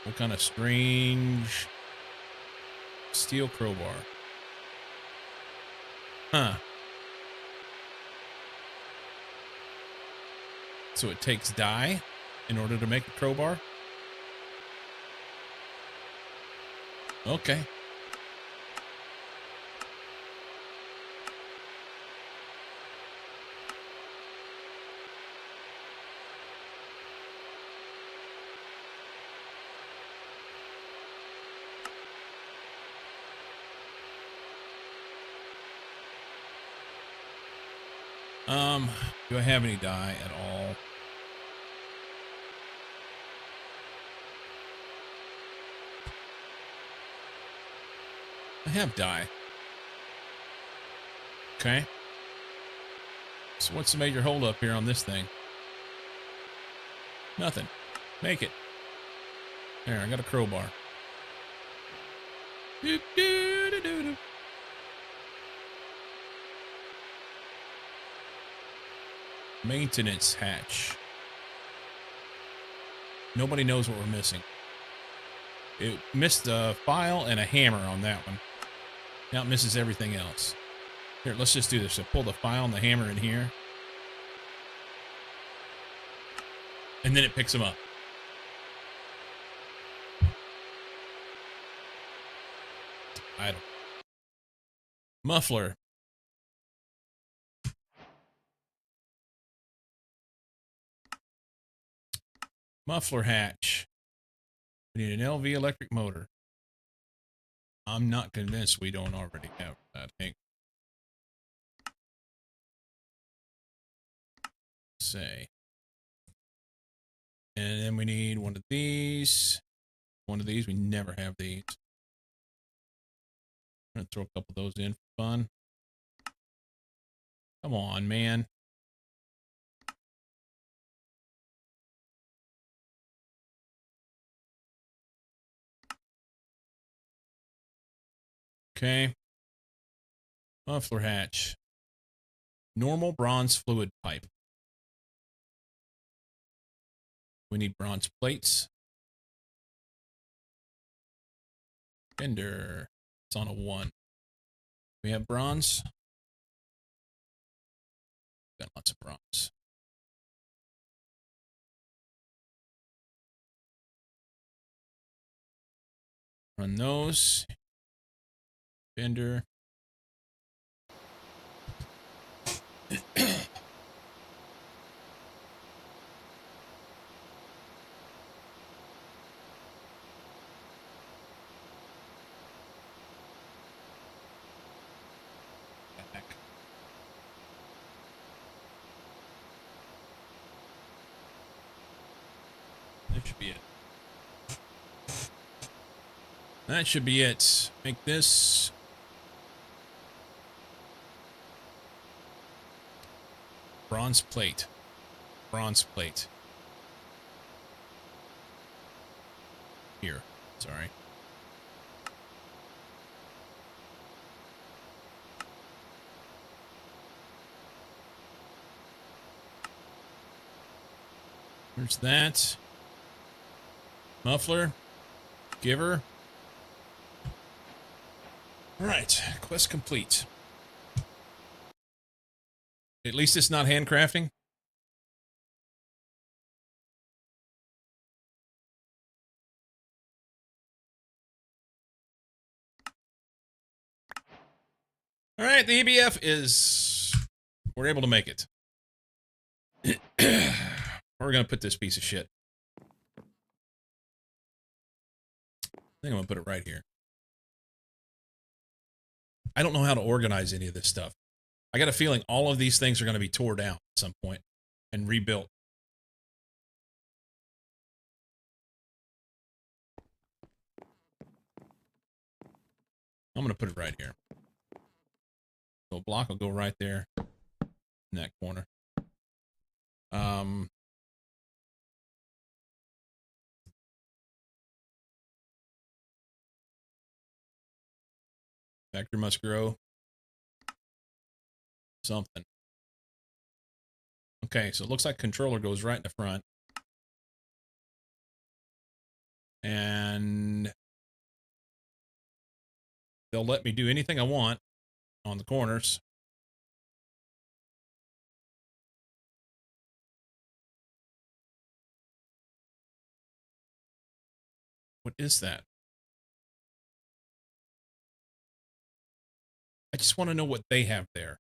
Speaker 2: What kind of strange steel crowbar? Huh. So it takes dye in order to make a crowbar? Okay. Do I have any dye at all? I have dye. Okay. So what's the major holdup here on this thing? Nothing. Make it. There, I got a crowbar. Doop, doo, doo, doo, doo. Maintenance hatch. Nobody knows what we're missing. It missed a file and a hammer on that one. Now it misses everything else. Here, let's just do this. So pull the file and the hammer in here. And then it picks them up. I don't. Muffler. Muffler hatch. We need an LV electric motor. I'm not convinced we don't already have that. Hank. Say. And then we need one of these. One of these. We never have these. I'm going to throw a couple of those in for fun. Come on, man. Okay. Muffler hatch. Normal bronze fluid pipe. We need bronze plates. Fender. It's on a 1. We have bronze. Got lots of bronze. Run those. Fender. should be it. That should be it. Make this bronze plate. Bronze plate. Here. Sorry. There's that. Muffler. Giver. Alright, quest complete. At least it's not handcrafting. Alright, the EBF is... We're able to make it. We're gonna put this piece of shit. I think I'm gonna put it right here. I don't know how to organize any of this stuff. I got a feeling all of these things are going to be tore down at some point and rebuilt. I'm going to put it right here. So a block will go right there in that corner. Vector must grow. Something. Okay, so it looks like controller goes right in the front. And they'll let me do anything I want on the corners. What is that? I just want to know what they have there.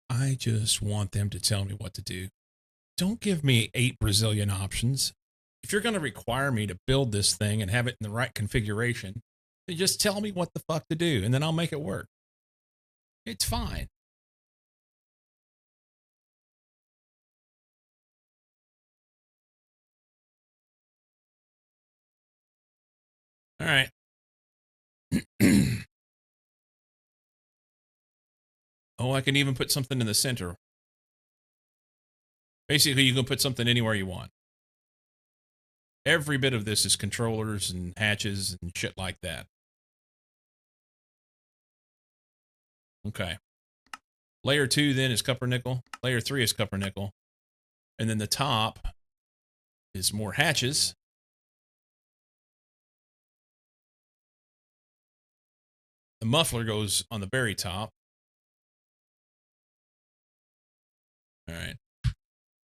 Speaker 2: I just want them to tell me what to do. Don't give me 8 Brazilian options. If you're going to require me to build this thing and have it in the right configuration, then just tell me what the fuck to do, and then I'll make it work. It's fine. All right. Oh, I can even put something in the center. Basically, you can put something anywhere you want. Every bit of this is controllers and hatches and shit like that. Okay. Layer 2 then is copper nickel. Layer 3 is copper nickel. And then the top is more hatches. The muffler goes on the very top. All right.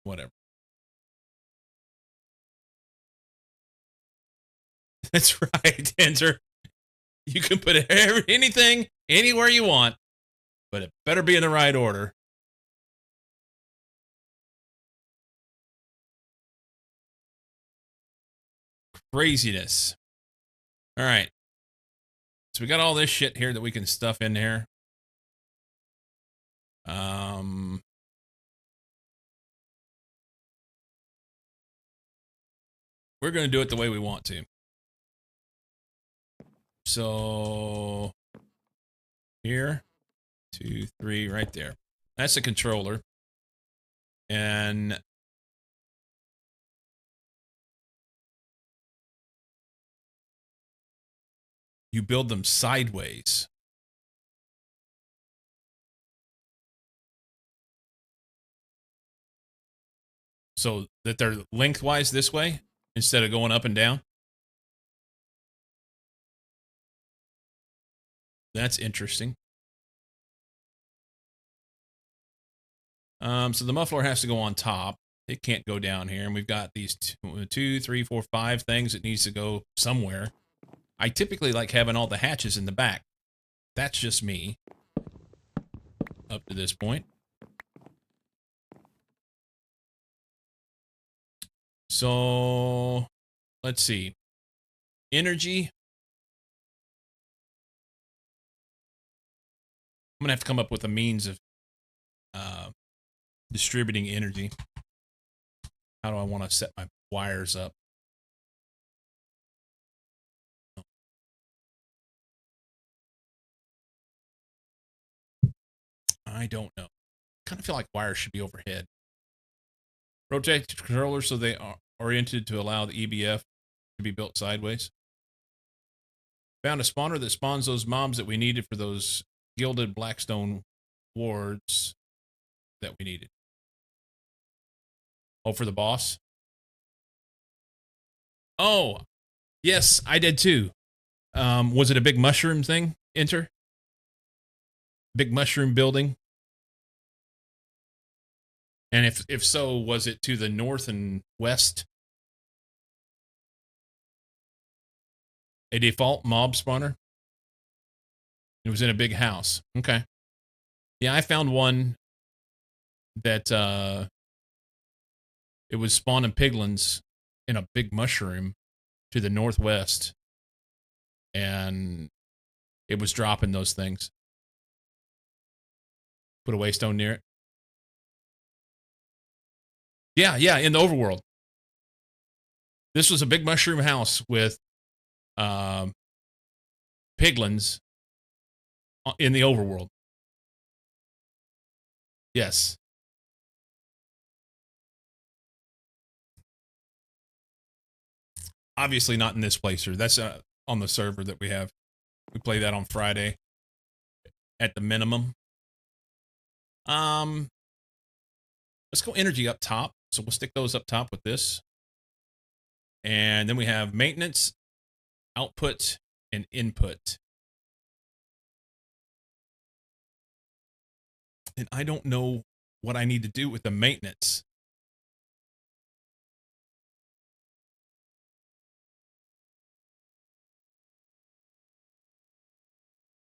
Speaker 2: Whatever. That's right, Enter. You can put anything anywhere you want, but it better be in the right order. Craziness. All right. So we got all this shit here that we can stuff in there. We're going to do it the way we want to. So here, 2, 3, right there. That's a controller. And you build them sideways. So that they're lengthwise this way instead of going up and down. That's interesting. So the muffler has to go on top. It can't go down here. And we've got these 2, 3, 4, 5 things that needs to go somewhere. I typically like having all the hatches in the back. That's just me. Up to this point. So, let's see. Energy. gonna have to come up with a means of distributing energy. How do I want to set my wires up? I don't know. Kind of feel like wires should be overhead. Rotate the controllers so they are oriented to allow the EBF to be built sideways. Found a spawner that spawns those mobs that we needed for those gilded blackstone wards that we needed. Oh, for the boss? Oh, yes, I did too. Was it a big mushroom thing? Enter? Big mushroom building? And if so, was it to the north and west? A default mob spawner? It was in a big house. Okay. Yeah, I found one that it was spawning piglins in a big mushroom to the northwest. And it was dropping those things. Put a waystone near it. Yeah, in the overworld. This was a big mushroom house with piglins in the overworld. Yes. Obviously not in this playthrough. That's on the server that we have. We play that on Friday at the minimum. Let's go energy up top. So we'll stick those up top with this. And then we have maintenance, output, and input. And I don't know what I need to do with the maintenance.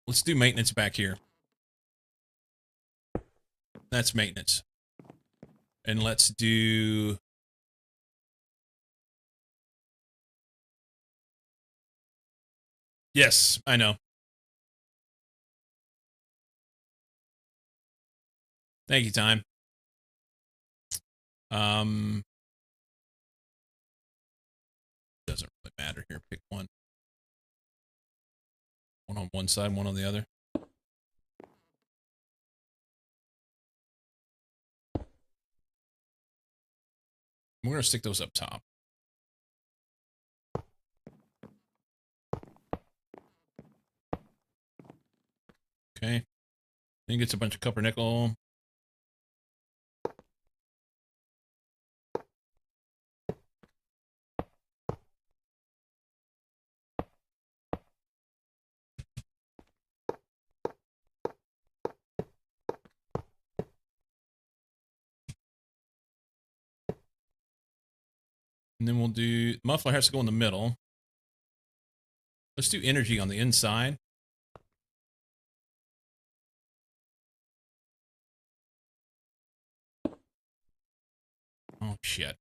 Speaker 2: Let's do maintenance back here. That's maintenance. And let's do... Yes, I know. Thank you, time. Doesn't really matter here. Pick one. One on one side, one on the other. We're going to stick those up top. Okay. Then gets a bunch of copper nickel. And then we'll do... Muffler has to go in the middle. Let's do energy on the inside. Oh, shit.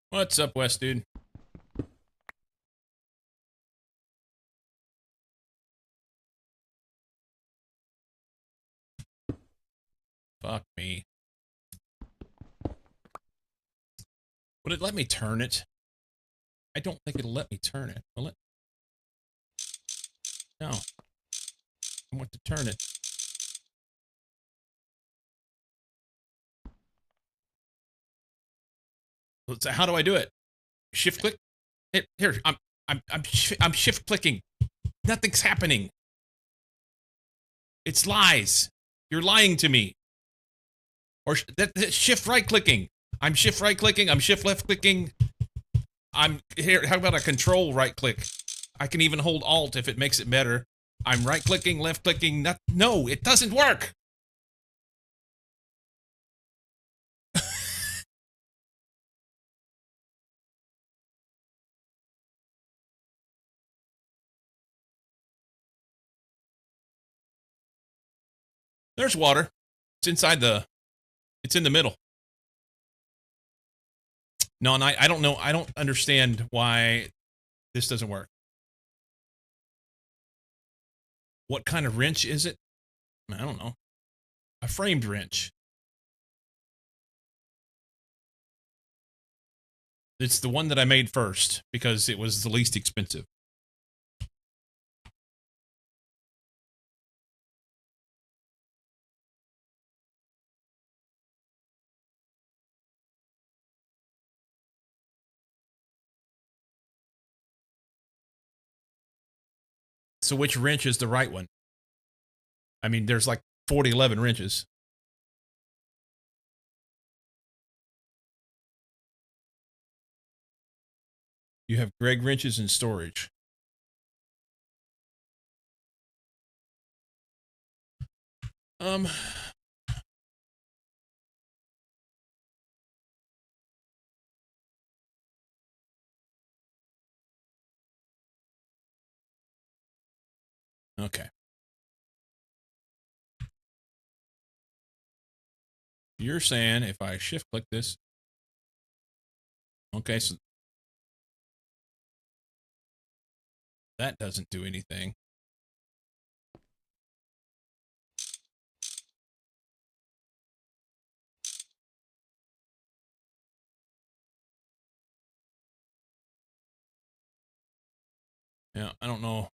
Speaker 2: What's up, West, dude? Fuck me. Would it let me turn it? I don't think it'll let me turn it. Will it? No. I want to turn it. So how do I do it? Shift click? Here, I'm shift clicking. Nothing's happening. It's lies. You're lying to me. Or that shift right clicking. I'm shift right clicking. I'm shift left clicking. I'm here. How about a control right click? I can even hold alt if it makes it better. I'm right clicking, left clicking. No, it doesn't work. There's water. It's inside the. It's in the middle. No, and I don't know. I don't understand why this doesn't work. What kind of wrench is it? I don't know. A framed wrench. It's the one that I made first because it was the least expensive. So which wrench is the right one? I mean, there's like 11 wrenches. You have Greg wrenches in storage. Um, okay. You're saying if I shift click this. Okay, so that doesn't do anything. Yeah, I don't know.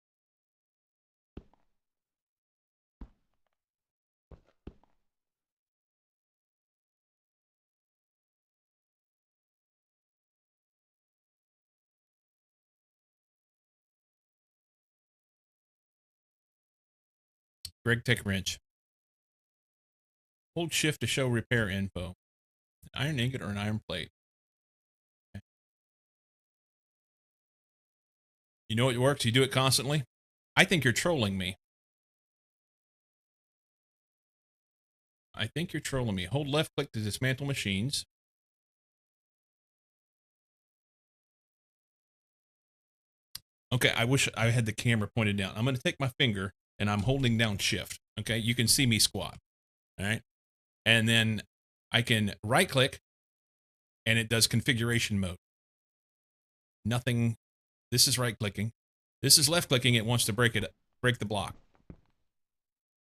Speaker 2: Greg Tech wrench. Hold shift to show repair info. An iron ingot or an iron plate. Okay. You know it works? You do it constantly? I think you're trolling me. I think you're trolling me. Hold left click to dismantle machines. Okay, I wish I had the camera pointed down. I'm going to take my finger and I'm holding down shift. Okay, you can see me squat. All right. And then I can right click and it does configuration mode. Nothing. This is right clicking. This is left clicking. It wants to break the block.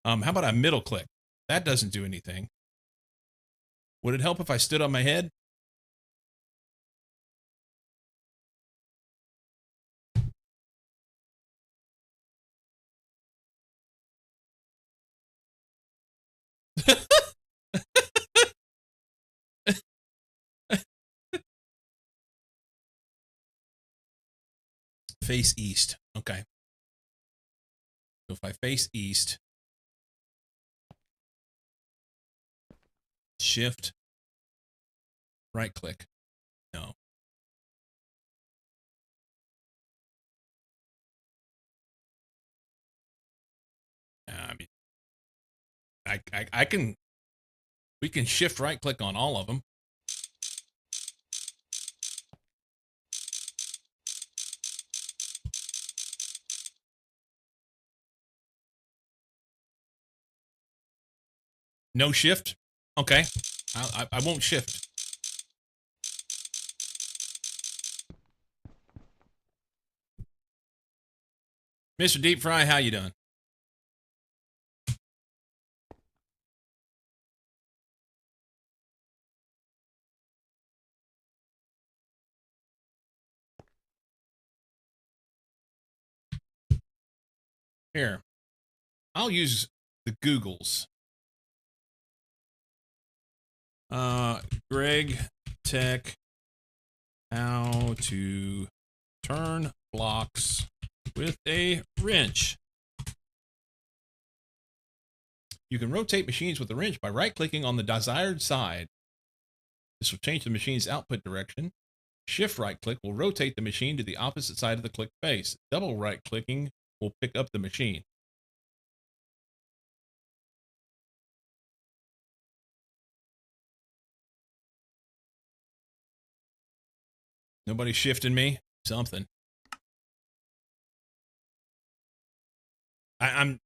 Speaker 2: How about a middle click? That doesn't do anything. Would it help if I stood on my head? Face east. Okay. So if I face east, shift, right click. No. I mean, I can, we can shift right click on all of them. No shift. Okay. I won't shift. Mr. Deep Fry, how you doing? Here, I'll use the Googles. Greg Tech, how to turn blocks with a wrench. You can rotate machines with a wrench by right-clicking on the desired side. This will change the machine's output direction. Shift right-click will rotate the machine to the opposite side of the click face. Double right-clicking will pick up the machine. Nobody shifting me? Something. I'm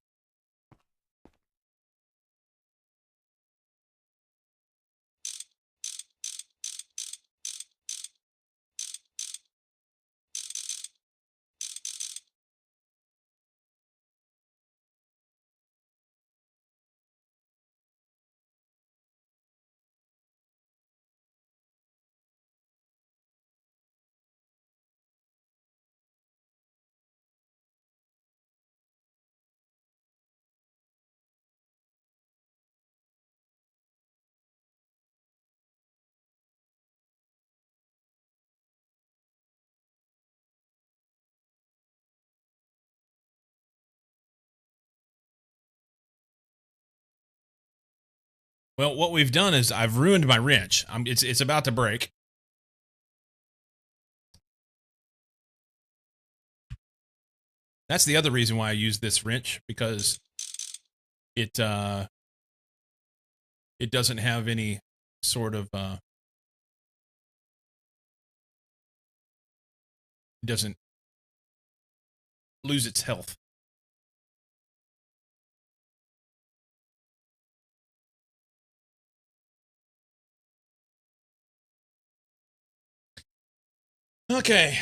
Speaker 2: Well, what we've done is I've ruined my wrench. It's about to break. That's the other reason why I use this wrench, because it doesn't have any sort of it doesn't lose its health. Okay.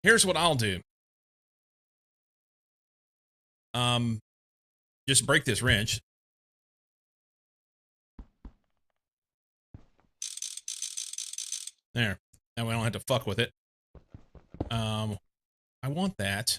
Speaker 2: Here's what I'll do. Just break this wrench. There. Now we don't have to fuck with it. I want that.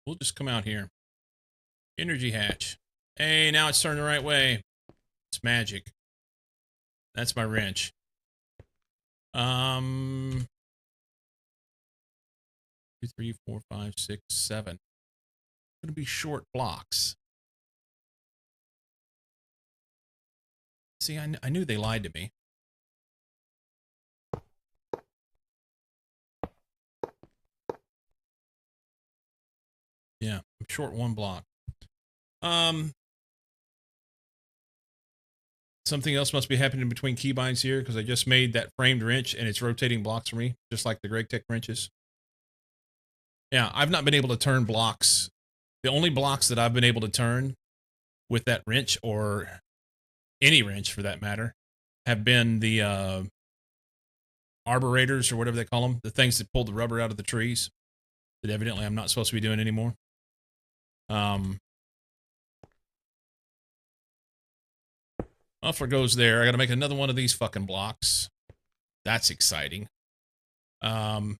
Speaker 2: We'll just come out here. Energy hatch. Hey, now it's turned the right way. It's magic. That's my wrench. 2, 3, 4, 5, 6, 7. Gonna be short blocks. See, I knew they lied to me. Yeah, I'm short 1 block. Something else must be happening between keybinds here, because I just made that framed wrench and it's rotating blocks for me, just like the Greg Tech wrenches. Yeah, I've not been able to turn blocks. The only blocks that I've been able to turn with that wrench, or any wrench for that matter, have been the arborators, or whatever they call them, the things that pull the rubber out of the trees that evidently I'm not supposed to be doing anymore. Offer goes there. I got to make another one of these fucking blocks. That's exciting. 9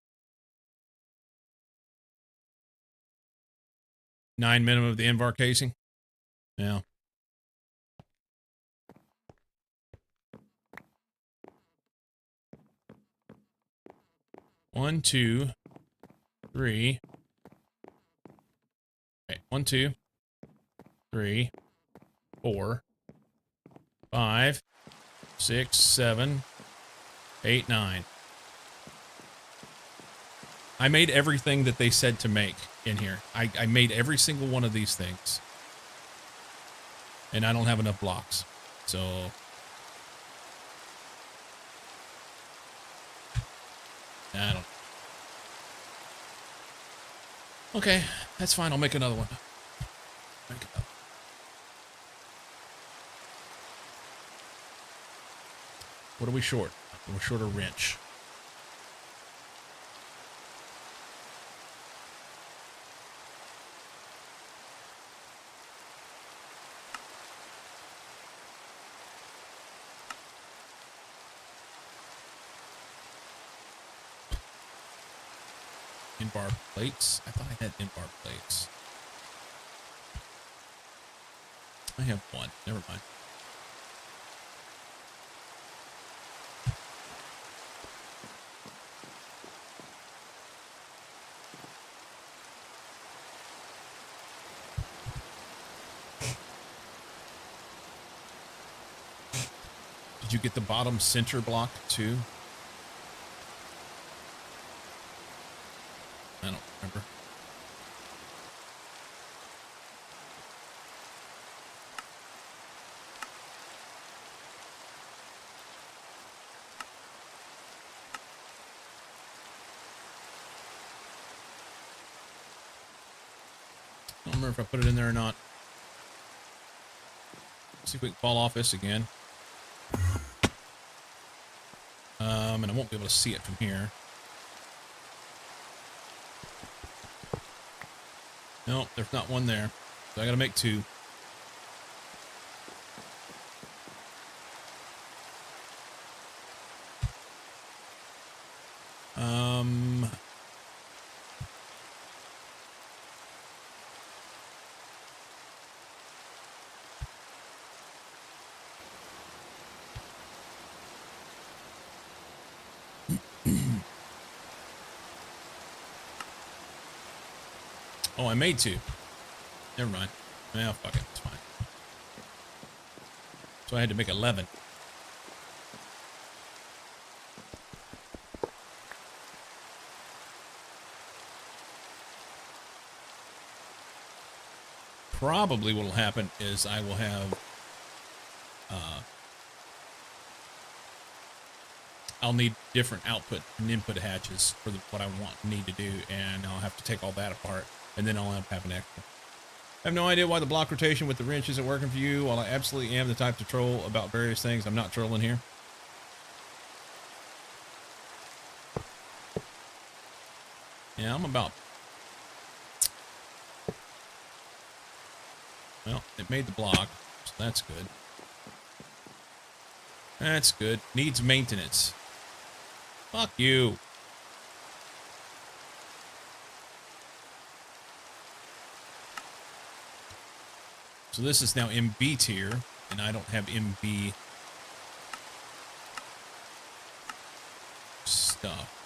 Speaker 2: minimum of the Invar casing. Yeah. One, 2, 3. Okay, 1, 2, 3, 4, 5, 6, 7, 8, 9. I made everything that they said to make in here. I made every single one of these things. And I don't have enough blocks. So I don't. Okay, that's fine. I'll make another one. What are we short? We're short a wrench. Inbar plates? I thought I had inbar plates. I have 1. Never mind. Did you get the bottom center block too? I don't remember. I don't remember if I put it in there or not. See if we can fall off this again. And I won't be able to see it from here. Nope, there's not one there. So I gotta make 2. Um, oh, I made 2. Never mind. Well, fuck it. It's fine. So I had to make 11. Probably what will happen is I will have I'll need different output and input hatches for what I need to do, and I'll have to take all that apart, and then I'll end up having extra. I have no idea why the block rotation with the wrench isn't working for you. While I absolutely am the type to troll about various things, I'm not trolling here. Yeah, I'm about... Well, it made the block, so that's good. That's good. Needs maintenance. Fuck you. So this is now MB tier, and I don't have MB stuff.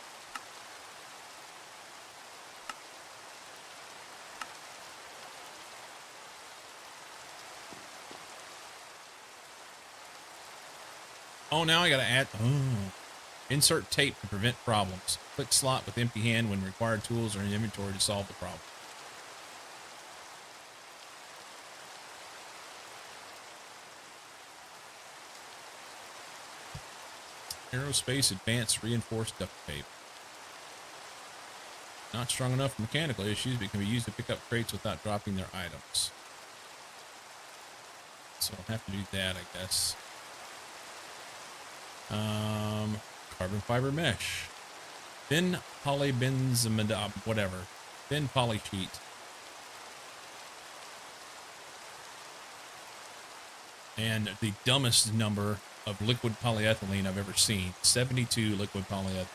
Speaker 2: Oh, now I gotta add... Oh. Insert tape to prevent problems. Click slot with empty hand when required tools are in inventory to solve the problem. Aerospace Advanced Reinforced Duct Tape. Not strong enough for mechanical issues, but can be used to pick up crates without dropping their items. So I'll have to do that, I guess. Carbon fiber mesh. Thin polybenzimidine, whatever. Thin poly sheet. And the dumbest number of liquid polyethylene I've ever seen. 72 liquid polyethylene.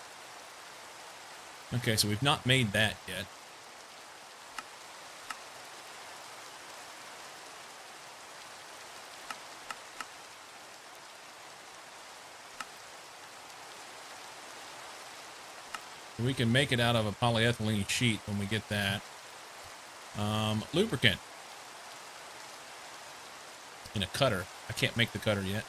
Speaker 2: Okay, so we've not made that yet. We can make it out of a polyethylene sheet when we get that. Lubricant. In a cutter. I can't make the cutter yet.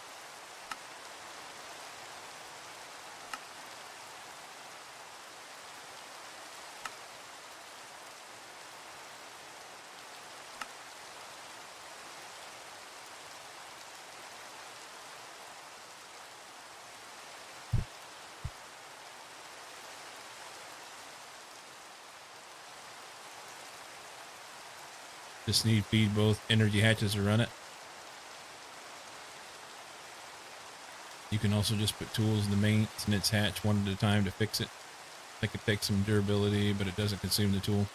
Speaker 2: Just need to feed both energy hatches to run it. You can also just put tools in the maintenance hatch one at a time to fix it. I think it takes some durability, but it doesn't consume the tool.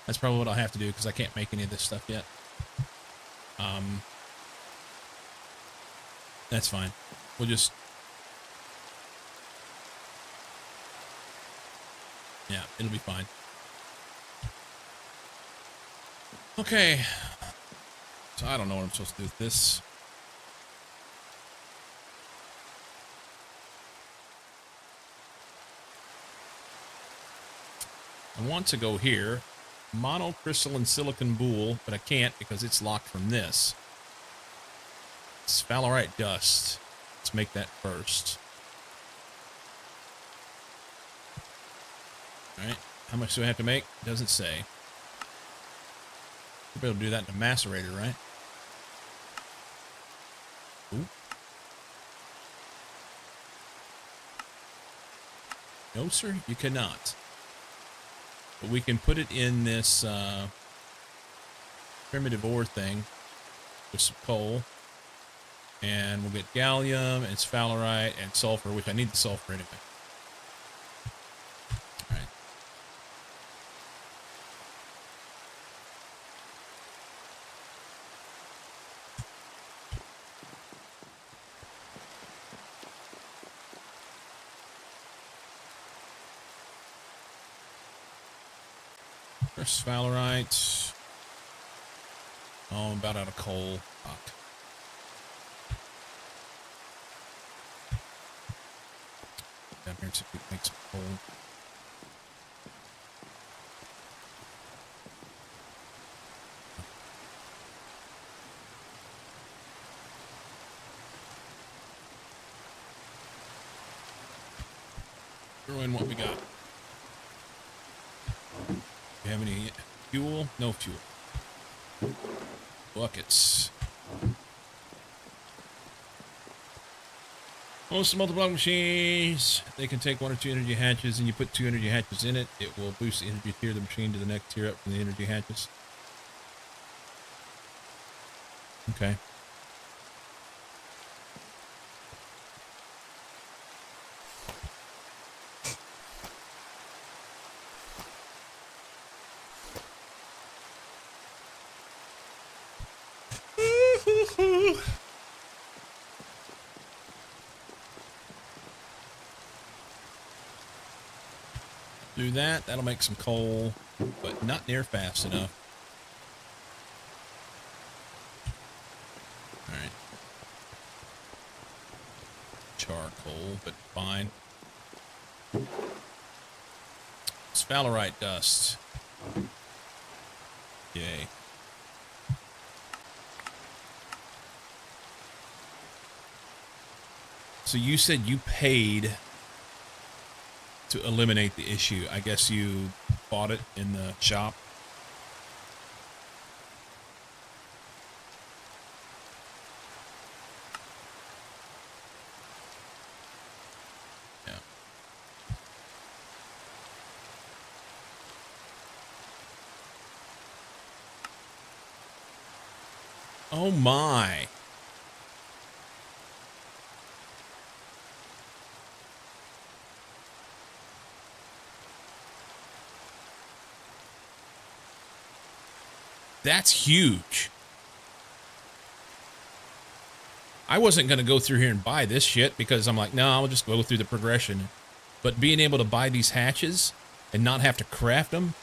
Speaker 2: That's probably what I'll have to do because I can't make any of this stuff yet. That's fine. We'll just... Yeah, it'll be fine. Okay. So I don't know what I'm supposed to do with this. I want to go here. Monocrystalline silicon boule, but I can't because it's locked from this. Sphalerite dust. Let's make that first. Alright. How much do I have to make? It doesn't say. You'll be able to do that in a macerator, right? Ooh. No, sir, you cannot. But we can put it in this primitive ore thing with some coal. And we'll get gallium and sphalerite and sulfur, which I need the sulfur anyway. Alright. First Valerite. Oh, I'm about out of coal. Fuck. Down here, so we can make some coal. Throw in what we got. Do you have any fuel? No fuel. Buckets. Most multi-block machines, they can take 1 or 2 energy hatches, and you put 2 energy hatches in it. It will boost the energy tier of the machine to the next tier up from the energy hatches. Okay. Do that. That'll make some coal, but not near fast enough. All right. Charcoal, but fine. Sphalerite dust. Yay. So you said you paid to eliminate the issue. I guess you bought it in the shop. Yeah. Oh my. That's huge. I wasn't going to go through here and buy this shit because I'm like, no, I'll just go through the progression. But being able to buy these hatches and not have to craft them,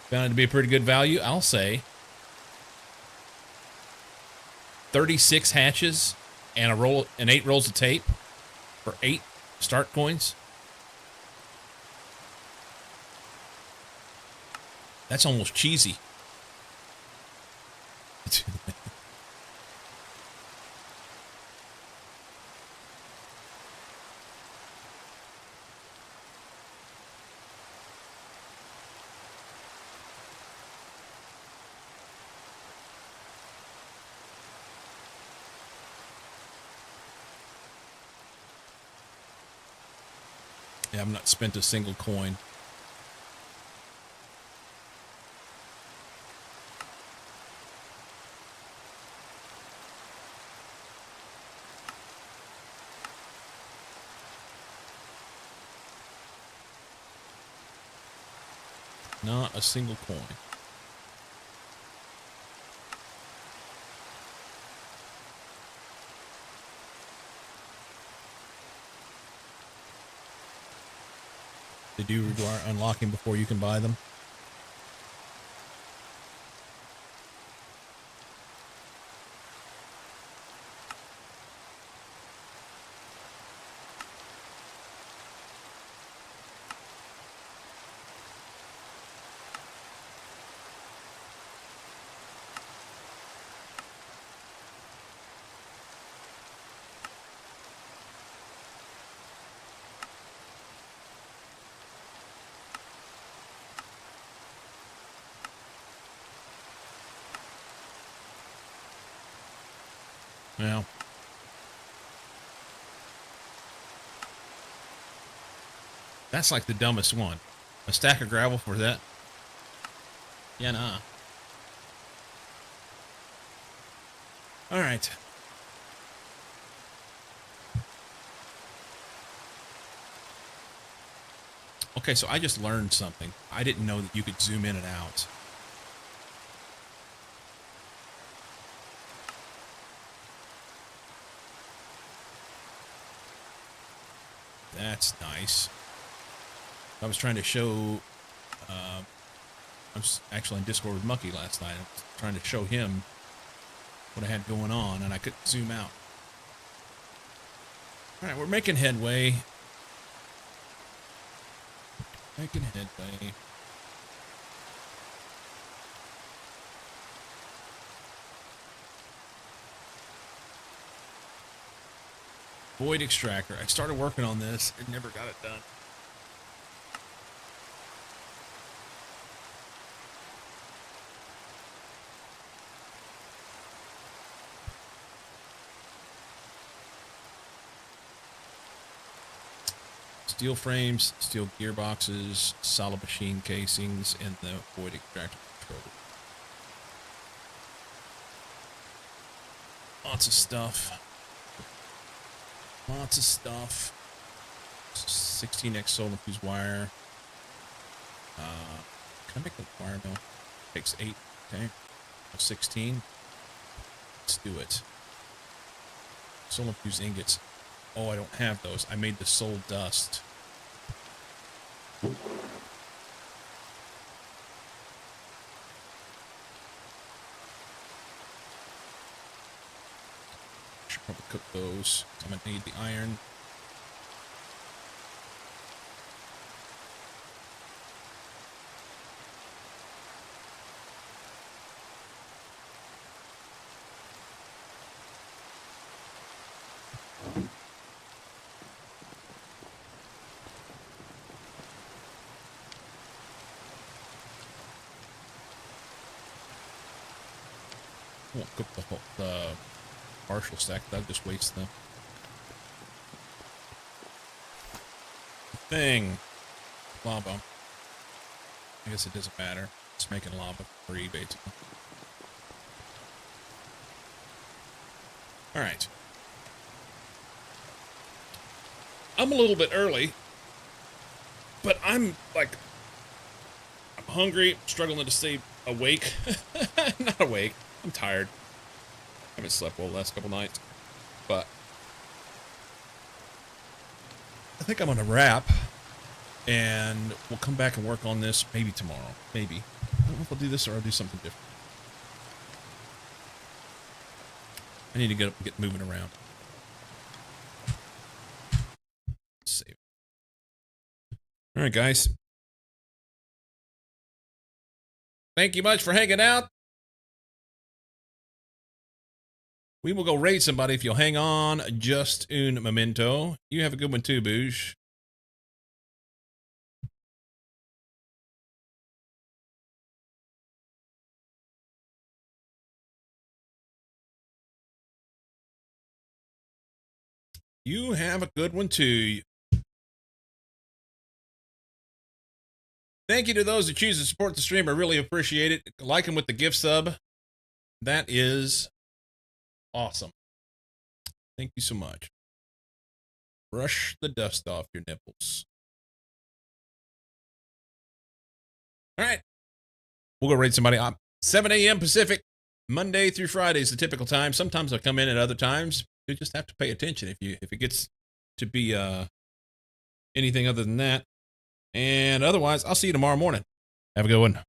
Speaker 2: found it to be a pretty good value, I'll say. 36 hatches and 8 rolls of tape for 8 start coins. That's almost cheesy. Yeah, I've not spent a single coin. Not a single coin. They do require unlocking before you can buy them. Well, that's like the dumbest one. A stack of gravel for that? Yeah, nah. All right. Okay, so I just learned something. I didn't know that you could zoom in and out. That's nice. I was trying to show. I was actually in Discord with Mucky last night. I was trying to show him what I had going on, and I couldn't zoom out. All right, we're making headway. Making headway. Void extractor. I started working on this and never got it done. Steel frames, steel gearboxes, solid machine casings, and the void extractor controller. Lots of stuff. Lots of stuff. 16x solar fuse wire. Can I make the wire mill? Takes 8. Okay. 16. Let's do it. Solar fuse ingots. Oh, I don't have those. I made the soul dust. Should probably cook those. I'm gonna need the iron. I won't cook the partial stack. That'll just waste the thing. Lava. I guess it doesn't matter. It's making lava free, basically. All right. I'm a little bit early, but I'm hungry, struggling to stay awake. Not awake. I'm tired. I haven't slept well the last couple nights, but I think I'm gonna wrap, and we'll come back and work on this maybe tomorrow. Maybe. I don't know if I'll do this or I'll do something different. I need to get moving around. Save. All right, guys. Thank you much for hanging out. We will go raid somebody if you'll hang on just un momento. You have a good one too, Boosh. You have a good one too. Thank you to those that choose to support the stream. I really appreciate it. Like them with the gift sub. That is awesome. Thank you so much. Brush the dust off your nipples. All right. We'll go raid somebody up. 7 a.m. Pacific, Monday through Friday is the typical time. Sometimes I'll come in at other times. You just have to pay attention if it gets to be anything other than that. And otherwise, I'll see you tomorrow morning. Have a good one.